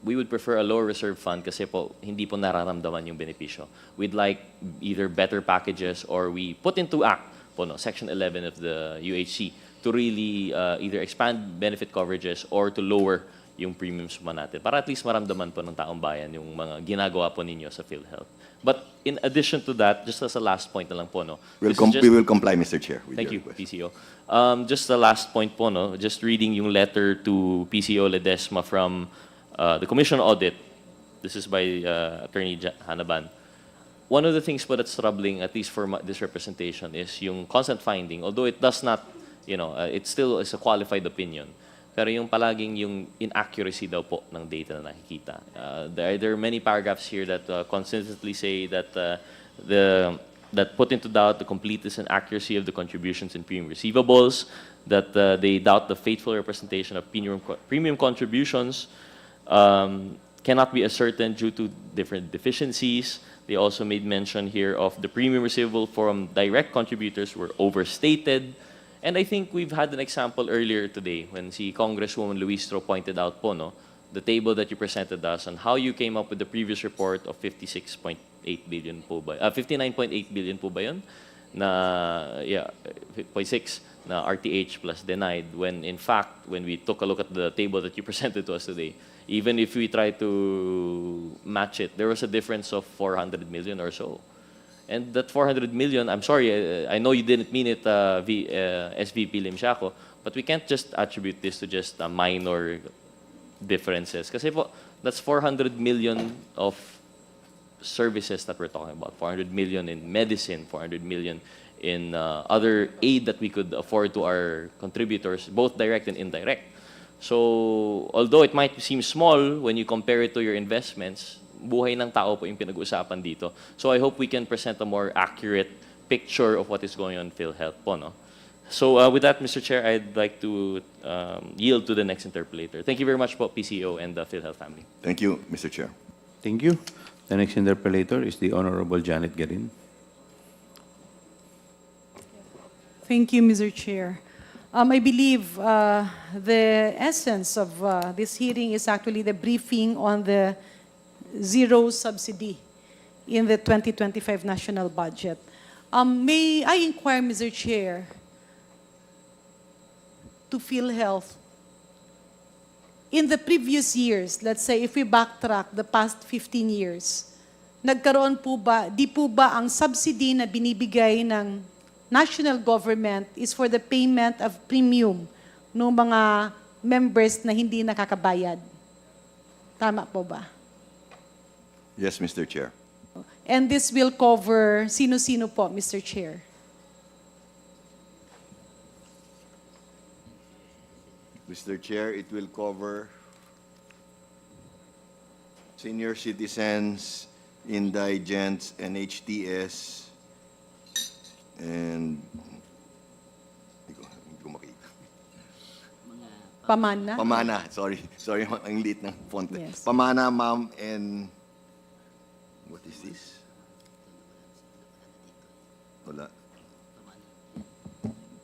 we would prefer a lower reserve fund kasi po hindi po nararamdaman yung benepisyo. We'd like either better packages or we put into act po, no, Section 11 of the UHC to really either expand benefit coverages or to lower yung premiums po natin para at least maramdaman po ng taong bayan yung mga ginagawa po ninyo sa PhilHealth. But in addition to that, just as a last point na lang po, no? We will comply, Mr. Chair. With Thank your you, request. PCO. Just the last point po, no? Just reading yung letter to PCO Ledesma from the Commission Audit. This is by Attorney Hanaban. One of the things po that's troubling, at least for this representation, is yung constant finding. Although it does not, it still is a qualified opinion. Pero yung palaging yung inaccuracy daw po ng data na nakikita. There are many paragraphs here that consistently say that that put into doubt the completeness and accuracy of the contributions in premium receivables, that they doubt the faithful representation of premium contributions, cannot be ascertained due to different deficiencies. They also made mention here of the premium receivable from direct contributors were overstated. And I think we've had an example earlier today when si Congresswoman Luistro pointed out po, no, the table that you presented us on how you came up with the previous report of 56.8 billion po ba? 59.8 billion po ba yun? Na, 0.6 na RTH plus denied, when in fact, when we took a look at the table that you presented to us today, even if we try to match it, there was a difference of 400 million or so. And that 400 million, I'm sorry, I know you didn't mean it, SVP Lim Siaco, but we can't just attribute this to just minor differences. Kasi po, that's 400 million of services that we're talking about. 400 million in medicine, 400 million in other aid that we could afford to our contributors, both direct and indirect. So, although it might seem small when you compare it to your investments, buhay ng tao po yung pinag-uusapan dito. So I hope we can present a more accurate picture of what is going on in PhilHealth po, no? So with that, Mr. Chair, I'd like to yield to the next interpolator. Thank you very much po, PCO and the PhilHealth family. Thank you, Mr. Chair. Thank you. The next interpolator is the Honorable Janet Garin. Thank you, Mr. Chair. I believe the essence of this hearing is actually the briefing on the zero subsidy in the 2025 national budget. May I inquire, Mr. Chair, to PhilHealth, in the previous years, let's say if we backtrack the past 15 years, nagkaroon po ba, di po ba ang subsidy na binibigay ng national government is for the payment of premium ng mga members na hindi nakakabayad? Tama po ba? Yes, Mr. Chair. And this will cover sino-sino po, Mr. Chair? Mr. Chair, it will cover senior citizens, indigents, NHTS, and hindi ko makita. Pamana? Pamana, sorry, ang liit ng font. Yes. Pamana, ma'am, and what is this? Wala.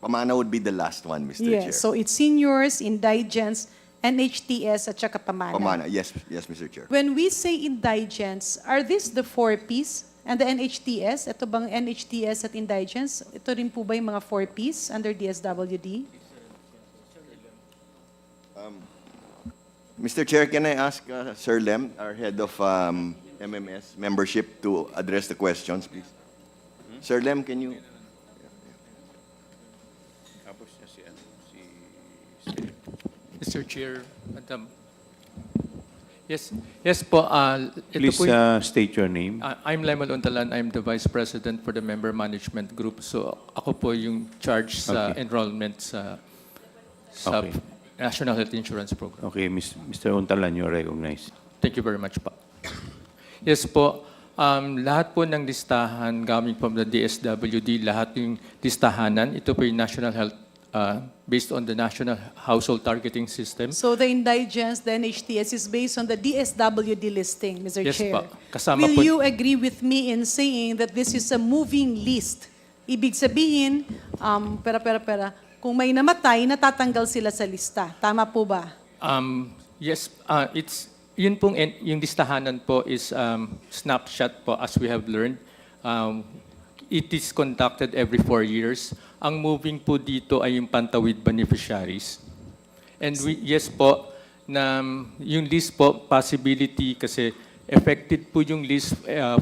Pamana would be the last one, Mr. Chair. Yes, so it's seniors, indigents, NHTS, at saka Pamana. Pamana, yes, Mr. Chair. When we say indigents, are these the 4Ps and the NHTS? Ito bang NHTS at indigents? Ito rin po ba yung mga 4Ps under DSWD? Mr. Chair, can I ask Sir Lem, our head of MMS membership, to address the questions, please? Sir Lem, can you? Mr. Chair, Madam. Yes po. Please state your name. I'm Lemon Untalan. I'm the Vice President for the Member Management Group. So ako po yung charge sa enrollment sa Okay. National Health Insurance Program. Okay, Mr. Untalan, you are recognized. Thank you very much po. Yes po. Lahat po ng listahan coming from the DSWD, lahat yung listahanan, ito po yung National Health based on the National Household Targeting System. So the indigents, the NHTS, is based on the DSWD listing, Mr. Yes, Chair. pa. Kasama Will po- you agree with me in saying that this is a moving list? Ibig sabihin, kung may namatay, natatanggal sila sa lista. Tama po ba? Yes, yun pong yung listahanan po is snapshot po as we have learned. It is conducted every 4 years. Ang moving po dito ay yung pantawid beneficiaries. And yes po, na yung list po, possibility kasi affected po yung list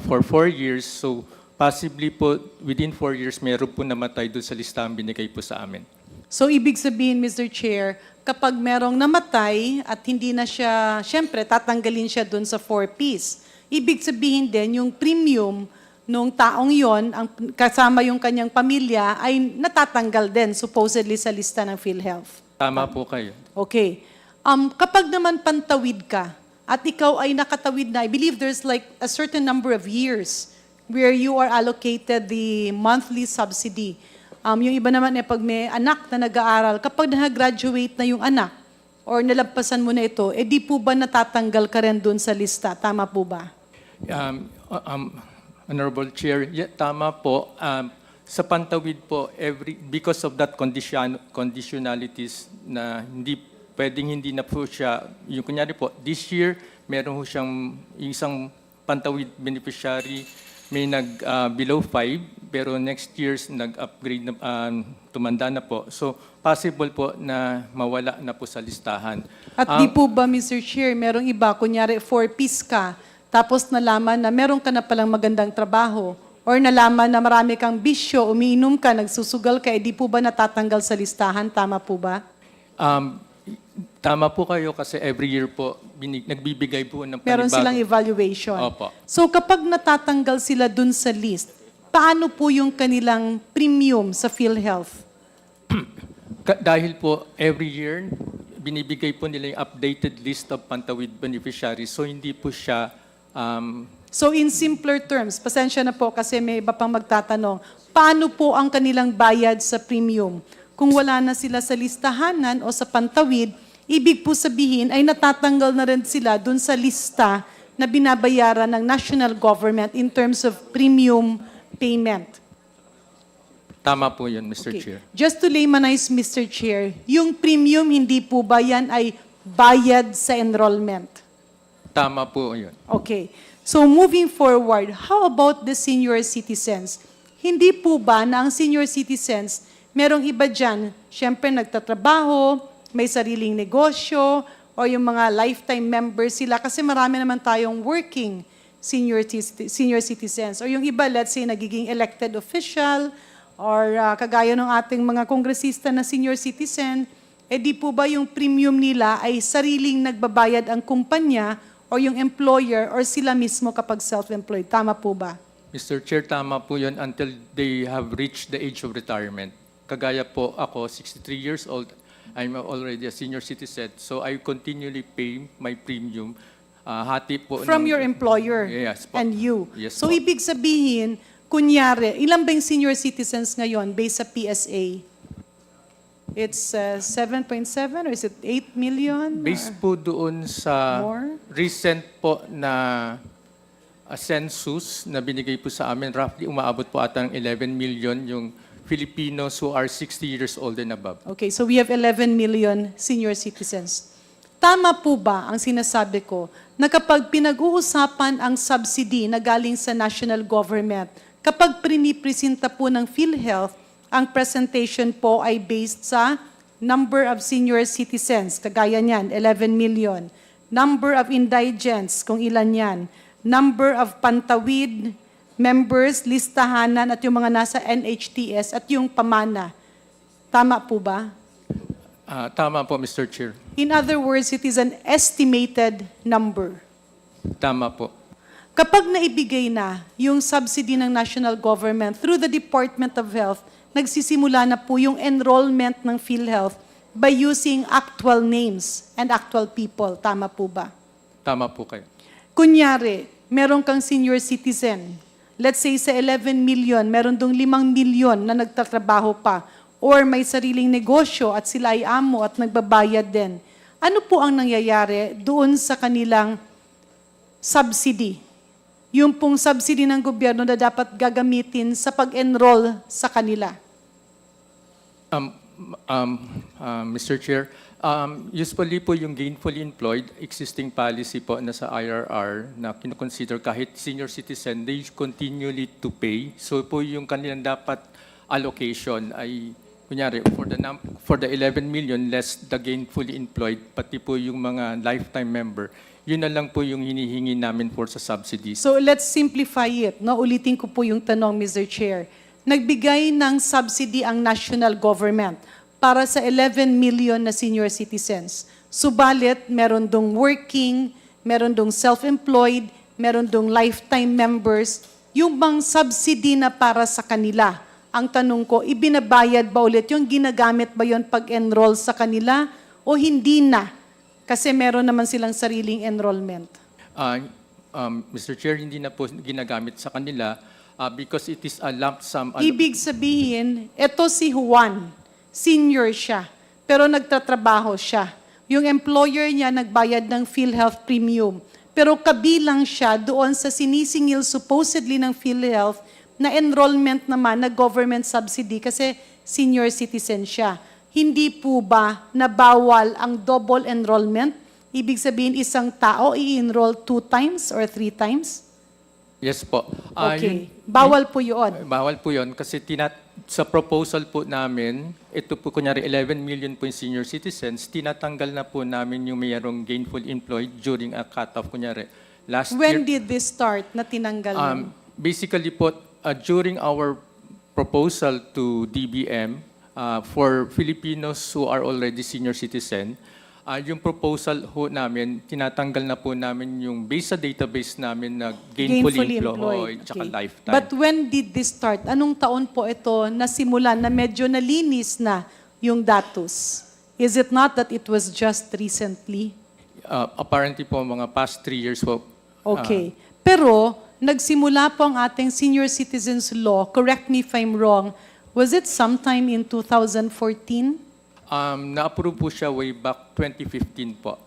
for 4 years. So possibly po, within 4 years, meron po namatay doon sa listahan binigay po sa amin. So, ibig sabihin, Mr. Chair, kapag merong namatay at hindi na siya, syempre, tatanggalin siya dun sa 4Ps. Ibig sabihin din, yung premium nung taong yon, ang kasama yung kanyang pamilya, ay natatanggal din, supposedly, sa lista ng PhilHealth. Tama po kayo. Okay. Kapag naman pantawid ka, at ikaw ay nakatawid na, I believe there's like a certain number of years where you are allocated the monthly subsidy. Yung iba naman pag may anak na nag-aaral, kapag na-graduate na yung anak or nalagpasan mo na ito, di po ba natatanggal ka rin dun sa lista? Tama po ba? Honorable Chair, tama po. Sa pantawid po, because of that conditionalities na hindi na po siya, yung kunyari po, this year, meron po siyang isang pantawid beneficiary, may below 5, pero next year's nag-upgrade na, tumanda na po. So, possible po na mawala na po sa listahan. At di po ba, Mr. Chair, merong iba, kunyari 4Ps ka, tapos nalaman na meron ka na palang magandang trabaho, or nalaman na marami kang bisyo, umiinom ka, nagsusugal ka, di po ba natatanggal sa listahan? Tama po ba? Tama po kayo kasi every year po, nagbibigay po ng Meron panibago. silang evaluation. Opo. So kapag natatanggal sila dun sa list, paano po yung kanilang premium sa PhilHealth? Dahil po every year, binibigay po nila yung updated list of pantawid beneficiaries. So hindi po siya... So in simpler terms, pasensya na po kasi may iba pang magtatanong, paano po ang kanilang bayad sa premium? Kung wala na sila sa listahanan o sa pantawid, ibig po sabihin ay natatanggal na rin sila dun sa lista na binabayaran ng national government in terms of premium payment. Tama po yun, Mr. Okay. Chair. Just to laymanize, Mr. Chair, yung premium hindi po ba yan ay bayad sa enrollment? Tama po yun. Okay. So moving forward, how about the senior citizens? Hindi po ba na ang senior citizens, merong iba dyan, syempre nagtatrabaho, may sariling negosyo, o yung mga lifetime members sila, kasi marami naman tayong working senior citizens. O yung iba, let's say, nagiging elected official, or kagaya ng ating mga kongresista na senior citizen, di po ba yung premium nila ay sariling nagbabayad ang kumpanya, o yung employer, or sila mismo kapag self-employed? Tama po ba? Mr. Chair, tama po yun until they have reached the age of retirement. Kagaya po ako, 63 years old, I'm already a senior citizen, so I continually pay my premium. Hati po From your employer Yes po. and you. Yes So po. ibig sabihin, kunyari, ilan ba yung senior citizens ngayon based sa PSA? It's 7.7 or is it 8 million? Based po doon sa More? recent po na census na binigay po sa amin, roughly umaabot po ata ng 11 million yung Filipinos who are 60 years old and above. Okay, so we have 11 million senior citizens. Tama po ba ang sinasabi ko na kapag pinag-uusapan ang subsidy na galing sa national government, kapag pinipresenta po ng PhilHealth, ang presentation po ay based sa number of senior citizens, kagaya niyan, 11 million. Number of indigents, kung ilan yan. Number of pantawid members, listahanan, at yung mga nasa NHTS, at yung pamana. Tama po ba? Tama po, Mr. Chair. In other words, it is an estimated number. Tama po. Kapag naibigay na yung subsidy ng national government through the Department of Health, nagsisimula na po yung enrollment ng PhilHealth by using actual names and actual people. Tama po ba? Tama po kayo. Kunyari, meron kang senior citizen. Let's say sa 11 million, meron dong 5 million na nagtatrabaho pa. or may sariling negosyo at sila ay amo at nagbabayad din, ano po ang nangyayari doon sa kanilang subsidy? Yung pong subsidy ng gobyerno na dapat gagamitin sa pag-enroll sa kanila. Mr. Chair, usually po yung gainfully employed, existing policy po na sa IRR na kinoconsider kahit senior citizen, they continually to pay. So po yung kanilang dapat allocation ay, kunyari, for the 11 million less the gainfully employed, pati po yung mga lifetime member, yun na lang po yung hinihingi namin for sa subsidies. So let's simplify it. No? Ulitin ko po yung tanong, Mr. Chair. Nagbigay ng subsidy ang national government para sa 11 million na senior citizens. Subalit, meron dong working, meron dong self-employed, meron dong lifetime members. Yung bang subsidy na para sa kanila, ang tanong ko, ibinabayad ba ulit? Yung ginagamit ba yon pag-enroll sa kanila o hindi na? Kasi meron naman silang sariling enrollment. Mr. Chair, hindi na po ginagamit sa kanila because it is a lump sum. Ibig sabihin, eto si Juan, senior siya, pero nagtatrabaho siya. Yung employer niya nagbayad ng PhilHealth premium, pero kabilang siya doon sa sinisingil supposedly ng PhilHealth na enrollment naman na government subsidy kasi senior citizen siya. Hindi po ba nabawal ang double enrollment? Ibig sabihin, isang tao i-enroll 2 times or 3 times? Yes po. Okay. Bawal po yun. Bawal po yun kasi sa proposal po namin, ito po kunyari 11 million po yung senior citizens, tinatanggal na po namin yung mayroong gainful employed during a cut-off. Kunyari, last When year, did this start na tinanggal yun? basically po, during our proposal to DBM, for Filipinos who are already senior citizen, yung proposal ho namin, tinatanggal na po namin yung base sa database namin na gainfully employed tsaka Okay. lifetime. But when did this start? Anong taon po ito nasimulan na medyo nalinis na yung datos? Is it not that it was just recently? Apparently po, mga past 3 years po. Okay. Pero nagsimula po ang ating senior citizens law, correct me if I'm wrong, was it sometime in 2014? Na-approve po siya way back 2015 po.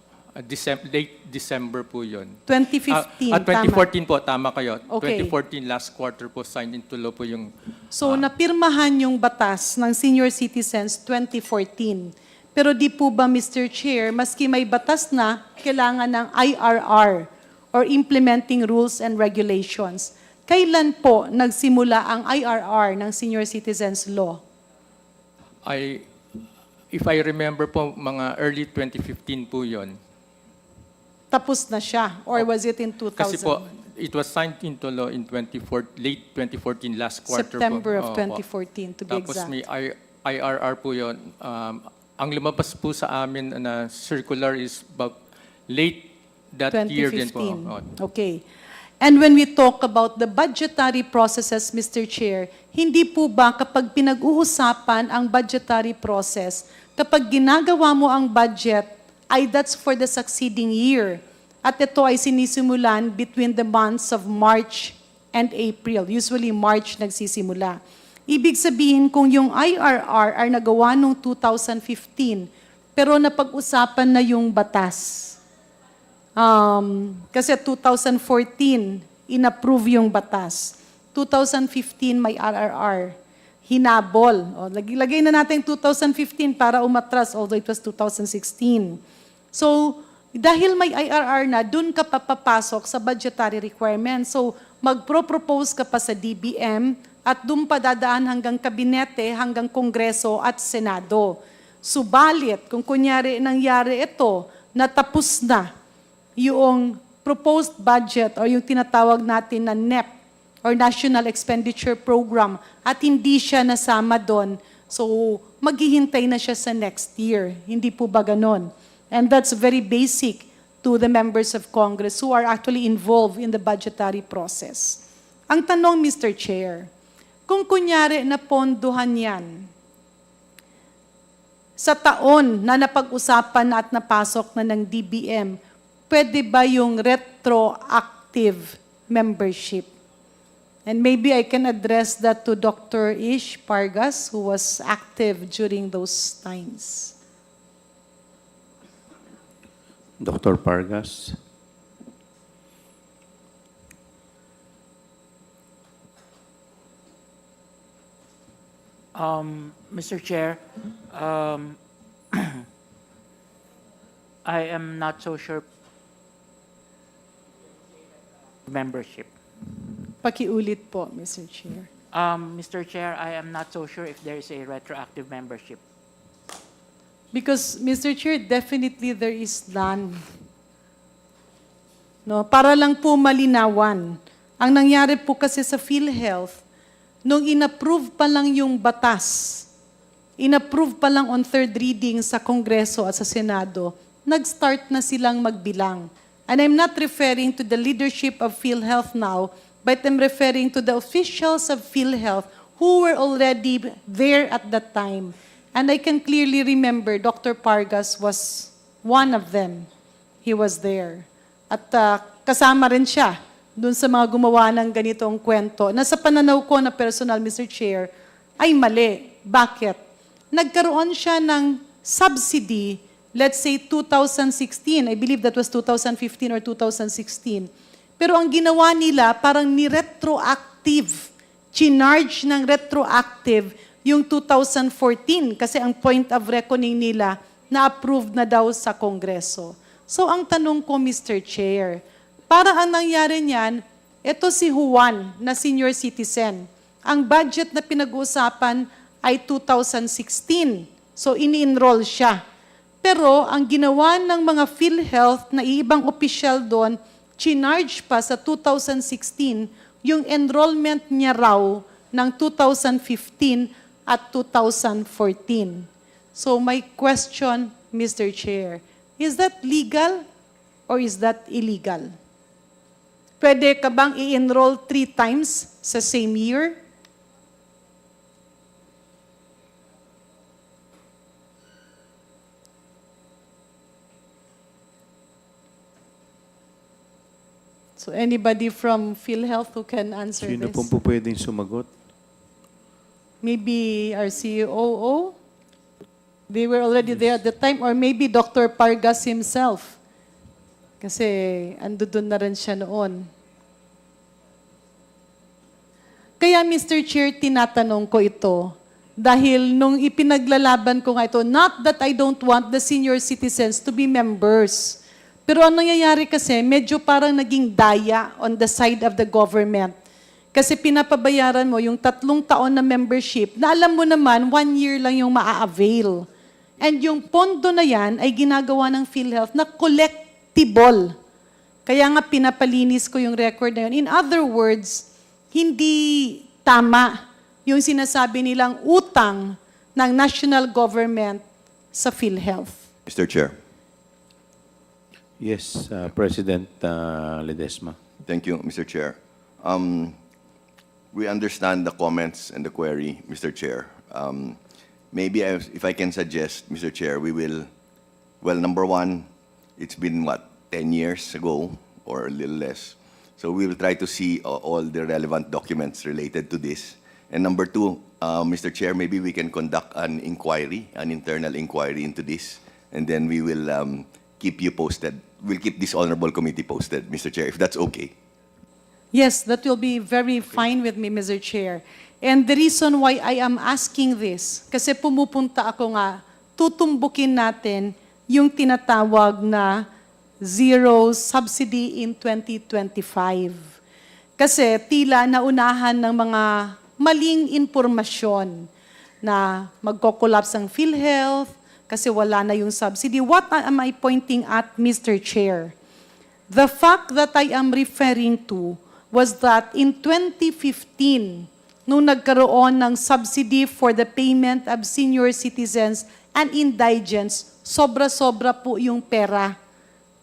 Late December po yun. 2015, 2014 po, tama kayo. Okay. 2014 last quarter po, signed into law po yung... So, napirmahan yung batas ng senior citizens 2014. Pero di po ba, Mr. Chair, maski may batas na, kailangan ng IRR or Implementing Rules and Regulations. Kailan po nagsimula ang IRR ng Senior Citizens Law? If I remember po, mga early 2015 po yun. Tapos na siya? Or was it in 2000? Kasi po, it was signed into law in late 2014, last quarter September po. of 2014, to be Tapos exact. may IRR po yun. Ang lumabas po sa amin na circular is about late that year din po. 2015. Okay. And when we talk about the budgetary processes, Mr. Chair, hindi po ba kapag pinag-uusapan ang budgetary process, kapag ginagawa mo ang budget, ay that's for the succeeding year. At ito ay sinisimulan between the months of March and April. Usually March nagsisimula. Ibig sabihin kung yung IRR ay nagawa noong 2015, pero napag-usapan na yung batas. Kasi 2014, inapprove yung batas. 2015, may RRR. Hinabol. O, lagay na natin 2015 para umatras, although it was 2016. So, dahil may IRR na, dun ka papapasok sa budgetary requirements. So, magpro-propose ka pa sa DBM at dun pa dadaan hanggang kabinete, hanggang Kongreso at Senado. Subalit, kung kunyari nangyari ito, natapos na yung proposed budget or yung tinatawag natin na NEP or National Expenditure Program at hindi siya nasama doon, so maghihintay na siya sa next year. Hindi po ba ganon? And that's very basic to the members of Congress who are actually involved in the budgetary process. Ang tanong, Mr. Chair, kung kunyari na pondohan yan, sa taon na napag-usapan at napasok na ng DBM, pwede ba yung retroactive membership? And maybe I can address that to Dr. Ish Pargas, who was active during those times. Dr. Pargas. Mr. Chair, I am not so sure membership. Pakiulit po, Mr. Chair. Mr. Chair, I am not so sure if there is a retroactive membership. Because, Mr. Chair, definitely there is none. No, para lang po malinawan. Ang nangyari po kasi sa PhilHealth, nung inapprove pa lang yung batas, inapprove pa lang on third reading sa Kongreso at sa Senado, nag-start na silang magbilang. And I'm not referring to the leadership of PhilHealth now, but I'm referring to the officials of PhilHealth who were already there at that time. And I can clearly remember Dr. Pargas was one of them. He was there. At kasama rin siya dun sa mga gumawa ng ganitong kwento na sa pananaw ko na personal, Mr. Chair, ay mali. Bakit? Nagkaroon siya ng subsidy, let's say 2016. I believe that was 2015 or 2016. Pero ang ginawa nila, parang ni-retroactive. Chinarge ng retroactive yung 2014 kasi ang point of reckoning nila na-approved na daw sa Kongreso. So ang tanong ko, Mr. Chair, para ang nangyari niyan, ito si Juan na senior citizen. Ang budget na pinag-uusapan ay 2016. So ini-enroll siya. Pero ang ginawa ng mga PhilHealth na ibang opisyal doon, chinarge pa sa 2016 yung enrollment niya raw ng 2015 at 2014. So my question, Mr. Chair, is that legal or is that illegal? Pwede ka bang i-enroll 3 times sa same year? So anybody from PhilHealth who can answer Sino this? pong po pwedeng sumagot? Maybe our COO? They were already there at the time, or maybe Dr. Pargas himself. Kasi ando doon na rin siya noon. Kaya Mr. Chair, tinatanong ko ito. Dahil nung ipinaglalaban ko nga ito, not that I don't want the senior citizens to be members. Pero ang nangyayari kasi, medyo parang naging daya on the side of the government. Kasi pinapabayaran mo yung 3 taon na membership na alam mo naman, 1 year lang yung maa-avail. And yung pondo na yan ay ginagawa ng PhilHealth na collectible. Kaya nga pinapalinis ko yung record na yun. In other words, hindi tama yung sinasabi nilang utang ng national government sa PhilHealth. Mr. Chair. Yes, President Ledesma. Thank you, Mr. Chair. We understand the comments and the query, Mr. Chair. Maybe if I can suggest, Mr. Chair, we will, well, number one, it's been, 10 years ago or a little less. So we will try to see all the relevant documents related to this. And number two, Mr. Chair, maybe we can conduct an inquiry, an internal inquiry into this, and then we will keep you posted. We'll keep this honorable committee posted, Mr. Chair, if that's okay. Yes, that will be very fine with me, Mr. Chair. And the reason why I am asking this, kasi pumupunta ako nga, tutumbukin natin yung tinatawag na zero subsidy in 2025. Kasi tila naunahan ng mga maling impormasyon na magko-collapse ang PhilHealth kasi wala na yung subsidy. What am I pointing at, Mr. Chair? The fact that I am referring to was that in 2015, nung nagkaroon ng subsidy for the payment of senior citizens and indigents, sobra-sobra po yung pera.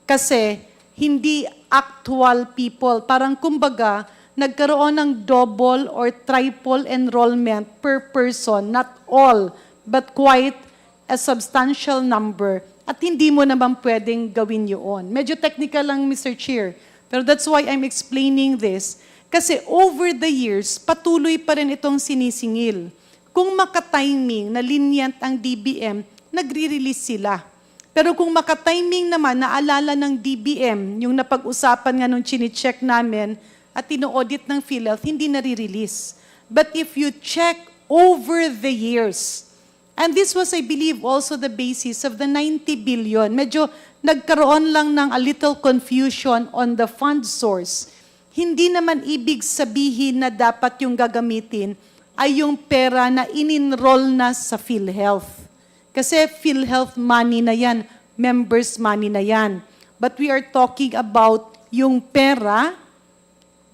Kasi hindi actual people. Parang kumbaga, nagkaroon ng double or triple enrollment per person, not all, but quite a substantial number. At hindi mo naman pwedeng gawin yun. Medyo technical lang, Mr. Chair. Pero that's why I'm explaining this. Kasi over the years, patuloy pa rin itong sinisingil. Kung makatiming na lenient ang DBM, nagre-release sila. Pero kung makatiming naman, naalala ng DBM, yung napag-usapan nga nung chine-check namin at tino-audit ng PhilHealth, hindi nare-release. But if you check over the years, and this was, I believe, also the basis of the 90 billion, medyo nagkaroon lang ng a little confusion on the fund source. Hindi naman ibig sabihin na dapat yung gagamitin ay yung pera na in-enroll na sa PhilHealth. Kasi PhilHealth money na yan, members money na yan. But we are talking about yung pera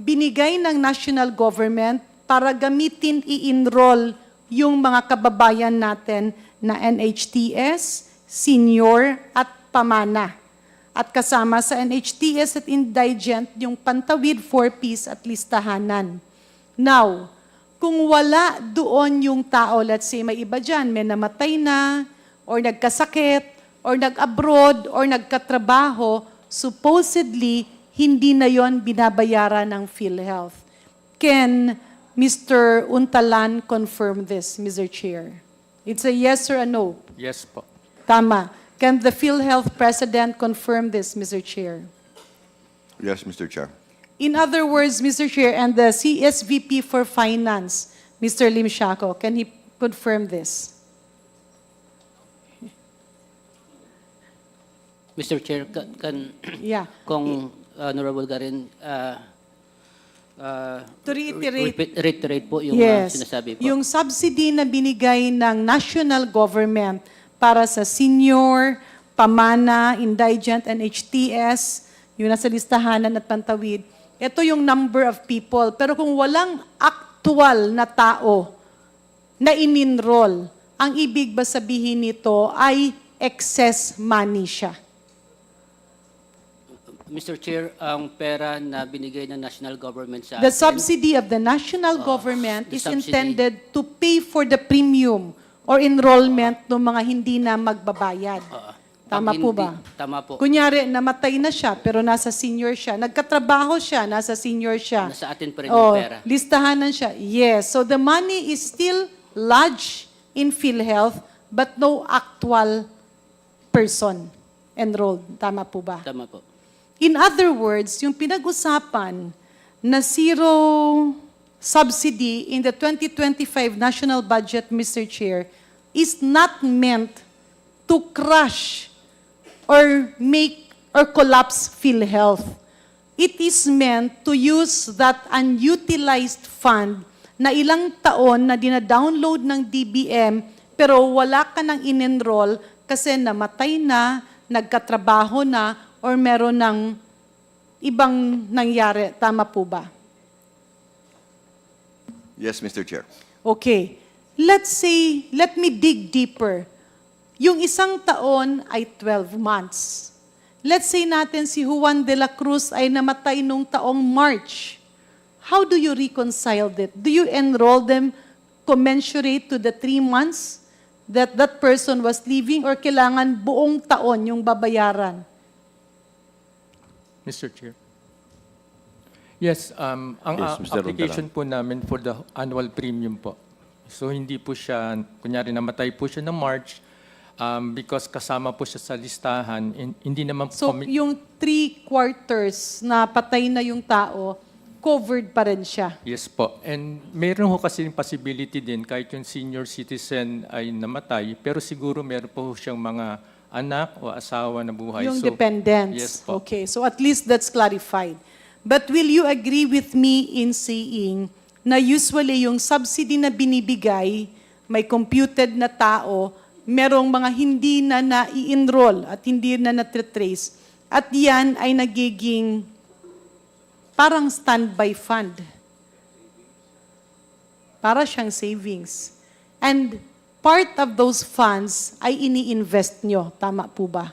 binigay ng national government para gamitin i-enroll yung mga kababayan natin na NHTS, senior at pamana. At kasama sa NHTS at indigent, yung pantawid, 4Ps at listahanan. Now, kung wala doon yung tao, let's say may iba dyan, may namatay na, or nagkasakit, or nag-abroad, or nagkatrabaho, supposedly, hindi na yon binabayaran ng PhilHealth. Can Mr. Untalan confirm this, Mr. Chair? It's a yes or a no? Yes po. Tama. Can the PhilHealth President confirm this, Mr. Chair? Yes, Mr. Chair. In other words, Mr. Chair, and the CSVP for Finance, Mr. Lim Shaco, can he confirm this? Mr. Chair, Yeah. kung Honorable Garin, To reiterate, reiterate po yung yes, sinasabi po. yung subsidy na binigay ng national government para sa senior, pamana, indigent, and HTS, yung nasa listahanan at pantawid, ito yung number of people. Pero kung walang actual na tao na in-enroll, ang ibig ba sabihin nito ay excess money siya? Mr. Chair, ang pera na binigay ng national government sa The atin, subsidy of the national government the is subsidy. intended to pay for the premium or enrollment ng mga hindi na magbabayad. Tama pag po hindi- ba? Tama po. Kunyari, namatay na siya, pero nasa senior siya. Nagkatrabaho siya, nasa senior siya. Nasa atin pa rin yung pera. Listahanan siya. Yes. So the money is still lodged in PhilHealth, but no actual person enrolled. Tama po ba? Tama po. In other words, yung pinag-usapan na zero subsidy in the 2025 national budget, Mr. Chair, is not meant to crush or make or collapse PhilHealth. It is meant to use that unutilized fund na ilang taon na dina-download ng DBM pero wala ka nang in-enroll kasi namatay na, nagkatrabaho na, or meron ng ibang nangyari. Tama po ba? Yes, Mr. Chair. Okay. Let's say, let me dig deeper. Yung isang taon ay 12 months. Let's say natin si Juan de la Cruz ay namatay nung taong March. How do you reconcile that? Do you enroll them commensurate to the 3 months that that person was living, or kailangan buong taon yung babayaran? Mr. Chair. Yes, ang Yes, Mr. application po namin for the annual premium po. So hindi po siya, kunyari namatay po siya ng March, because kasama po siya sa listahan, hindi naman po So, yung 3/4 na patay na yung tao, covered pa rin siya. Yes po. And meron ho kasi yung possibility din, kahit yung senior citizen ay namatay, pero siguro meron po siyang mga anak o asawa na buhay. Yung So, dependents. Yes po. Okay, so at least that's clarified. But will you agree with me in saying na usually yung subsidy na binibigay, may computed na tao, merong mga hindi na na-i-enroll at hindi na na-trace, at yan ay nagiging parang standby fund. Para siyang savings. And part of those funds ay ini-invest nyo. Tama po ba?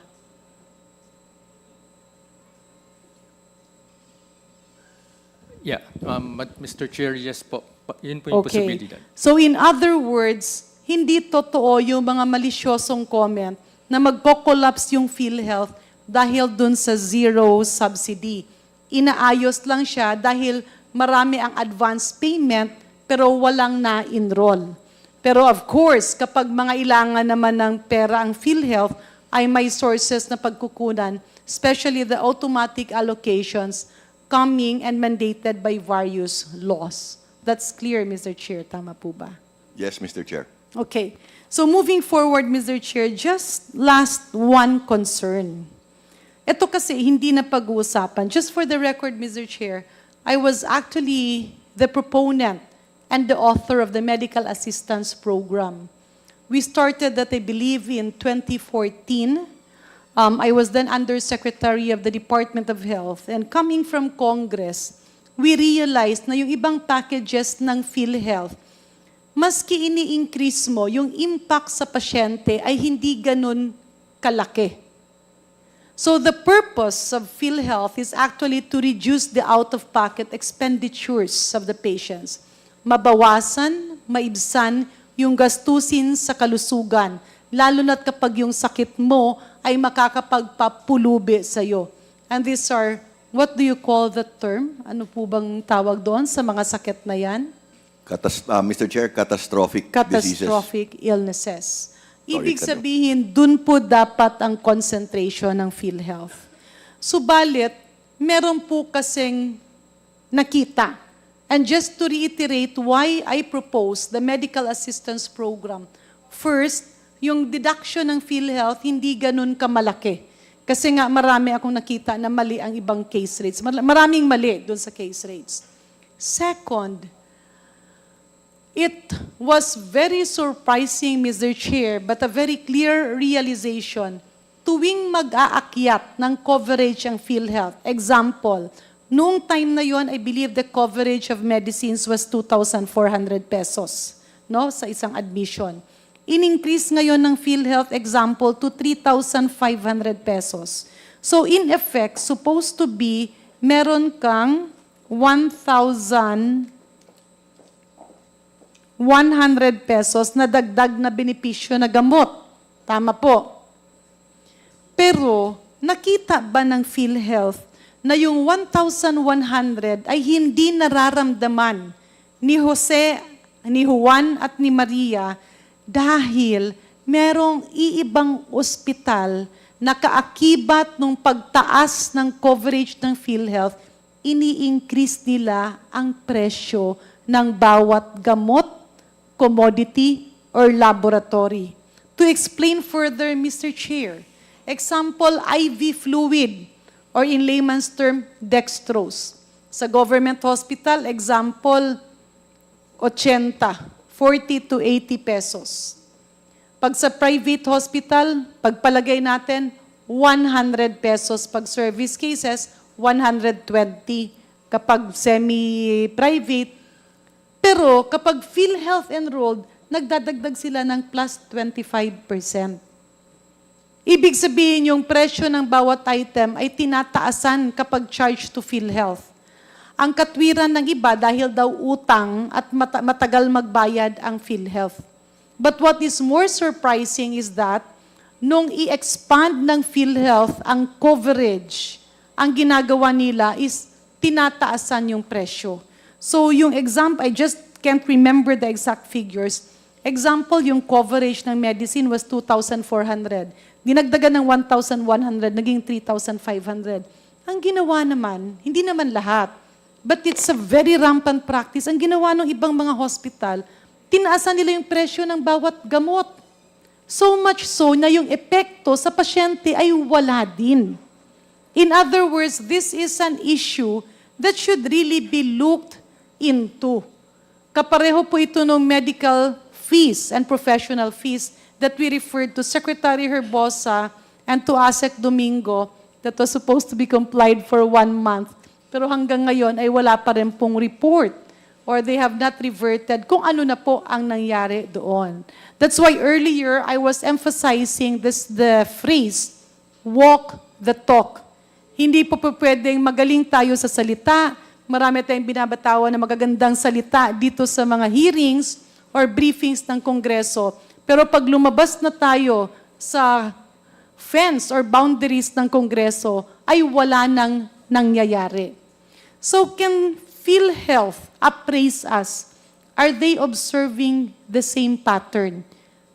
Yeah, but Mr. Chair, yes po. Yun po yung possibility. So in other words, hindi totoo yung mga malisyosong comment na magko-collapse yung PhilHealth dahil dun sa zero subsidy. Inaayos lang siya dahil marami ang advance payment pero walang na-enroll. Pero of course, kapag mga ilangan naman ng pera ang PhilHealth, ay may sources na pagkukunan, especially the automatic allocations coming and mandated by various laws. That's clear, Mr. Chair. Tama po ba? Yes, Mr. Chair. Okay. So moving forward, Mr. Chair, just last one concern. Ito kasi hindi na pag-uusapan. Just for the record, Mr. Chair, I was actually the proponent and the author of the Medical Assistance Program. We started that, I believe, in 2014. I was then Undersecretary of the Department of Health. And coming from Congress, we realized na yung ibang packages ng PhilHealth, maski ini-increase mo, yung impact sa pasyente ay hindi ganun kalaki. So the purpose of PhilHealth is actually to reduce the out-of-pocket expenditures of the patients. Mabawasan, maibsan yung gastusin sa kalusugan, lalo na't kapag yung sakit mo ay makakapagpapulubi sa'yo. And these are, what do you call the term? Ano po bang tawag doon sa mga sakit na yan? Mr. Chair, catastrophic diseases. Catastrophic illnesses. Ibig sabihin, dun po dapat ang concentration ng PhilHealth. Subalit, meron po kasing nakita. And just to reiterate why I propose the Medical Assistance Program. First, yung deduction ng PhilHealth hindi ganun kamalaki. Kasi nga marami akong nakita na mali ang ibang case rates. Maraming mali dun sa case rates. Second, it was very surprising, Mr. Chair, but a very clear realization tuwing mag-aakyat ng coverage ang PhilHealth. Example, noong time na yon, I believe the coverage of medicines was 2,400 pesos, no, sa isang admission. In-increase ngayon ng PhilHealth, example, to 3,500 pesos. So in effect, supposed to be, meron kang 1,100 pesos na dagdag na benepisyo na gamot. Tama po. Pero, nakita ba ng PhilHealth na yung 1,100 ay hindi nararamdaman ni Jose, ni Juan at ni Maria dahil merong iibang ospital na kaakibat ng pagtaas ng coverage ng PhilHealth, ini-increase nila ang presyo ng bawat gamot, commodity, or laboratory. To explain further, Mr. Chair, example, IV fluid, or in layman's term, dextrose. Sa government hospital, example, 80, 40 to 80 pesos. Pag sa private hospital, pagpalagay natin, 100 pesos. Pag service cases, 120. Kapag semi-private, pero kapag PhilHealth enrolled, nagdadagdag sila ng plus 25%. Ibig sabihin yung presyo ng bawat item ay tinataasan kapag charged to PhilHealth. Ang katwiran ng iba dahil daw utang at matagal magbayad ang PhilHealth. But what is more surprising is that nung i-expand ng PhilHealth ang coverage, ang ginagawa nila is tinataasan yung presyo. So yung example, I just can't remember the exact figures. Example, yung coverage ng medicine was 2,400. Dinagdagan ng 1,100, naging 3,500. Ang ginawa naman, hindi naman lahat, but it's a very rampant practice. Ang ginawa ng ibang mga hospital, tinaasan nila yung presyo ng bawat gamot. So much so na yung epekto sa pasyente ay wala din. In other words, this is an issue that should really be looked into. Kapareho po ito ng medical fees and professional fees that we referred to Secretary Herbosa and to ASEC Domingo that was supposed to be complied for 1 month. Pero hanggang ngayon ay wala pa rin pong report or they have not reverted kung ano na po ang nangyari doon. That's why earlier I was emphasizing the phrase, walk the talk. Hindi po pwedeng magaling tayo sa salita, marami tayong binabatawan na magagandang salita dito sa mga hearings or briefings ng Kongreso. Pero pag lumabas na tayo sa fence or boundaries ng Kongreso, ay wala nang nangyayari. So can PhilHealth appraise us, are they observing the same pattern?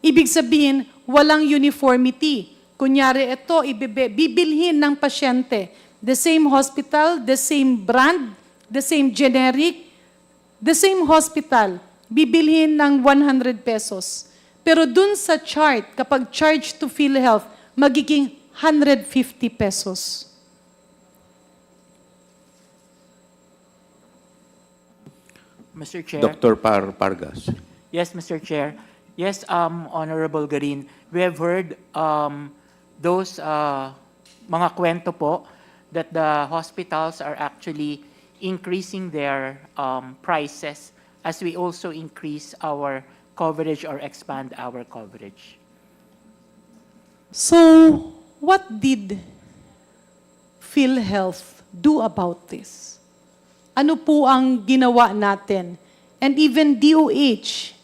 Ibig sabihin, walang uniformity. Kunyari, ito, bibilhin ng pasyente. The same hospital, the same brand, the same generic, the same hospital, bibilhin ng 100 pesos. Pero dun sa chart, kapag charge to PhilHealth, magiging 150 pesos. Mr. Chair. Dr. Pargas. Yes, Mr. Chair. Yes, Honorable Garin, we have heard those mga kwento po that the hospitals are actually increasing their prices as we also increase our coverage or expand our coverage. So, what did PhilHealth do about this? Ano po ang ginawa natin? And even DOH,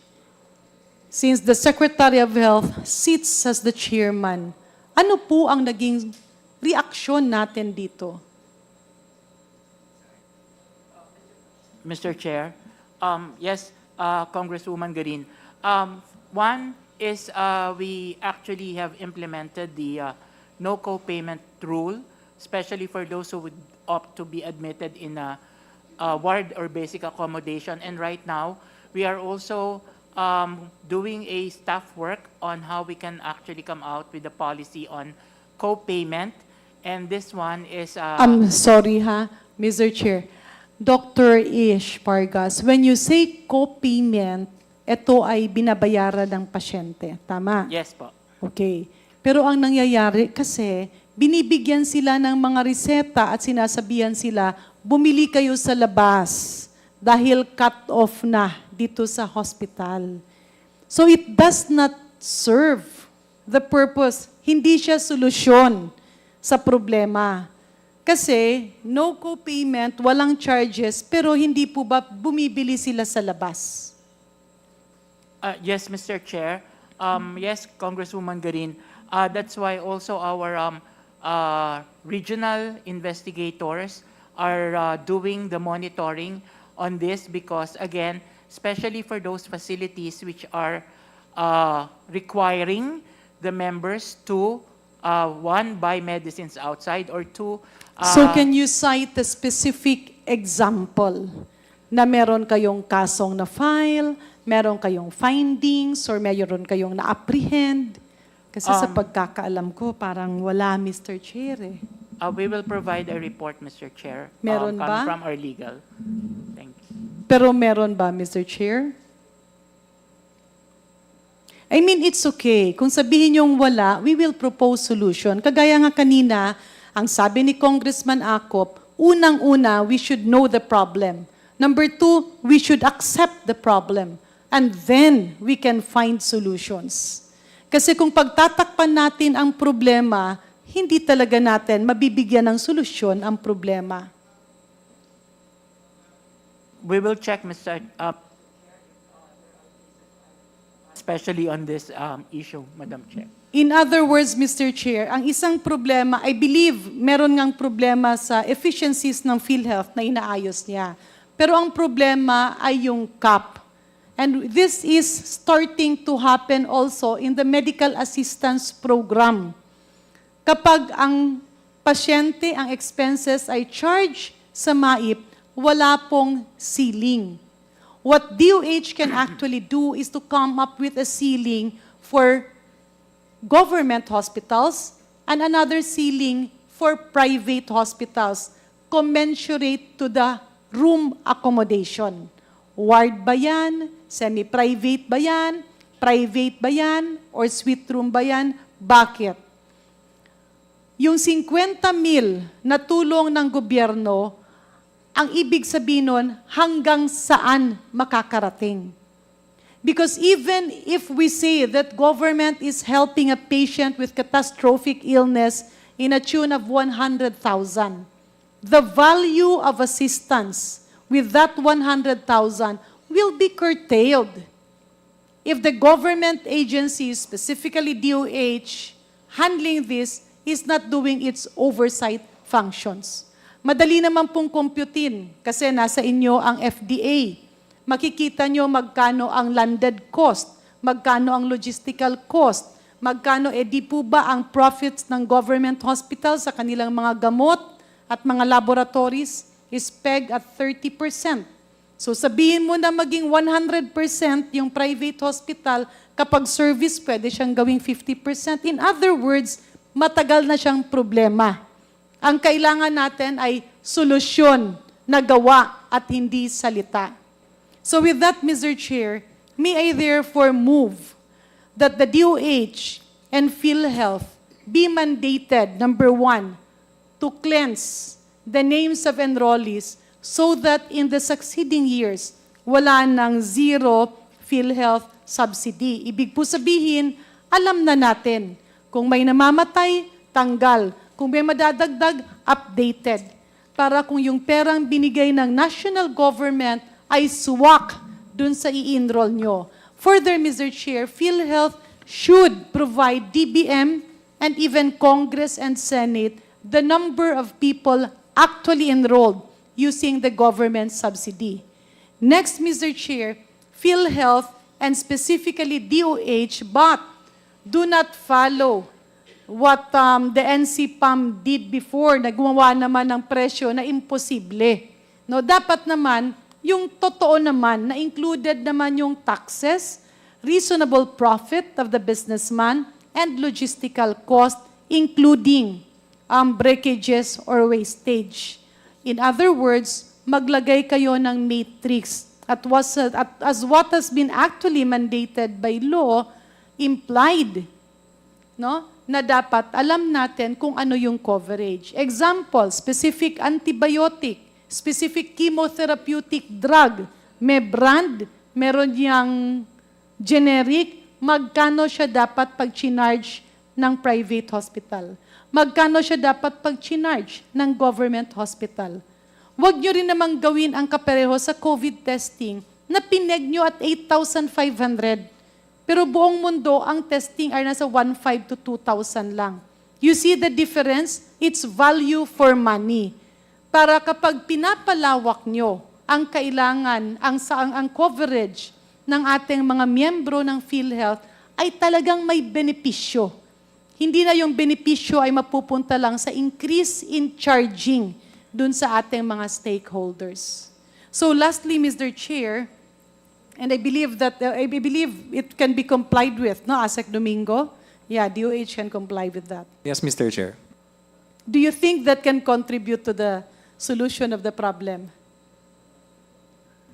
since the Secretary of Health sits as the chairman, ano po ang naging reaksyon natin dito? Mr. Chair, yes, Congresswoman Garin. One is we actually have implemented the no co-payment rule, especially for those who would opt to be admitted in a ward or basic accommodation. And right now, we are also doing a staff work on how we can actually come out with a policy on co-payment. And this one is... I'm sorry ha, Mr. Chair. Dr. Ish Pargas, when you say co-payment, ito ay binabayaran ng pasyente. Tama? Yes po. Okay. Pero ang nangyayari kasi, binibigyan sila ng mga reseta at sinasabihan sila, bumili kayo sa labas dahil cut off na dito sa hospital. So it does not serve the purpose. Hindi siya solusyon sa problema. Kasi no co-payment, walang charges, pero hindi po ba bumibili sila sa labas? Yes, Mr. Chair. Yes, Congresswoman Garin. That's why also our regional investigators are doing the monitoring on this because, again, especially for those facilities which are requiring the members to, one, buy medicines outside, or two... So can you cite a specific example na meron kayong kasong na-file, meron kayong findings, or meron kayong na-apprehend? Kasi sa pagkakaalam ko, parang wala, Mr. Chair eh. We will provide a report, Mr. Chair. Meron coming ba? from our legal. Thank you. Pero meron ba, Mr. Chair? I mean, it's okay. Kung sabihin yung wala, we will propose solution. Kagaya nga kanina, ang sabi ni Congressman Acop, unang-una, we should know the problem. Number two, we should accept the problem. And then, we can find solutions. Kasi kung pagtatakpan natin ang problema, hindi talaga natin mabibigyan ng solusyon ang problema. We will check, Mr. Especially on this issue, Madam Chair. In other words, Mr. Chair, ang isang problema, I believe, meron ngang problema sa efficiencies ng PhilHealth na inaayos niya. Pero ang problema ay yung cap. And this is starting to happen also in the medical assistance program. Kapag ang pasyente, ang expenses ay charged sa MAIP, wala pong ceiling. What DOH can actually do is to come up with a ceiling for government hospitals and another ceiling for private hospitals commensurate to the room accommodation. Ward ba yan? Semi-private ba yan? Private ba yan? Or suite room ba yan? Bakit? Yung 50,000 na tulong ng gobyerno, ang ibig sabihin nun, hanggang saan makakarating? Because even if we say that government is helping a patient with catastrophic illness in a tune of 100,000, the value of assistance with that 100,000 will be curtailed if the government agency, specifically DOH, handling this is not doing its oversight functions. Madali naman pong computein kasi nasa inyo ang FDA. Makikita nyo magkano ang landed cost, magkano ang logistical cost, magkano di po ba ang profits ng government hospital sa kanilang mga gamot at mga laboratories is pegged at 30%. So sabihin mo na maging 100% yung private hospital, kapag service pwede siyang gawing 50%. In other words, matagal na siyang problema. Ang kailangan natin ay solusyon na gawa at hindi salita. So with that, Mr. Chair, may I therefore move that the DOH and PhilHealth be mandated, number 1, to cleanse the names of enrollees so that in the succeeding years, wala nang zero PhilHealth subsidy. Ibig po sabihin, alam na natin. Kung may namamatay, tanggal. Kung may madadagdag, updated. Para kung yung perang binigay ng national government ay swak dun sa i-enroll nyo. Further, Mr. Chair, PhilHealth should provide DBM and even Congress and Senate the number of people actually enrolled using the government subsidy. Next, Mr. Chair, PhilHealth and specifically DOH, but do not follow what the NCPAM did before, na gumawa naman ng presyo na imposible. No, dapat naman, yung totoo naman, na included naman yung taxes, reasonable profit of the businessman, and logistical cost, including breakages or wastage. In other words, maglagay kayo ng matrix. As what has been actually mandated by law, implied, no? Na dapat alam natin kung ano yung coverage. Example, specific antibiotic, specific chemotherapeutic drug, may brand, meron yang generic, magkano siya dapat pag-charge ng private hospital? Magkano siya dapat pag-charge ng government hospital? Huwag nyo rin namang gawin ang kapareho sa COVID testing na pineg nyo at 8,500. Pero buong mundo, ang testing ay nasa 1,500 to 2,000 lang. You see the difference? It's value for money. Para kapag pinapalawak nyo ang kailangan, ang coverage ng ating mga miyembro ng PhilHealth, ay talagang may benepisyo. Hindi na yung benepisyo ay mapupunta lang sa increase in charging dun sa ating mga stakeholders. So lastly, Mr. Chair, and I believe it can be complied with, no, ASEC Domingo? Yeah, DOH can comply with that. Yes, Mr. Chair. Do you think that can contribute to the solution of the problem?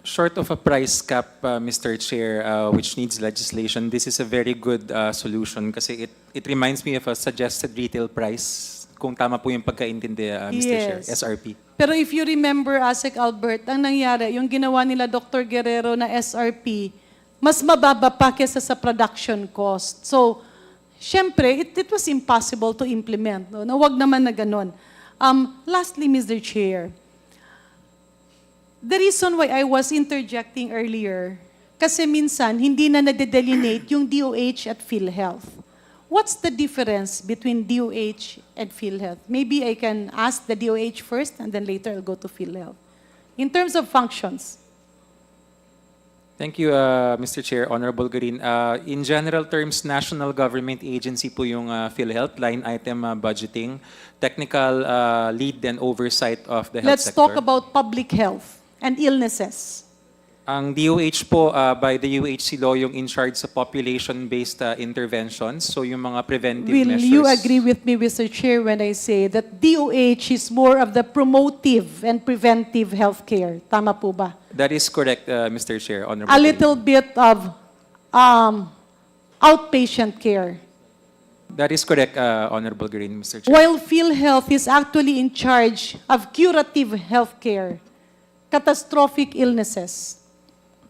Short of a price cap, Mr. Chair, which needs legislation, this is a very good solution kasi it reminds me of a suggested retail price, kung tama po yung pagkaintindi, Mr. Chair, SRP. Pero if you remember, ASEC Albert, ang nangyari, yung ginawa nila Dr. Guerrero na SRP, mas mababa pa kesa sa production cost. So, syempre, it was impossible to implement. No? Wag naman na ganun. Lastly, Mr. Chair, the reason why I was interjecting earlier, kasi minsan, hindi na nade-delineate yung DOH at PhilHealth. What's the difference between DOH and PhilHealth? Maybe I can ask the DOH first, and then later I'll go to PhilHealth. In terms of functions. Thank you, Mr. Chair, Honorable Garin. In general terms, national government agency po yung PhilHealth, line item budgeting, technical lead and oversight of the health Let's sector. talk about public health and illnesses. Ang DOH po, by the UHC law, yung in charge sa population-based interventions, so yung mga preventive Will measures. you agree with me, Mr. Chair, when I say that DOH is more of the promotive and preventive healthcare? Tama po ba? That is correct, Mr. Chair, Honorable. A little bit of outpatient care. That is correct, Honorable Green, Mr. Chair. While PhilHealth is actually in charge of curative healthcare, catastrophic illnesses.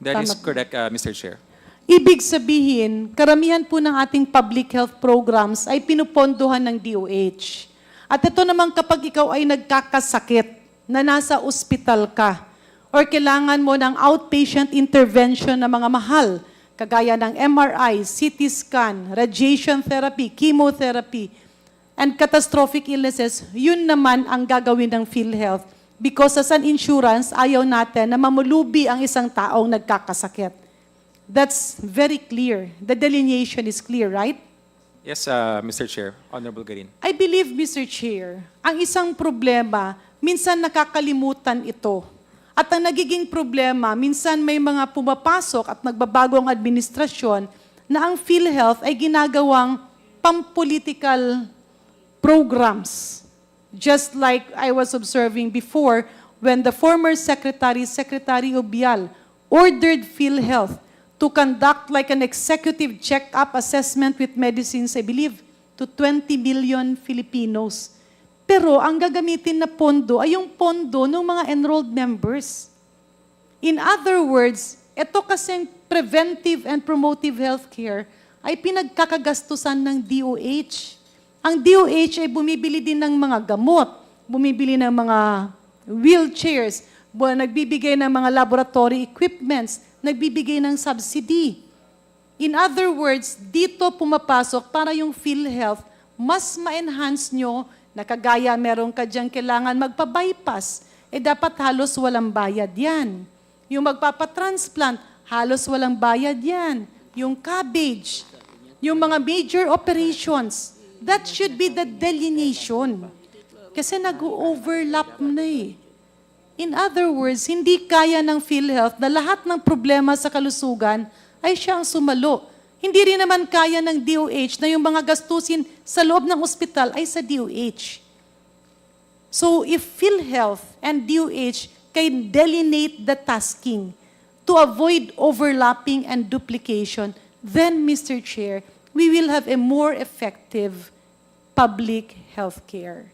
That is Tama po. correct, Mr. Chair. Ibig sabihin, karamihan po ng ating public health programs ay pinupondohan ng DOH. At ito naman kapag ikaw ay nagkakasakit na nasa ospital ka or kailangan mo ng outpatient intervention na mga mahal, kagaya ng MRI, CT scan, radiation therapy, chemotherapy, and catastrophic illnesses, yun naman ang gagawin ng PhilHealth. Because as an insurance, ayaw natin na mamulubi ang isang taong nagkakasakit. That's very clear. The delineation is clear, right? Yes, Mr. Chair, Honorable Garin. I believe, Mr. Chair, ang isang problema, minsan nakakalimutan ito. At ang nagiging problema, minsan may mga pumapasok at nagbabago ang administrasyon na ang PhilHealth ay ginagawang pampolitical programs. Just like I was observing before when the former Secretary Obial, ordered PhilHealth to conduct like an executive check-up assessment with medicines, I believe, to 20 million Filipinos. Pero ang gagamitin na pondo ay yung pondo ng mga enrolled members. In other words, ito kasing preventive and promotive healthcare ay pinagkakagastusan ng DOH. Ang DOH ay bumibili din ng mga gamot, bumibili ng mga wheelchairs, nagbibigay ng mga laboratory equipments, nagbibigay ng subsidy. In other words, dito pumapasok para yung PhilHealth mas ma-enhance nyo na kagaya meron ka diyang kailangan magpa-bypass, dapat halos walang bayad yan. Yung magpapatransplant, halos walang bayad yan. Yung cabbage, yung mga major operations, that should be the delineation. Kasi nag-overlap na eh. In other words, hindi kaya ng PhilHealth na lahat ng problema sa kalusugan ay siya ang sumalo. Hindi rin naman kaya ng DOH na yung mga gastusin sa loob ng ospital ay sa DOH. So if PhilHealth and DOH can delineate the tasking to avoid overlapping and duplication, then, Mr. Chair, we will have a more effective public healthcare,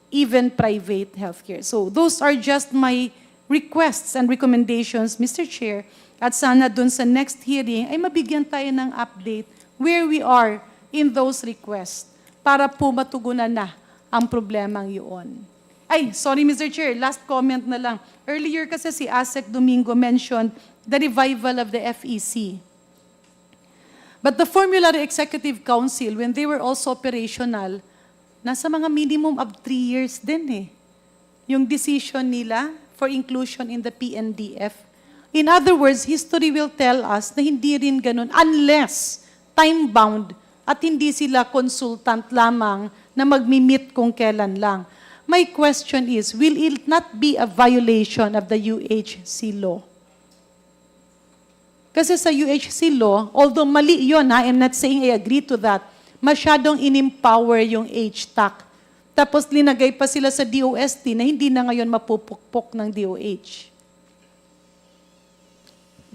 even private healthcare. So those are just my requests and recommendations, Mr. Chair. At sana dun sa next hearing ay mabigyan tayo ng update where we are in those requests para po matugunan na ang problemang yun. Ay, sorry Mr. Chair, last comment na lang. Earlier kasi si Asek Domingo mentioned the revival of the FEC. But the Formulary Executive Council, when they were also operational, nasa mga minimum of 3 years din eh. Yung decision nila for inclusion in the PNDF. In other words, history will tell us na hindi rin ganun unless time-bound at hindi sila consultant lamang na magmi-meet kung kailan lang. My question is, will it not be a violation of the UHC law? Kasi sa UHC law, although mali yun, I'm not saying I agree to that, masyadong in-empower yung HTAC. Tapos linagay pa sila sa DOST na hindi na ngayon mapupukpok ng DOH.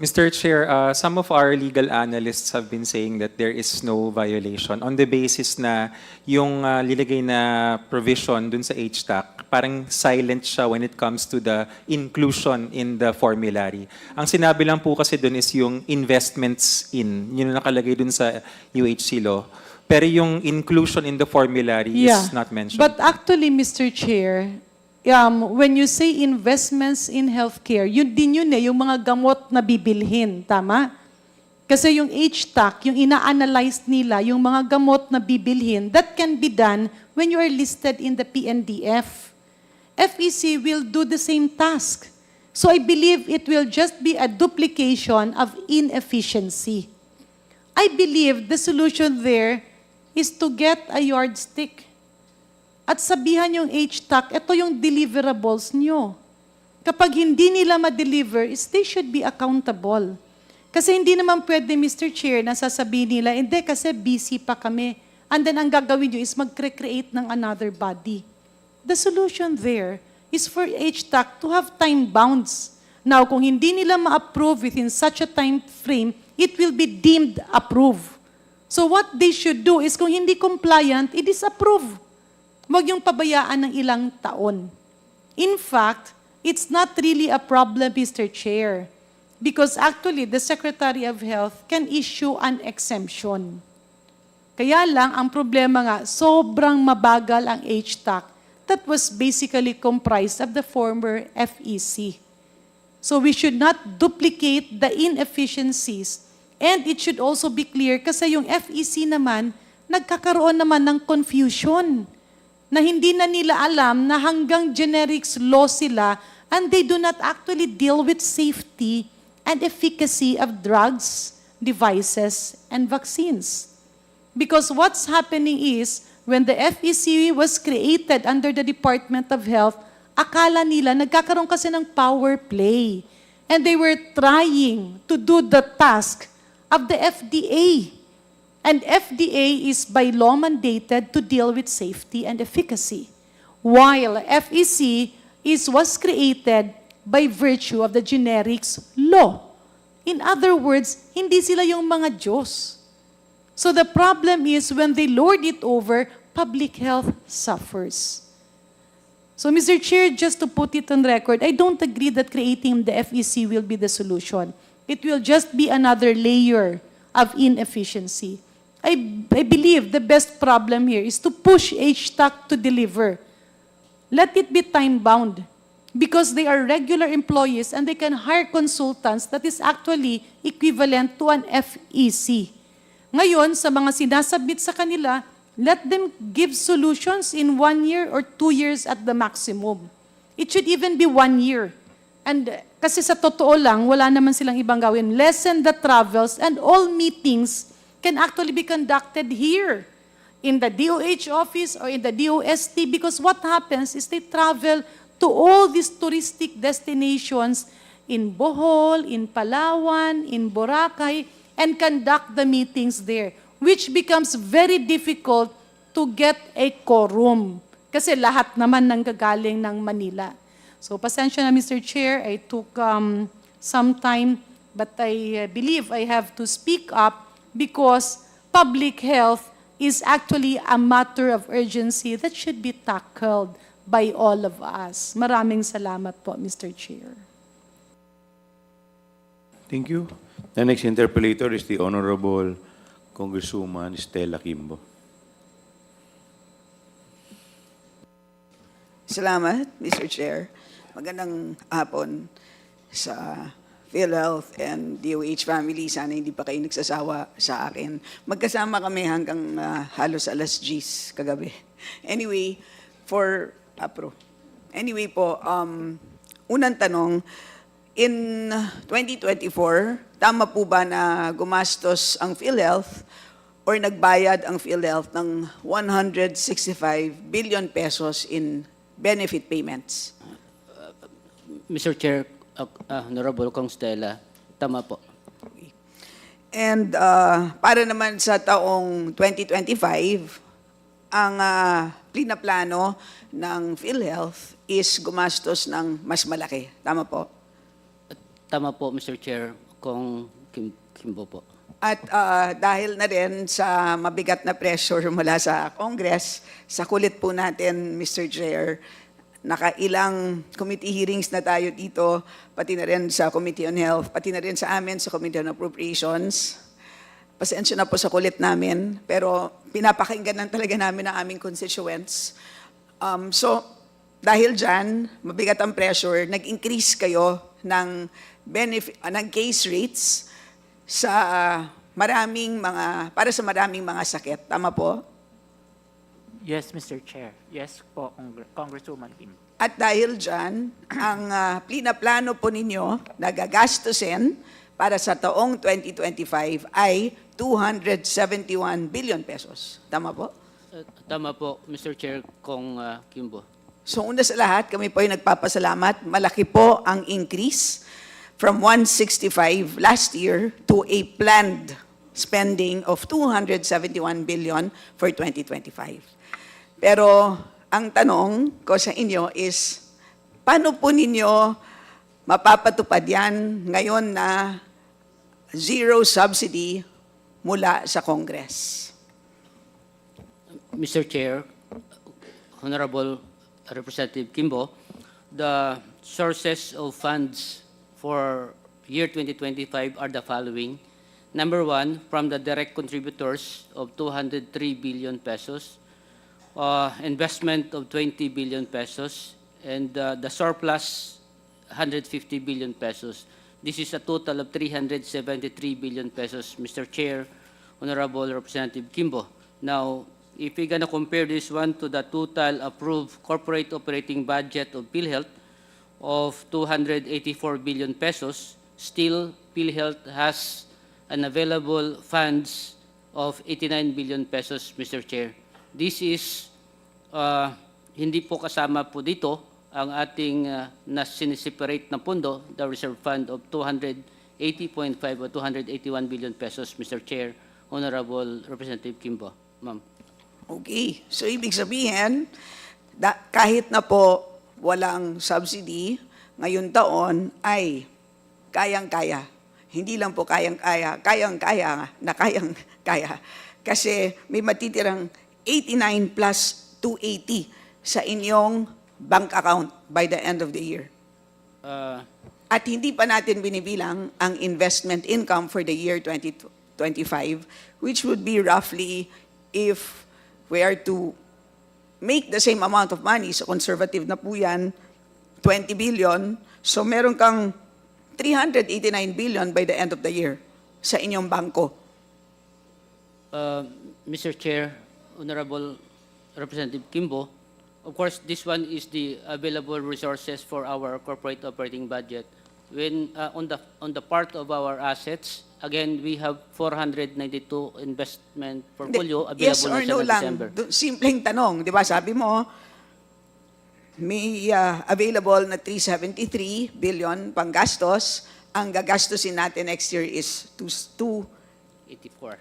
Mr. Chair, some of our legal analysts have been saying that there is no violation on the basis na yung lilagay na provision dun sa HTAC, parang silent siya when it comes to the inclusion in the formulary. Ang sinabi lang po kasi dun is yung investments in, yun yung nakalagay dun sa UHC law. Pero yung inclusion in the formulary is not mentioned. But actually, Mr. Chair, when you say investments in healthcare, yun din yun eh, yung mga gamot na bibilhin, tama? Kasi yung HTAC, yung ina-analyze nila, yung mga gamot na bibilhin, that can be done when you are listed in the PNDF. FEC will do the same task. So I believe it will just be a duplication of inefficiency. I believe the solution there is to get a yardstick. At sabihan yung HTAC, ito yung deliverables nyo. Kapag hindi nila ma-deliver, they should be accountable. Kasi hindi naman pwede, Mr. Chair, na sasabihin nila, hindi kasi busy pa kami. And then ang gagawin nyo is mag-create ng another body. The solution there is for HTAC to have time bounds. Now, kung hindi nila ma-approve within such a time frame, it will be deemed approved. So what they should do is kung hindi compliant, i-disapprove. Huwag yung pabayaan ng ilang taon. In fact, it's not really a problem, Mr. Chair, because actually the Secretary of Health can issue an exemption. Kaya lang, ang problema nga, sobrang mabagal ang HTAC that was basically comprised of the former FEC. So we should not duplicate the inefficiencies. And it should also be clear kasi yung FEC naman, nagkakaroon naman ng confusion na hindi na nila alam na hanggang generics law sila and they do not actually deal with safety and efficacy of drugs, devices, and vaccines. Because what's happening is, when the FEC was created under the Department of Health, akala nila nagkakaroon kasi ng power play. And they were trying to do the task of the FDA. And FDA is by law mandated to deal with safety and efficacy. While FEC was created by virtue of the generics law. In other words, hindi sila yung mga Diyos. So the problem is when they lord it over, public health suffers. So Mr. Chair, just to put it on record, I don't agree that creating the FEC will be the solution. It will just be another layer of inefficiency. I believe the best problem here is to push HTAC to deliver. Let it be time-bound because they are regular employees and they can hire consultants that is actually equivalent to an FEC. Ngayon, sa mga sinasubmit sa kanila, let them give solutions in 1 year or 2 years at the maximum. It should even be 1 year. And kasi sa totoo lang, wala naman silang ibang gawin. Lessen the travels and all meetings can actually be conducted here in the DOH office or in the DOST because what happens is they travel to all these touristic destinations in Bohol, in Palawan, in Boracay, and conduct the meetings there, which becomes very difficult to get a quorum. Kasi lahat naman nanggagaling ng Manila. So, pasensya na, Mr. Chair, I took some time, but I believe I have to speak up because public health is actually a matter of urgency that should be tackled by all of us. Maraming salamat po, Mr. Chair. Thank you. The next interpellator is the Honorable Congresswoman Stella Kimbo. Salamat, Mr. Chair. Magandang hapon sa PhilHealth and DOH family. Sana hindi pa kayo nagsasawa sa akin. Magkasama kami hanggang halos alas 10 kagabi. Anyway, Anyway po, unang tanong, in 2024, tama po ba na gumastos ang PhilHealth or nagbayad ang PhilHealth ng 165 billion pesos in benefit payments? Mr. Chair, Honorable Kong Stella, tama po. And para naman sa taong 2025, ang plano ng PhilHealth is gumastos ng mas malaki. Tama po? Tama po, Mr. Chair, Kong Kimbo po. At dahil na rin sa mabigat na pressure mula sa Congress, sa kulit po natin, Mr. Chair, nakailang committee hearings na tayo dito, pati na rin sa Committee on Health, pati na rin sa amin sa Committee on Appropriations. Pasensya na po sa kulit namin, pero pinapakinggan lang talaga namin ang aming constituents. So, dahil dyan, mabigat ang pressure, nag-increase kayo ng case rates sa para sa maraming mga sakit. Tama po? Yes, Mr. Chair. Yes po, Congresswoman Kim. At dahil dyan, ang plano po ninyo na gagastusin para sa taong 2025 ay 271 billion pesos. Tama po? Tama po, Mr. Chair, Kong Kimbo. So una sa lahat, kami po ay nagpapasalamat. Malaki po ang increase from 165 last year to a planned spending of 271 billion for 2025. Pero ang tanong ko sa inyo is, paano po ninyo mapapatupad yan ngayon na zero subsidy mula sa Congress? Mr. Chair, Honorable Representative Kimbo, the sources of funds for year 2025 are the following. Number one, from the direct contributors of 203 billion pesos, investment of 20 billion pesos, and the surplus 150 billion pesos. This is a total of 373 billion pesos, Mr. Chair, Honorable Representative Kimbo. Now, if we're gonna compare this one to the total approved corporate operating budget of PhilHealth of 284 billion pesos, still PhilHealth has an available funds of 89 billion pesos, Mr. Chair. This is, hindi po kasama po dito ang ating na siniseparate na pondo, the reserve fund of 280.5 or 281 billion pesos, Mr. Chair, Honorable Representative Kimbo. Ma'am. Okay, so ibig sabihin, kahit na po walang subsidy, ngayon taon ay kayang-kaya. Hindi lang po kayang-kaya, kayang-kaya na kayang-kaya. Kasi may matitirang 89 plus 280 sa inyong bank account by the end of the year. At hindi pa natin binibilang ang investment income for the year 2025, which would be roughly, if we are to make the same amount of money, so conservative na po yan, 20 billion, so meron kang 389 billion by the end of the year sa inyong bangko. Mr. Chair, Honorable Representative Kimbo, of course, this one is the available resources for our corporate operating budget. When on the part of our assets, again, we have 492 investment portfolio available Yes or na no siya ng lang, December. simpleng tanong, di ba? Sabi mo, may available na 373 billion pang gastos. Ang gagastusin natin next year is 84.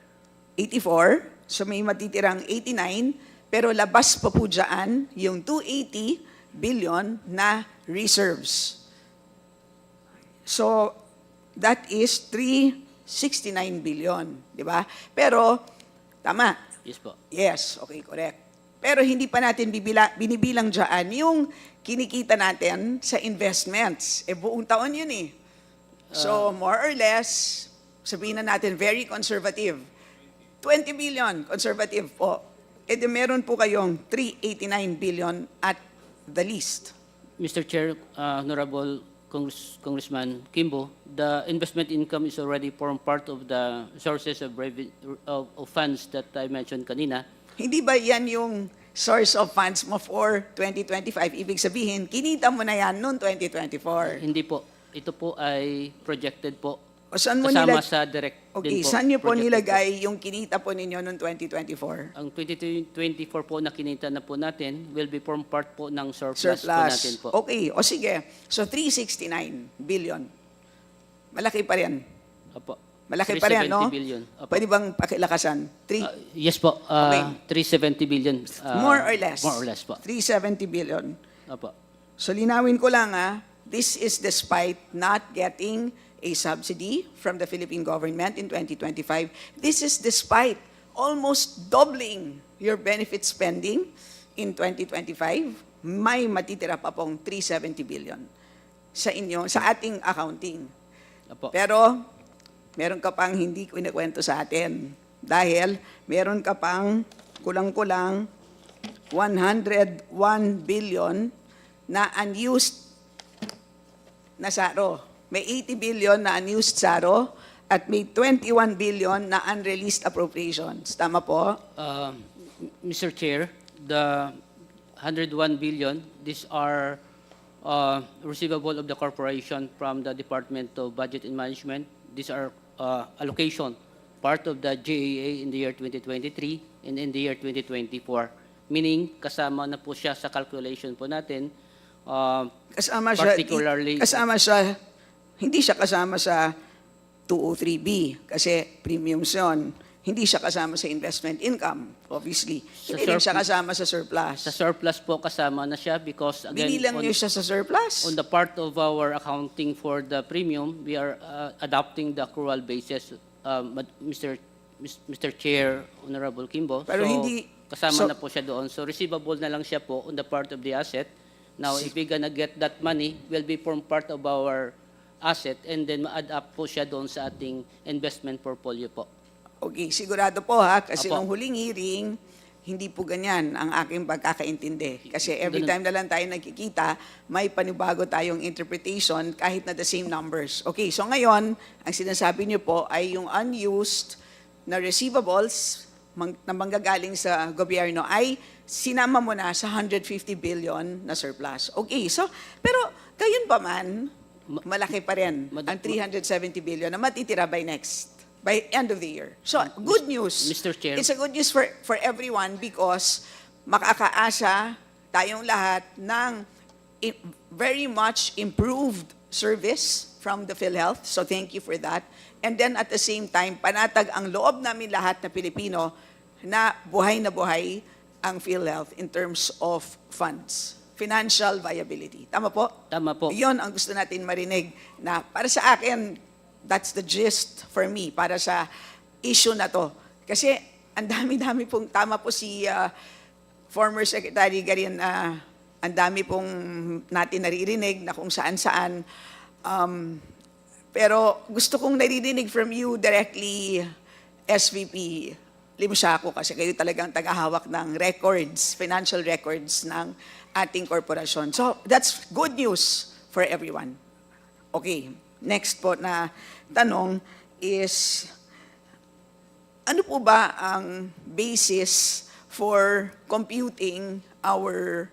84. So may matitirang 89. Pero labas pa po dyan yung 280 billion na reserves. So that is 369 billion. Di ba? Pero, tama. Yes po. Yes, okay, correct. Pero hindi pa natin binibilang dyan yung kinikita natin sa investments. Buong taon yun eh. So, more or less, sabihin na natin, very conservative. 20 billion, conservative po. Meron po kayong 389 billion at the least. Mr. Chair, Honorable Congressman Kimbo, the investment income is already form part of the sources of funds that I mentioned kanina. Hindi ba yan yung source of funds mo for 2025? Ibig sabihin, kinita mo na yan noong 2024. Hindi po. Ito po ay projected po. O saan mo Kasama sa direct Okay, din po. saan niyo po projected nilagay yung kinita po ninyo noong 2024? Ang 2024 po na kinita na po natin will be form part po ng surplus, po natin po. Okay, o sige. So 369 billion. Malaki pa rin. Opo. Malaki pa rin, 370 no? billion. Opo. Pwede bang pakilakasan? Yes po. Okay. 370 billion. More or less. More or less po. 370 billion. Opo. So linawin ko lang this is despite not getting a subsidy from the Philippine government in 2025. This is despite almost doubling your benefit spending in 2025. May matitira pa pong 370 billion sa inyo, sa ating accounting. Opo. Pero meron ka pang hindi kwento sa atin dahil meron ka pang kulang-kulang 101 billion na unused na SARO. May 80 billion na unused SARO at may 21 billion na unreleased appropriations. Tama po? Mr. Chair, the 101 billion, these are receivable of the corporation from the Department of Budget and Management. These are allocation, part of the GAA in the year 2023 and in the year 2024. Meaning, kasama na po siya sa calculation po natin. Particularly, Hindi siya kasama sa 203B kasi premiums yun. Hindi siya kasama sa investment income, obviously. Hindi rin siya kasama sa surplus. Sa surplus po kasama na siya because again, Binilang niyo siya sa surplus? on the part of our accounting for the premium, we are adopting the accrual basis, Mr. Chair, Honorable Kimbo. Pero so, hindi- kasama na po siya doon. So receivable na lang siya po on the part of the asset. Now, if we're gonna get that money, will be form part of our asset and then ma-add up po siya doon sa ating investment portfolio po. Okay, sigurado po kasi Apo. nung huling hearing, hindi po ganyan ang aking pagkakaintindi. Kasi every time na lang tayo nagkikita, may panibago tayong interpretation kahit na the same numbers. Okay, so ngayon, ang sinasabi niyo po ay yung unused na receivables na manggagaling sa gobyerno ay sinama mo na sa 150 billion na surplus. Okay, so, pero gayon pa man, malaki pa rin ang 370 billion na matitira by end of the year. So, good news. Mr. Chair. It's a good news for everyone because makakaasa tayong lahat ng very much improved service from the PhilHealth. So thank you for that. And then at the same time, panatag ang loob namin lahat na Pilipino na buhay ang PhilHealth in terms of funds, financial viability. Tama po? Tama po. Iyon ang gusto natin marinig na para sa akin, that's the gist for me para sa issue na to. Kasi ang dami-dami pong, tama po si former Secretary Garin, ang dami pong natin naririnig na kung saan-saan. Pero gusto kong naririnig from you directly, SVP Limsiaco, kasi kayo talagang tagahawak ng records, financial records ng ating korporasyon. So that's good news for everyone. Okay, next po na tanong is, ano po ba ang basis for computing our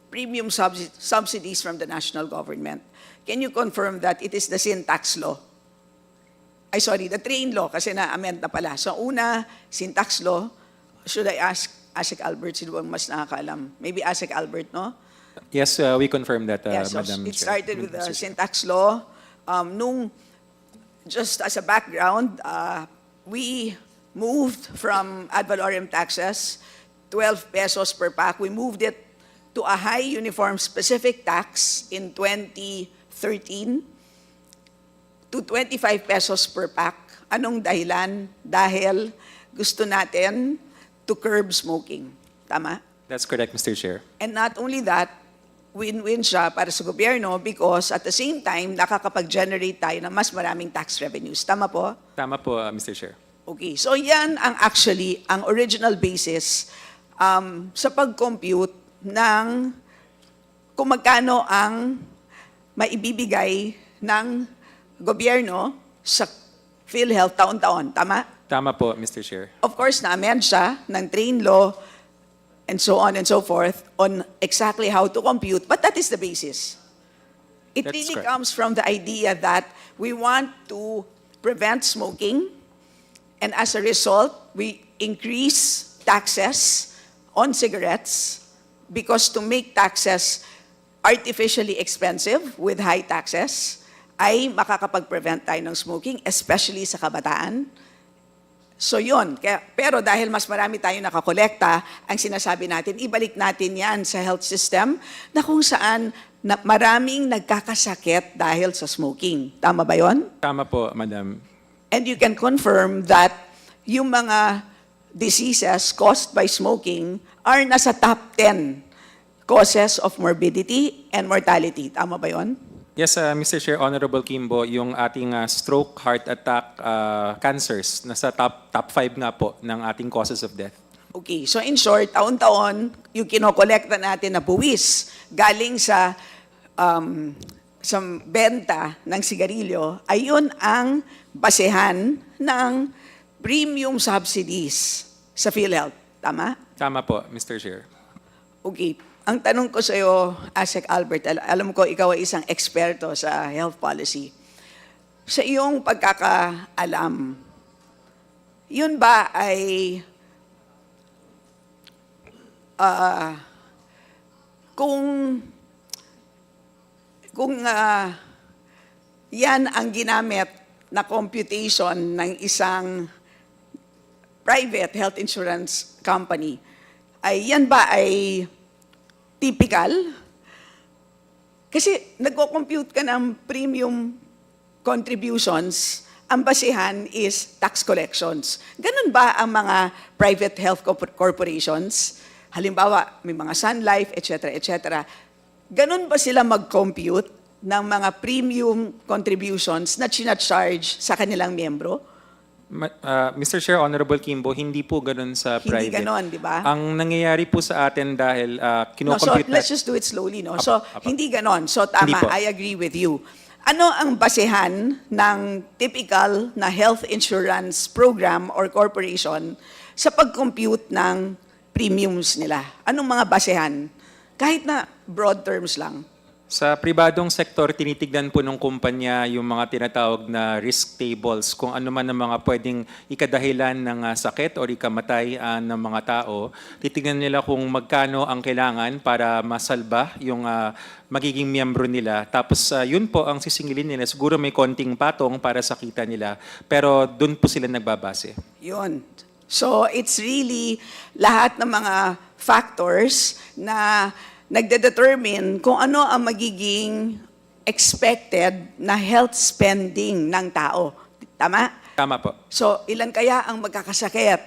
premium subsidies from the national government? Can you confirm that it is the sin tax law? The train law, kasi na-amend na pala. So una, sin tax law. Should I ask ASEC Albert, sino bang mas nakakaalam? Maybe ASEC Albert, no? Yes, we confirm that, So Madam it Chair. started with the sin tax law. Just as a background, we moved from ad valorem taxes, 12 pesos per pack. We moved it to a high uniform specific tax in 2013 to 25 pesos per pack. Anong dahilan? Dahil gusto natin to curb smoking. Tama? That's correct, Mr. Chair. And not only that, win-win siya para sa gobyerno because at the same time, nakakapag-generate tayo ng mas maraming tax revenues. Tama po? Tama po, Mr. Chair. Okay, so yan ang actually ang original basis sa pag-compute ng kung magkano ang maibibigay ng gobyerno sa PhilHealth taon-taon. Tama? Tama po, Mr. Chair. Of course, na-amend siya ng train law and so on and so forth on exactly how to compute, but that is the basis. It That's really correct. comes from the idea that we want to prevent smoking, and as a result, we increase taxes on cigarettes because to make taxes artificially expensive with high taxes ay makakapag-prevent tayo ng smoking, especially sa kabataan. So yun, pero dahil mas marami tayong nakakolekta, ang sinasabi natin, ibalik natin yan sa health system na kung saan maraming nagkakasakit dahil sa smoking. Tama ba yun? Tama po, Madam. And you can confirm that yung mga diseases caused by smoking are nasa top 10 causes of morbidity and mortality. Tama ba yun? Yes, Mr. Chair, Honorable Kimbo, yung ating stroke, heart attack, cancers, nasa top 5 nga po ng ating causes of death. Okay, so in short, taon-taon, yung kinokolekta natin na buwis galing sa benta ng sigarilyo, ayun ang basehan ng premium subsidies sa PhilHealth. Tama? Tama po, Mr. Chair. Okay. Ang tanong ko sa iyo, ASEC Albert, alam ko ikaw ay isang eksperto sa health policy. Sa iyong pagkakaalam, yun ba ay kung yan ang ginamit na computation ng isang private health insurance company, ay yan ba ay typical? Kasi nagko-compute ka ng premium contributions, ang basihan is tax collections. Ganun ba ang mga private health corporations? Halimbawa, may mga Sun Life, etc., etc. Ganun ba sila mag-compute ng mga premium contributions na charge sa kanilang miyembro? Mr. Chair, Honorable Kimbo, hindi po ganun sa private. Hindi ganon, di ba? Ang nangyayari po sa atin dahil No, so kinocompute let's just do it slowly, no? So, hindi ganon. So, tama, Hindi po. I agree with you. Ano ang basehan ng typical na health insurance program or corporation sa pag-compute ng premiums nila? Anong mga basehan? Kahit na broad terms lang. Sa pribadong sektor, tinitignan po ng kumpanya yung mga tinatawag na risk tables, kung ano man ang mga pwedeng ikadahilan ng sakit o ikamatay ng mga tao. Titignan nila kung magkano ang kailangan para masalba yung magiging miyembro nila. Tapos yun po ang sisingilin nila. Siguro may konting patong para sa kita nila, pero dun po sila nagbabase. Yun. So it's really lahat ng mga factors na nagde-determine kung ano ang magiging expected na health spending ng tao. Tama? Tama po. So, ilan kaya ang magkakasakit?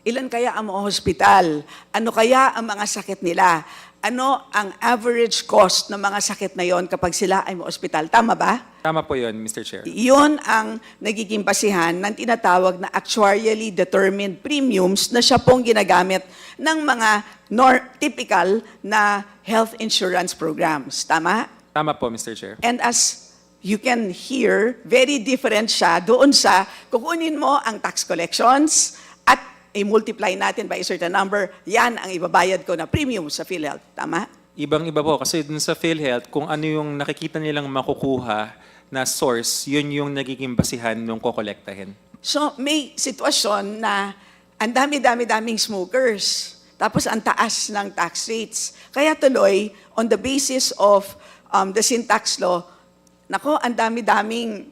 Ilan kaya ang mga hospital? Ano kaya ang mga sakit nila? Ano ang average cost ng mga sakit na yon kapag sila ay may ospital? Tama ba? Tama po yun, Mr. Chair. Yun ang nagiging basihan ng tinatawag na actuarially determined premiums na siya pong ginagamit ng mga typical na health insurance programs. Tama? Tama po, Mr. Chair. And as you can hear, very different siya doon sa kukunin mo ang tax collections at i-multiply natin by a certain number, yan ang ibabayad ko na premium sa PhilHealth. Tama? Ibang-iba po kasi dun sa PhilHealth, kung ano yung nakikita nilang makukuha na source, yun yung nagiging basihan nung kokolektahin. So may sitwasyon na ang dami-daming smokers. Tapos ang taas ng tax rates. Kaya tuloy, on the basis of the sin tax law, nako, ang dami-daming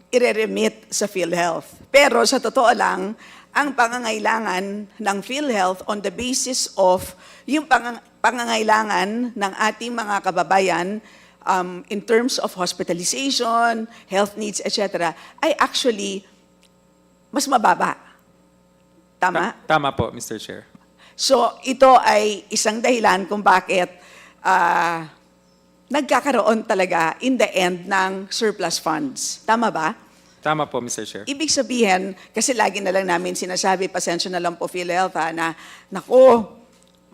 ireremit sa PhilHealth. Pero sa totoo lang, ang pangangailangan ng PhilHealth on the basis of yung pangangailangan ng ating mga kababayan in terms of hospitalization, health needs, etc., ay actually mas mababa. Tama? Tama po, Mr. Chair. So, ito ay isang dahilan kung bakit nagkakaroon talaga in the end ng surplus funds. Tama ba? Tama po, Mr. Chair. Ibig sabihin, kasi lagi na lang namin sinasabi, pasensya na lang po PhilHealth, na naku,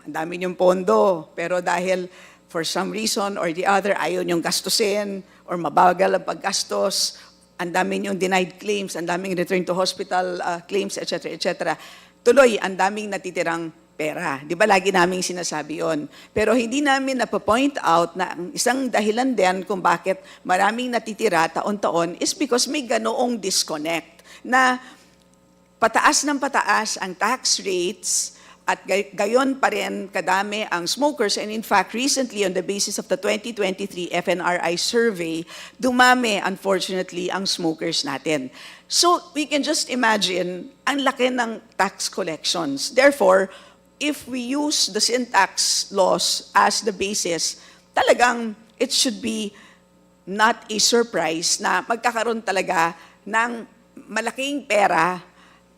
ang dami niyong pondo, pero dahil for some reason or the other, ayaw niyong gastusin or mabagal ang paggastos, ang dami niyong denied claims, ang daming return to hospital claims, etc., etc. Tuloy, ang daming natitirang pera. Di ba lagi naming sinasabi yon? Pero hindi namin napapoint out na ang isang dahilan din kung bakit maraming natitira taon-taon is because may ganoong disconnect na pataas ng pataas ang tax rates at gayon pa rin kadami ang smokers. And in fact, recently on the basis of the 2023 FNRI survey, dumami unfortunately ang smokers natin. So we can just imagine ang laki ng tax collections. Therefore, if we use the sin tax laws as the basis, talagang it should be not a surprise na magkakaroon talaga ng malaking pera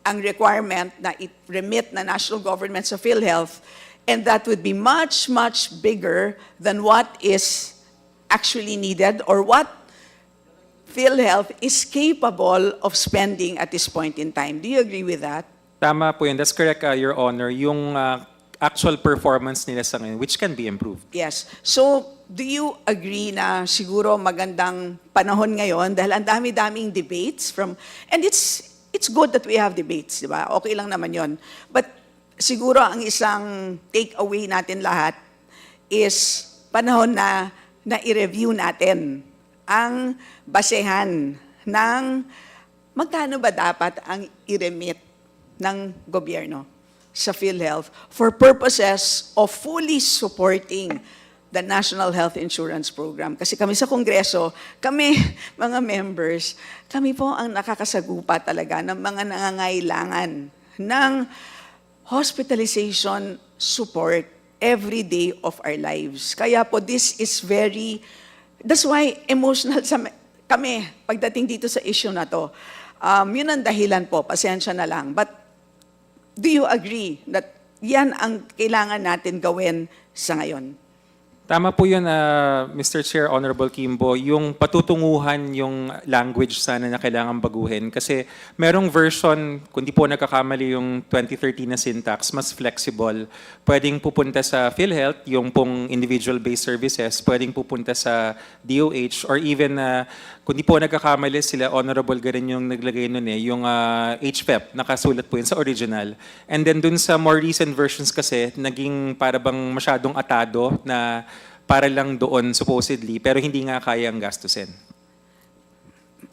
ang requirement na i-remit na national government sa PhilHealth, and that would be much, much bigger than what is actually needed or what PhilHealth is capable of spending at this point in time. Do you agree with that? Tama po yun. That's correct, Your Honor. Yung actual performance nila sa ngayon, which can be improved. Yes. So, do you agree na siguro magandang panahon ngayon dahil ang dami-daming debates and it's good that we have debates, di ba? Okay lang naman yon. But siguro ang isang take-away natin lahat is panahon na i-review natin ang basehan ng magkano ba dapat ang i-remit ng gobyerno sa PhilHealth for purposes of fully supporting the National Health Insurance Program. Kasi kami sa Kongreso, kami, mga members, kami po ang nakakasagupa talaga ng mga nangangailangan ng hospitalization support every day of our lives. Kaya po, this is that's why emotional kami pagdating dito sa issue na to. Yun ang dahilan po, pasensya na lang. But do you agree that yan ang kailangan natin gawin sa ngayon? Tama po yun, Mr. Chair, Honorable Kimbo, yung patutunguhan yung language sana na kailangan baguhin. Kasi merong version, kung di po nagkakamali yung 2013 na syntax, mas flexible. Pwedeng pupunta sa PhilHealth, yung pong individual-based services, pwedeng pupunta sa DOH, or even Kung di po nagkakamali sila, Honorable Garin yung naglagay nun yung HFEP, nakasulat po yun sa original. And then dun sa more recent versions kasi, naging para bang masyadong atado na para lang doon supposedly, pero hindi nga kayang gastusin.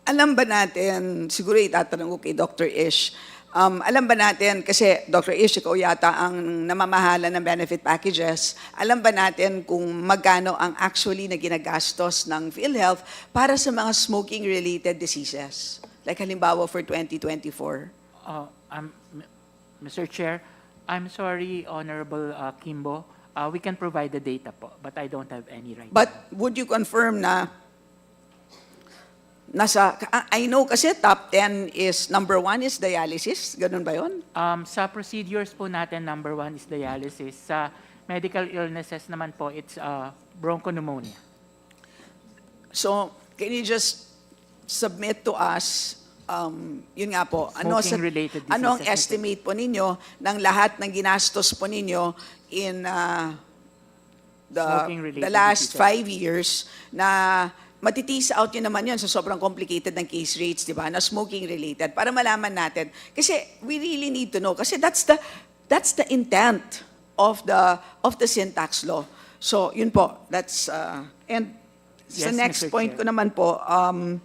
Alam ba natin, siguro itatanong ko kay Dr. Ish, alam ba natin, kasi Dr. Ish, ikaw yata ang namamahala ng benefit packages, alam ba natin kung magkano ang actually na ginagastos ng PhilHealth para sa mga smoking-related diseases? Like halimbawa for 2024? Mr. Chair, I'm sorry, Honorable Kimbo. We can provide the data po, but I don't have any right But now. would you confirm na I know kasi top 10 is, number 1 is dialysis, ganun ba yun? Sa procedures po natin, number 1 is dialysis. Sa medical illnesses naman po, it's bronchopneumonia. So, can you just submit to us, yun nga po, ano Smoking-related ang diseases, estimate po ninyo ng lahat ng ginastos po ninyo in Smoking-related the last diseases. 5 years na matitease out yun naman yun sa sobrang complicated ng case rates, di ba, na smoking-related, para malaman natin. Kasi we really need to know, kasi that's the intent of the sin tax law. So, yun po, that's, and sa Yes, next Mr. point Chair. ko naman po, ano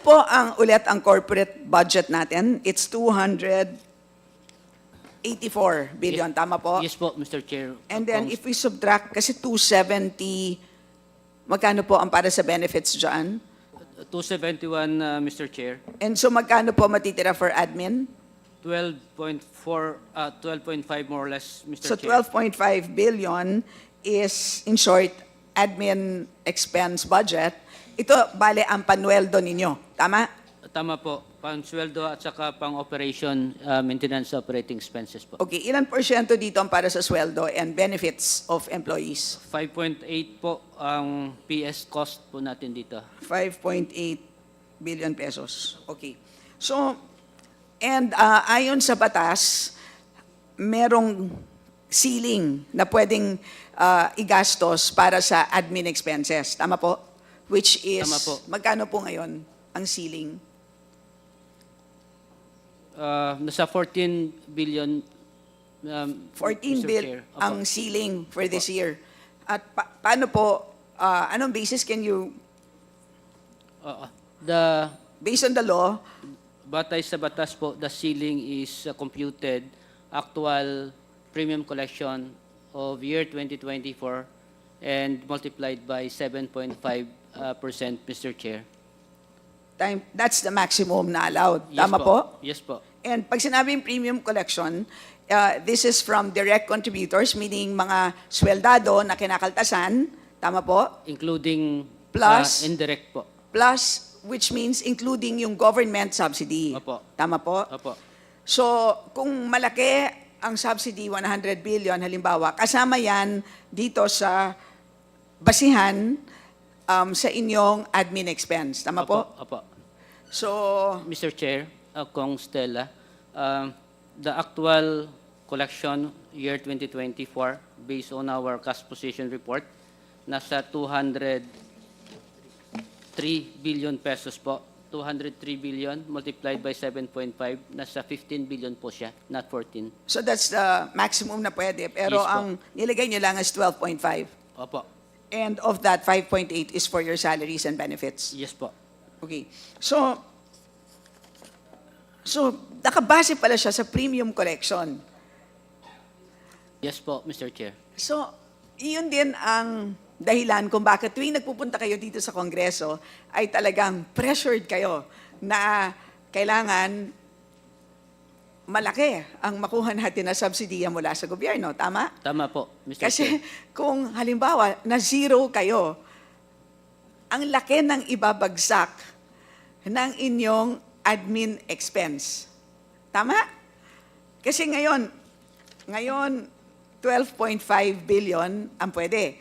po ang ulit ang corporate budget natin? It's 284 billion, tama po? Yes po, Mr. Chair. And then if we subtract, kasi 270, magkano po ang para sa benefits dyan? 271, Mr. Chair. And so magkano po matitira for admin? 12.5 more or less, Mr. So Chair. 12.5 billion is, in short, admin expense budget. Ito, bale, ang panueldo ninyo. Tama? Tama po, pang sweldo at saka pang operation, maintenance operating expenses po. Okay, ilan porsyento dito ang para sa sweldo and benefits of employees? 5.8 po ang PS cost po natin dito. 5.8 billion pesos. Okay. So, and ayon sa batas, merong ceiling na pwedeng igastos para sa admin expenses. Tama po? Which is, Tama po. magkano po ngayon ang ceiling? Nasa 14 billion, 14 Mr. bill Chair. Opo. ang ceiling for this year. At paano po, anong basis can you, based on the law, batay sa batas po, the ceiling is computed actual premium collection of year 2024 and multiplied by 7.5%, Mr. Chair. that's the maximum na allowed. Yes Tama po? Yes po. And pag sinabing premium collection, this is from direct contributors, meaning mga sweldado na kinakaltasan, tama po? Including Plus? indirect po. Plus, which means including yung government subsidy. Opo. Tama po? Opo. So, kung malaki ang subsidy, 100 billion, halimbawa, kasama yan dito sa basihan sa inyong admin expense. Tama po? Opo. So, Mr. Chair, Kong Stella, the actual collection year 2024 based on our cash position report, nasa 203 billion pesos po. 203 billion multiplied by 7.5, nasa 15 billion po siya, not 14. so that's the maximum na pwede. Pero Yes po. ang nilagay nyo lang is 12.5. Opo. And of that, 5.8 is for your salaries and benefits. Yes po. Okay. So nakabase pala siya sa premium collection. Yes po, Mr. Chair. So, iyon din ang dahilan kung bakit tuwing nagpupunta kayo dito sa Kongreso ay talagang pressured kayo na kailangan malaki ang makuha natin na subsidiya mula sa gobyerno. Tama? Tama po, Mr. Kasi Chair. kung halimbawa na zero kayo, ang laki ng ibabagsak ng inyong admin expense. Tama? Kasi ngayon 12.5 billion ang pwede.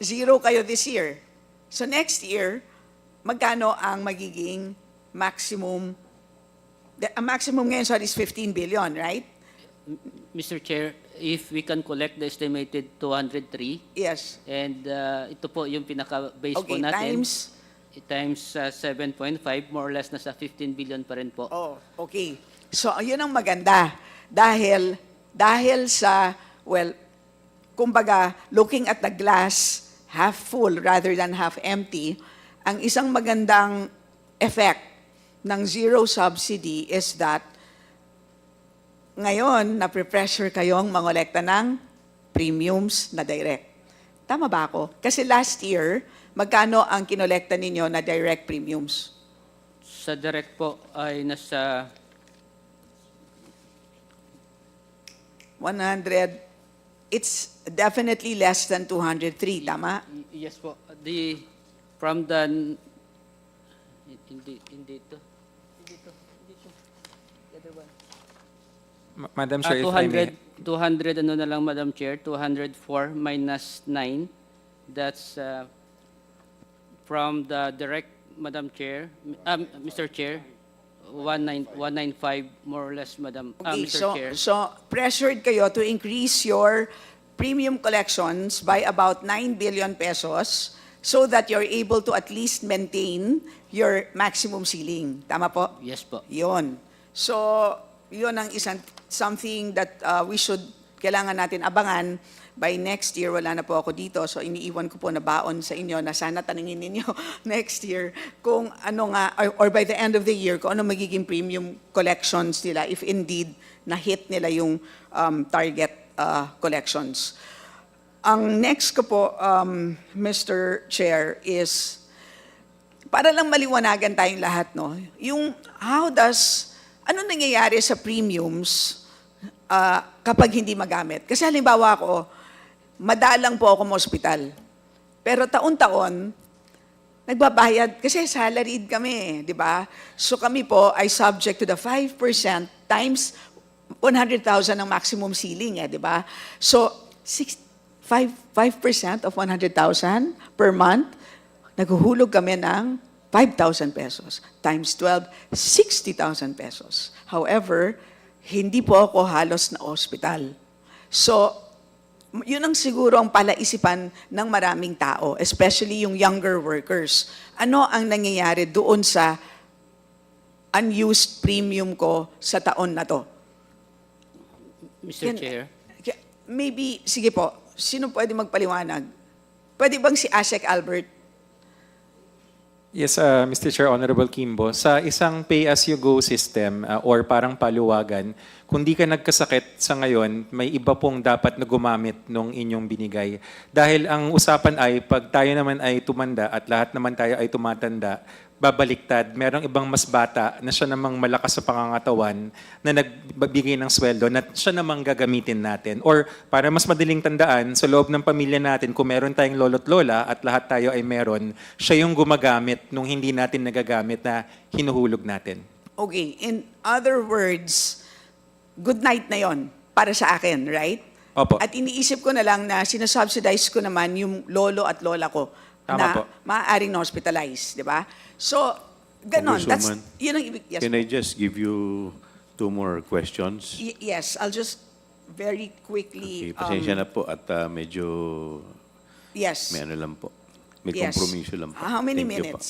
Zero kayo this year. So next year, magkano ang magiging maximum? Ang maximum ngayon, sorry, is 15 billion, right? Mr. Chair, if we can collect the estimated 203, Yes. and ito po yung pinaka-base po Okay, natin. times times 7.5, more or less nasa 15 billion pa rin po. Oh, okay. So, yun ang maganda. Dahil sa, well, kumbaga, looking at the glass half full rather than half empty, ang isang magandang effect ng zero subsidy is that ngayon, nape-pressure kayong mangolekta ng premiums na direct. Tama ba ako? Kasi last year, magkano ang kinolekta ninyo na direct premiums? Sa direct po ay nasa 100, it's definitely less than 203, tama? yes po. From the hindi to. The other one. Madam Chair, if I may. 200 ano na lang, Madam Chair, 204 minus 9. That's from the direct, Madam Chair, Mr. Chair, 195 more or less, Madam, Okay, Mr. Chair. so pressured kayo to increase your premium collections by about 9 billion pesos so that you're able to at least maintain your maximum ceiling. Tama po? Yes po. Yun. So, yun ang something that kailangan natin abangan. By next year, wala na po ako dito. So, iniiwan ko po na baon sa inyo na sana tanungin ninyo next year kung ano nga, or by the end of the year, kung ano magiging premium collections nila if indeed na-hit nila yung target collections. Ang next ko po, Mr. Chair, is para lang maliwanagan tayong lahat, no? Yung ano nangyayari sa premiums kapag hindi magamit? Kasi halimbawa ako, madalang po ako hospital. Pero taon-taon, nagbabayad, kasi salaried kami, di ba? So kami po ay subject to the 5% times 100,000 ang maximum ceiling, di ba? So, 5% of 100,000 per month, naghuhulog kami ng 5,000 pesos. Times 12, 60,000 pesos. However, hindi po ako halos na ospital. So, yun ang siguro ang palaisipan ng maraming tao, especially yung younger workers. Ano ang nangyayari doon sa unused premium ko sa taon na to? Mr. Chair. Maybe, sige po, sino pwede magpaliwanag? Pwede bang si Asek Albert? Yes, Mr. Chair, Honorable Kimbo, sa isang pay-as-you-go system or parang paluwagan, kung di ka nagkasakit sa ngayon, may iba pong dapat na gumamit nung inyong binigay. Dahil ang usapan ay, pag tayo naman ay tumanda at lahat naman tayo ay tumatanda, babaliktad, merong ibang mas bata na siya namang malakas sa pangangatawan na nagbibigay ng sweldo na siya namang gagamitin natin. Or para mas madaling tandaan, sa loob ng pamilya natin, kung meron tayong lolo't lola at lahat tayo ay meron, siya yung gumagamit nung hindi natin nagagamit na hinuhulog natin. Okay, in other words, good night na yon para sa akin, right? Opo. At iniisip ko na lang na sinasubsidize ko naman yung lolo at lola ko Tama na po. maaaring na-hospitalize, di ba? So, ganon. That's, Congresswoman, yun ang ibig. Yes, Can I just give you 2 more questions? yes, I'll just very quickly. Okay, pasensya na po at medyo Yes. may ano lang po. May Yes. kompromiso lang po. How many Thank you po. minutes?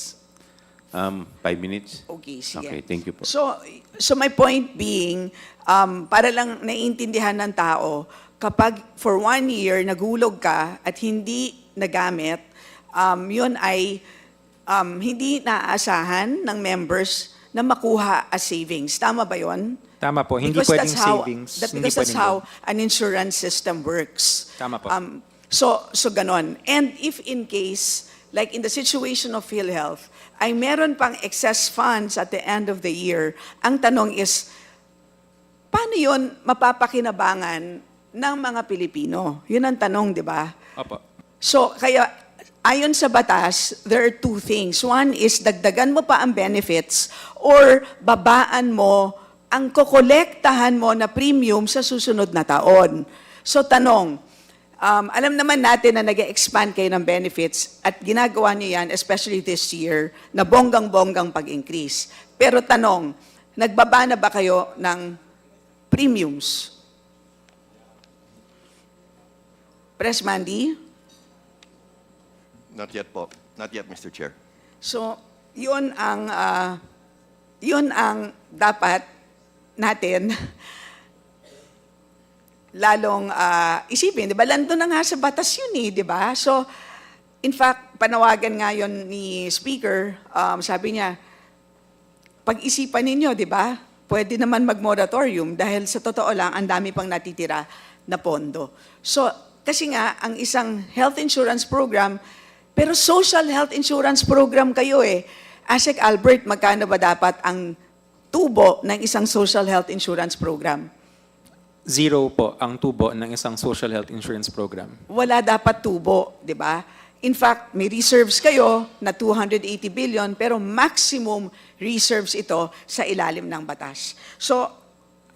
5 minutes? Okay, sige. Okay, thank you po. So my point being, para lang naiintindihan ng tao, kapag for 1 year naghulog ka at hindi nagamit, yun ay hindi naaasahan ng members na makuha as savings. Tama ba yun? Tama po, hindi Because pwedeng that's how- savings. Because hindi that's pwedeng how an insurance system works. Tama po. So ganon. And if in case, like in the situation of PhilHealth, ay meron pang excess funds at the end of the year, ang tanong is, paano yun mapapakinabangan ng mga Pilipino? Yun ang tanong, di ba? Opo. So, kaya, ayon sa batas, there are 2 things. One is, dagdagan mo pa ang benefits or babaan mo ang kokolektahan mo na premium sa susunod na taon. So, tanong, alam naman natin na nag-expand kayo ng benefits at ginagawa niyo yan, especially this year, na bonggang-bonggang pag-increase. Pero tanong, nagbaba na ba kayo ng premiums? Press Mandy? Not yet po. Not yet, Mr. Chair. So, yun ang dapat natin lalong isipin, di ba? Lando na nga sa batas yun eh, di ba? So, in fact, panawagan nga yun ni Speaker, sabi niya, pag-isipan ninyo, di ba? Pwede naman mag-moratorium dahil sa totoo lang, ang dami pang natitira na pondo. So, kasi nga, ang isang health insurance program, pero social health insurance program kayo eh. Asek Albert, magkano ba dapat ang tubo ng isang social health insurance program? 0 po ang tubo ng isang social health insurance program. Wala dapat tubo, di ba? In fact, may reserves kayo na 280 billion, pero maximum reserves ito sa ilalim ng batas. So,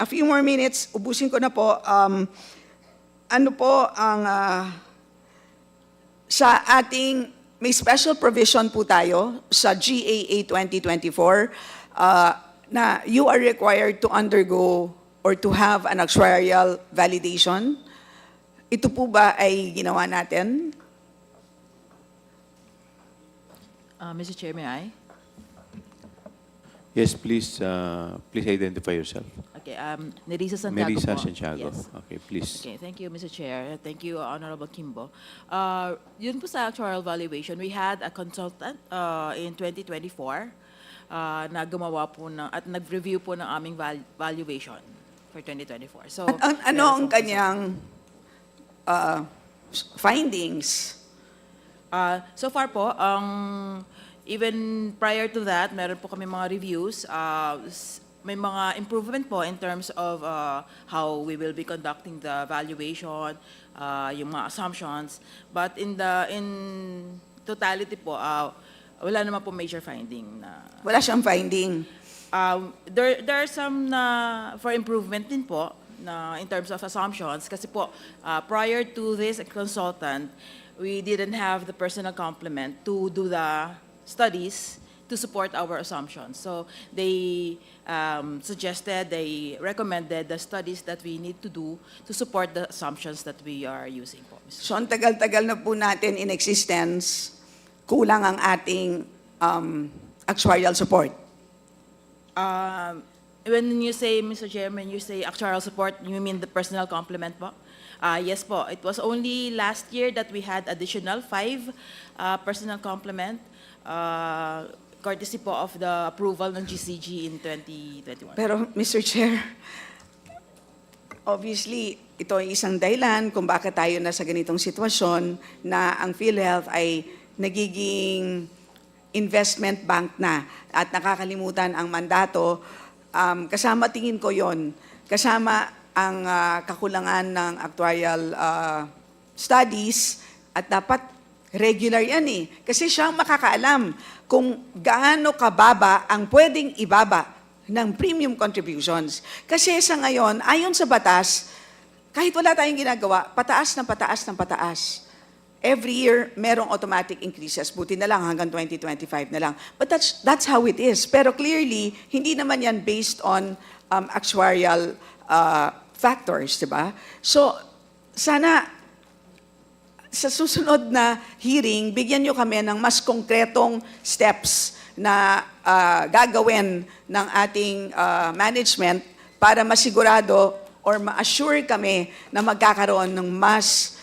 a few more minutes, ubusin ko na po. Ano po ang sa ating, may special provision po tayo sa GAA 2024 na you are required to undergo or to have an actuarial validation. Ito po ba ay ginawa natin? Mr. Chair, may I? Yes, please, please identify yourself. Okay, Nerissa Santiago Melissa po. Santiago. Yes. Okay, please. Okay, thank you, Mr. Chair. Thank you, Honorable Kimbo. Yun po sa actuarial valuation, we had a consultant in 2024 na gumawa po at nag-review po ng aming valuation for 2024. So, Ano ang kanyang findings? So far po, even prior to that, meron po kami mga reviews. May mga improvement po in terms of how we will be conducting the valuation, yung mga assumptions. But in totality po, wala naman po major finding. Wala siyang finding. There are some for improvement din po in terms of assumptions. Kasi po, prior to this consultant, we didn't have the personal complement to do the studies to support our assumptions. So they suggested, they recommended the studies that we need to do to support the assumptions that we are using po. So ang tagal-tagal na po natin in existence, kulang ang ating actuarial support. When you say, Mr. Chairman, you say actuarial support, you mean the personal complement po? Yes po. It was only last year that we had additional 5 personal complement, courtesy po of the approval ng GCG in 2021. Pero Mr. Chair, obviously, ito ay isang dahilan kung bakit tayo nasa ganitong sitwasyon na ang PhilHealth ay nagiging investment bank na at nakakalimutan ang mandato. Kasama tingin ko yon, kasama ang kakulangan ng actuarial studies at dapat regular yan eh. Kasi siya ang makakaalam kung gaano kababa ang pwedeng ibaba ng premium contributions. Kasi sa ngayon, ayon sa batas, kahit wala tayong ginagawa, pataas ng pataas ng pataas. Every year, merong automatic increases. Buti na lang hanggang 2025 na lang. But that's how it is. Pero clearly, hindi naman yan based on actuarial factors, di ba? So, sana sa susunod na hearing, bigyan nyo kami ng mas konkretong steps na gagawin ng ating management para masigurado or ma-assure kami na magkakaroon ng mas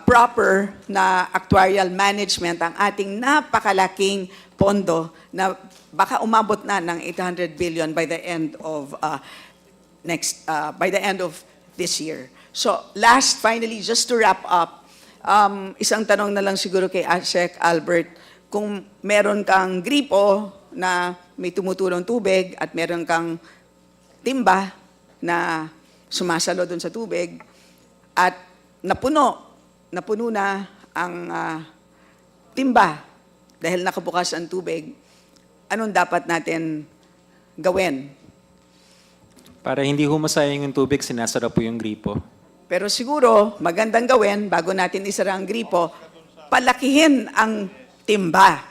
proper na actuarial management ang ating napakalaking pondo na baka umabot na ng 800 billion by the end of by the end of this year. So finally, just to wrap up, isang tanong na lang siguro kay Asek Albert, kung meron kang gripo na may tumutulong tubig at meron kang timba na sumasalo doon sa tubig at napuno na ang timba dahil nakabukas ang tubig, anong dapat natin gawin? Para hindi humasayang yung tubig, sinasara po yung gripo. Pero siguro, magandang gawin, bago natin isara ang gripo, palakihin ang timba.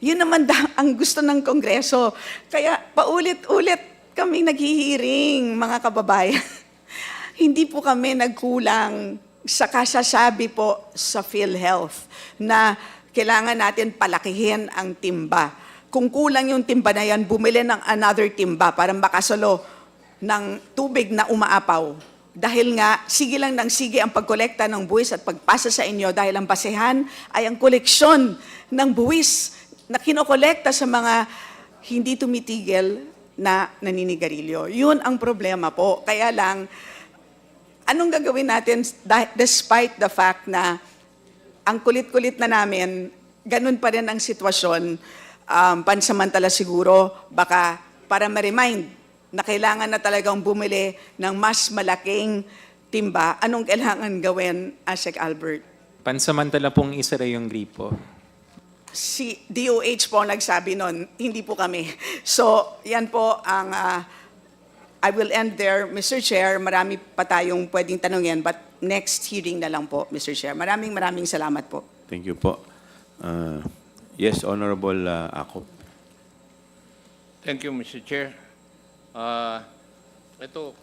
Yun naman ang gusto ng Kongreso. Kaya paulit-ulit kaming naghihiring, mga kababayan. Hindi po kami nagkulang sa kasasabi po sa PhilHealth na kailangan natin palakihin ang timba. Kung kulang yung timba na yan, bumili ng another timba para makasalo ng tubig na umaapaw. Dahil nga, sige lang ng sige ang pagkolekta ng buwis at pagpasa sa inyo dahil ang basehan ay ang koleksyon ng buwis na kinokolekta sa mga hindi tumitigil na naninigarilyo. Yun ang problema po. Kaya lang, anong gagawin natin despite the fact na ang kulit-kulit na namin, ganun pa rin ang sitwasyon, pansamantala siguro, baka para ma-remind na kailangan na talagang bumili ng mas malaking timba, anong kailangan gawin, Asek Albert? Pansamantala pong isara yung gripo. Si DOH po nagsabi nun, hindi po kami. So, yan po ang, I will end there, Mr. Chair. Marami pa tayong pwedeng tanungin, but next hearing na lang po, Mr. Chair. Maraming salamat po. Thank you po. Yes, Honorable Akop. Thank you, Mr. Chair. Ito,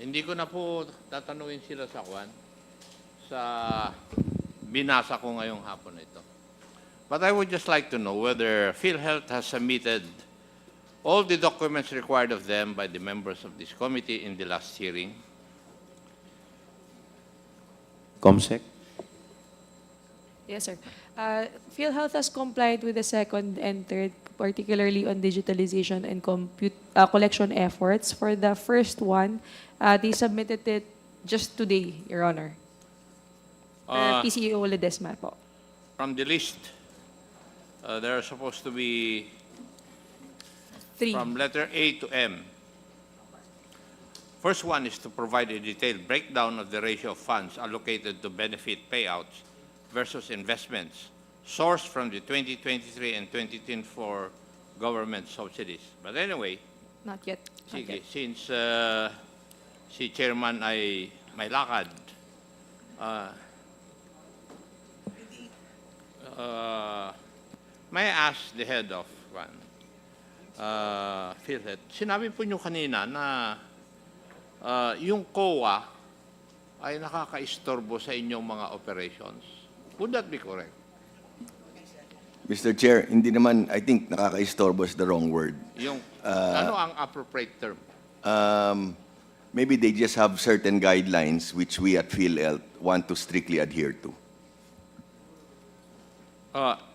hindi ko na po tatanungin sila sa binasa ko ngayong hapon ito. But I would just like to know whether PhilHealth has submitted all the documents required of them by the members of this committee in the last hearing. Comsec. Yes, sir. PhilHealth has complied with the second and third, particularly on digitalization and collection efforts. For the first one, they submitted it just today, Your Honor. PCO Ledesma po. From the list, there are supposed to be 3. from letter A to M. First one is to provide a detailed breakdown of the ratio of funds allocated to benefit payouts versus investments sourced from the 2023 and 2024 government subsidies. But anyway, Not yet. Not sige, yet. since si Chairman ay may lakad, may I ask the head of PhilHealth, sinabi po nyo kanina na yung COA ay nakakaistorbo sa inyong mga operations. Would that be correct? Mr. Chair, hindi naman, I think nakakaistorbo is the wrong word. Yung, ano ang appropriate term? Maybe they just have certain guidelines which we at PhilHealth want to strictly adhere to.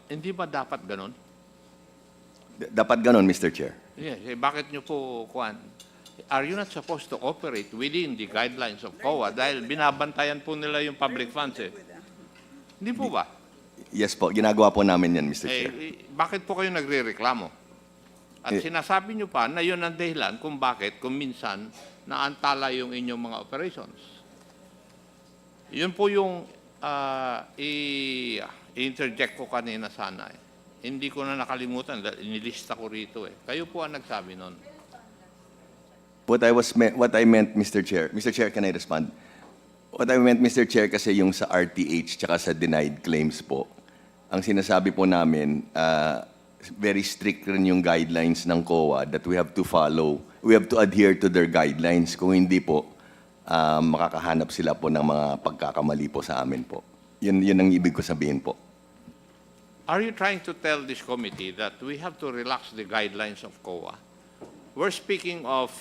Hindi ba dapat ganon? Dapat ganon, Mr. Chair. Yes, bakit nyo po, are you not supposed to operate within the guidelines of COA dahil binabantayan po nila yung public funds eh? Hindi po ba? Yes po, ginagawa po namin yan, Mr. Chair. Bakit po kayo nagre-reklamo? At sinasabi nyo pa na yun ang dahilan kung bakit, kung minsan, naantala yung inyong mga operations. Yun po yung i-interject ko kanina sana eh. Hindi ko na nakalimutan, inilista ko rito eh. Kayo po ang nagsabi nun. What I meant, Mr. Chair, can I respond? What I meant, Mr. Chair, kasi yung sa RTH tsaka sa denied claims po, ang sinasabi po namin, very strict rin yung guidelines ng COA that we have to follow. We have to adhere to their guidelines. Kung hindi po, makakahanap sila po ng mga pagkakamali po sa amin po. Yun ang ibig ko sabihin po. Are you trying to tell this committee that we have to relax the guidelines of COA? We're speaking of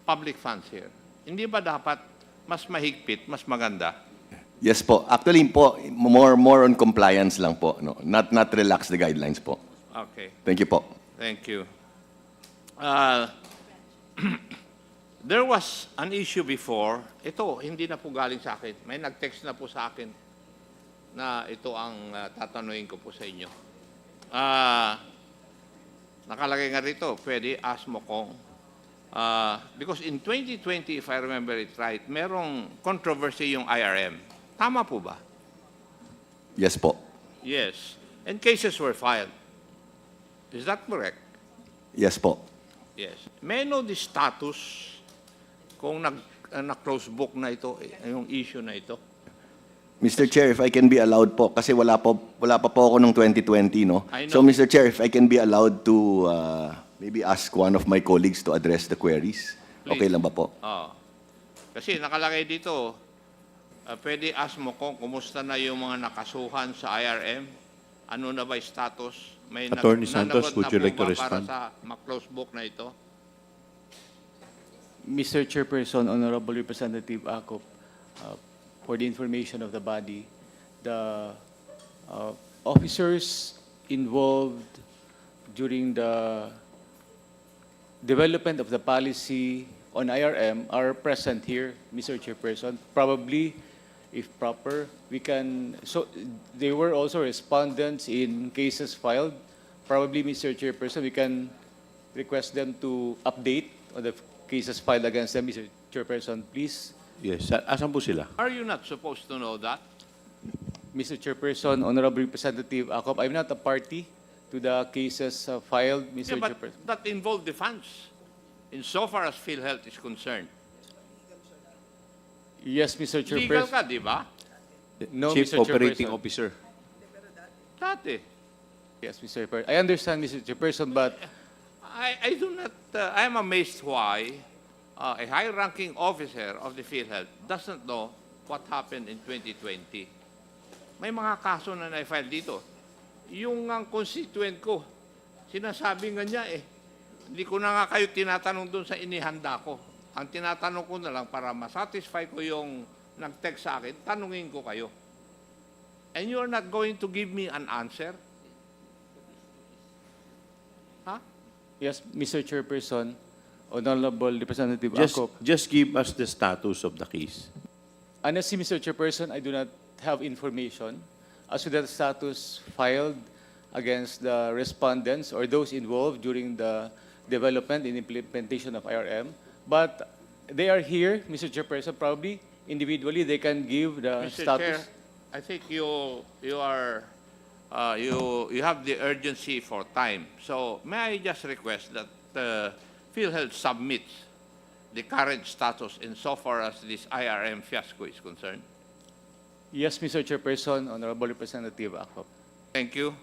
public funds here. Hindi ba dapat mas mahigpit, mas maganda? Yes po. Actually po, more on compliance lang po. No? Not relax the guidelines po. Okay. Thank you po. Thank you. There was an issue before. Ito, hindi na po galing sa akin. May nag-text na po sa akin na ito ang tatanungin ko po sa inyo. Nakalagay nga rito, pwede ask mo kung because in 2020, if I remember it right, merong controversy yung IRM. Tama po ba? Yes po. Yes. And cases were filed. Is that correct? Yes po. Yes. May I know the status kung na-close book na ito, yung issue na ito? Mr. Chair, if I can be allowed po, kasi wala pa po ako nung 2020, no? I know. So, Mr. Chair, if I can be allowed to maybe ask one of my colleagues to address the queries. Please. Okay lang ba po? Kasi nakalagay dito, pwede ask mo kung kumusta na yung mga nakasuhan sa IRM? Ano na ba yung status? May Attorney Santos, nanagot would na you po like to ba respond? Para sa close book na ito? Mr. Chairperson, Honorable Representative Acop, for the information of the body, the officers involved during the development of the policy on IRM are present here, Mr. Chairperson. Probably, if proper, we can, so they were also respondents in cases filed. Probably, Mr. Chairperson, we can request them to update on the cases filed against them. Mr. Chairperson, please. Yes, asan po sila? Are you not supposed to know that? Mr. Chairperson, Honorable Representative Acop, I'm not a party to the cases filed, Mr. Yeah, but Chairperson. that involve the funds, insofar as PhilHealth is concerned. Yes, Mr. Legal Chairperson. ka, di ba? No, Chief Mr. Operating Chairperson. Officer. Dati. Yes, Mr. Chairperson. I understand, Mr. Chairperson, but I do not, I am amazed why a high-ranking officer of the PhilHealth doesn't know what happened in 2020. May mga kaso na na-file dito. Yung ang constituent ko, sinasabi nga niya hindi ko na nga kayo tinatanong doon sa inihanda ko. Ang tinatanong ko na lang para masatisfy ko yung nag-text sa akin, tanungin ko kayo. And you're not going to give me an answer? Ha? yes, Mr. Chairperson, Honorable Representative Just, Acop. just give us the status of the case. Honestly, Mr. Chairperson, I do not have information as to the status filed against the respondents or those involved during the development and implementation of IRM. But they are here, Mr. Chairperson, probably individually they can give the Mr. status. Chair, I think you have the urgency for time. So may I just request that PhilHealth submits the current status insofar as this IRM fiasco is concerned? Yes, Mr. Chairperson, Honorable Representative Acop. Thank you.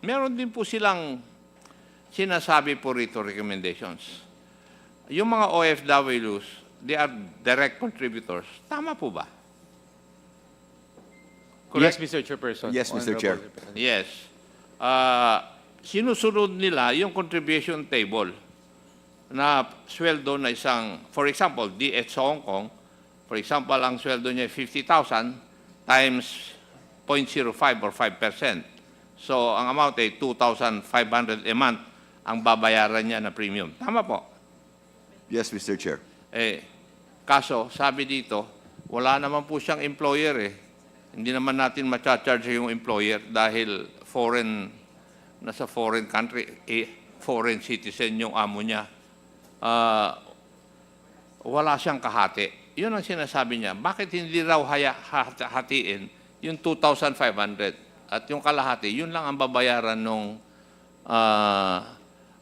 Meron din po silang sinasabi po rito recommendations. Yung mga OFWs, they are direct contributors. Tama po ba? Yes, Mr. Chairperson. Yes, Mr. Chair. Honorable Representative. Yes. Sinusunod nila yung contribution table na sweldo na isang, for example, DH sa Hong Kong, for example, ang sweldo niya 50,000 times 0.05 or 5%. So, ang amount ay 2,500 a month ang babayaran niya na premium. Tama po? Yes, Mr. Chair. Kaso, sabi dito, wala naman po siyang employer Hindi naman natin ma-charge yung employer dahil nasa foreign country, foreign citizen yung amo niya. Wala siyang kahati. Yun ang sinasabi niya. Bakit hindi raw hatiin yung 2,500 at yung kalahati, yun lang ang babayaran nung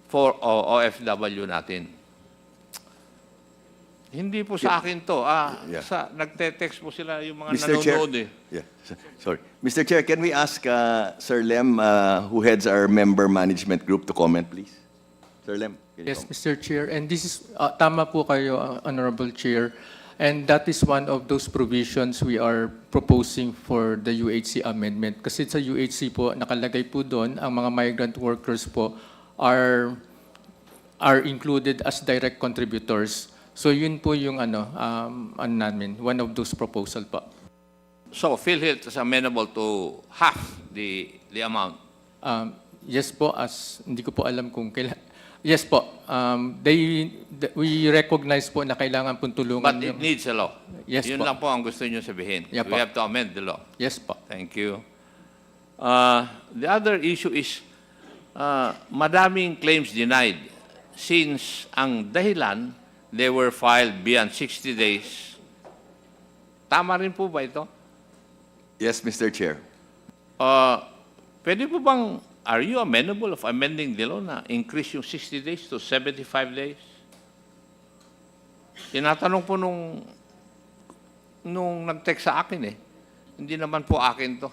for OFW natin. Hindi po sa akin to. Nagte-text po sila yung mga Mr. Chair. nanonood Yeah, sorry. Mr. Chair, can we ask Sir Lem, who heads our member management group, to comment, please? Sir Lem. can you Yes, comment? Mr. Chair. And this is, tama po kayo, Honorable Chair. And that is one of those provisions we are proposing for the UHC amendment. Kasi sa UHC po, nakalagay po doon, ang mga migrant workers po are included as direct contributors. So yun po yung namin, one of those proposal po. So, PhilHealth is amenable to half the amount. Yes po, hindi ko po alam kung kailan. Yes po, we recognize po na kailangan pong tulungan. But it needs a law. Yes Yun po. lang po ang gusto niyo sabihin. Yeah, We po. have to amend the law. Yes po. Thank you. The other issue is madaming claims denied since ang dahilan they were filed beyond 60 days. Tama rin po ba ito? Yes, Mr. Chair. Pwede po bang, are you amenable of amending the law na increase yung 60 days to 75 days? Tinatanong po nung nag-text sa akin Hindi naman po akin to.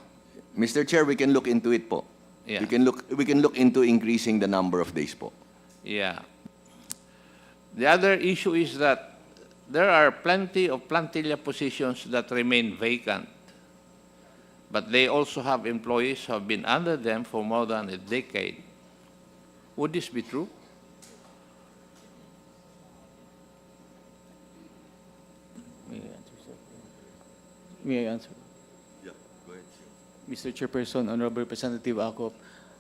Mr. Chair, we can look into it po. Yeah. We can look into increasing the number of days po. Yeah. The other issue is that there are plenty of plantilla positions that remain vacant, but they also have employees who have been under them for more than a decade. Would this be true? May I answer? Yeah, go ahead. Mr. Chairperson, Honorable Representative Akop,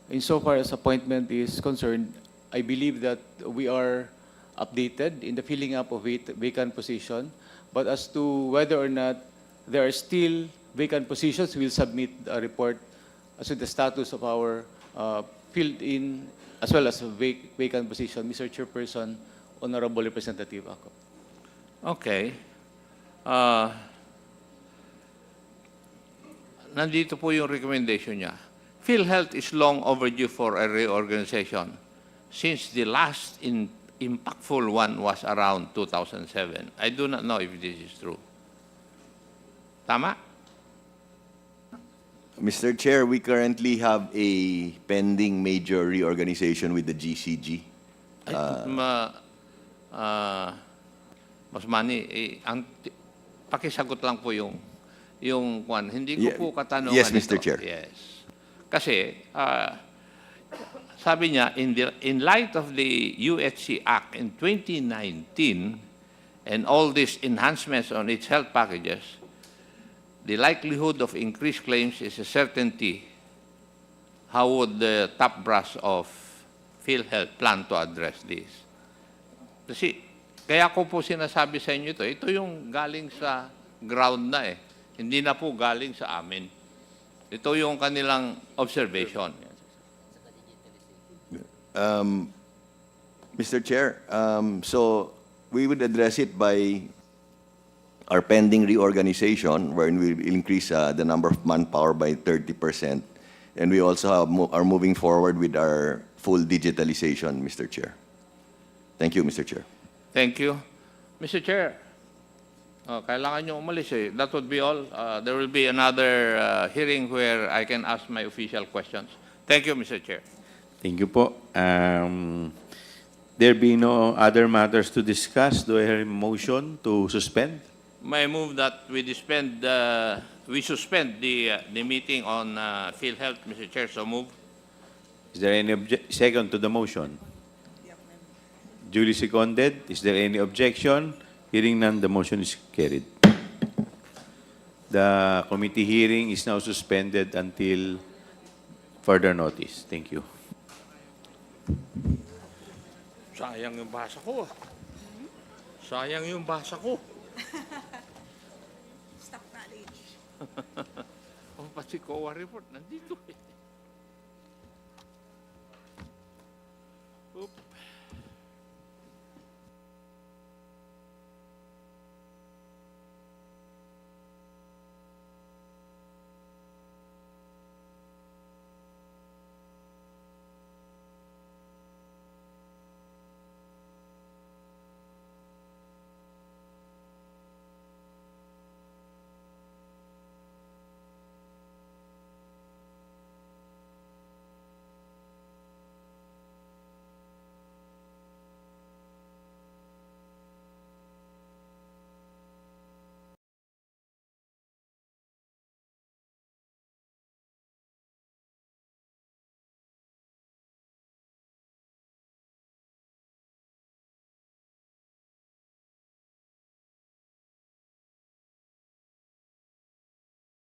insofar as appointment is concerned, I believe that we are updated in the filling up of vacant position. But as to whether or not there are still vacant positions, we'll submit a report as to the status of our filled in as well as vacant position. Mr. Chairperson, Honorable Representative Akop. Okay. Nandito po yung recommendation niya. PhilHealth is long overdue for a reorganization since the last impactful one was around 2007. I do not know if this is true. Tama? Mr. Chair, we currently have a pending major reorganization with the GCG. Mas Manny, pakisagot lang po yung kwan. Hindi ko Yeah. po katanungan Yes, Mr. ito. Chair. Yes. Kasi, sabi niya, in light of the UHC Act in 2019 and all these enhancements on its health packages, the likelihood of increased claims is a certainty. How would the top brass of PhilHealth plan to address this? Kasi, kaya ko po sinasabi sa inyo ito yung galing sa ground na eh. Hindi na po galing sa amin. Ito yung kanilang observation. Mr. Chair, so we would address it by our pending reorganization, wherein we will increase the number of manpower by 30%. And we also are moving forward with our full digitalization, Mr. Chair. Thank you, Mr. Chair. Thank you. Mr. Chair, kailangan nyo umalis eh. That would be all. There will be another hearing where I can ask my official questions. Thank you, Mr. Chair. Thank you po. There being no other matters to discuss, do I hear a motion to suspend? May I move that we suspend the meeting on PhilHealth, Mr. Chair. So move. Is there any second to the motion? Duly seconded. Is there any objection? Hearing none, the motion is carried. The committee hearing is now suspended until further notice. Thank you. Sayang yung basa ko. Sayang yung basa ko. Stock knowledge. O, pati COA report, nandito eh.